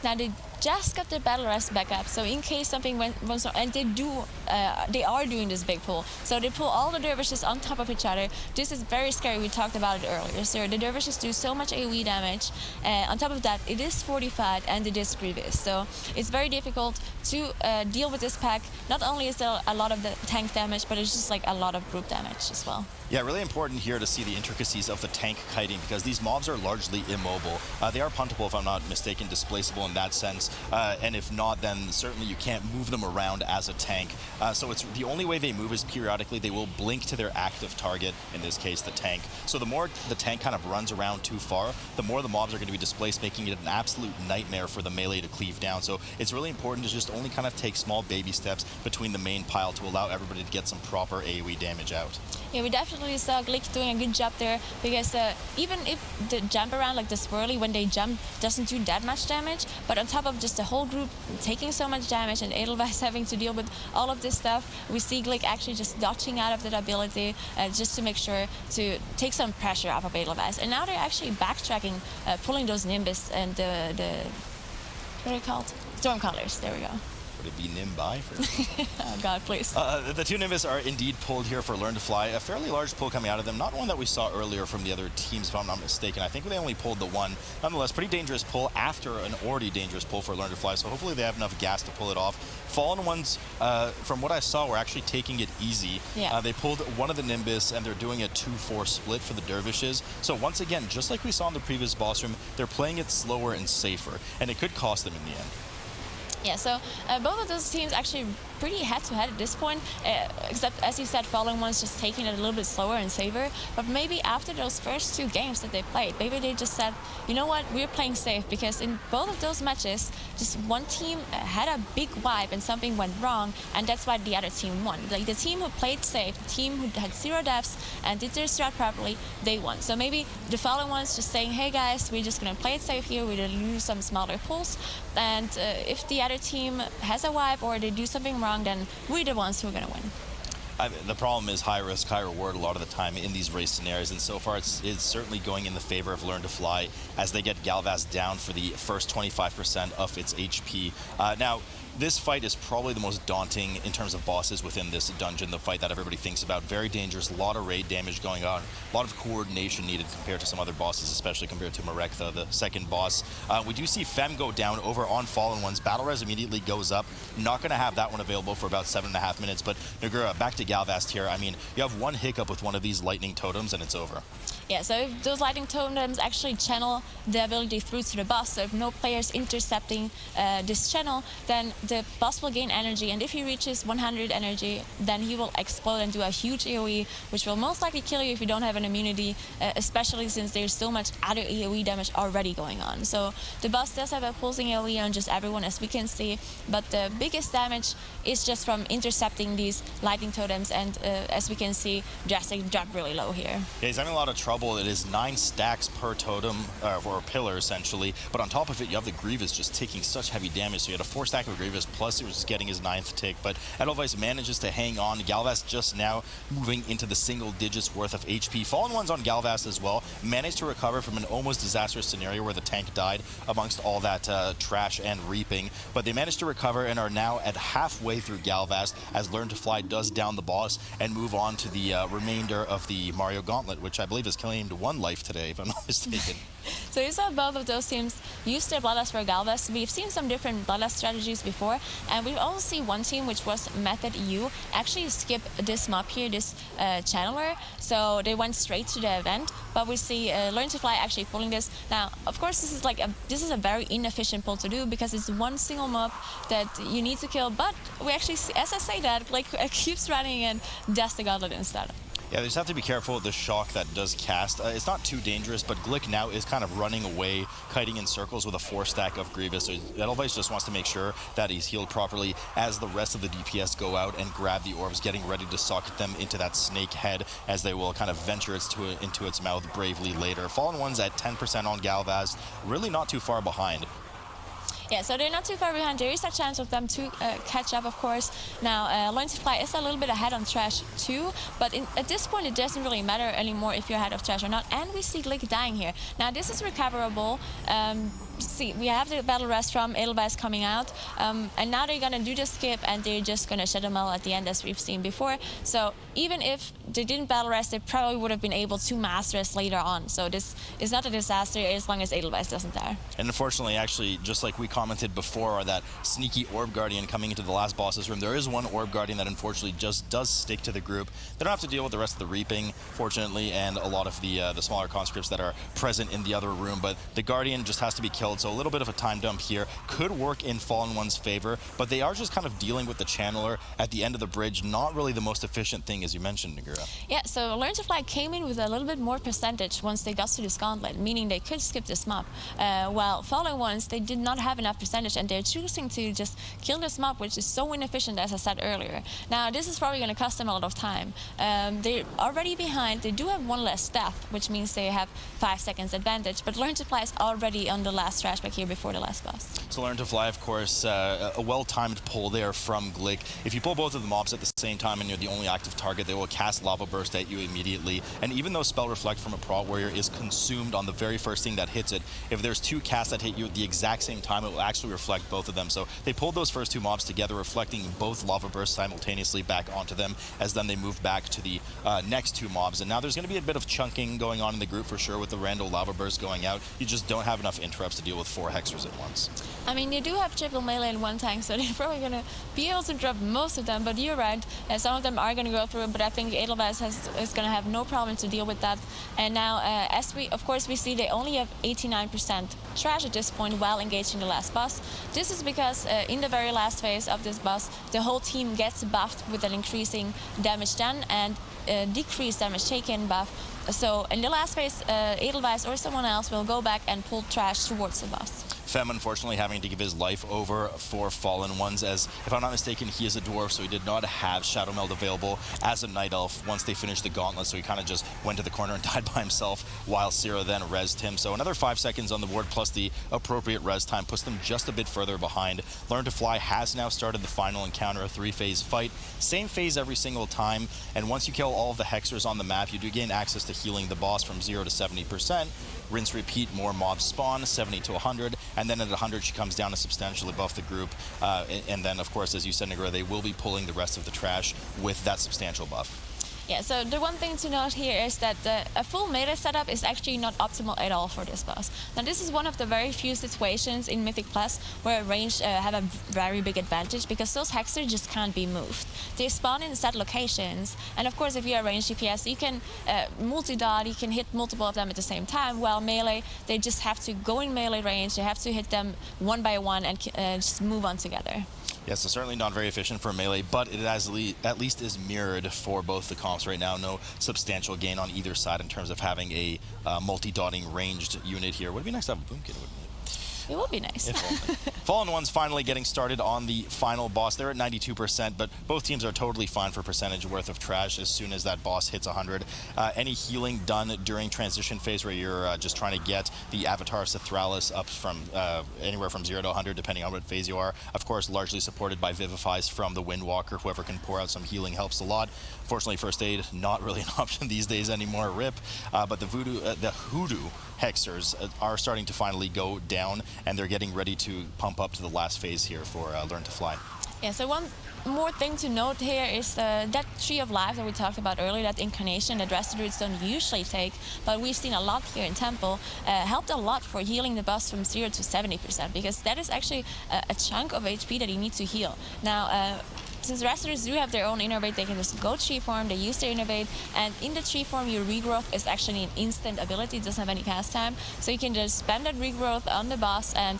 Now they just got their battle rest back up, so in case something went wrong, and they are doing this big pull. So they pull all the dervishes on top of each other. This is very scary. We talked about it earlier. So the dervishes do so much AoE damage. On top of that, it is fortified and it is grievous. So it's very difficult to deal with this pack. Not only is there a lot of the tank damage, but it's just like a lot of group damage as well. Yeah, really important here to see the intricacies of the tank kiting, because these mobs are largely immobile. They are puntable, if I'm not mistaken, displaceable in that sense. And if not, then certainly you can't move them around as a tank. So it's the only way they move is periodically they will blink to their active target, in this case the tank. So the more the tank kind of runs around too far, the more the mobs are going to be displaced, making it an absolute nightmare for the melee to cleave down. So it's really important to just only kind of take small baby steps between the main pile to allow everybody to get some proper AoE damage out. Yeah, we definitely saw Glick doing a good job there, because even if the jump around, like the swirly, when they jump, doesn't do that much damage, but on top of just the whole group taking so much damage and Atal'Dazar having to deal with all of this stuff, we see Glick actually just dodging out of that ability just to make sure to take some pressure off of Atal'Dazar. And now they're actually backtracking, pulling those Nimbus and the what are they called? Stormcallers, there we go. Would it be Nimbai? Oh God, please. The two Nimbus are indeed pulled here for Learn to Fly. A fairly large pull coming out of them. Not one that we saw earlier from the other teams, if I'm not mistaken. I think they only pulled the one. Nonetheless, pretty dangerous pull after an already dangerous pull for Learn to Fly, so hopefully they have enough gas to pull it off. Fallen Ones, from what I saw, were actually taking it easy. Yeah. They pulled one of the Nimbus, and they're doing a 2-4 split for the Dervishes. So once again, just like we saw in the previous boss room, they're playing it slower and safer, and it could cost them in the end. Yeah, so both of those teams actually pretty head-to-head at this point, except, as you said, Fallen Ones just taking it a little bit slower and safer. But maybe after those first 2 games that they played, maybe they just said, you know what, we're playing safe, because in both of those matches, just one team had a big wipe and something went wrong, and that's why the other team won. Like the team who played safe, the team who had 0 deaths and did their strat properly, they won. So maybe the Fallen Ones just saying, hey guys, we're just gonna play it safe here, we're gonna use some smaller pulls, and if the other team has a wipe or they do something wrong, then we're the ones who are going to win. The problem is high risk, high reward a lot of the time in these race scenarios, and so far it's certainly going in the favor of Learn to Fly as they get Galvaz down for the first 25% of its HP. Now, this fight is probably the most daunting in terms of bosses within this dungeon, the fight that everybody thinks about. Very dangerous, a lot of raid damage going on, a lot of coordination needed compared to some other bosses, especially compared to Marektha, the second boss. We do see Fem go down over on Fallen Ones. Battle Res immediately goes up. Not going to have that one available for about 7.5 minutes, but Nagura, back to Galvast here. I mean, you have one hiccup with one of these lightning totems and it's over. Yeah, so if those lightning totems actually channel the ability through to the boss, so if no players intercepting this channel, then the boss will gain energy, and if he reaches 100 energy, then he will explode and do a huge AoE, which will most likely kill you if you don't have an immunity, especially since there's so much other AoE damage already going on. So the boss does have a pulsing AoE on just everyone, as we can see, but the biggest damage is just from intercepting these lightning totems, and as we can see, Drastic dropped really low here. Yeah, he's having a lot of trouble. It is 9 stacks per totem, or pillar essentially, but on top of it you have the Grievous just taking such heavy damage, so you had a 4 stack of Grievous, plus he was getting his 9th tick, but Edelweiss manages to hang on. Galvast just now moving into the single digits worth of HP. Fallen Ones on Galvast as well, managed to recover from an almost disastrous scenario where the tank died amongst all that trash and reaping, but they managed to recover and are now at halfway through Galvast as Learn to Fly does down the boss and move on to the remainder of the Mario Gauntlet, which I believe is claimed 1 life today, if I'm not mistaken. So you saw both of those teams use their Bloodlust for Galvast. We've seen some different Bloodlust strategies before, and we've also seen one team, which was Method U, actually skip this mob here, this channeler, so they went straight to the event, but we see Learn to Fly actually pulling this. Now, of course, this is a very inefficient pull to do, because it's one single mob that you need to kill, but we actually see, as I say that, like keeps running and does the Gauntlet instead. Yeah, they just have to be careful with the shock that does cast. It's not too dangerous, but Glick now is kind of running away, kiting in circles with a 4 stack of Grievous. So Edelweiss just wants to make sure that he's healed properly as the rest of the DPS go out and grab the orbs, getting ready to socket them into that snake head as they will kind of venture into its mouth bravely later. Fallen Ones at 10% on Galvaz, really not too far behind. Yeah, so they're not too far behind. There is a chance of them to catch up, of course. Now, Learn to Fly is a little bit ahead on Trash too, but at this point it doesn't really matter anymore if you're ahead of Trash or not. And we see Glick dying here. Now, this is recoverable. see, we have the battle rest from Edelweiss coming out, and now they're gonna do the skip, and they're just gonna Shadow Maul at the end, as we've seen before. So even if they didn't battle rest, they probably would have been able to master us later on. So this is not a disaster as long as Edelweiss doesn't die. And unfortunately, actually, just like we commented before, that sneaky Orb Guardian coming into the last boss's room, there is one Orb Guardian that unfortunately just does stick to the group. They don't have to deal with the rest of the Reaping, fortunately, and a lot of the smaller conscripts that are present in the other room, but the Guardian just has to be killed, so a little bit of a time dump here could work in Fallen One's favor, but they are just kind of dealing with the Channeler at the end of the bridge, not really the most efficient thing, as you mentioned, Nagura. Yeah, so Learn to Fly came in with a little bit more percentage once they got to this gauntlet, meaning they could skip this mob, while Fallen Ones, they did not have enough percentage, and they're choosing to just kill this mob, which is so inefficient, as I said earlier. Now, this is probably going to cost them a lot of time. They're already behind. They do have one less death, which means they have 5 seconds advantage, but Learn to Fly is already on the last trash back here before the last boss. So Learn to Fly, of course, a well-timed pull there from Glick. If you pull both of the mobs at the same time and you're the only active target, they will cast Lava Burst at you immediately. And even though Spell Reflect from a Prot Warrior is consumed on the very first thing that hits it, if there's 2 casts that hit you at the exact same time, it will actually reflect both of them. So they pulled those first 2 mobs together, reflecting both Lava Bursts simultaneously back onto them, as then they move back to the next 2 mobs. And now there's going to be a bit of chunking going on in the group for sure with the random Lava Burst going out. You just don't have enough interrupts to deal with 4 Hexers at once. I mean, they do have triple melee in one tank, so they're probably going to be able to drop most of them, but you're right, some of them are going to go through, but I think Edelweiss is going to have no problem to deal with that. And now, as we, of course, we see they only have 89% trash at this point while engaging the last boss. This is because in the very last phase of this boss, the whole team gets buffed with an increasing damage done and decreased damage taken buff. So in the last phase, Edelweiss or someone else will go back and pull trash towards the boss. Fem, unfortunately, having to give his life over for Fallen Ones, as, if I'm not mistaken, he is a dwarf, so he did not have Shadow Meld available as a Night Elf once they finished the Gauntlet, so he kind of just went to the corner and died by himself, while Sira then rezzed him. So another 5 seconds on the board, plus the appropriate res time, puts them just a bit further behind. Learn to Fly has now started the final encounter, a 3-phase fight. Same phase every single time, and once you kill all of the Hexers on the map, you do gain access to healing the boss from 0 to 70%. Rinse, repeat, more mobs spawn, 70 to 100, and then at 100 she comes down to substantially buff the group. And then, of course, as you said, Nagura, they will be pulling the rest of the trash with that substantial buff. Yeah, so the one thing to note here is that a full melee setup is actually not optimal at all for this boss. Now, this is one of the very few situations in Mythic Plus where ranged have a very big advantage, because those Hexers just can't be moved. They spawn in set locations, and of course, if you are ranged DPS, you can multi-dot, you can hit multiple of them at the same time, while melee, they just have to go in melee range, they have to hit them one by one and just move on together. Yeah, so certainly not very efficient for melee, but it at least is mirrored for both the comps right now. No substantial gain on either side in terms of having a multi-dotting ranged unit here. Would it be nice to have a boom kit, wouldn't it? It would be nice. Fallen One's finally getting started on the final boss. They're at 92%, but both teams are totally fine for percentage worth of trash as soon as that boss hits 100. Any healing done during transition phase where you're just trying to get the avatar of Sethraliss up from anywhere from 0 to 100, depending on what phase you are. Of course, largely supported by Vivifies from the Windwalker. Whoever can pour out some healing helps a lot. Fortunately, first aid, not really an option these days anymore, rip. But the Hoodoo Hexers are starting to finally go down, and they're getting ready to pump up to the last phase here for Learn to Fly. Yeah, so one more thing to note here is that Tree of Life that we talked about earlier, that incarnation that rest druids don't usually take, but we've seen a lot here in Temple, helped a lot for healing the boss from 0 to 70%, because that is actually a chunk of HP that you need to heal. Now, since Resters do have their own innervate, they can just go tree form, they use their innervate, and in the tree form your regrowth is actually an instant ability, it doesn't have any cast time, so you can just spam that regrowth on the boss and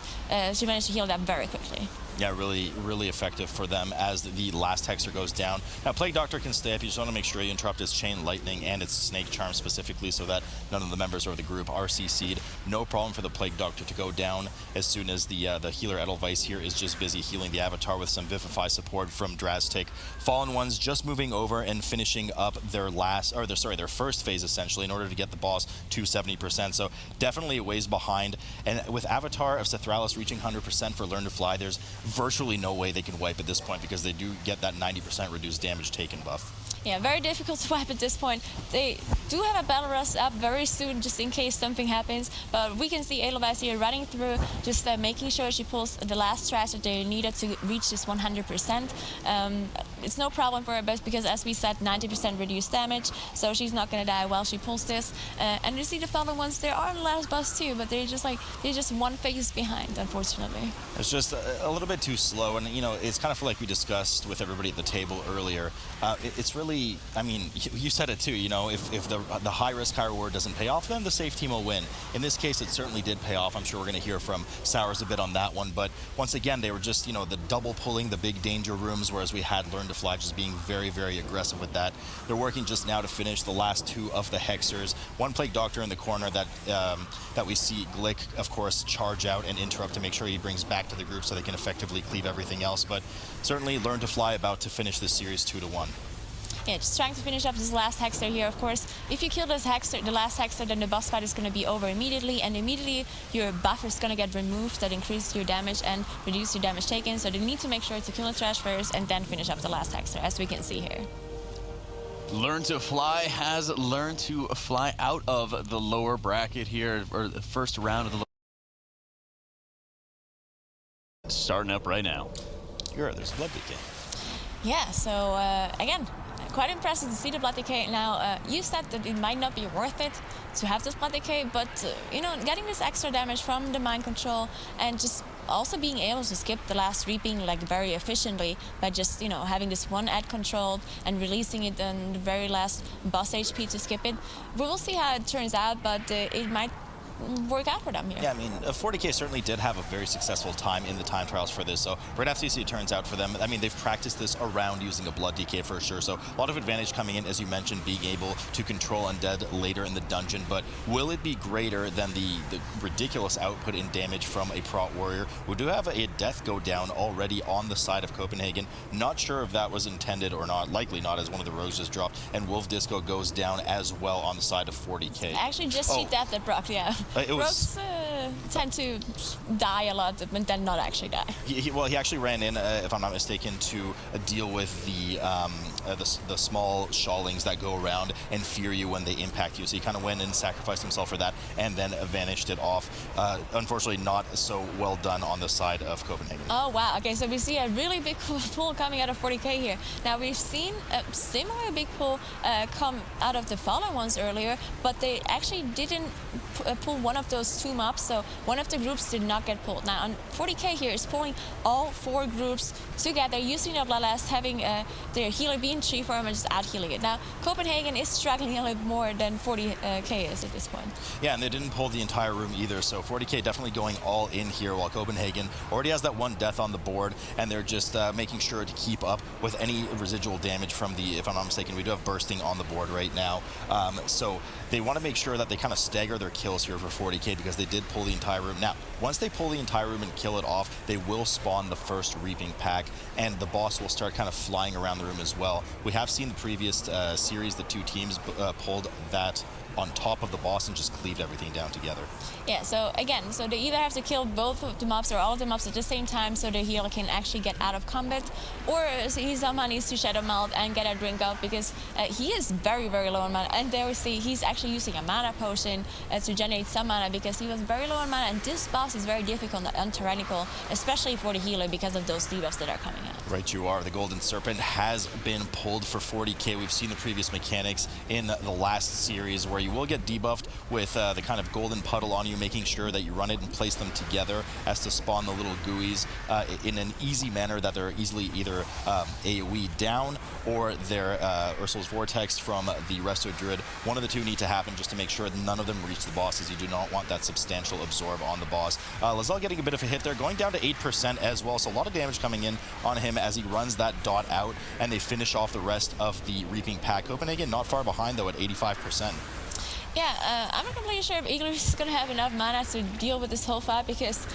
she managed to heal that very quickly. Yeah, really, really effective for them as the last Hexer goes down. Now, Plague Doctor can stay up. You just want to make sure you interrupt his Chain Lightning and its Snake Charm specifically so that none of the members of the group are CC'd. No problem for the Plague Doctor to go down as soon as the healer Edelweiss here is just busy healing the Avatar with some Vivify support from Drastic. Fallen Ones just moving over and finishing up their their first phase essentially in order to get the boss to 70%. So definitely it weighs behind. And with Avatar of Sethraliss reaching 100% for Learn to Fly, there's virtually no way they can wipe at this point because they do get that 90% reduced damage taken buff. Yeah, very difficult to wipe at this point. They do have a battle rush up very soon, just in case something happens. But we can see Atal'Dazar here running through, just making sure she pulls the last trash that they needed to reach this 100%. It's no problem for her, but because as we said, 90% reduced damage, so she's not going to die while she pulls this. And you see the fellow ones, they are on the last boss too, but they're just one phase behind, unfortunately. It's just a little bit too slow, and you know, it's kind of like we discussed with everybody at the table earlier. It's really, I mean, you said it too. You know, if the high risk, high reward doesn't pay off, then the safe team will win. In this case, it certainly did pay off. I'm sure we're going to hear from Sours a bit on that one. But once again, they were just, you know, the double pulling the big danger rooms, whereas we had Learn to Fly just being very, very aggressive with that. They're working just now to finish the last 2 of the Hexers. One Plague Doctor in the corner that that we see Glick, of course, charge out and interrupt to make sure he brings back to the group so they can effectively cleave everything else. But certainly Learn to Fly about to finish this series 2-1. Yeah, just trying to finish up this last Hexer here. Of course, if you kill this Hexer, the last Hexer, then the boss fight is going to be over immediately, and immediately your buff is going to get removed that increases your damage and reduces your damage taken. So they need to make sure to kill the trash first and then finish up the last Hexer, as we can see here. Learn to Fly has learned to fly out of the lower bracket here, or the first round of the starting up right now. There's Blood DK. Yeah, so again, quite impressive to see the Blood Decay. Now, you said that it might not be worth it to have this Blood Decay, but you know, getting this extra damage from the mind control and just also being able to skip the last reaping like very efficiently by just, you know, having this one ad controlled and releasing it on the very last boss HP to skip it. We will see how it turns out, but it might work out for them here. Yeah, I mean, 40K certainly did have a very successful time in the time trials for this, so we're gonna have to see how it turns out for them. I mean, they've practiced this around using a Blood DK for sure, so a lot of advantage coming in, as you mentioned, being able to control undead later in the dungeon, but will it be greater than the ridiculous output in damage from a Prot Warrior? We do have a death go down already on the side of Copenhagen. Not sure if that was intended or not, likely not, as one of the rogues just dropped, and Wolf Disco goes down as well on the side of 40K. Actually, just cheat death that Brock, yeah. Rogues tend to die a lot, but then not actually die. Well, he actually ran in, if I'm not mistaken, to deal with the small shawlings that go around and fear you when they impact you. So he kind of went and sacrificed himself for that, and then vanished it off. Unfortunately, not so well done on the side of Copenhagen. Oh wow! Okay, so we see a really big pull coming out of 40K here. Now we've seen a similar big pull come out of the fallen ones earlier, but they actually didn't pull one of those 2 mobs, so one of the groups did not get pulled. Now on 40K here is pulling all 4 groups together, using their Bloodlust, having their healer being tree form and just out healing it. Now Copenhagen is struggling a little more than 40K is at this point. Yeah, and they didn't pull the entire room either, so 40K definitely going all in here, while Copenhagen already has that 1 death on the board, and they're just making sure to keep up with any residual damage from the, if I'm not mistaken, we do have bursting on the board right now. So they want to make sure that they kind of stagger their kills here for 40K, because they did pull the entire room. Now, once they pull the entire room and kill it off, they will spawn the first reaping pack, and the boss will start kind of flying around the room as well. We have seen the previous series, the 2 teams pulled that on top of the boss and just cleaved everything down together. Yeah, so again, so they either have to kill both of the mobs or all of the mobs at the same time so the healer can actually get out of combat, or he somehow needs to Shadow Melt and get a drink out, because he is very, very low on mana. And there we see he's actually using a mana potion to generate some mana, because he was very low on mana, and this boss is very difficult and tyrannical, especially for the healer, because of those debuffs that are coming out. Right, you are. The Golden Serpent has been pulled for 40K. We've seen the previous mechanics in the last series, where you will get debuffed with the kind of golden puddle on you, making sure that you run it and place them together as to spawn the little gooeys in an easy manner, that they're easily either AoE down or they're Ursula's Vortex from the Resto Druid. One of the 2 need to happen just to make sure that none of them reach the boss, as you do not want that substantial absorb on the boss. Lae'zel getting a bit of a hit there, going down to 8% as well, so a lot of damage coming in on him as he runs that dot out, and they finish off the rest of the Reaping Pack. Copenhagen not far behind though at 85%. Yeah, I'm not completely sure if Iglis is going to have enough mana to deal with this whole fight, because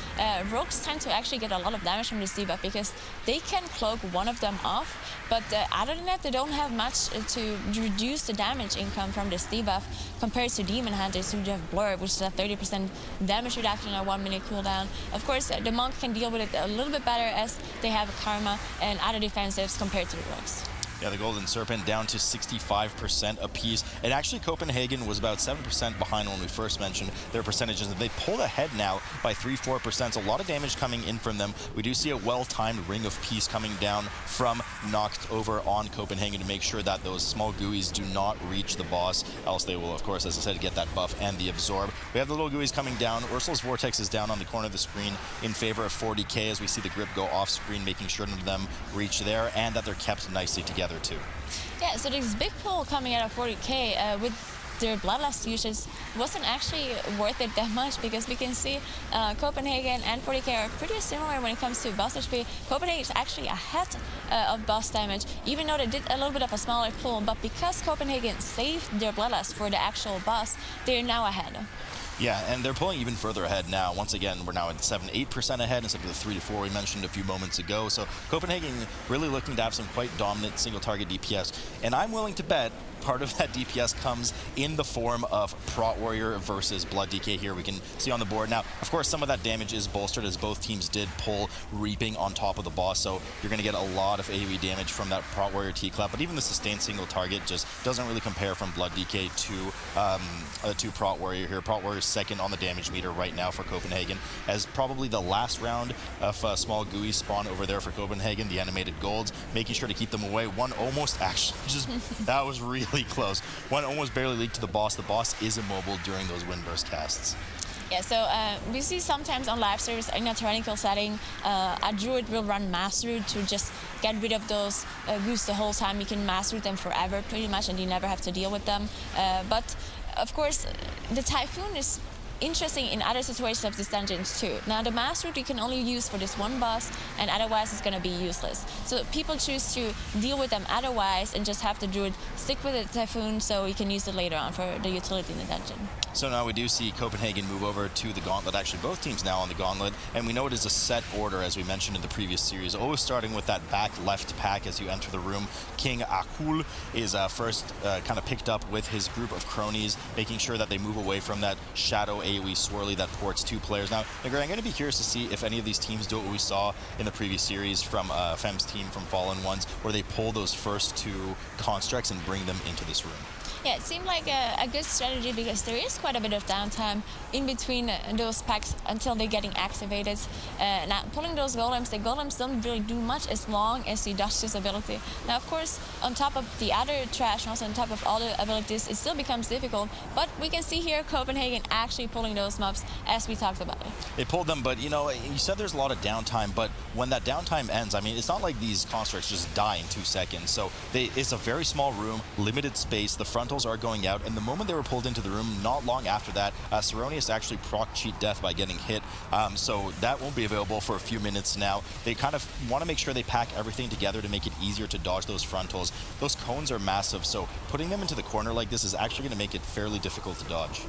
rogues tend to actually get a lot of damage from this debuff, because they can cloak one of them off, but other than that, they don't have much to reduce the damage income from this debuff compared to Demon Hunters, who have Blur, which is a 30% damage reduction on a 1-minute cooldown. Of course, the Monk can deal with it a little bit better, as they have Karma and other defensives compared to the rogues. Yeah, the Golden Serpent down to 65% apiece. And actually, Copenhagen was about 7% behind when we first mentioned their percentages. They pulled ahead now by 3-4%. So a lot of damage coming in from them. We do see a well-timed Ring of Peace coming down from Noct over on Copenhagen to make sure that those small GUIs do not reach the boss. Else they will, of course, as I said, get that buff and the absorb. We have the little GUIs coming down. Ursul's Vortex is down on the corner of the screen in favor of Fourty K as we see the grip go off screen, making sure none of them reach there and that they're kept nicely together too. Yeah, so this big pull coming out of 40K with their Bloodlust usage wasn't actually worth it that much because we can see Copenhagen and 40K are pretty similar when it comes to boss HP. Copenhagen is actually ahead of boss damage, even though they did a little bit of a smaller pull, but because Copenhagen saved their Bloodlust for the actual boss, they're now ahead. Yeah, and they're pulling even further ahead now. Once again, we're now at 7-8% ahead instead of the 3-4 we mentioned a few moments ago. So Copenhagen really looking to have some quite dominant single target DPS. And I'm willing to bet part of that DPS comes in the form of Prot Warrior versus Blood DK here. We can see on the board. Now, of course, some of that damage is bolstered as both teams did pull Reaping on top of the boss. So you're going to get a lot of AoE damage from that Prot Warrior T-Clap. But even the sustained single target just doesn't really compare from Blood DK to Prot Warrior here. Prot Warrior second on the damage meter right now for Copenhagen, as probably the last round of small GUI spawn over there for Copenhagen, the animated golds, making sure to keep them away. One almost actually just, that was really close. One almost barely leaked to the boss. The boss is immobile during those windburst casts. Yeah, so we see sometimes on live service in a tyrannical setting, a druid will run mass root to just get rid of those goose the whole time. You can mass root them forever pretty much and you never have to deal with them. But of course, the Typhoon is interesting in other situations of this dungeons too. Now the mass root you can only use for this one boss and otherwise it's going to be useless. So people choose to deal with them otherwise and just have the druid stick with the Typhoon so you can use it later on for the utility in the dungeon. So now we do see Copenhagen move over to the gauntlet, actually both teams now on the gauntlet, and we know it is a set order as we mentioned in the previous series, always starting with that back left pack as you enter the room. King Akul is first kind of picked up with his group of cronies, making sure that they move away from that shadow AoE swirly that ports two players. Now, I'm going to be curious to see if any of these teams do what we saw in the previous series from Fem's team from Fallen Ones, where they pull those first two constructs and bring them into this room. Yeah, it seemed like a good strategy because there is quite a bit of downtime in between those packs until they're getting activated. Now, pulling those golems, the golems don't really do much as long as you dodge this ability. Now, of course, on top of the other trash, and also on top of all the abilities, it still becomes difficult. But we can see here Copenhagen actually pulling those mobs as we talked about it. They pulled them, but you know, you said there's a lot of downtime, but when that downtime ends, I mean, it's not like these constructs just die in 2 seconds. So it's a very small room, limited space, the frontals are going out, and the moment they were pulled into the room, not long after that, Sethraliss actually proc cheat death by getting hit. So that won't be available for a few minutes now. They kind of want to make sure they pack everything together to make it easier to dodge those frontals. Those cones are massive, so putting them into the corner like this is actually going to make it fairly difficult to dodge.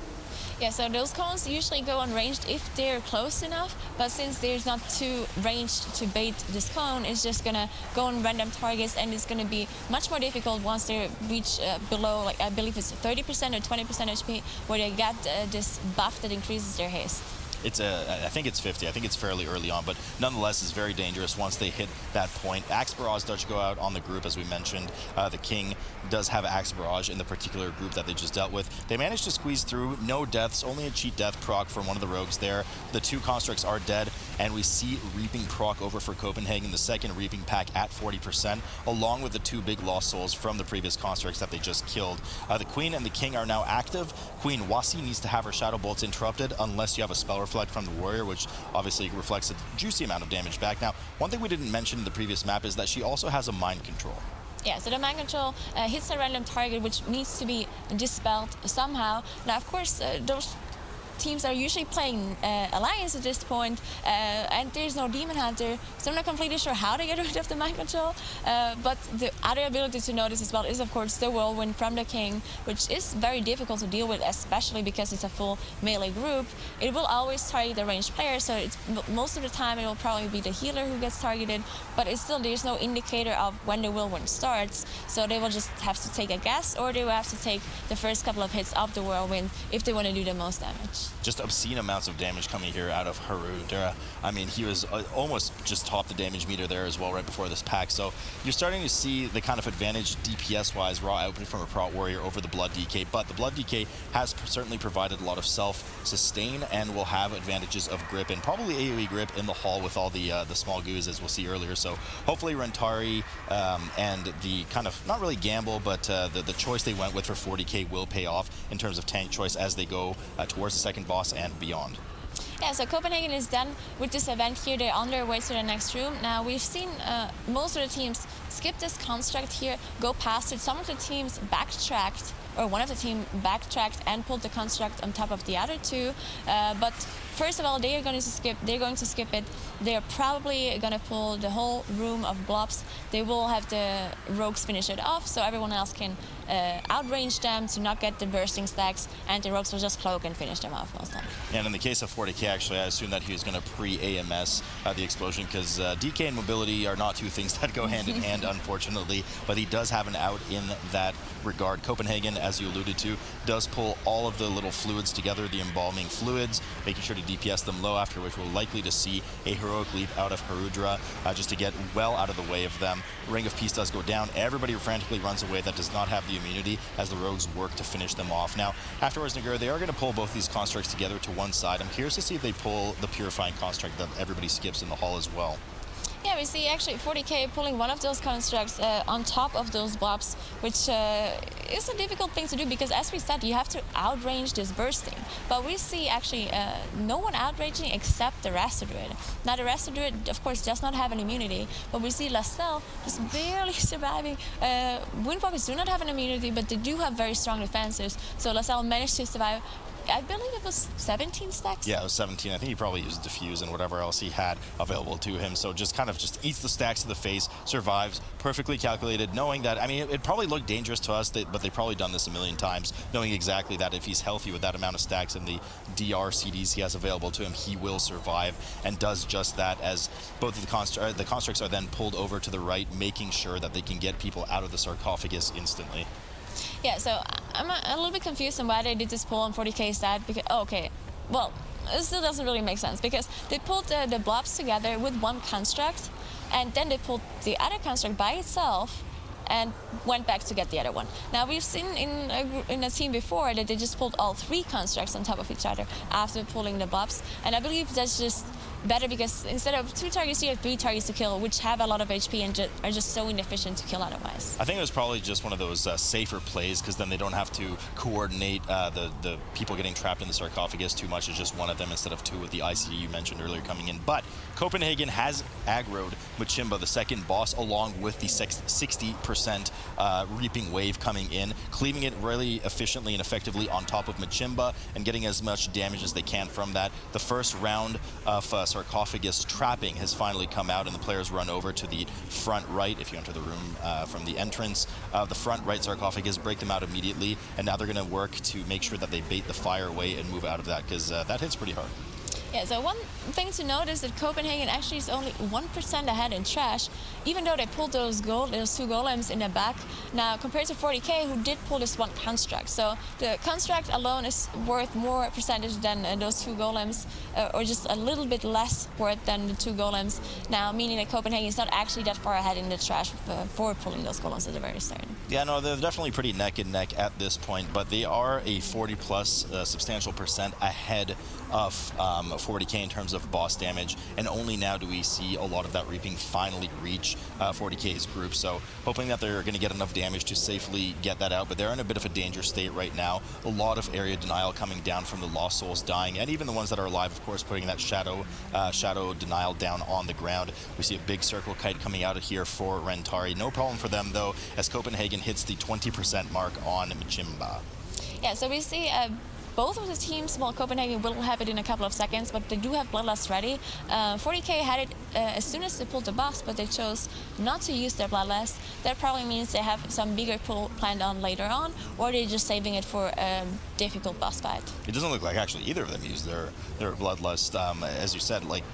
Yeah, so those cones usually go unranged if they're close enough, but since there's not too ranged to bait this cone, it's just gonna go on random targets and it's gonna be much more difficult once they reach below, like I believe it's 30% or 20% HP, where they get this buff that increases their haste. I think it's 50. I think it's fairly early on, but nonetheless, it's very dangerous once they hit that point. Axe Barrage does go out on the group, as we mentioned. The King does have Axe Barrage in the particular group that they just dealt with. They managed to squeeze through. No deaths, only a cheat death proc from one of the rogues there. The 2 constructs are dead, and we see Reaping proc over for Copenhagen, the second Reaping pack at 40%, along with the 2 big lost souls from the previous constructs that they just killed. The Queen and the King are now active. Queen Wasi needs to have her Shadow Bolts interrupted unless you have a spell reflect from the Warrior, which obviously reflects a juicy amount of damage back. Now, one thing we didn't mention in the previous map is that she also has a mind control. Yeah, so the mind control hits a random target which needs to be dispelled somehow. Now, of course, those teams are usually playing Alliance at this point, and there's no Demon Hunter, so I'm not completely sure how to get rid of the mind control. But the other ability to notice as well is, of course, the Whirlwind from the King, which is very difficult to deal with, especially because it's a full melee group. It will always target the ranged player, so most of the time it will probably be the healer who gets targeted, but it's still, there's no indicator of when the Whirlwind starts, so they will just have to take a guess, or they will have to take the first couple of hits of the Whirlwind if they want to do the most damage. Just obscene amounts of damage coming here out of Harudra. I mean, he was almost just topped the damage meter there as well right before this pack. So you're starting to see the kind of advantage DPS-wise, raw output from a Prot Warrior over the Blood DK. But the Blood DK has certainly provided a lot of self-sustain and will have advantages of grip and probably AoE grip in the hall with all the small goos, as we'll see earlier. So hopefully Rentari and the kind of, not really gamble, but the choice they went with for 40K will pay off in terms of tank choice as they go towards the second boss and beyond. Yeah, so Copenhagen is done with this event here. They're on their way to the next room. Now, we've seen most of the teams skip this construct here, go past it. Some of the teams backtracked, or one of the team backtracked and pulled the construct on top of the other two. But first of all, they're going to skip it. They're probably going to pull the whole room of blobs. They will have the rogues finish it off, so everyone else can outrange them to not get the bursting stacks, and the rogues will just cloak and finish them off most time. And in the case of 40K, actually, I assume that he was going to pre-AMS the explosion, because DK and mobility are not two things that go hand in hand, unfortunately. But he does have an out in that regard. Copenhagen, as you alluded to, does pull all of the little fluids together, the embalming fluids, making sure to DPS them low, after which we're likely to see a heroic leap out of Harudra just to get well out of the way of them. Ring of Peace does go down. Everybody frantically runs away that does not have the immunity as the rogues work to finish them off. Now, afterwards, Nagura, they are going to pull both these constructs together to one side. I'm curious to see if they pull the Purifying Construct that everybody skips in the hall as well. Yeah, we see actually 40K pulling one of those constructs on top of those blobs, which is a difficult thing to do because, as we said, you have to outrange this bursting. But we see actually no one outranging except the Rasta Druid. Now, the Rasta Druid, of course, does not have an immunity, but we see Lascelles just barely surviving. Windwalkers do not have an immunity, but they do have very strong defenses, so Lascelles managed to survive. I believe it was 17 stacks. Yeah, it was 17. I think he probably used Diffuse and whatever else he had available to him. So just kind of eats the stacks to the face, survives, perfectly calculated, knowing that, I mean, it probably looked dangerous to us, but they've probably done this a million times, knowing exactly that if he's healthy with that amount of stacks and the DR CDs he has available to him, he will survive, and does just that as both of the constructs are then pulled over to the right, making sure that they can get people out of the sarcophagus instantly. Yeah, so I'm a little bit confused on why they did this pull on 40K's side, because, well, it still doesn't really make sense, because they pulled the blobs together with one construct, and then they pulled the other construct by itself, and went back to get the other one. Now, we've seen in a team before that they just pulled all three constructs on top of each other after pulling the blobs, and I believe that's just better because instead of 2 targets, you have 3 targets to kill, which have a lot of HP and are just so inefficient to kill otherwise. I think it was probably just one of those safer plays, because then they don't have to coordinate the people getting trapped in the sarcophagus too much. It's just one of them instead of 2 with the ICD you mentioned earlier coming in. But Copenhagen has aggroed Machimba, the second boss, along with the 60% reaping wave coming in, cleaving it really efficiently and effectively on top of Machimba and getting as much damage as they can from that. The first round of sarcophagus trapping has finally come out, and the players run over to the front right. If you enter the room from the entrance of the front right sarcophagus, break them out immediately, and now they're going to work to make sure that they bait the fire away and move out of that, because that hits pretty hard. Yeah, so one thing to note is that Copenhagen actually is only 1% ahead in trash, even though they pulled those 2 golems in the back. Now, compared to 40K, who did pull this one construct. So the construct alone is worth more percentage than those 2 golems, or just a little bit less worth than the 2 golems. Now, meaning that Copenhagen is not actually that far ahead in the trash for pulling those golems at the very start. Yeah, no, they're definitely pretty neck and neck at this point, but they are a 40-plus substantial percent ahead of 40K in terms of boss damage, and only now do we see a lot of that reaping finally reach 40K's group. So hoping that they're going to get enough damage to safely get that out, but they're in a bit of a danger state right now. A lot of area denial coming down from the Lost Souls dying, and even the ones that are alive, of course, putting that shadow denial down on the ground. We see a big circle kite coming out of here for Rentari. No problem for them, though, as Copenhagen hits the 20% mark on Machimba. Yeah, so we see both of the teams, well, Copenhagen will have it in a couple of seconds, but they do have Bloodlust ready. 40K had it as soon as they pulled the boss, but they chose not to use their Bloodlust. That probably means they have some bigger pull planned on later on, or they're just saving it for a difficult boss fight. It doesn't look like actually either of them used their Bloodlust, as you said, like,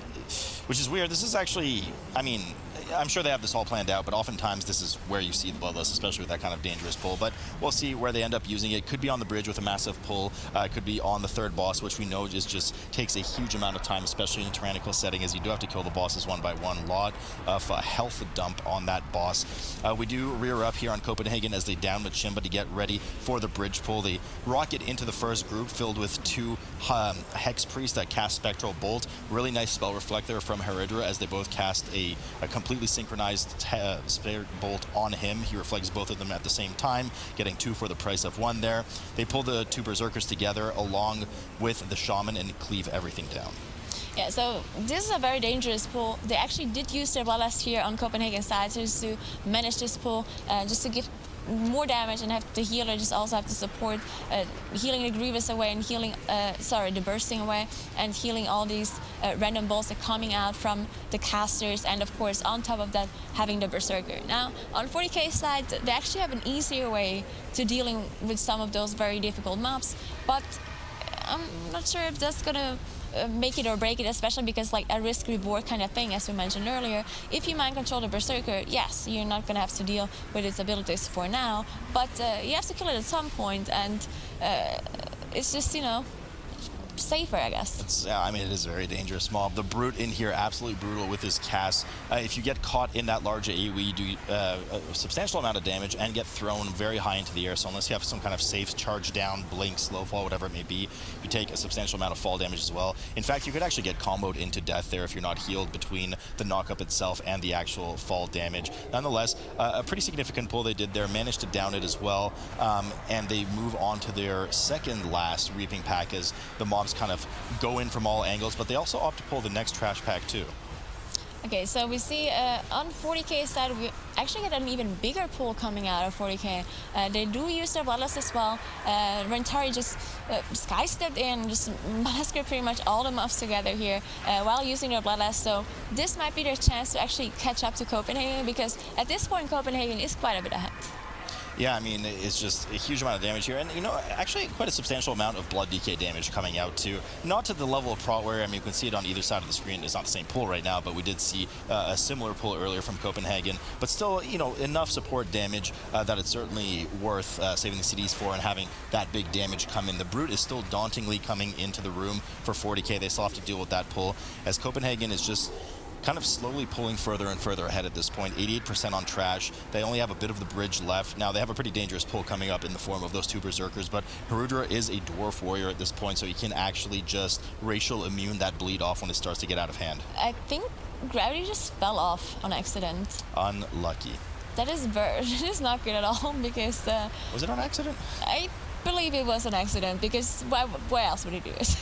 which is weird. This is actually, I mean, I'm sure they have this all planned out, but oftentimes this is where you see the Bloodlust, especially with that kind of dangerous pull. But we'll see where they end up using it. Could be on the bridge with a massive pull. Could be on the third boss, which we know just takes a huge amount of time, especially in a tyrannical setting, as you do have to kill the bosses one by one. A lot of health dump on that boss. We do rear up here on Copenhagen as they down Machimba to get ready for the bridge pull. They rocket into the first group filled with 2 Hex Priests that cast Spectral Bolt. Really nice spell reflector from Heridra as they both cast a completely synchronized Spare Bolt on him. He reflects both of them at the same time, getting 2 for the price of 1 there. They pull the 2 Berserkers together along with the Shaman and cleave everything down. Yeah, so this is a very dangerous pull. They actually did use their Bloodlust here on Copenhagen side just to manage this pull, just to give more damage, and have the healer just also have to support healing the Grievous away and healing, the Bursting away, and healing all these random bolts that are coming out from the casters, and of course on top of that having the Berserker. Now on 40K side, they actually have an easier way to dealing with some of those very difficult mobs, but I'm not sure if that's gonna make it or break it, especially because like a risk reward kind of thing, as we mentioned earlier. If you mind control the Berserker, yes, you're not going to have to deal with its abilities for now, but you have to kill it at some point, and it's just, you know, safer, I guess. Yeah, I mean, it is a very dangerous mob. The Brute in here, absolutely brutal with his cast. If you get caught in that large AoE, you do a substantial amount of damage and get thrown very high into the air. So unless you have some kind of safe charge down, blink, slow fall, whatever it may be, you take a substantial amount of fall damage as well. In fact, you could actually get comboed into death there if you're not healed between the knockup itself and the actual fall damage. Nonetheless, a pretty significant pull they did there, managed to down it as well, and they move on to their second last Reaping Pack as the mobs kind of go in from all angles, but they also opt to pull the next trash pack too. Okay, so we see on 40K side, we actually get an even bigger pool coming out of 40K. They do use their Bloodlust as well. Rentari just sky stepped in, just massacred pretty much all the mobs together here while using their Bloodlust. So this might be their chance to actually catch up to Copenhagen, because at this point Copenhagen is quite a bit ahead. Yeah, I mean, it's just a huge amount of damage here. And, you know, actually quite a substantial amount of blood DK damage coming out, too. Not to the level of Prot where, I mean, you can see it on either side of the screen. It's not the same pull right now, but we did see a similar pull earlier from Copenhagen. But still, you know, enough support damage that it's certainly worth saving the CDs for and having that big damage come in. The Brute is still dauntingly coming into the room for 40K. They still have to deal with that pull, as Copenhagen is just kind of slowly pulling further and further ahead at this point. 88% on trash. They only have a bit of the bridge left. Now, they have a pretty dangerous pull coming up in the form of those 2 Berserkers, but Heridra is a Dwarf Warrior at this point, so he can actually just racial immune that bleed off when it starts to get out of hand. I think gravity just fell off on accident. Unlucky. That is not good at all, because... Was it on accident? I believe it was an accident, because why else would he do it?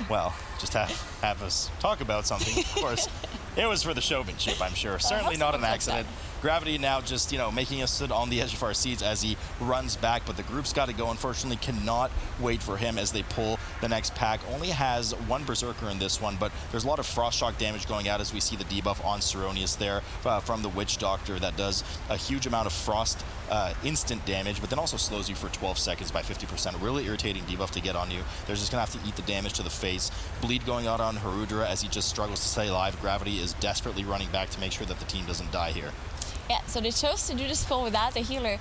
Well, just have us talk about something, of course. It was for the showmanship, I'm sure. Certainly not an accident. Gravity now just, you know, making us sit on the edge of our seats as he runs back, but the group's got to go. Unfortunately, cannot wait for him as they pull the next pack. Only has 1 Berserker in this one, but there's a lot of Frost Shock damage going out as we see the debuff on Ceronius there from the Witch Doctor that does a huge amount of Frost instant damage, but then also slows you for 12 seconds by 50%. A really irritating debuff to get on you. They're just going to have to eat the damage to the face. Bleed going out on Heridra as he just struggles to stay alive. Gravity is desperately running back to make sure that the team doesn't die here. Yeah, so they chose to do this pull without the healer,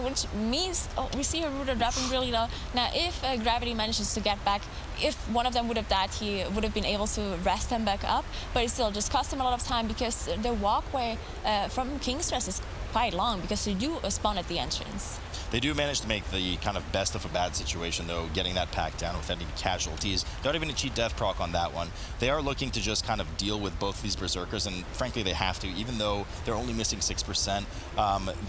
which means we see Heridra dropping really low. Now, if Gravity manages to get back, if one of them would have died, he would have been able to rest them back up, but it still just cost him a lot of time, because the walkway from King's Rest is quite long, because they do spawn at the entrance. They do manage to make the kind of best of a bad situation, though, getting that pack down without any casualties. Not even a cheat death proc on that one. They are looking to just kind of deal with both these Berserkers, and frankly, they have to, even though they're only missing 6%.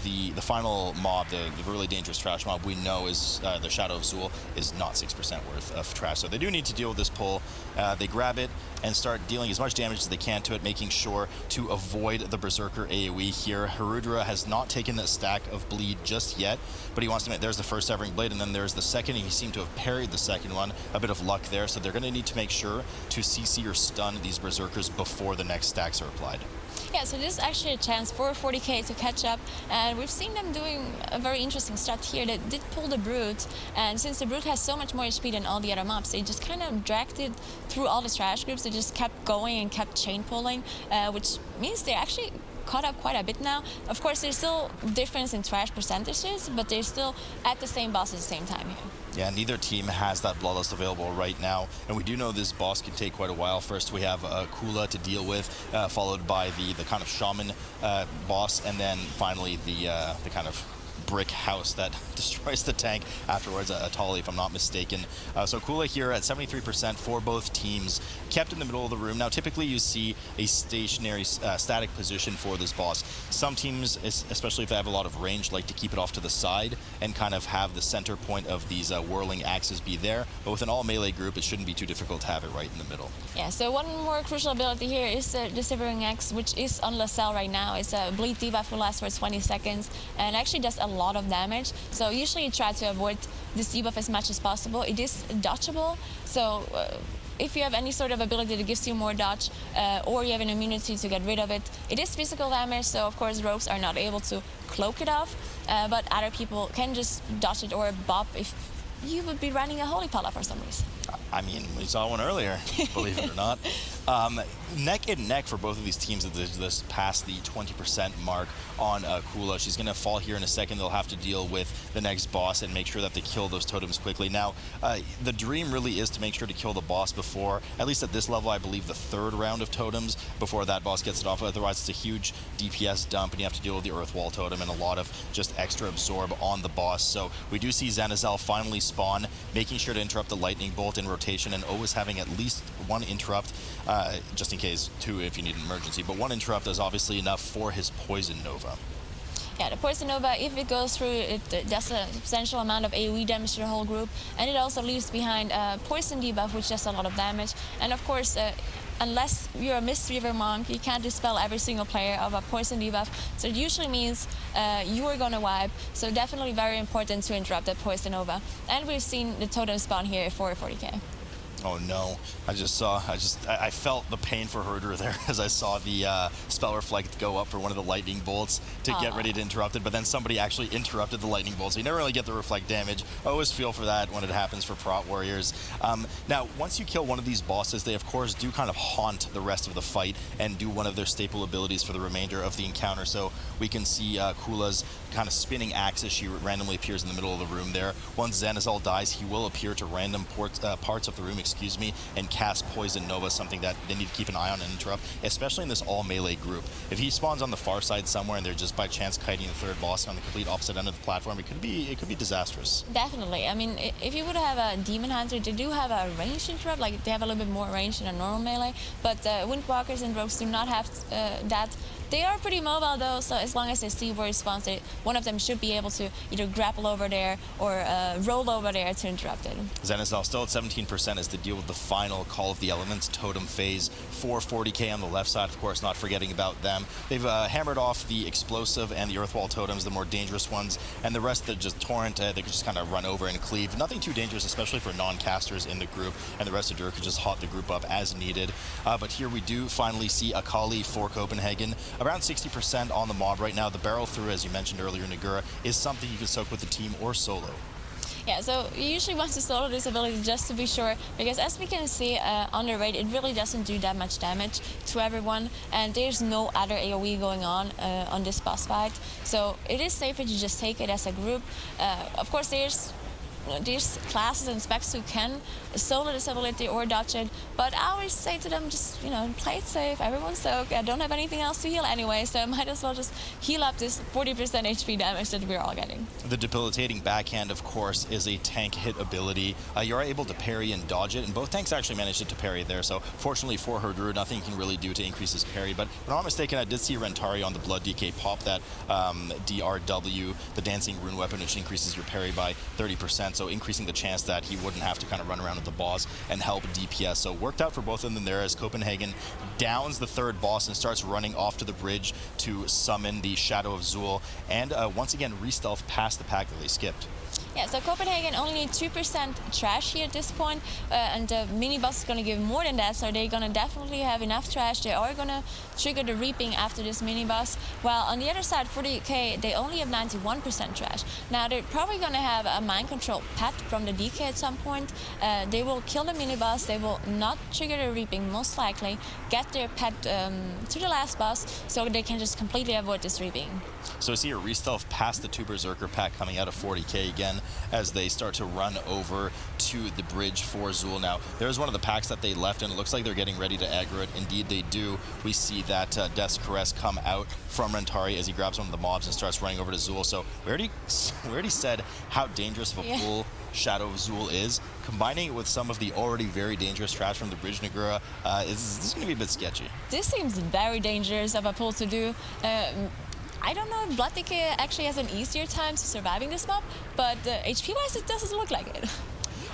The final mob, the really dangerous trash mob, we know is the Shadow of Zul, is not 6% worth of trash. So they do need to deal with this pull. They grab it and start dealing as much damage as they can to it, making sure to avoid the Berserker AoE here. Heridra has not taken the stack of bleed just yet, but he wants to make, there's the first Severing Blade, and then there's the second, and he seemed to have parried the second one. A bit of luck there, so they're going to need to make sure to CC or stun these Berserkers before the next stacks are applied. Yeah, so this is actually a chance for 40K to catch up, and we've seen them doing a very interesting strat here. They did pull the Brute, and since the Brute has so much more HP than all the other mobs, they just kind of dragged it through all the trash groups. They just kept going and kept chain pulling, which means they're actually caught up quite a bit now. Of course, there's still difference in trash percentages, but they're still at the same boss at the same time here. Yeah, neither team has that Bloodlust available right now, and we do know this boss can take quite a while. First, we have Kula to deal with, followed by the kind of Shaman boss, and then finally the kind of brick house that destroys the tank afterwards, Atal'Dazar, if I'm not mistaken. So Kula here at 73% for both teams, kept in the middle of the room. Now, typically you see a stationary, static position for this boss. Some teams, especially if they have a lot of range, like to keep it off to the side and kind of have the center point of these whirling axes be there. But with an all-melee group, it shouldn't be too difficult to have it right in the middle. Yeah, so one more crucial ability here is the Shivering Axe, which is on Lascelles right now. It's a bleed debuff who lasts for 20 seconds and actually does a lot of damage. So usually you try to avoid this debuff as much as possible. It is dodgeable, so if you have any sort of ability that gives you more dodge, or you have an immunity to get rid of it, it is physical damage, so of course rogues are not able to cloak it off, but other people can just dodge it or bop if you would be running a Holy Pala for some reason. I mean, we saw one earlier, believe it or not. Neck and neck for both of these teams this past the 20% mark on Kula. She's going to fall here in a second. They'll have to deal with the next boss and make sure that they kill those totems quickly. Now, the dream really is to make sure to kill the boss before, at least at this level, I believe the third round of totems before that boss gets it off. Otherwise, it's a huge DPS dump, and you have to deal with the Earth Wall totem and a lot of just extra absorb on the boss. So we do see Zenazal finally spawn, making sure to interrupt the lightning bolt in rotation, and always having at least one interrupt, just in case, two if you need an emergency. But one interrupt is obviously enough for his Poison Nova. Yeah, the Poison Nova, if it goes through, it does a substantial amount of AoE damage to the whole group, and it also leaves behind a Poison debuff, which does a lot of damage. And of course, unless you're a Mistweaver monk, you can't dispel every single player of a Poison debuff, so it usually means you are gonna wipe, so definitely very important to interrupt that Poison Nova. And we've seen the totem spawn here for 40k. Oh no, I felt the pain for Herder there as I saw the Spell Reflect go up for one of the lightning bolts to get ready to interrupt it, but then somebody actually interrupted the lightning bolt, so you never really get the reflect damage. I always feel for that when it happens for Prot Warriors. Now, once you kill one of these bosses, they of course do kind of haunt the rest of the fight and do one of their staple abilities for the remainder of the encounter. So we can see Kula's kind of spinning axe as she randomly appears in the middle of the room there. Once Zenazal dies, he will appear to random parts of the room, and cast Poison Nova, something that they need to keep an eye on and interrupt, especially in this all-melee group. If he spawns on the far side somewhere and they're just by chance kiting the third boss on the complete opposite end of the platform, it could be disastrous. Definitely. I mean, if you would have a Demon Hunter, they do have a range interrupt, like they have a little bit more range than a normal melee, but Windwalkers and Rogues do not have that. They are pretty mobile though, so as long as they see where it spawns, one of them should be able to either grapple over there or roll over there to interrupt it. Zenazal still at 17% as they deal with the final Call of the Elements totem phase for 40k on the left side, of course, not forgetting about them. They've hammered off the Explosive and the Earthwall totems, the more dangerous ones, and the rest that just Torrent, they could just kind of run over and cleave. Nothing too dangerous, especially for non-casters in the group, and the rest of Dur could just hot the group up as needed. But here we do finally see Akali for Copenhagen. Around 60% on the mob right now. The barrel through, as you mentioned earlier, Nagura, is something you can soak with the team or solo. Yeah, so you usually want to solo this ability just to be sure, because as we can see on the raid, it really doesn't do that much damage to everyone, and there's no other AoE going on this boss fight. So it is safer to just take it as a group. Of course, there's classes and specs who can solo this ability or dodge it, but I always say to them, just, play it safe, everyone's soaked, I don't have anything else to heal anyway, so I might as well just heal up this 40% HP damage that we're all getting. The Debilitating Backhand, of course, is a tank hit ability. You are able to parry and dodge it, and both tanks actually managed to parry there, so fortunately for Herder, nothing you can really do to increase his parry, but if I'm not mistaken, I did see Rentari on the Blood DK pop that DRW, the Dancing Rune Weapon, which increases your parry by 30%. So increasing the chance that he wouldn't have to kind of run around with the boss and help DPS. So worked out for both of them there as Copenhagen downs the third boss and starts running off to the bridge to summon the Shadow of Zul and once again re-stealth past the pack that they skipped. Yeah, so Copenhagen only need 2% trash here at this point, and the mini boss is going to give more than that, so they're going to definitely have enough trash. They are going to trigger the reaping after this mini boss, while on the other side, 40K, they only have 91% trash. Now, they're probably going to have a mind control pet from the DK at some point. They will kill the mini boss, they will not trigger the reaping, most likely, get their pet to the last boss, so they can just completely avoid this reaping. So I see a re-stealth past the 2 Berserker pack coming out of 40K again as they start to run over to the bridge for Zul. Now, there's one of the packs that they left, and it looks like they're getting ready to aggro it. Indeed, they do. We see that Death's Caress come out from Rentari as he grabs one of the mobs and starts running over to Zul. So we already said how dangerous of a pull Shadow of Zul is. Combining it with some of the already very dangerous trash from the bridge Nagura, this is going to be a bit sketchy. This seems very dangerous of a pull to do. I don't know if Blood DK actually has an easier time surviving this mob, but HP-wise, it doesn't look like it.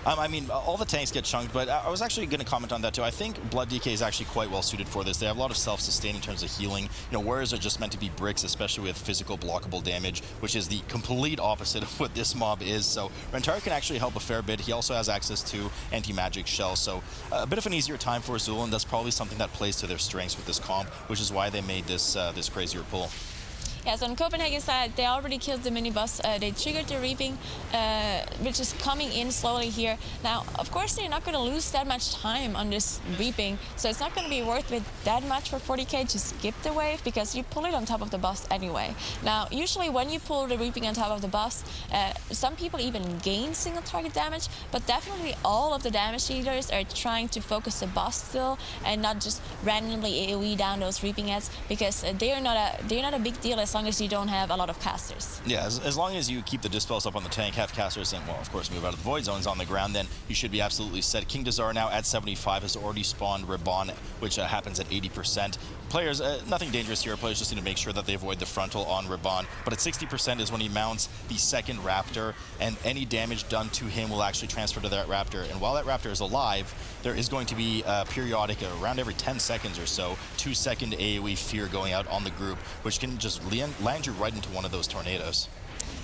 I mean, all the tanks get chunked, but I was actually going to comment on that too. I think Blood DK is actually quite well suited for this. They have a lot of self-sustain in terms of healing. You know, warriors are just meant to be bricks, especially with physical blockable damage, which is the complete opposite of what this mob is. So Rentari can actually help a fair bit. He also has access to anti-magic shell, so a bit of an easier time for Zul, and that's probably something that plays to their strengths with this comp, which is why they made this this crazier pull. Yeah, so on Copenhagen side, they already killed the mini-boss. They triggered the reaping, which is coming in slowly here. Now, of course, they're not going to lose that much time on this reaping, so it's not going to be worth it that much for 40K to skip the wave, because you pull it on top of the boss anyway. Now, usually when you pull the reaping on top of the boss, some people even gain single target damage, but definitely all of the damage dealers are trying to focus the boss still and not just randomly AoE down those reaping heads, because they're not a big deal as long as you don't have a lot of casters. Yeah, as long as you keep the dispels up on the tank, have casters, and, well, of course, move out of the void zones on the ground, then you should be absolutely set. Atal'Dazar now at 75 has already spawned Ribbon, which happens at 80%. Players, nothing dangerous here. Players just need to make sure that they avoid the frontal on Ribbon. But at 60% is when he mounts the second Raptor, and any damage done to him will actually transfer to that Raptor. And while that Raptor is alive, there is going to be periodic, around every 10 seconds or so, 2-second AoE fear going out on the group, which can just land you right into one of those tornadoes.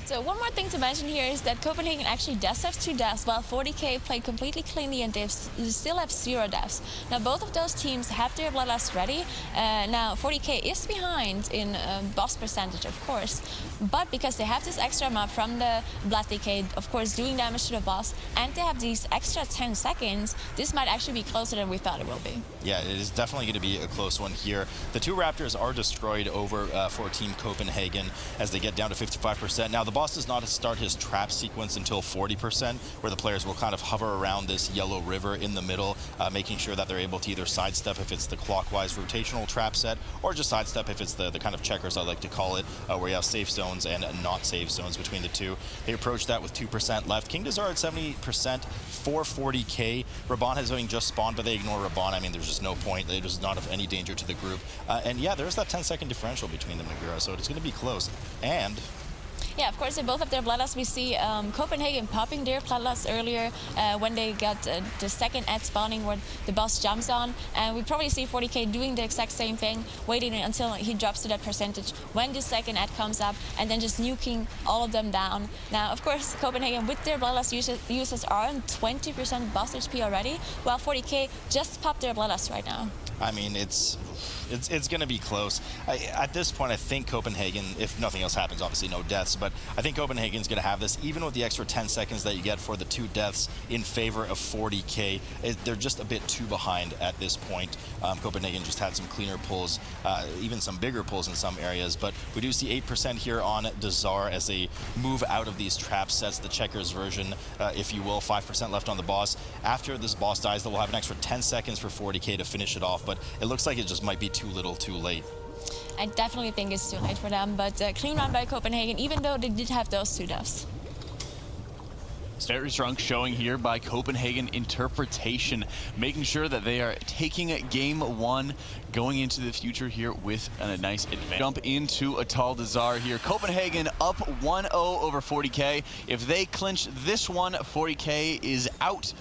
So one more thing to mention here is that Copenhagen actually does have 2 deaths, while 40K played completely cleanly and they still have 0 deaths. Now both of those teams have their bloodlust ready. Now 40K is behind in boss percentage, of course, but because they have this extra mob from the Blood DK, of course, doing damage to the boss, and they have these extra 10 seconds, this might actually be closer than we thought it will be. Yeah, it is definitely going to be a close one here. The 2 Raptors are destroyed over for Team Copenhagen as they get down to 55%. Now, the boss does not start his trap sequence until 40%, where the players will kind of hover around this yellow river in the middle, making sure that they're able to either sidestep if it's the clockwise rotational trap set, or just sidestep if it's the kind of checkers, I like to call it, where you have safe zones and not safe zones between the two. They approach that with 2% left. Atal'Dazar at 70% for 40K. Raban has only just spawned, but they ignore Raban. I mean, there's just no point. They're just not of any danger to the group. And yeah, there's that 10-second differential between them, Nagura, so it's going to be close. And yeah, of course, they both have their bloodlust. We see Copenhagen popping their bloodlust earlier when they got the second ad spawning where the boss jumps on. And we probably see 40K doing the exact same thing, waiting until he drops to that percentage when the second ad comes up, and then just nuking all of them down. Now, of course, Copenhagen with their bloodlust users are on 20% boss HP already, while 40K just popped their bloodlust right now. I mean, it's going to be close. At this point, I think Copenhagen, if nothing else happens, obviously no deaths, but I think Copenhagen's going to have this, even with the extra 10 seconds that you get for the 2 deaths in favor of 40K. They're just a bit too behind at this point. Copenhagen just had some cleaner pulls, even some bigger pulls in some areas, but we do see 8% here on Dazar as they move out of these trap sets, the checkers version, if you will. 5% left on the boss. After this boss dies, they will have an extra 10 seconds for 40K to finish it off, but it looks like it just might be too little, too late. I definitely think it's too late for them, but clean run by Copenhagen, even though they did have those 2 deaths. Very strong showing here by Copenhagen Interpretation, making sure that they are taking game 1, going into the future here with a nice advantage. Jump into Atal'Dazar here. Copenhagen up 1-0 over 40K. If they clinch this one, 40K is out.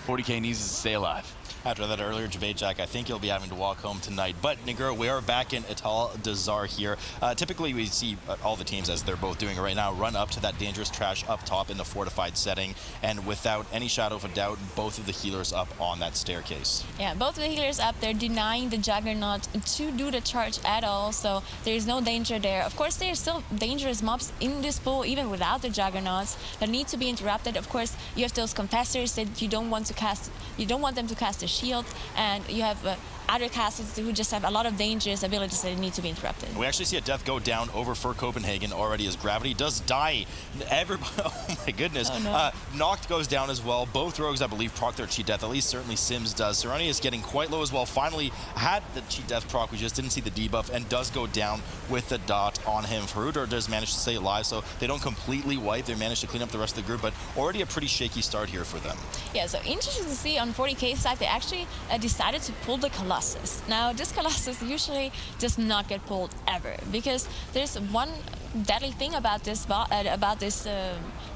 40K needs to stay alive. after that earlier debate, Jack. I think you'll be having to walk home tonight. But Niguro, we are back in Atal'Dazar here. Typically, we see all the teams, as they're both doing right now, run up to that dangerous trash up top in the fortified setting, and without any shadow of a doubt, both of the healers up on that staircase. Yeah, both of the healers up there denying the Juggernaut to do the charge at all, so there is no danger there. Of course, there are still dangerous mobs in this pool, even without the Juggernauts, that need to be interrupted. Of course, you have those confessors that you don't want to cast. You don't want them to cast a shield, and you have other casters who just have a lot of dangerous abilities that need to be interrupted. We actually see a death go down over for Copenhagen already as Gravity does die. Everybody, oh my goodness. Oh, no. Noct goes down as well. Both rogues, I believe, proc their cheat death. At least certainly Sims does. Serenia is getting quite low as well. Finally had the cheat death proc. We just didn't see the debuff, and does go down with the dot on him. Farudor does manage to stay alive, so they don't completely wipe. They manage to clean up the rest of the group, but already a pretty shaky start here for them. Yeah, so interesting to see on 40K side, they actually decided to pull the Colossus. Now, this Colossus usually does not get pulled ever, because there's one deadly thing about this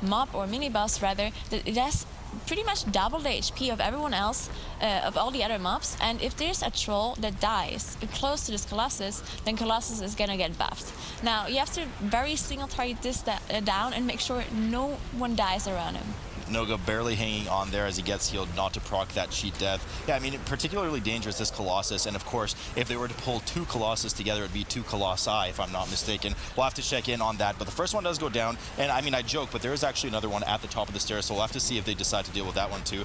mob, or mini boss rather, that it has pretty much double the HP of everyone else, of all the other mobs, and if there's a troll that dies close to this Colossus, then Colossus is gonna get buffed. Now, you have to very single target this down and make sure no one dies around him. Noga barely hanging on there as he gets healed not to proc that cheat death. Yeah, I mean, particularly dangerous, this Colossus, and of course, if they were to pull two Colossus together, it'd be two Colossi, if I'm not mistaken. We'll have to check in on that, but the first one does go down, and I mean, I joke, but there is actually another one at the top of the stairs, so we'll have to see if they decide to deal with that one too.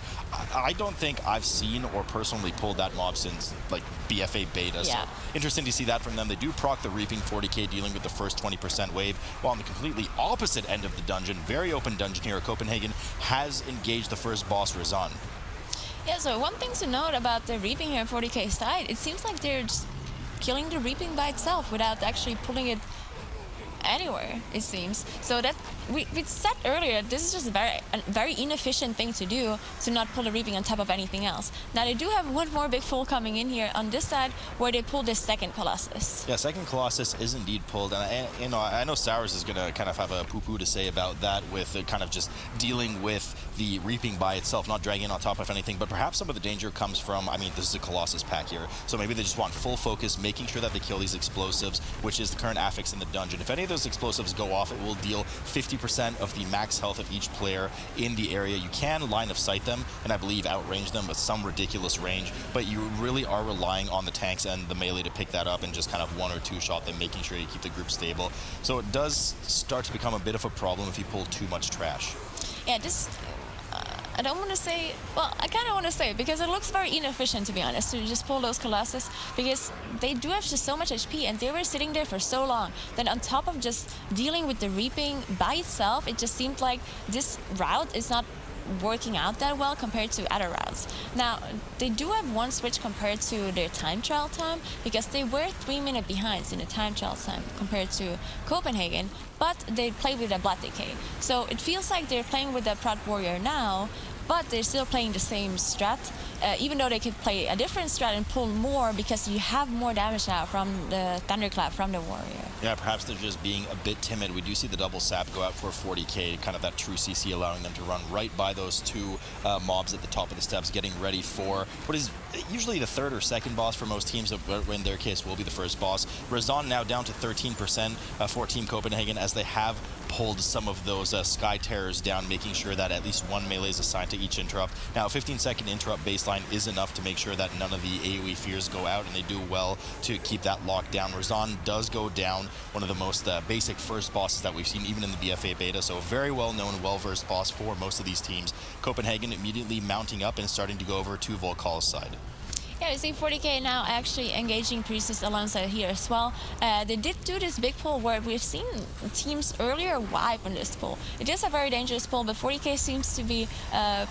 I don't think I've seen or personally pulled that mob since, like, BFA beta, yeah. So interesting to see that from them. They do proc the Reaping 40K, dealing with the first 20% wave, while on the completely opposite end of the dungeon, very open dungeon here, Copenhagen has engaged the first boss, Razan. Yeah, so one thing to note about the Reaping here on 40K side, it seems like they're just killing the Reaping by itself without actually pulling it anywhere, it seems. So that we said earlier, this is just a very inefficient thing to do, to not pull the Reaping on top of anything else. Now, they do have one more big pull coming in here on this side, where they pull this second Colossus. Yeah, second Colossus is indeed pulled, and I know Sours is going to kind of have a poo-poo to say about that, with kind of just dealing with the Reaping by itself, not dragging on top of anything, but perhaps some of the danger comes from, I mean, this is a Colossus pack here, so maybe they just want full focus, making sure that they kill these explosives, which is the current affix in the dungeon. If any of those explosives go off, it will deal 50% of the max health of each player in the area. You can line of sight them, and I believe outrange them with some ridiculous range, but you really are relying on the tanks and the melee to pick that up and just kind of one or two shot them, making sure you keep the group stable. So it does start to become a bit of a problem if you pull too much trash. Yeah, this... I don't want to say, well, I kind of want to say it, because it looks very inefficient, to be honest, to just pull those Colossus, because they do have just so much HP, and they were sitting there for so long. Then on top of just dealing with the Reaping by itself, it just seemed like this route is not working out that well compared to other routes. Now, they do have one switch compared to their time trial time, because they were 3 minutes behind in the time trial time compared to Copenhagen, but they play with a Blood Decay. So it feels like they're playing with a Prod Warrior now, but they're still playing the same strat, even though they could play a different strat and pull more, because you have more damage now from the Thunderclap from the Warrior. Yeah, perhaps they're just being a bit timid. We do see the double sap go out for 40K, kind of that true CC, allowing them to run right by those two mobs at the top of the steps, getting ready for what is usually the third or second boss for most teams, but in their case will be the first boss. Razan now down to 13% for Team Copenhagen, as they have pulled some of those Sky Terrors down, making sure that at least one melee is assigned to each interrupt. Now, a 15-second interrupt baseline is enough to make sure that none of the AoE fears go out, and they do well to keep that locked down. Razan does go down, one of the most basic first bosses that we've seen even in the BFA beta, so a very well-known, well-versed boss for most of these teams. Copenhagen immediately mounting up and starting to go over to Volkal's side. Yeah, you see 40K now actually engaging Priestess alongside here as well. They did do this big pull where we've seen teams earlier wipe on this pull. It is a very dangerous pull, but 40K seems to be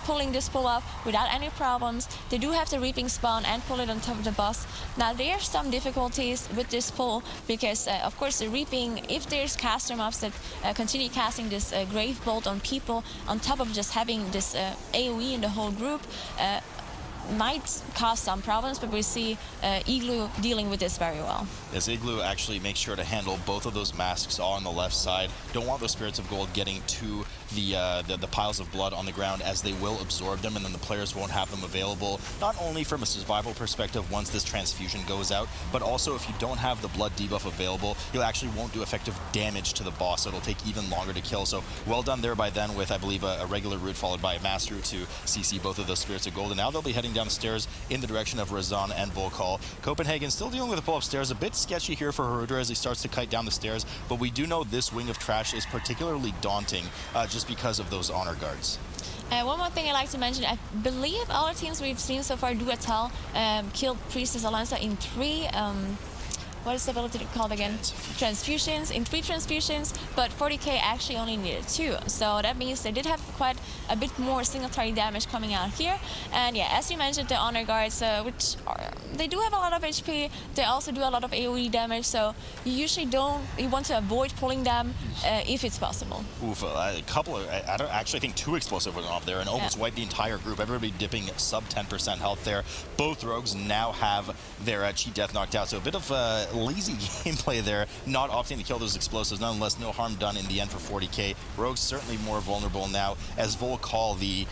pulling this pull off without any problems. They do have the Reaping spawn and pull it on top of the boss. Now, there are some difficulties with this pull, because of course the Reaping, if there's caster mobs that continue casting this Grave Bolt on people, on top of just having this AoE in the whole group, might cause some problems, but we see Igloo dealing with this very well. Yes, Igloo actually makes sure to handle both of those masks all on the left side. Don't want those Spirits of Gold getting too the piles of blood on the ground, as they will absorb them, and then the players won't have them available, not only from a survival perspective once this transfusion goes out, but also if you don't have the blood debuff available, you actually won't do effective damage to the boss, so it'll take even longer to kill. So well done there by then with, I believe, a regular route followed by a master route to CC both of those Spirits of Gold, and now they'll be heading down the stairs in the direction of Razan and Volkal. Copenhagen still dealing with a pull upstairs, a bit sketchy here for Harudra as he starts to kite down the stairs, but we do know this wing of trash is particularly daunting just because of those honor guards. One more thing I'd like to mention, I believe all the teams we've seen so far do Atal killed Priestess Alanza in 3 what is the ability called again? Transfusions, in 3 transfusions, but 40K actually only needed 2. So that means they did have quite a bit more single target damage coming out here. And yeah, as you mentioned, the honor guards, they do have a lot of HP. They also do a lot of AoE damage, so you want to avoid pulling them if it's possible. Oof, a couple of, I don't actually think 2 explosive went off there and almost wiped the entire group. Everybody dipping sub 10% health there. Both rogues now have their cheat death knocked out, so a bit of lazy gameplay there, not opting to kill those explosives. Nonetheless, no harm done in the end for 40K. Rogue's certainly more vulnerable now, as Volkal, the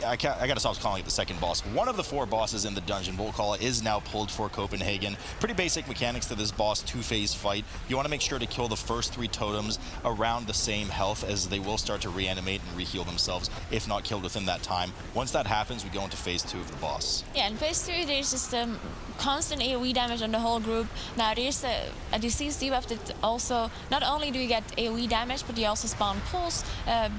I gotta stop calling it the second boss. One of the 4 bosses in the dungeon, Volkal, is now pulled for Copenhagen. Pretty basic mechanics to this boss 2-phase fight. You want to make sure to kill the first 3 totems around the same health, as they will start to reanimate and reheal themselves if not killed within that time. Once that happens, we go into phase 2 of the boss. Yeah, in phase 2 there's just constant AoE damage on the whole group. Now there's a disease debuff that also, not only do you get AoE damage, but you also spawn pulls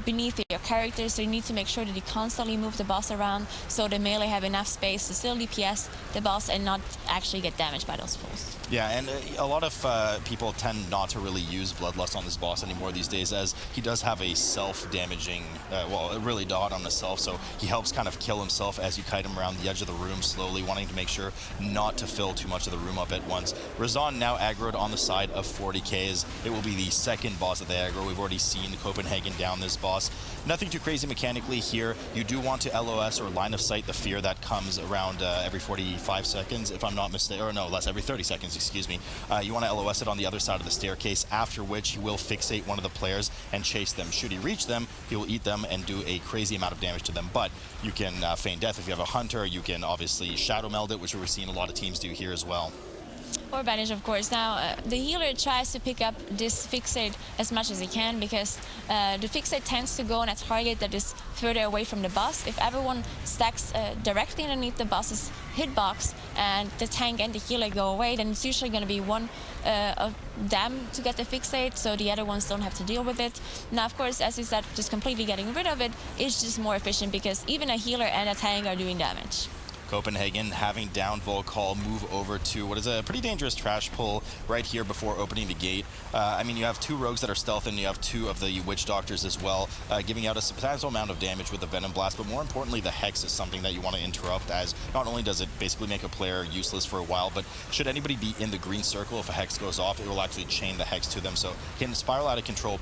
beneath your character, so you need to make sure that you constantly move the boss around so the melee have enough space to still DPS the boss and not actually get damaged by those pulls. Yeah, and a lot of people tend not to really use Bloodlust on this boss anymore these days, as he does have a self-damaging, well, really dot on himself, so he helps kind of kill himself as you kite him around the edge of the room slowly, wanting to make sure not to fill too much of the room up at once. Razan now aggroed on the side of 40Ks. It will be the second boss that they aggro. We've already seen Copenhagen down this boss. Nothing too crazy mechanically here. You do want to LOS or line of sight the fear that comes around every 45 seconds, if I'm not mistaken, or no, less, every 30 seconds, excuse me. You want to LOS it on the other side of the staircase, after which he will fixate one of the players and chase them. Should he reach them, he will eat them and do a crazy amount of damage to them. But you can feign death if you have a hunter. You can obviously shadow meld it, which we're seeing a lot of teams do here as well. Or banish, of course. Now, the healer tries to pick up this fixate as much as he can, because the fixate tends to go on a target that is further away from the boss. If everyone stacks directly underneath the boss's hitbox and the tank and the healer go away, then it's usually going to be one of them to get the fixate, so the other ones don't have to deal with it. Now, of course, as you said, just completely getting rid of it is just more efficient, because even a healer and a tank are doing damage. Copenhagen, having down Volkal, move over to what is a pretty dangerous trash pull right here before opening the gate. I mean, you have 2 rogues that are stealth, and you have 2 of the witch doctors as well, giving out a substantial amount of damage with the venom blast. But more importantly, the hex is something that you want to interrupt, as not only does it basically make a player useless for a while, but should anybody be in the green circle, if a hex goes off, it will actually chain the hex to them. So can spiral out of control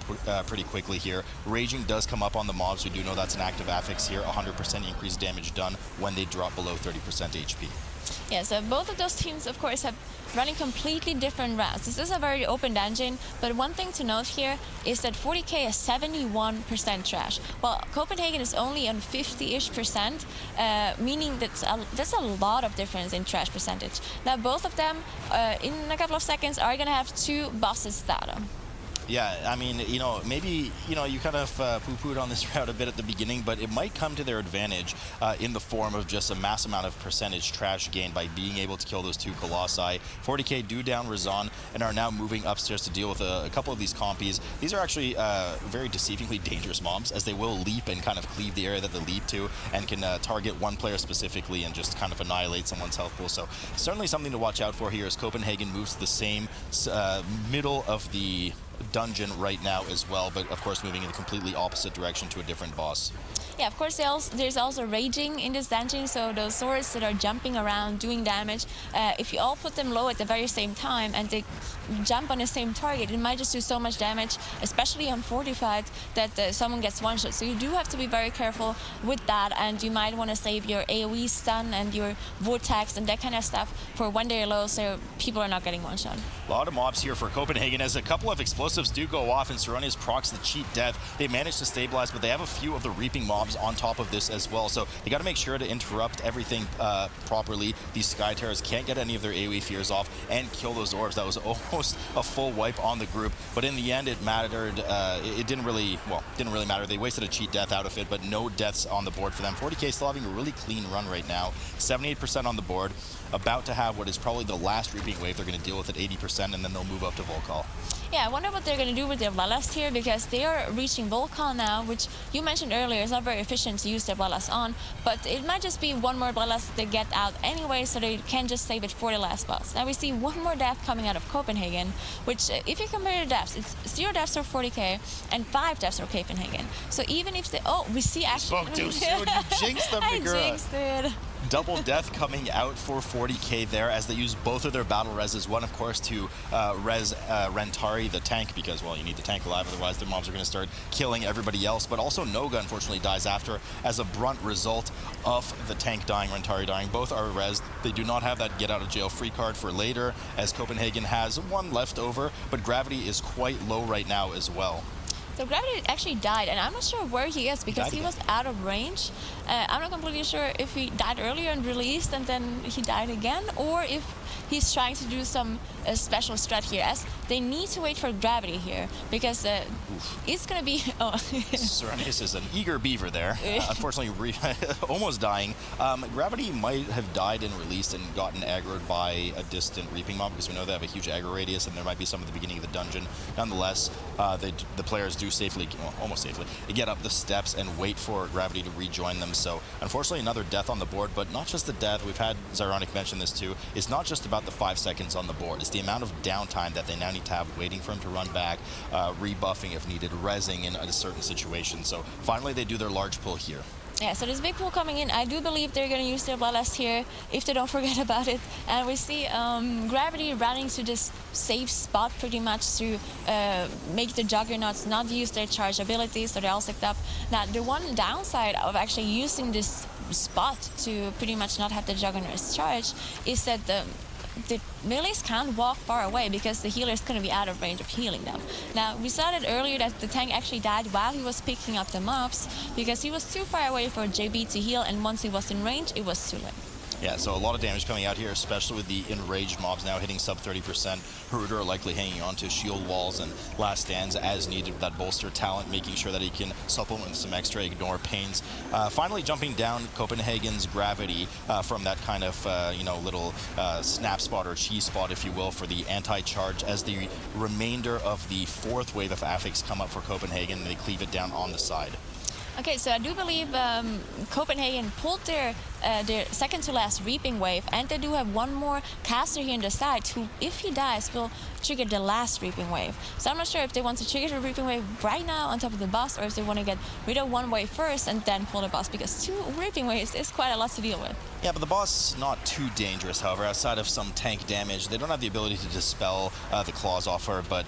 pretty quickly here. Raging does come up on the mobs. We do know that's an active affix here. 100% increased damage done when they drop below 30% HP. Yeah, so both of those teams, of course, have running completely different routes. This is a very open dungeon, but one thing to note here is that 40K is 71% trash, while Copenhagen is only on 50-ish%, meaning that's a lot of difference in trash percentage. Now, both of them, in a couple of seconds, are going to have 2 bosses Thada. Yeah, I mean, maybe, you kind of poo-pooed on this route a bit at the beginning, but it might come to their advantage in the form of just a mass amount of percentage trash gain by being able to kill those 2 Colossi. 40K do down Razan and are now moving upstairs to deal with a couple of these compies. These are actually very deceivingly dangerous mobs, as they will leap and kind of cleave the area that they leap to, and can target one player specifically and just kind of annihilate someone's health pool. So certainly something to watch out for here as Copenhagen moves to the same middle of the dungeon right now as well, but of course moving in the completely opposite direction to a different boss. Yeah, of course, there's also raging in this dungeon, so those swords that are jumping around, doing damage, if you all put them low at the very same time and they jump on the same target, it might just do so much damage, especially on fortified, that someone gets one-shot. So you do have to be very careful with that, and you might want to save your AoE stun and your vortex and that kind of stuff for when they're low, so people are not getting one-shot. A lot of mobs here for Copenhagen as a couple of explosives do go off, and Sethraliss procs the cheat death. They manage to stabilize, but they have a few of the reaping mobs on top of this as well, so they got to make sure to interrupt everything properly. These Sky Terrors can't get any of their AoE fears off and kill those orbs. That was almost a full wipe on the group, but in the end it mattered. It didn't really matter. They wasted a cheat death out of it, but no deaths on the board for them. 40K still having a really clean run right now, 78% on the board, about to have what is probably the last reaping wave. They're going to deal with at 80%, and then they'll move up to Volcall. Yeah, I wonder what they're going to do with their Vlalas here, because they are reaching Volcall now, which you mentioned earlier is not very efficient to use their Vlalas on, but it might just be one more Vlalas they get out anyway, so they can just save it for the last boss. Now we see one more death coming out of Copenhagen, which if you compare the deaths, it's 0 deaths for 40K and 5 deaths for Copenhagen. So even if they, we see actually... Spoke too soon, you jinxed them, Megura. I jinxed it. Double death coming out for 40K there as they use both of their battle reses. One, of course, to res Rentari, the tank, because, well, you need the tank alive, otherwise the mobs are going to start killing everybody else. But also Noga, unfortunately, dies after as a brunt result of the tank dying, Rentari dying. Both are res. They do not have that get-out-of-jail-free card for later, as Copenhagen has one left over, but Gravity is quite low right now as well. So Gravity actually died, and I'm not sure where he is because he was out of range. I'm not completely sure if he died earlier and released and then he died again, or if he's trying to do some special strat here, as they need to wait for Gravity here, because it's going to be... Sethraliss is an eager beaver there, unfortunately almost dying. Gravity might have died and released and gotten aggroed by a distant reaping mob, because we know they have a huge aggro radius and there might be some at the beginning of the dungeon. Nonetheless, the players do safely, well, almost safely, get up the steps and wait for Gravity to rejoin them. So unfortunately another death on the board, but not just the death. We've had Zyronic mention this too. It's not just about the 5 seconds on the board. It's the amount of downtime that they now need to have waiting for him to run back, rebuffing if needed, rezzing in a certain situation. So finally they do their large pull here. Yeah, so there's big pool coming in. I do believe they're going to use their Bloodlust here, if they don't forget about it. And we see Gravity running to this safe spot pretty much to make the Juggernauts not use their charge abilities, so they're all sicked up. Now, the one downside of actually using this spot to pretty much not have the Juggernauts charge is that the melees can't walk far away because the healer is going to be out of range of healing them. Now, we saw that earlier that the tank actually died while he was picking up the mobs because he was too far away for JB to heal, and once he was in range, it was too late. Yeah, so a lot of damage coming out here, especially with the enraged mobs now hitting sub 30%. Haruder likely hanging on to shield walls and last stands as needed with that bolster talent, making sure that he can supplement with some extra ignore pains. Finally jumping down Copenhagen's Gravity from that kind of, little snap spot or cheese spot, if you will, for the anti-charge as the remainder of the 4th wave of affix come up for Copenhagen and they cleave it down on the side. Okay, so I do believe Copenhagen pulled their second to last reaping wave, and they do have one more caster here on the side who, if he dies, will trigger the last reaping wave. So I'm not sure if they want to trigger the reaping wave right now on top of the boss, or if they want to get rid of one wave first and then pull the boss, because 2 reaping waves is quite a lot to deal with. Yeah, but the boss is not too dangerous, however. Outside of some tank damage, they don't have the ability to dispel the claws off her, but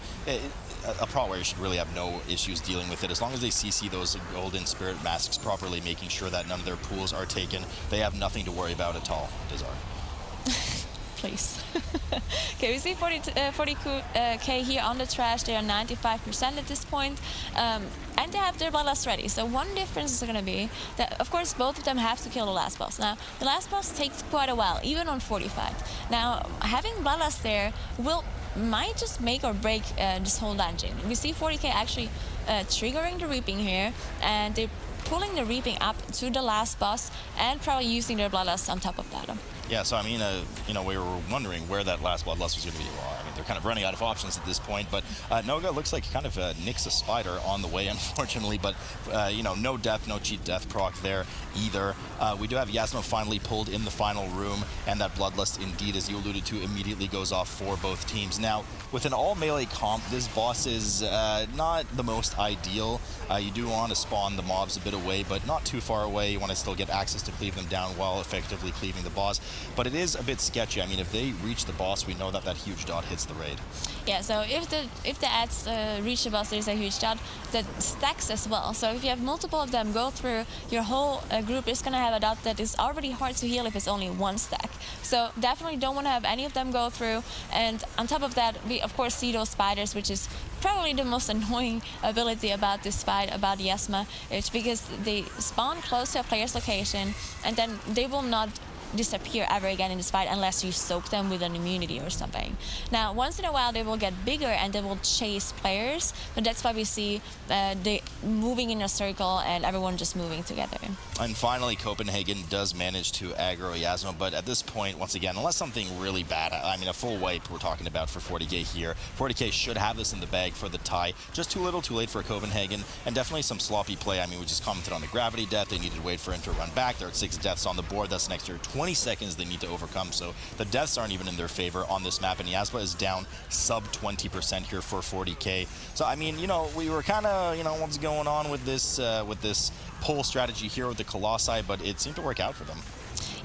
a pro warrior should really have no issues dealing with it. As long as they CC those golden spirit masks properly, making sure that none of their pools are taken, they have nothing to worry about at all, Dazar. Please. Okay, we see 40K here on the trash. They are 95% at this point. And they have their Bloodlust ready. So one difference is going to be that, of course, both of them have to kill the last boss. Now, the last boss takes quite a while, even on 45. Now, having Bloodlust there might just make or break this whole dungeon. We see 40K actually triggering the Reaping here, and they're pulling the Reaping up to the last boss and probably using their Bloodlust on top of that. Yeah, so I mean, we were wondering where that last Bloodlust was going to be. Well, I mean, they're kind of running out of options at this point. But Noga looks like kind of nicks a spider on the way, unfortunately. But no death, no cheat death proc there either. We do have Yasma finally pulled in the final room, and that Bloodlust, indeed, as you alluded to, immediately goes off for both teams. Now, with an all melee comp, this boss is not the most ideal. You do want to spawn the mobs a bit away, but not too far away. You want to still get access to cleave them down while effectively cleaving the boss. But it is a bit sketchy. I mean, if they reach the boss, we know that that huge dot hits the raid. Yeah, so if the ads reach the boss, there's a huge dot that stacks as well. So if you have multiple of them go through, your whole group is going to have a dot that is already hard to heal if it's only one stack. So definitely don't want to have any of them go through. And on top of that, we of course see those spiders, which is probably the most annoying ability about this fight, about Yasma. It's because they spawn close to a player's location, and then they will not disappear ever again in this fight unless you soak them with an immunity or something. Now, once in a while they will get bigger and they will chase players, but that's why we see they moving in a circle and everyone just moving together. And finally, Copenhagen does manage to aggro Yasma, but at this point, once again, unless something really bad, I mean, a full wipe we're talking about for 40K here. 40K should have this in the bag for the tie. Just too little, too late for Copenhagen, and definitely some sloppy play. I mean, we just commented on the gravity death. They needed to wait for him to run back. They're at 6 deaths on the board. That's an extra 20 seconds they need to overcome, so the deaths aren't even in their favor on this map, and Yasma is down sub 20% here for 40K. So I mean, we were kind of, what's going on with this pull strategy here with the Colossi, but it seemed to work out for them.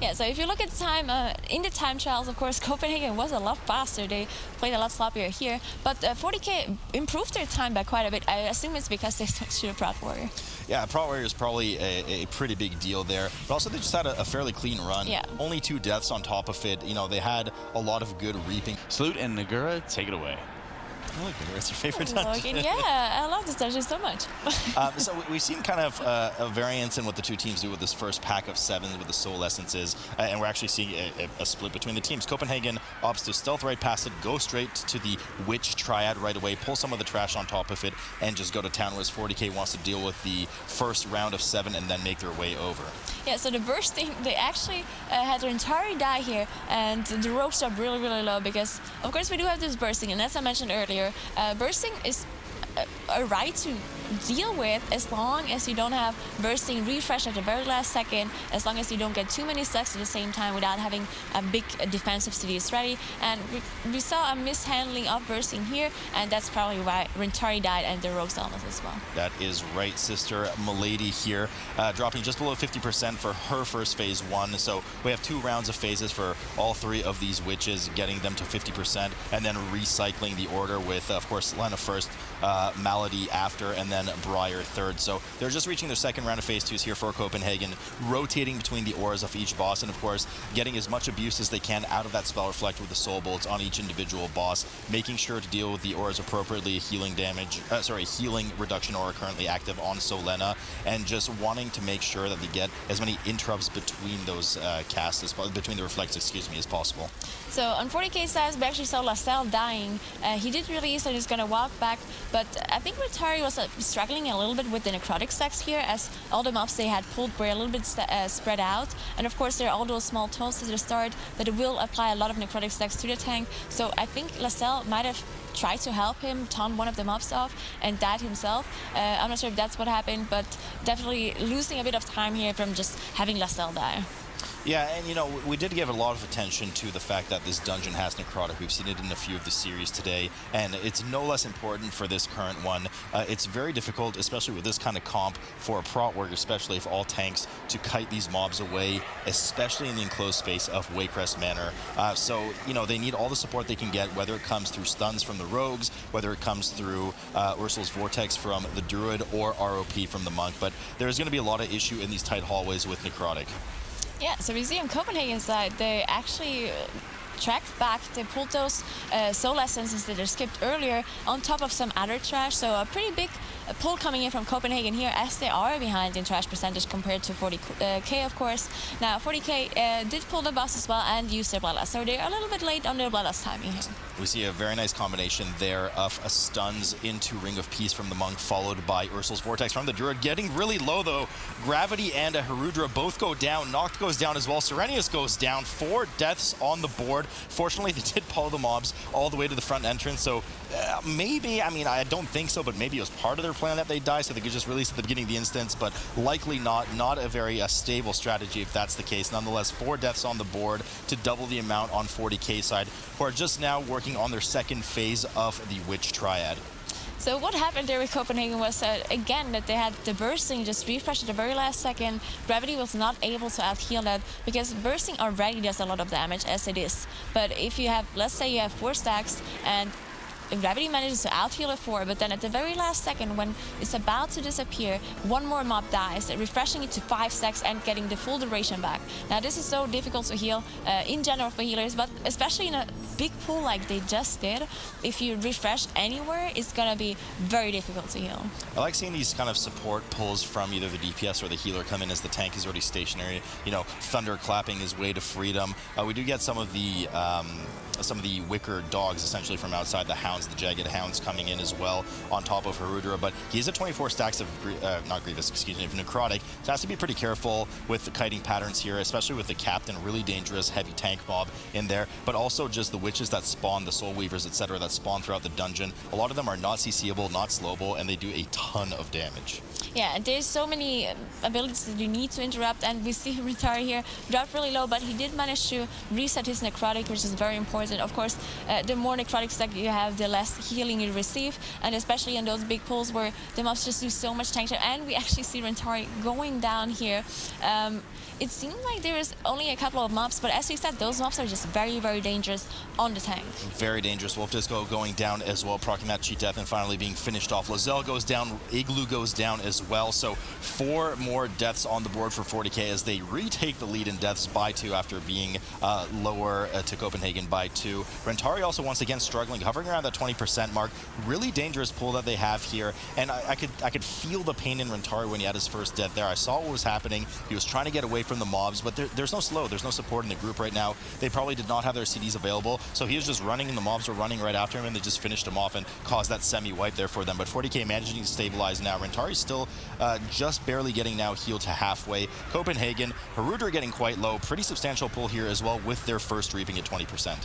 Yeah, so if you look at the time, in the time trials, of course, Copenhagen was a lot faster. They played a lot sloppier here, but 40K improved their time by quite a bit. I assume it's because they switched to a Prot Warrior. Yeah, Prot Warrior is probably a pretty big deal there, but also they just had a fairly clean run. Yeah. Only 2 deaths on top of it. They had a lot of good reaping. Salute and Nagura, take it away. I like Nagura. It's your favorite dungeon. Yeah, I love this dungeon so much. So we've seen kind of a variance in what the two teams do with this first pack of 7s with the Soul Essences, and we're actually seeing a split between the teams. Copenhagen opts to stealth right past it, go straight to the Witch Triad right away, pull some of the trash on top of it, and just go to town, whereas 40K wants to deal with the first round of 7 and then make their way over. Yeah, so the bursting, they actually had their entire die here, and the rogues are really, really low because, of course, we do have this bursting, and as I mentioned earlier, bursting is a right to deal with as long as you don't have bursting refresh at the very last second, as long as you don't get too many stacks at the same time without having a big defensive Sidious ready. And we saw a mishandling of bursting here, and that's probably why Rentari died and the rogues almost as well. That is right, Sister Milady here, dropping just below 50% for her first phase 1. So we have 2 rounds of phases for all 3 of these witches, getting them to 50%, and then recycling the order with, of course, Lena first, Malady after, and then Briar third. So they're just reaching their second round of phase 2s here for Copenhagen, rotating between the auras of each boss, and of course getting as much abuse as they can out of that spell reflect with the soul bolts on each individual boss, making sure to deal with the auras appropriately, healing reduction aura currently active on Solena, and just wanting to make sure that they get as many interrupts between those casts, between the reflects, as possible. So on 40K side, we actually saw Lascelles dying. He did release and he's going to walk back, but I think Rentari was struggling a little bit with the necrotic stacks here, as all the mobs they had pulled were a little bit spread out. And of course, there are all those small tolls at the start that will apply a lot of necrotic stacks to the tank. So I think Lascelles might have tried to help him taunt one of the mobs off and died himself. I'm not sure if that's what happened, but definitely losing a bit of time here from just having Lascelles die. Yeah, and we did give a lot of attention to the fact that this dungeon has necrotic. We've seen it in a few of the series today, and it's no less important for this current one. It's very difficult, especially with this kind of comp, for a Prot Warrior, especially if all tanks, to kite these mobs away, especially in the enclosed space of Waycrest Manor. So, they need all the support they can get, whether it comes through stuns from the rogues, whether it comes through Ursula's Vortex from the Druid, or ROP from the Monk. But there's going to be a lot of issue in these tight hallways with necrotic. Yeah, so we see on Copenhagen's side, they actually tracked back. They pulled those soul essences that are skipped earlier on top of some other trash. So a pretty big pull coming in from Copenhagen here, as they are behind in trash percentage compared to 40K, of course. Now, 40K did pull the boss as well and use their bloodlust. So they're a little bit late on their bloodlust timing here. We see a very nice combination there of a stuns into Ring of Peace from the Monk, followed by Ursul's Vortex from the Druid. Getting really low, though. Gravity and a Harudra both go down. Noct goes down as well. Sethraliss goes down. 4 deaths on the board. Fortunately, they did pull the mobs all the way to the front entrance, so maybe, I mean, I don't think so, but maybe it was part of their plan that they die, so they could just release at the beginning of the instance, but likely not a very stable strategy if that's the case. Nonetheless, 4 deaths on the board to double the amount on 40K side, who are just now working on their second phase of the Witch Triad. So what happened there with Copenhagen was, again, that they had the bursting just refresh at the very last second. Gravity was not able to out-heal that, because bursting already does a lot of damage as it is. But if you have, let's say you have 4 stacks, and Gravity manages to out-heal a 4, but then at the very last second, when it's about to disappear, 1 more mob dies, refreshing it to 5 stacks and getting the full duration back. Now, this is so difficult to heal in general for healers, but especially in a big pool like they just did, if you refresh anywhere, it's going to be very difficult to heal. I like seeing these kind of support pulls from either the DPS or the healer come in as the tank is already stationary. You know, Thunder clapping his way to freedom. We do get some of the wicker dogs essentially from outside, the hounds, the jagged hounds coming in as well on top of Harudra, but he's at 24 stacks of not Grievous, excuse me, of necrotic, so has to be pretty careful with the kiting patterns here, especially with the captain, really dangerous heavy tank mob in there, but also just the witches that spawn, the soul weavers, etc., that spawn throughout the dungeon. A lot of them are not CCable, not slowable, and they do a ton of damage. Yeah, there's so many abilities that you need to interrupt, and we see Rentari here dropped really low, but he did manage to reset his necrotic, which is very important. Of course, the more necrotic stack you have, the less healing you receive, and especially in those big pools where the mobs just do so much tank damage. And we actually see Rentari going down here. It seemed like there was only a couple of mobs, but as you said, those mobs are just very, very dangerous on the tank. Very dangerous. Wolf Disco going down as well, proccing that cheat death and finally being finished off. Lozelle goes down, Igloo goes down as well. So 4 more deaths on the board for 40K as they retake the lead in deaths by 2 after being lower to Copenhagen by 2. Rentari also once again struggling, hovering around that 20% mark. Really dangerous pool that they have here, and I could feel the pain in Rentari when he had his first death there. I saw what was happening. He was trying to get away from the mobs, but there's no slow, there's no support in the group right now. They probably did not have their CDs available, so he was just running and the mobs were running right after him, and they just finished him off and caused that semi-wipe there for them. But 40K managing to stabilize now. Rentari's still just barely getting now healed to halfway. Copenhagen, Harudra getting quite low. Pretty substantial pull here as well with their first reaping at 20%.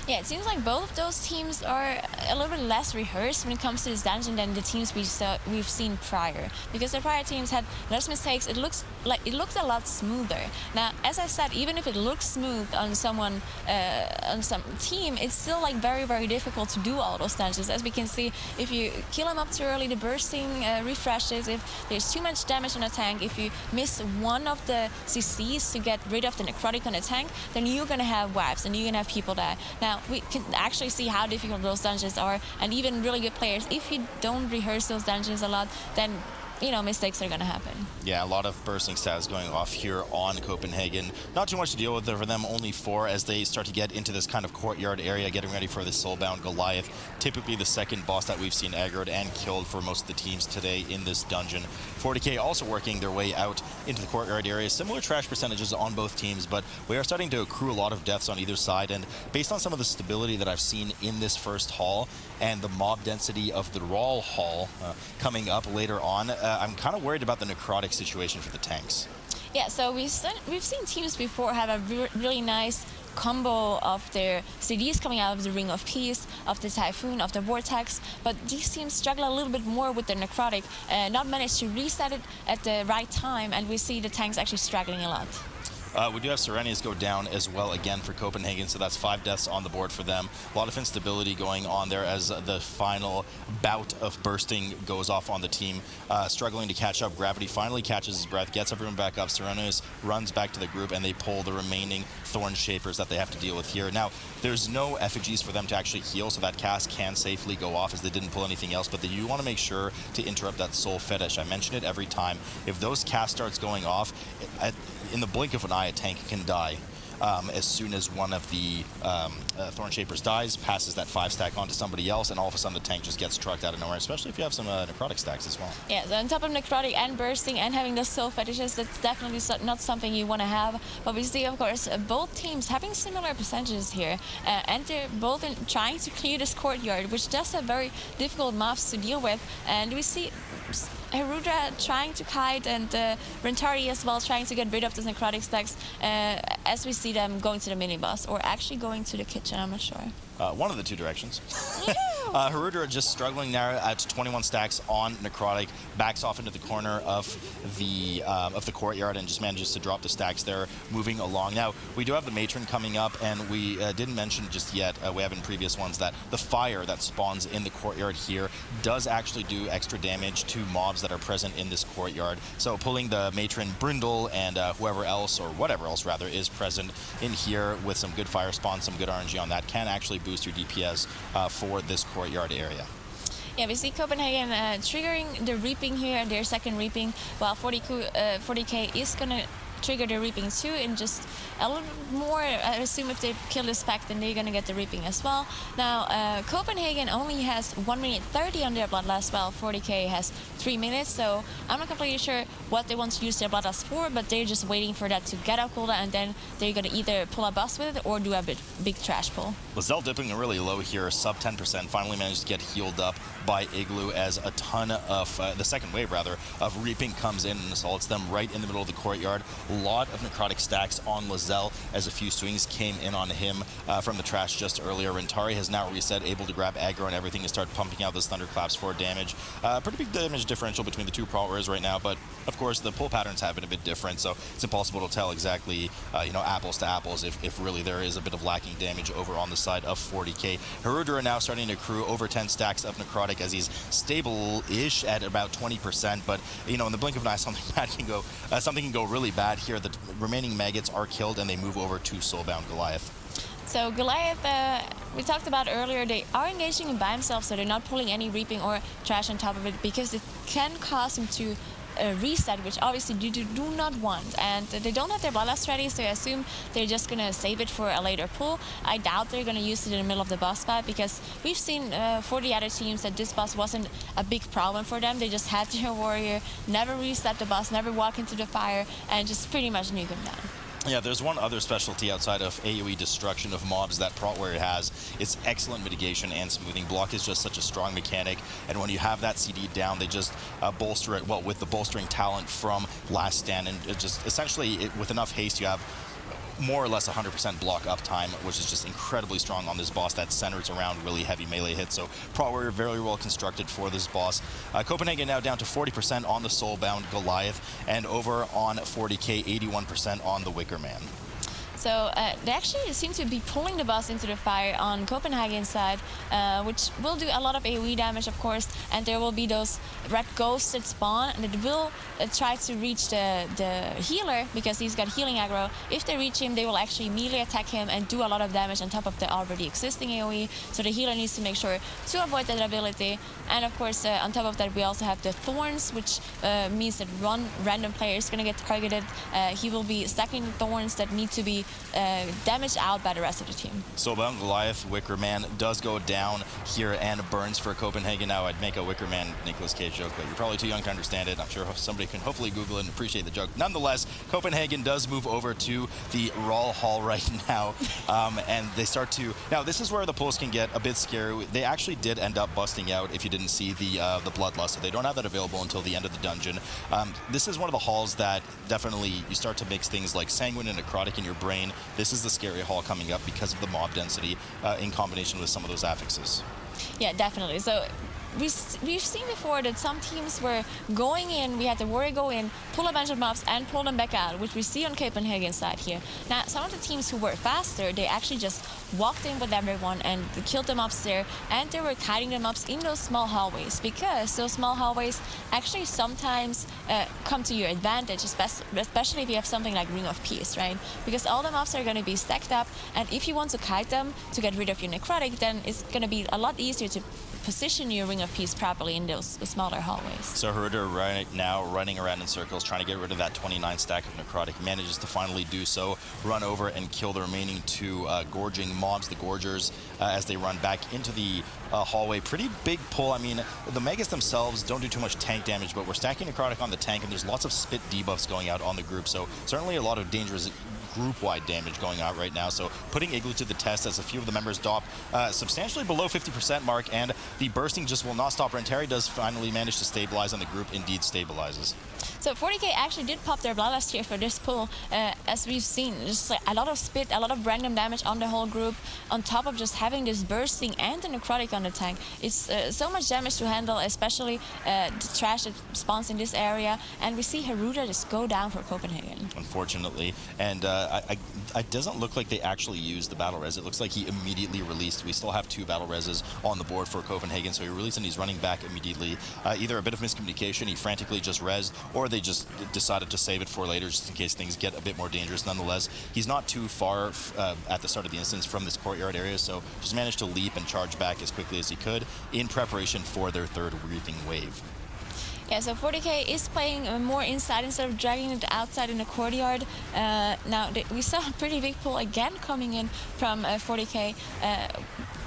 Yeah, it seems like both of those teams are a little bit less rehearsed when it comes to this dungeon than the teams we've seen prior. Because the prior teams had less mistakes, it looked a lot smoother. Now, as I said, even if it looks smooth on someone, on some team, it's still like very, very difficult to do all those dungeons. As we can see, if you kill them up too early, the bursting refreshes. If there's too much damage on a tank, if you miss one of the CCs to get rid of the necrotic on a tank, then you're gonna have wipes and you're gonna have people die. Now, we can actually see how difficult those dungeons are, and even really good players, if you don't rehearse those dungeons a lot, then you know, mistakes are going to happen. Yeah, a lot of bursting stats going off here on Copenhagen. Not too much to deal with for them, only 4 as they start to get into this kind of courtyard area, getting ready for the Soulbound Goliath. Typically the second boss that we've seen aggroed and killed for most of the teams today in this dungeon. 40K also working their way out into the courtyard area. Similar trash percentages on both teams, but we are starting to accrue a lot of deaths on either side. And based on some of the stability that I've seen in this first hall and the mob density of the Rawl hall coming up later on, I'm kind of worried about the necrotic situation for the tanks. Yeah, so we've seen teams before have a really nice combo of their CDs coming out of the Ring of Peace, of the Typhoon, of the Vortex, but these teams struggle a little bit more with their necrotic, not manage to reset it at the right time, and we see the tanks actually struggling a lot. We do have Sethraliss go down as well again for Copenhagen, so that's 5 deaths on the board for them. A lot of instability going on there as the final bout of bursting goes off on the team. Struggling to catch up. Gravity finally catches his breath, gets everyone back up. Sethraliss runs back to the group, and they pull the remaining Thorn Shapers that they have to deal with here. Now, there's no effigies for them to actually heal, so that cast can safely go off as they didn't pull anything else, but you want to make sure to interrupt that Soul Fetish. I mention it every time. If those cast starts going off, in the blink of an eye, a tank can die. as soon as one of the Thorn Shapers dies, passes that 5-stack onto somebody else, and all of a sudden the tank just gets trucked out of nowhere, especially if you have some necrotic stacks as well. Yeah, so on top of necrotic and bursting and having those soul fetishes, that's definitely not something you want to have. But we see, of course, both teams having similar percentages here, and they're both trying to clear this courtyard, which does have very difficult mobs to deal with. And we see Herudra trying to kite, and Rentari as well trying to get rid of those necrotic stacks, as we see them going to the mini-boss, or actually going to the kitchen, I'm not sure. One of the two directions. Herudra just struggling now at 21 stacks on necrotic, backs off into the corner of the courtyard and just manages to drop the stacks there, moving along. Now, we do have the Matron coming up, and we didn't mention just yet, we have in previous ones, that the fire that spawns in the courtyard here does actually do extra damage to mobs that are present in this courtyard. So pulling the Matron, Brindle, and whoever else, or whatever else rather, is present in here with some good fire spawn, some good RNG on that, can actually boost your DPS for this courtyard area. Yeah, we see Copenhagen triggering the Reaping here, their second Reaping, while 40K is going to trigger the Reaping too, and just a little more, I assume if they kill this pack, then they're going to get the Reaping as well. Now, Copenhagen only has 1 minute 30 on their Bloodlust, while 40K has 3 minutes, so I'm not completely sure what they want to use their Bloodlust for, but they're just waiting for that to get out cooldown, and then they're going to either pull a boss with it or do a big trash pull. Lizelle dipping really low here, sub 10%, finally managed to get healed up by Igloo as a ton of, the second wave rather, of Reaping comes in and assaults them right in the middle of the courtyard. A lot of necrotic stacks on Lizelle as a few swings came in on him from the trash just earlier. Rentari has now reset, able to grab aggro and everything and start pumping out those thunderclaps for damage. Pretty big damage differential between the two Prot Warriors right now, but of course the pull patterns have been a bit different, so it's impossible to tell exactly, apples to apples if really there is a bit of lacking damage over on the side of 40K. Herudra now starting to accrue over 10 stacks of necrotic as he's stable-ish at about 20%, but in the blink of an eye, something can go really bad here. The remaining maggots are killed and they move over to Soulbound Goliath. So Goliath, we talked about earlier, they are engaging in by themselves, so they're not pulling any Reaping or trash on top of it, because it can cause them to reset, which obviously you do not want. And they don't have their Bloodlust ready, so I assume they're just going to save it for a later pull. I doubt they're going to use it in the middle of the boss fight, because we've seen for the other teams that this boss wasn't a big problem for them. They just had their warrior, never reset the boss, never walk into the fire, and just pretty much nuke him down. Yeah, there's one other specialty outside of AoE destruction of mobs that Prot Warrior has. It's excellent mitigation and smoothing. Block is just such a strong mechanic, and when you have that CD down, they just bolster it, well, with the bolstering talent from Last Stand, and it just essentially, with enough haste, you have more or less 100% block uptime, which is just incredibly strong on this boss that centers around really heavy melee hits. So Prot Warrior very well constructed for this boss. Copenhagen now down to 40% on the Soulbound Goliath, and over on 40K, 81% on the Wicker Man. So they actually seem to be pulling the boss into the fire on Copenhagen's side, which will do a lot of AoE damage, of course, and there will be those red ghosts that spawn, and it will try to reach the healer, because he's got healing aggro. If they reach him, they will actually melee attack him and do a lot of damage on top of the already existing AoE, so the healer needs to make sure to avoid that ability. And of course, on top of that, we also have the Thorns, which means that one random player is going to get targeted. He will be stacking thorns that need to be damaged out by the rest of the team. Soulbound Goliath, Wicker Man does go down here and burns for Copenhagen. Now, I'd make a Wicker Man Nicolas Cage joke, but you're probably too young to understand it. I'm sure somebody can hopefully Google it and appreciate the joke. Nonetheless, Copenhagen does move over to the Raw Hall right now, and they start to... Now, this is where the pulls can get a bit scary. They actually did end up busting out, if you didn't see the Bloodlust, so they don't have that available until the end of the dungeon. This is one of the halls that definitely you start to mix things like Sanguine and Necrotic in your brain. This is the scary hall coming up because of the mob density in combination with some of those affixes. Yeah, definitely. So we've seen before that some teams were going in, we had the warrior go in, pull a bunch of mobs and pull them back out, which we see on Copenhagen's side here. Now, some of the teams who were faster, they actually just walked in with everyone and killed the mobs there, and they were kiting the mobs in those small hallways, because those small hallways actually sometimes come to your advantage, especially if you have something like Ring of Peace, right? Because all the mobs are going to be stacked up, and if you want to kite them to get rid of your necrotic, then it's going to be a lot easier to position your Ring of of peace properly in those smaller hallways. So Herder right now running around in circles, trying to get rid of that 29 stack of necrotic, manages to finally do so, run over and kill the remaining two gorging mobs, the Gorgers, as they run back into the hallway. Pretty big pull. I mean, the Megas themselves don't do too much tank damage, but we're stacking necrotic on the tank, and there's lots of spit debuffs going out on the group, so certainly a lot of dangerous group-wide damage going out right now. So putting Igloo to the test as a few of the members drop substantially below 50% mark, and the bursting just will not stop. Rentari does finally manage to stabilize, and the group indeed stabilizes. So 40K actually did pop their Bloodlust here for this pull, as we've seen. Just like a lot of spit, a lot of random damage on the whole group, on top of just having this bursting and the necrotic on the tank. It's so much damage to handle, especially the trash that spawns in this area, and we see Haruda just go down for Copenhagen. Unfortunately, and it doesn't look like they actually used the battle res. It looks like he immediately released. We still have 2 battle reses on the board for Copenhagen, so he released and he's running back immediately. Either a bit of miscommunication, he frantically just rezzed, or they just decided to save it for later just in case things get a bit more dangerous. Nonetheless, he's not too far at the start of the instance from this courtyard area, so just managed to leap and charge back as quickly as he could in preparation for their 3rd reaping wave. Yeah, so 40K is playing more inside instead of dragging it outside in the courtyard. Now, we saw a pretty big pull again coming in from 40K.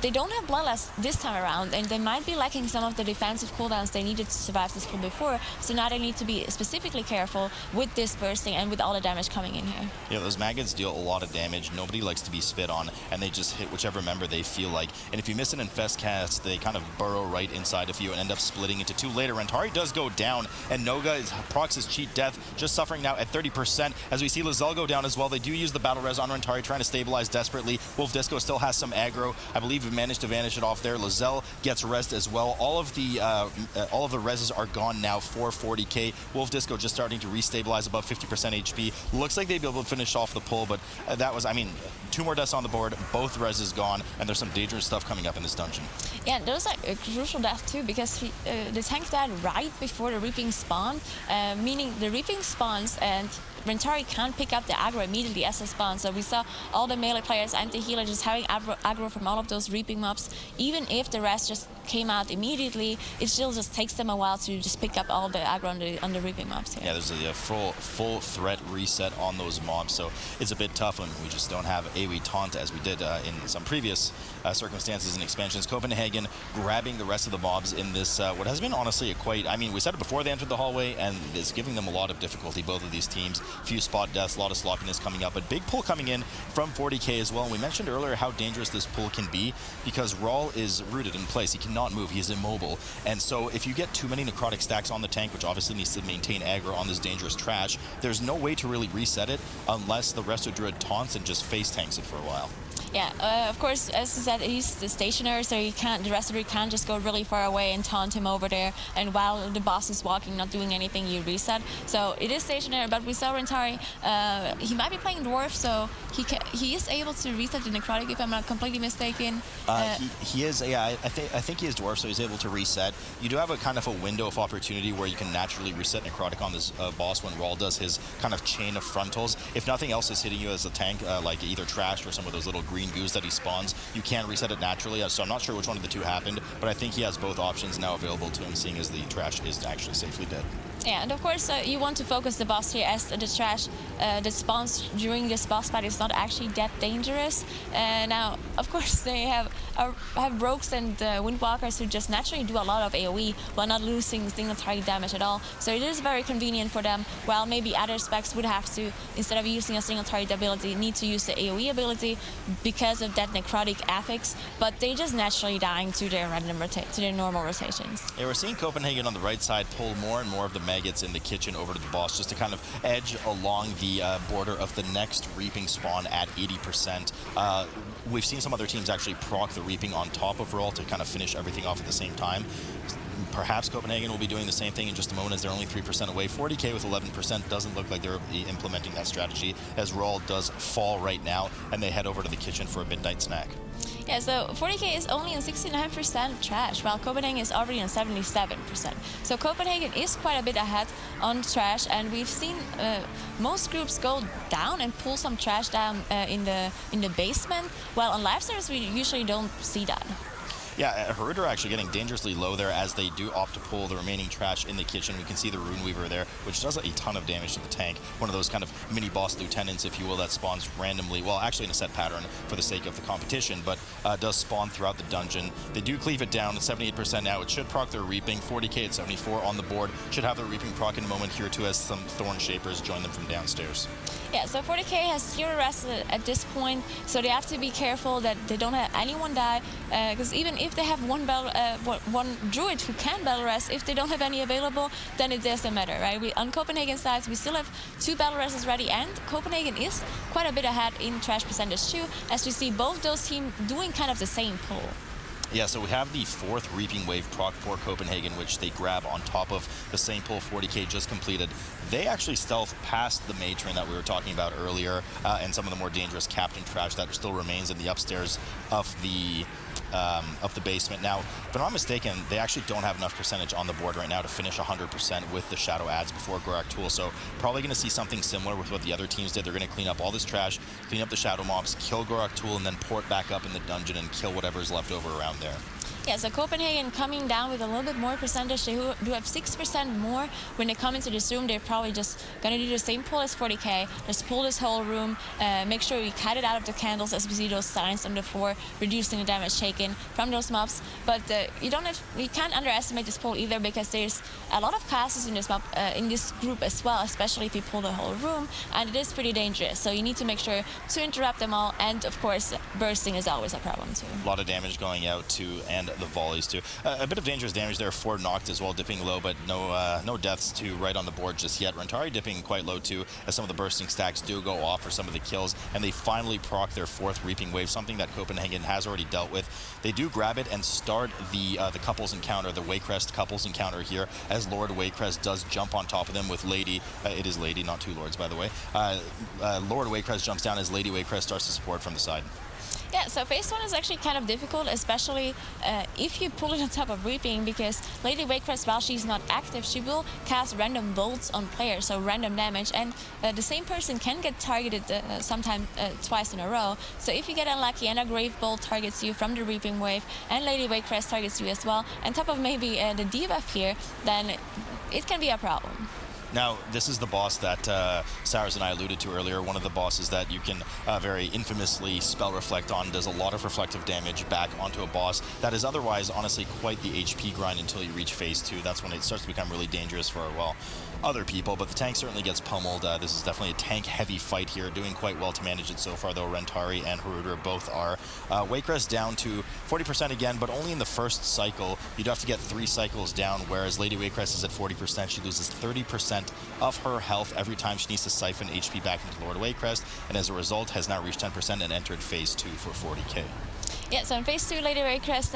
They don't have Bloodlust this time around, and they might be lacking some of the defensive cooldowns they needed to survive this pull before, so now they need to be specifically careful with this bursting and with all the damage coming in here. Yeah, those maggots deal a lot of damage. Nobody likes to be spit on, and they just hit whichever member they feel like. And if you miss an Infest cast, they kind of burrow right inside of you and end up splitting into 2 later. Rentari does go down, and Noga procs his cheat death, just suffering now at 30%. As we see Lizelle go down as well, they do use the battle res on Rentari, trying to stabilize desperately. Wolf Disco still has some aggro. I believe he managed to vanish it off there. Lizelle gets rest as well. All of the reses are gone now for 40K. Wolf Disco just starting to restabilize above 50% HP. Looks like they'd be able to finish off the pull, but that was, I mean, 2 more deaths on the board, both reses gone, and there's some dangerous stuff coming up in this dungeon. Yeah, those are a crucial death too, because the tank died right before the Reaping spawned, meaning the Reaping spawns and Rentari can't pick up the aggro immediately as it spawns. So we saw all the melee players and the healer just having aggro from all of those Reaping mobs. Even if the rest just came out immediately, it still just takes them a while to just pick up all the aggro on the Reaping mobs here. Yeah, there's a full threat reset on those mobs, so it's a bit tough when we just don't have AoE taunt as we did in some previous circumstances and expansions. Copenhagen grabbing the rest of the mobs in this, what has been honestly a quite, I mean, we said it before they entered the hallway, and it's giving them a lot of difficulty, both of these teams. Few spot deaths, a lot of sloppiness coming up, but big pull coming in from 40K as well. And we mentioned earlier how dangerous this pull can be because Rawl is rooted in place. He cannot move. He is immobile. And so if you get too many necrotic stacks on the tank, which obviously needs to maintain aggro on this dangerous trash, there's no way to really reset it unless the Resto Druid taunts and just face tanks it for a while. Yeah, of course, as I said, he's the stationer, so the rest of you can't just go really far away and taunt him over there, and while the boss is walking, not doing anything, you reset. So it is stationary, but we saw Rentari, he might be playing Dwarf, so he is able to reset the necrotic, if I'm not completely mistaken. He is, yeah, I think he is Dwarf, so he's able to reset. You do have a kind of a window of opportunity where you can naturally reset necrotic on this boss when Rawl does his kind of chain of frontals. If nothing else is hitting you as a tank, like either trash or some of those little green goos that he spawns, you can reset it naturally, so I'm not sure which one of the two happened, but I think he has both options now available to him, seeing as the trash is actually safely dead. Yeah, and of course you want to focus the boss here, as the trash that spawns during this boss fight is not actually that dangerous. Now, of course, they have rogues and windwalkers who just naturally do a lot of AoE while not losing single target damage at all. So it is very convenient for them, while maybe other specs would have to, instead of using a single target ability, need to use the AoE ability because of that necrotic affix, but they just naturally dying to their normal rotations. Yeah, we're seeing Copenhagen on the right side pull more and more of the maggots in the kitchen over to the boss, just to kind of edge along the border of the next Reaping spawn at 80%. We've seen some other teams actually proc the Reaping on top of Rawl to kind of finish everything off at the same time. Perhaps Copenhagen will be doing the same thing in just a moment, as they're only 3% away. 40K with 11% doesn't look like they're implementing that strategy, as Rawl does fall right now, and they head over to the kitchen for a midnight snack. Yeah, so 40K is only on 69% trash, while Copenhagen is already on 77%. So Copenhagen is quite a bit ahead on trash, and we've seen most groups go down and pull some trash down in the basement, while on live service we usually don't see that. Yeah, Haruder actually getting dangerously low there as they do opt to pull the remaining trash in the kitchen. We can see the Rune Weaver there, which does a ton of damage to the tank. One of those kind of mini-boss lieutenants, if you will, that spawns randomly, well, actually in a set pattern for the sake of the competition, but does spawn throughout the dungeon. They do cleave it down at 78% now. It should proc their Reaping. 40K at 74 on the board. Should have their Reaping proc in a moment here too as some Thorn Shapers join them from downstairs. Yeah, so 40K has 0 rest at this point, so they have to be careful that they don't have anyone die, because even if they have one druid who can battle rest, if they don't have any available, then it doesn't matter, right? On Copenhagen sides, we still have 2 battle rests ready, and Copenhagen is quite a bit ahead in trash percentage too, as we see both those teams doing kind of the same pull. Yeah, so we have the 4th Reaping Wave proc for Copenhagen, which they grab on top of the same pull 40K just completed. They actually stealth past the matron that we were talking about earlier, and some of the more dangerous Captain trash that still remains in the upstairs of the basement. Now, if I'm not mistaken, they actually don't have enough percentage on the board right now to finish 100% with the Shadow Adds before Gorak Tool, so probably going to see something similar with what the other teams did. They're going to clean up all this trash, clean up the Shadow Mobs, kill Gorak Tool, and then port back up in the dungeon and kill whatever's left over around there. Yeah, so Copenhagen coming down with a little bit more percentage. They do have 6% more. When they come into this room, they're probably just going to do the same pull as 40K. Just pull this whole room, make sure we cut it out of the candles as we see those signs on the floor, reducing the damage taken from those mobs. But you can't underestimate this pull either, because there's a lot of casters in this mob, in this group as well, especially if you pull the whole room, and it is pretty dangerous. So you need to make sure to interrupt them all, and of course, bursting is always a problem too. A lot of damage going out too, and the volleys too. A bit of dangerous damage there for Noct as well, dipping low, but no deaths to right on the board just yet. Rentari dipping quite low too, as some of the bursting stacks do go off for some of the kills, and they finally proc their 4th Reaping Wave, something that Copenhagen has already dealt with. They do grab it and start the couples encounter, the Waycrest couples encounter here, as Lord Waycrest does jump on top of them with Lady. It is Lady, not 2 Lords, by the way. Lord Waycrest jumps down as Lady Waycrest starts to support from the side. Yeah, so phase 1 is actually kind of difficult, especially if you pull it on top of Reaping, because Lady Waycrest, while she's not active, she will cast random bolts on players, so random damage, and the same person can get targeted sometimes twice in a row. So if you get unlucky and a Grave Bolt targets you from the Reaping Wave, and Lady Waycrest targets you as well, on top of maybe the debuff here, then it can be a problem. Now, this is the boss that Cyrus and I alluded to earlier, one of the bosses that you can very infamously spell reflect on, does a lot of reflective damage back onto a boss that is otherwise, honestly, quite the HP grind until you reach phase 2. That's when it starts to become really dangerous for, well, other people, but the tank certainly gets pummeled. This is definitely a tank-heavy fight here, doing quite well to manage it so far, though Rentari and Haruder both are. Waycrest down to 40% again, but only in the first cycle. You'd have to get 3 cycles down, whereas Lady Waycrest is at 40%. She loses 30% of her health every time she needs to siphon HP back into Lord Waycrest, and as a result has now reached 10% and entered phase 2 for 40K. Yeah, so in phase 2, Lady Waycrest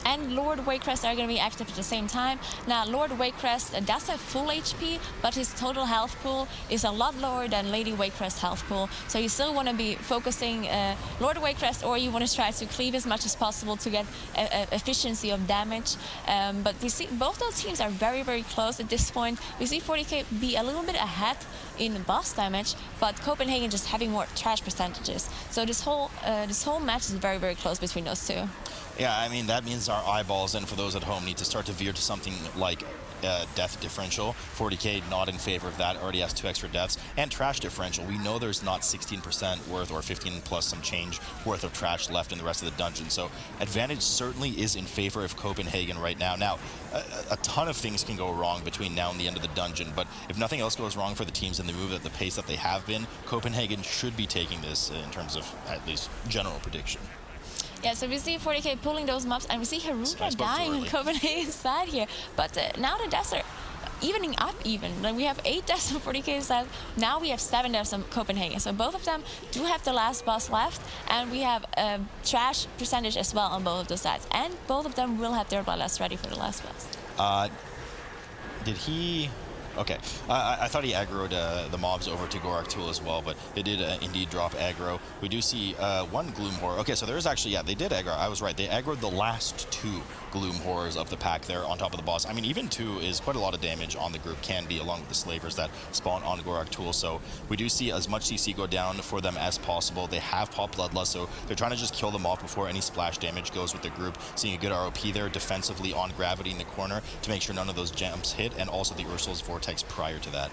and Lord Waycrest are going to be active at the same time. Now, Lord Waycrest does have full HP, but his total health pool is a lot lower than Lady Waycrest's health pool. So you still want to be focusing Lord Waycrest, or you want to try to cleave as much as possible to get efficiency of damage. But we see both those teams are very, very close at this point. We see 40K be a little bit ahead in boss damage, but Copenhagen just having more trash percentages. So this whole match is very, very close between those two. Yeah, I mean, that means our eyeballs, and for those at home, need to start to veer to something like death differential. 40K not in favor of that, already has 2 extra deaths. And trash differential. We know there's not 16% worth, or 15 plus some change worth of trash left in the rest of the dungeon. So advantage certainly is in favor of Copenhagen right now. Now, a ton of things can go wrong between now and the end of the dungeon, but if nothing else goes wrong for the teams and they move at the pace that they have been, Copenhagen should be taking this in terms of at least general prediction. Yeah, so we see 40K pulling those mobs, and we see Haruder dying on Copenhagen's side here. But now the deaths are evening up even. Like, we have 8 deaths on 40K's side. Now we have 7 deaths on Copenhagen. So both of them do have the last boss left, and we have trash percentage as well on both of those sides. And both of them will have their bloodlust ready for the last boss. Did he... Okay. I thought he aggroed the mobs over to Gorak Tool as well, but they did indeed drop aggro. We do see one Gloom Horror. Okay, so there's actually, yeah, they did aggro. I was right. They aggroed the last 2 Gloom Horrors of the pack there on top of the boss. I mean, even 2 is quite a lot of damage on the group, can be, along with the Slavers that spawn on Gorak Tool. So we do see as much CC go down for them as possible. They have popped Bloodlust, so they're trying to just kill them off before any splash damage goes with the group. Seeing a good ROP there defensively on Gravity in the corner to make sure none of those jumps hit, and also the Ursul's Vortex prior to that.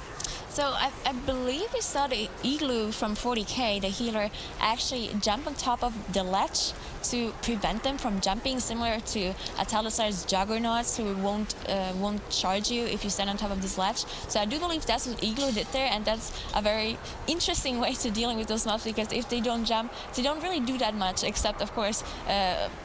So I believe we saw the Igloo from 40K, the healer, actually jump on top of the ledge to prevent them from jumping, similar to Atal'Dazar's Juggernauts, who won't charge you if you stand on top of this ledge. So I do believe that's what Igloo did there, and that's a very interesting way to dealing with those mobs, because if they don't jump, they don't really do that much, except, of course,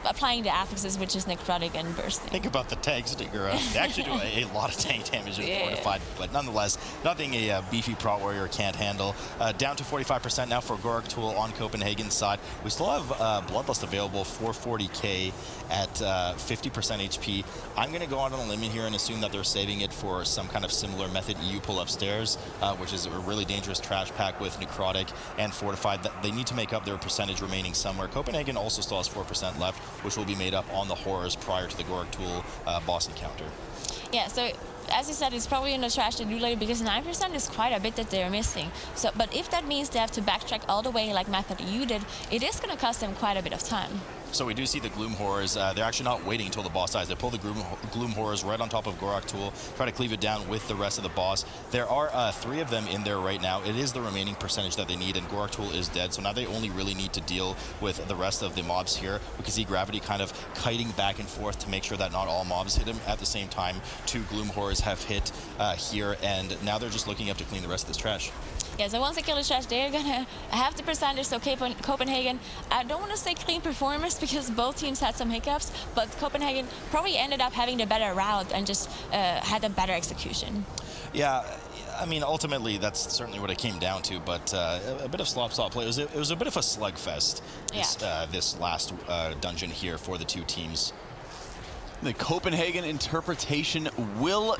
applying the affixes, which is necrotic and bursting. Think about the tank sticker. They actually do a lot of tank damage in Fortified, but nonetheless, nothing a beefy Prot Warrior can't handle. Down to 45% now for Gorak Tool on Copenhagen's side. We still have Bloodlust available for 40K at 50% HP. I'm going to go out on a limb here and assume that they're saving it for some kind of similar method EU pull upstairs, which is a really dangerous trash pack with Necrotic and Fortified. They need to make up their percentage remaining somewhere. Copenhagen also still has 4% left, which will be made up on the Horrors prior to the Gorak Tool boss encounter. Yeah, so as you said, it's probably in the trash to do later, because 9% is quite a bit that they're missing. So, but if that means they have to backtrack all the way like Method EU did, it is going to cost them quite a bit of time. So we do see the Gloom Horrors. They're actually not waiting until the boss dies. They pull the Gloom Horrors right on top of Gorak Tool, try to cleave it down with the rest of the boss. There are 3 of them in there right now. It is the remaining percentage that they need, and Gorak Tool is dead. So now they only really need to deal with the rest of the mobs here. We can see Gravity kind of kiting back and forth to make sure that not all mobs hit him at the same time. 2 Gloom Horrors have hit here, and now they're just looking up to clean the rest of this trash. Yeah, so once they kill the trash, they're gonna have the percentage. So Copenhagen, I don't want to say clean performance, because both teams had some hiccups, but Copenhagen probably ended up having the better route and just had a better execution. Yeah, I mean, ultimately, that's certainly what it came down to, but a bit of slop play. It was a bit of a slugfest, this last dungeon here for the 2 teams. The Copenhagen interpretation will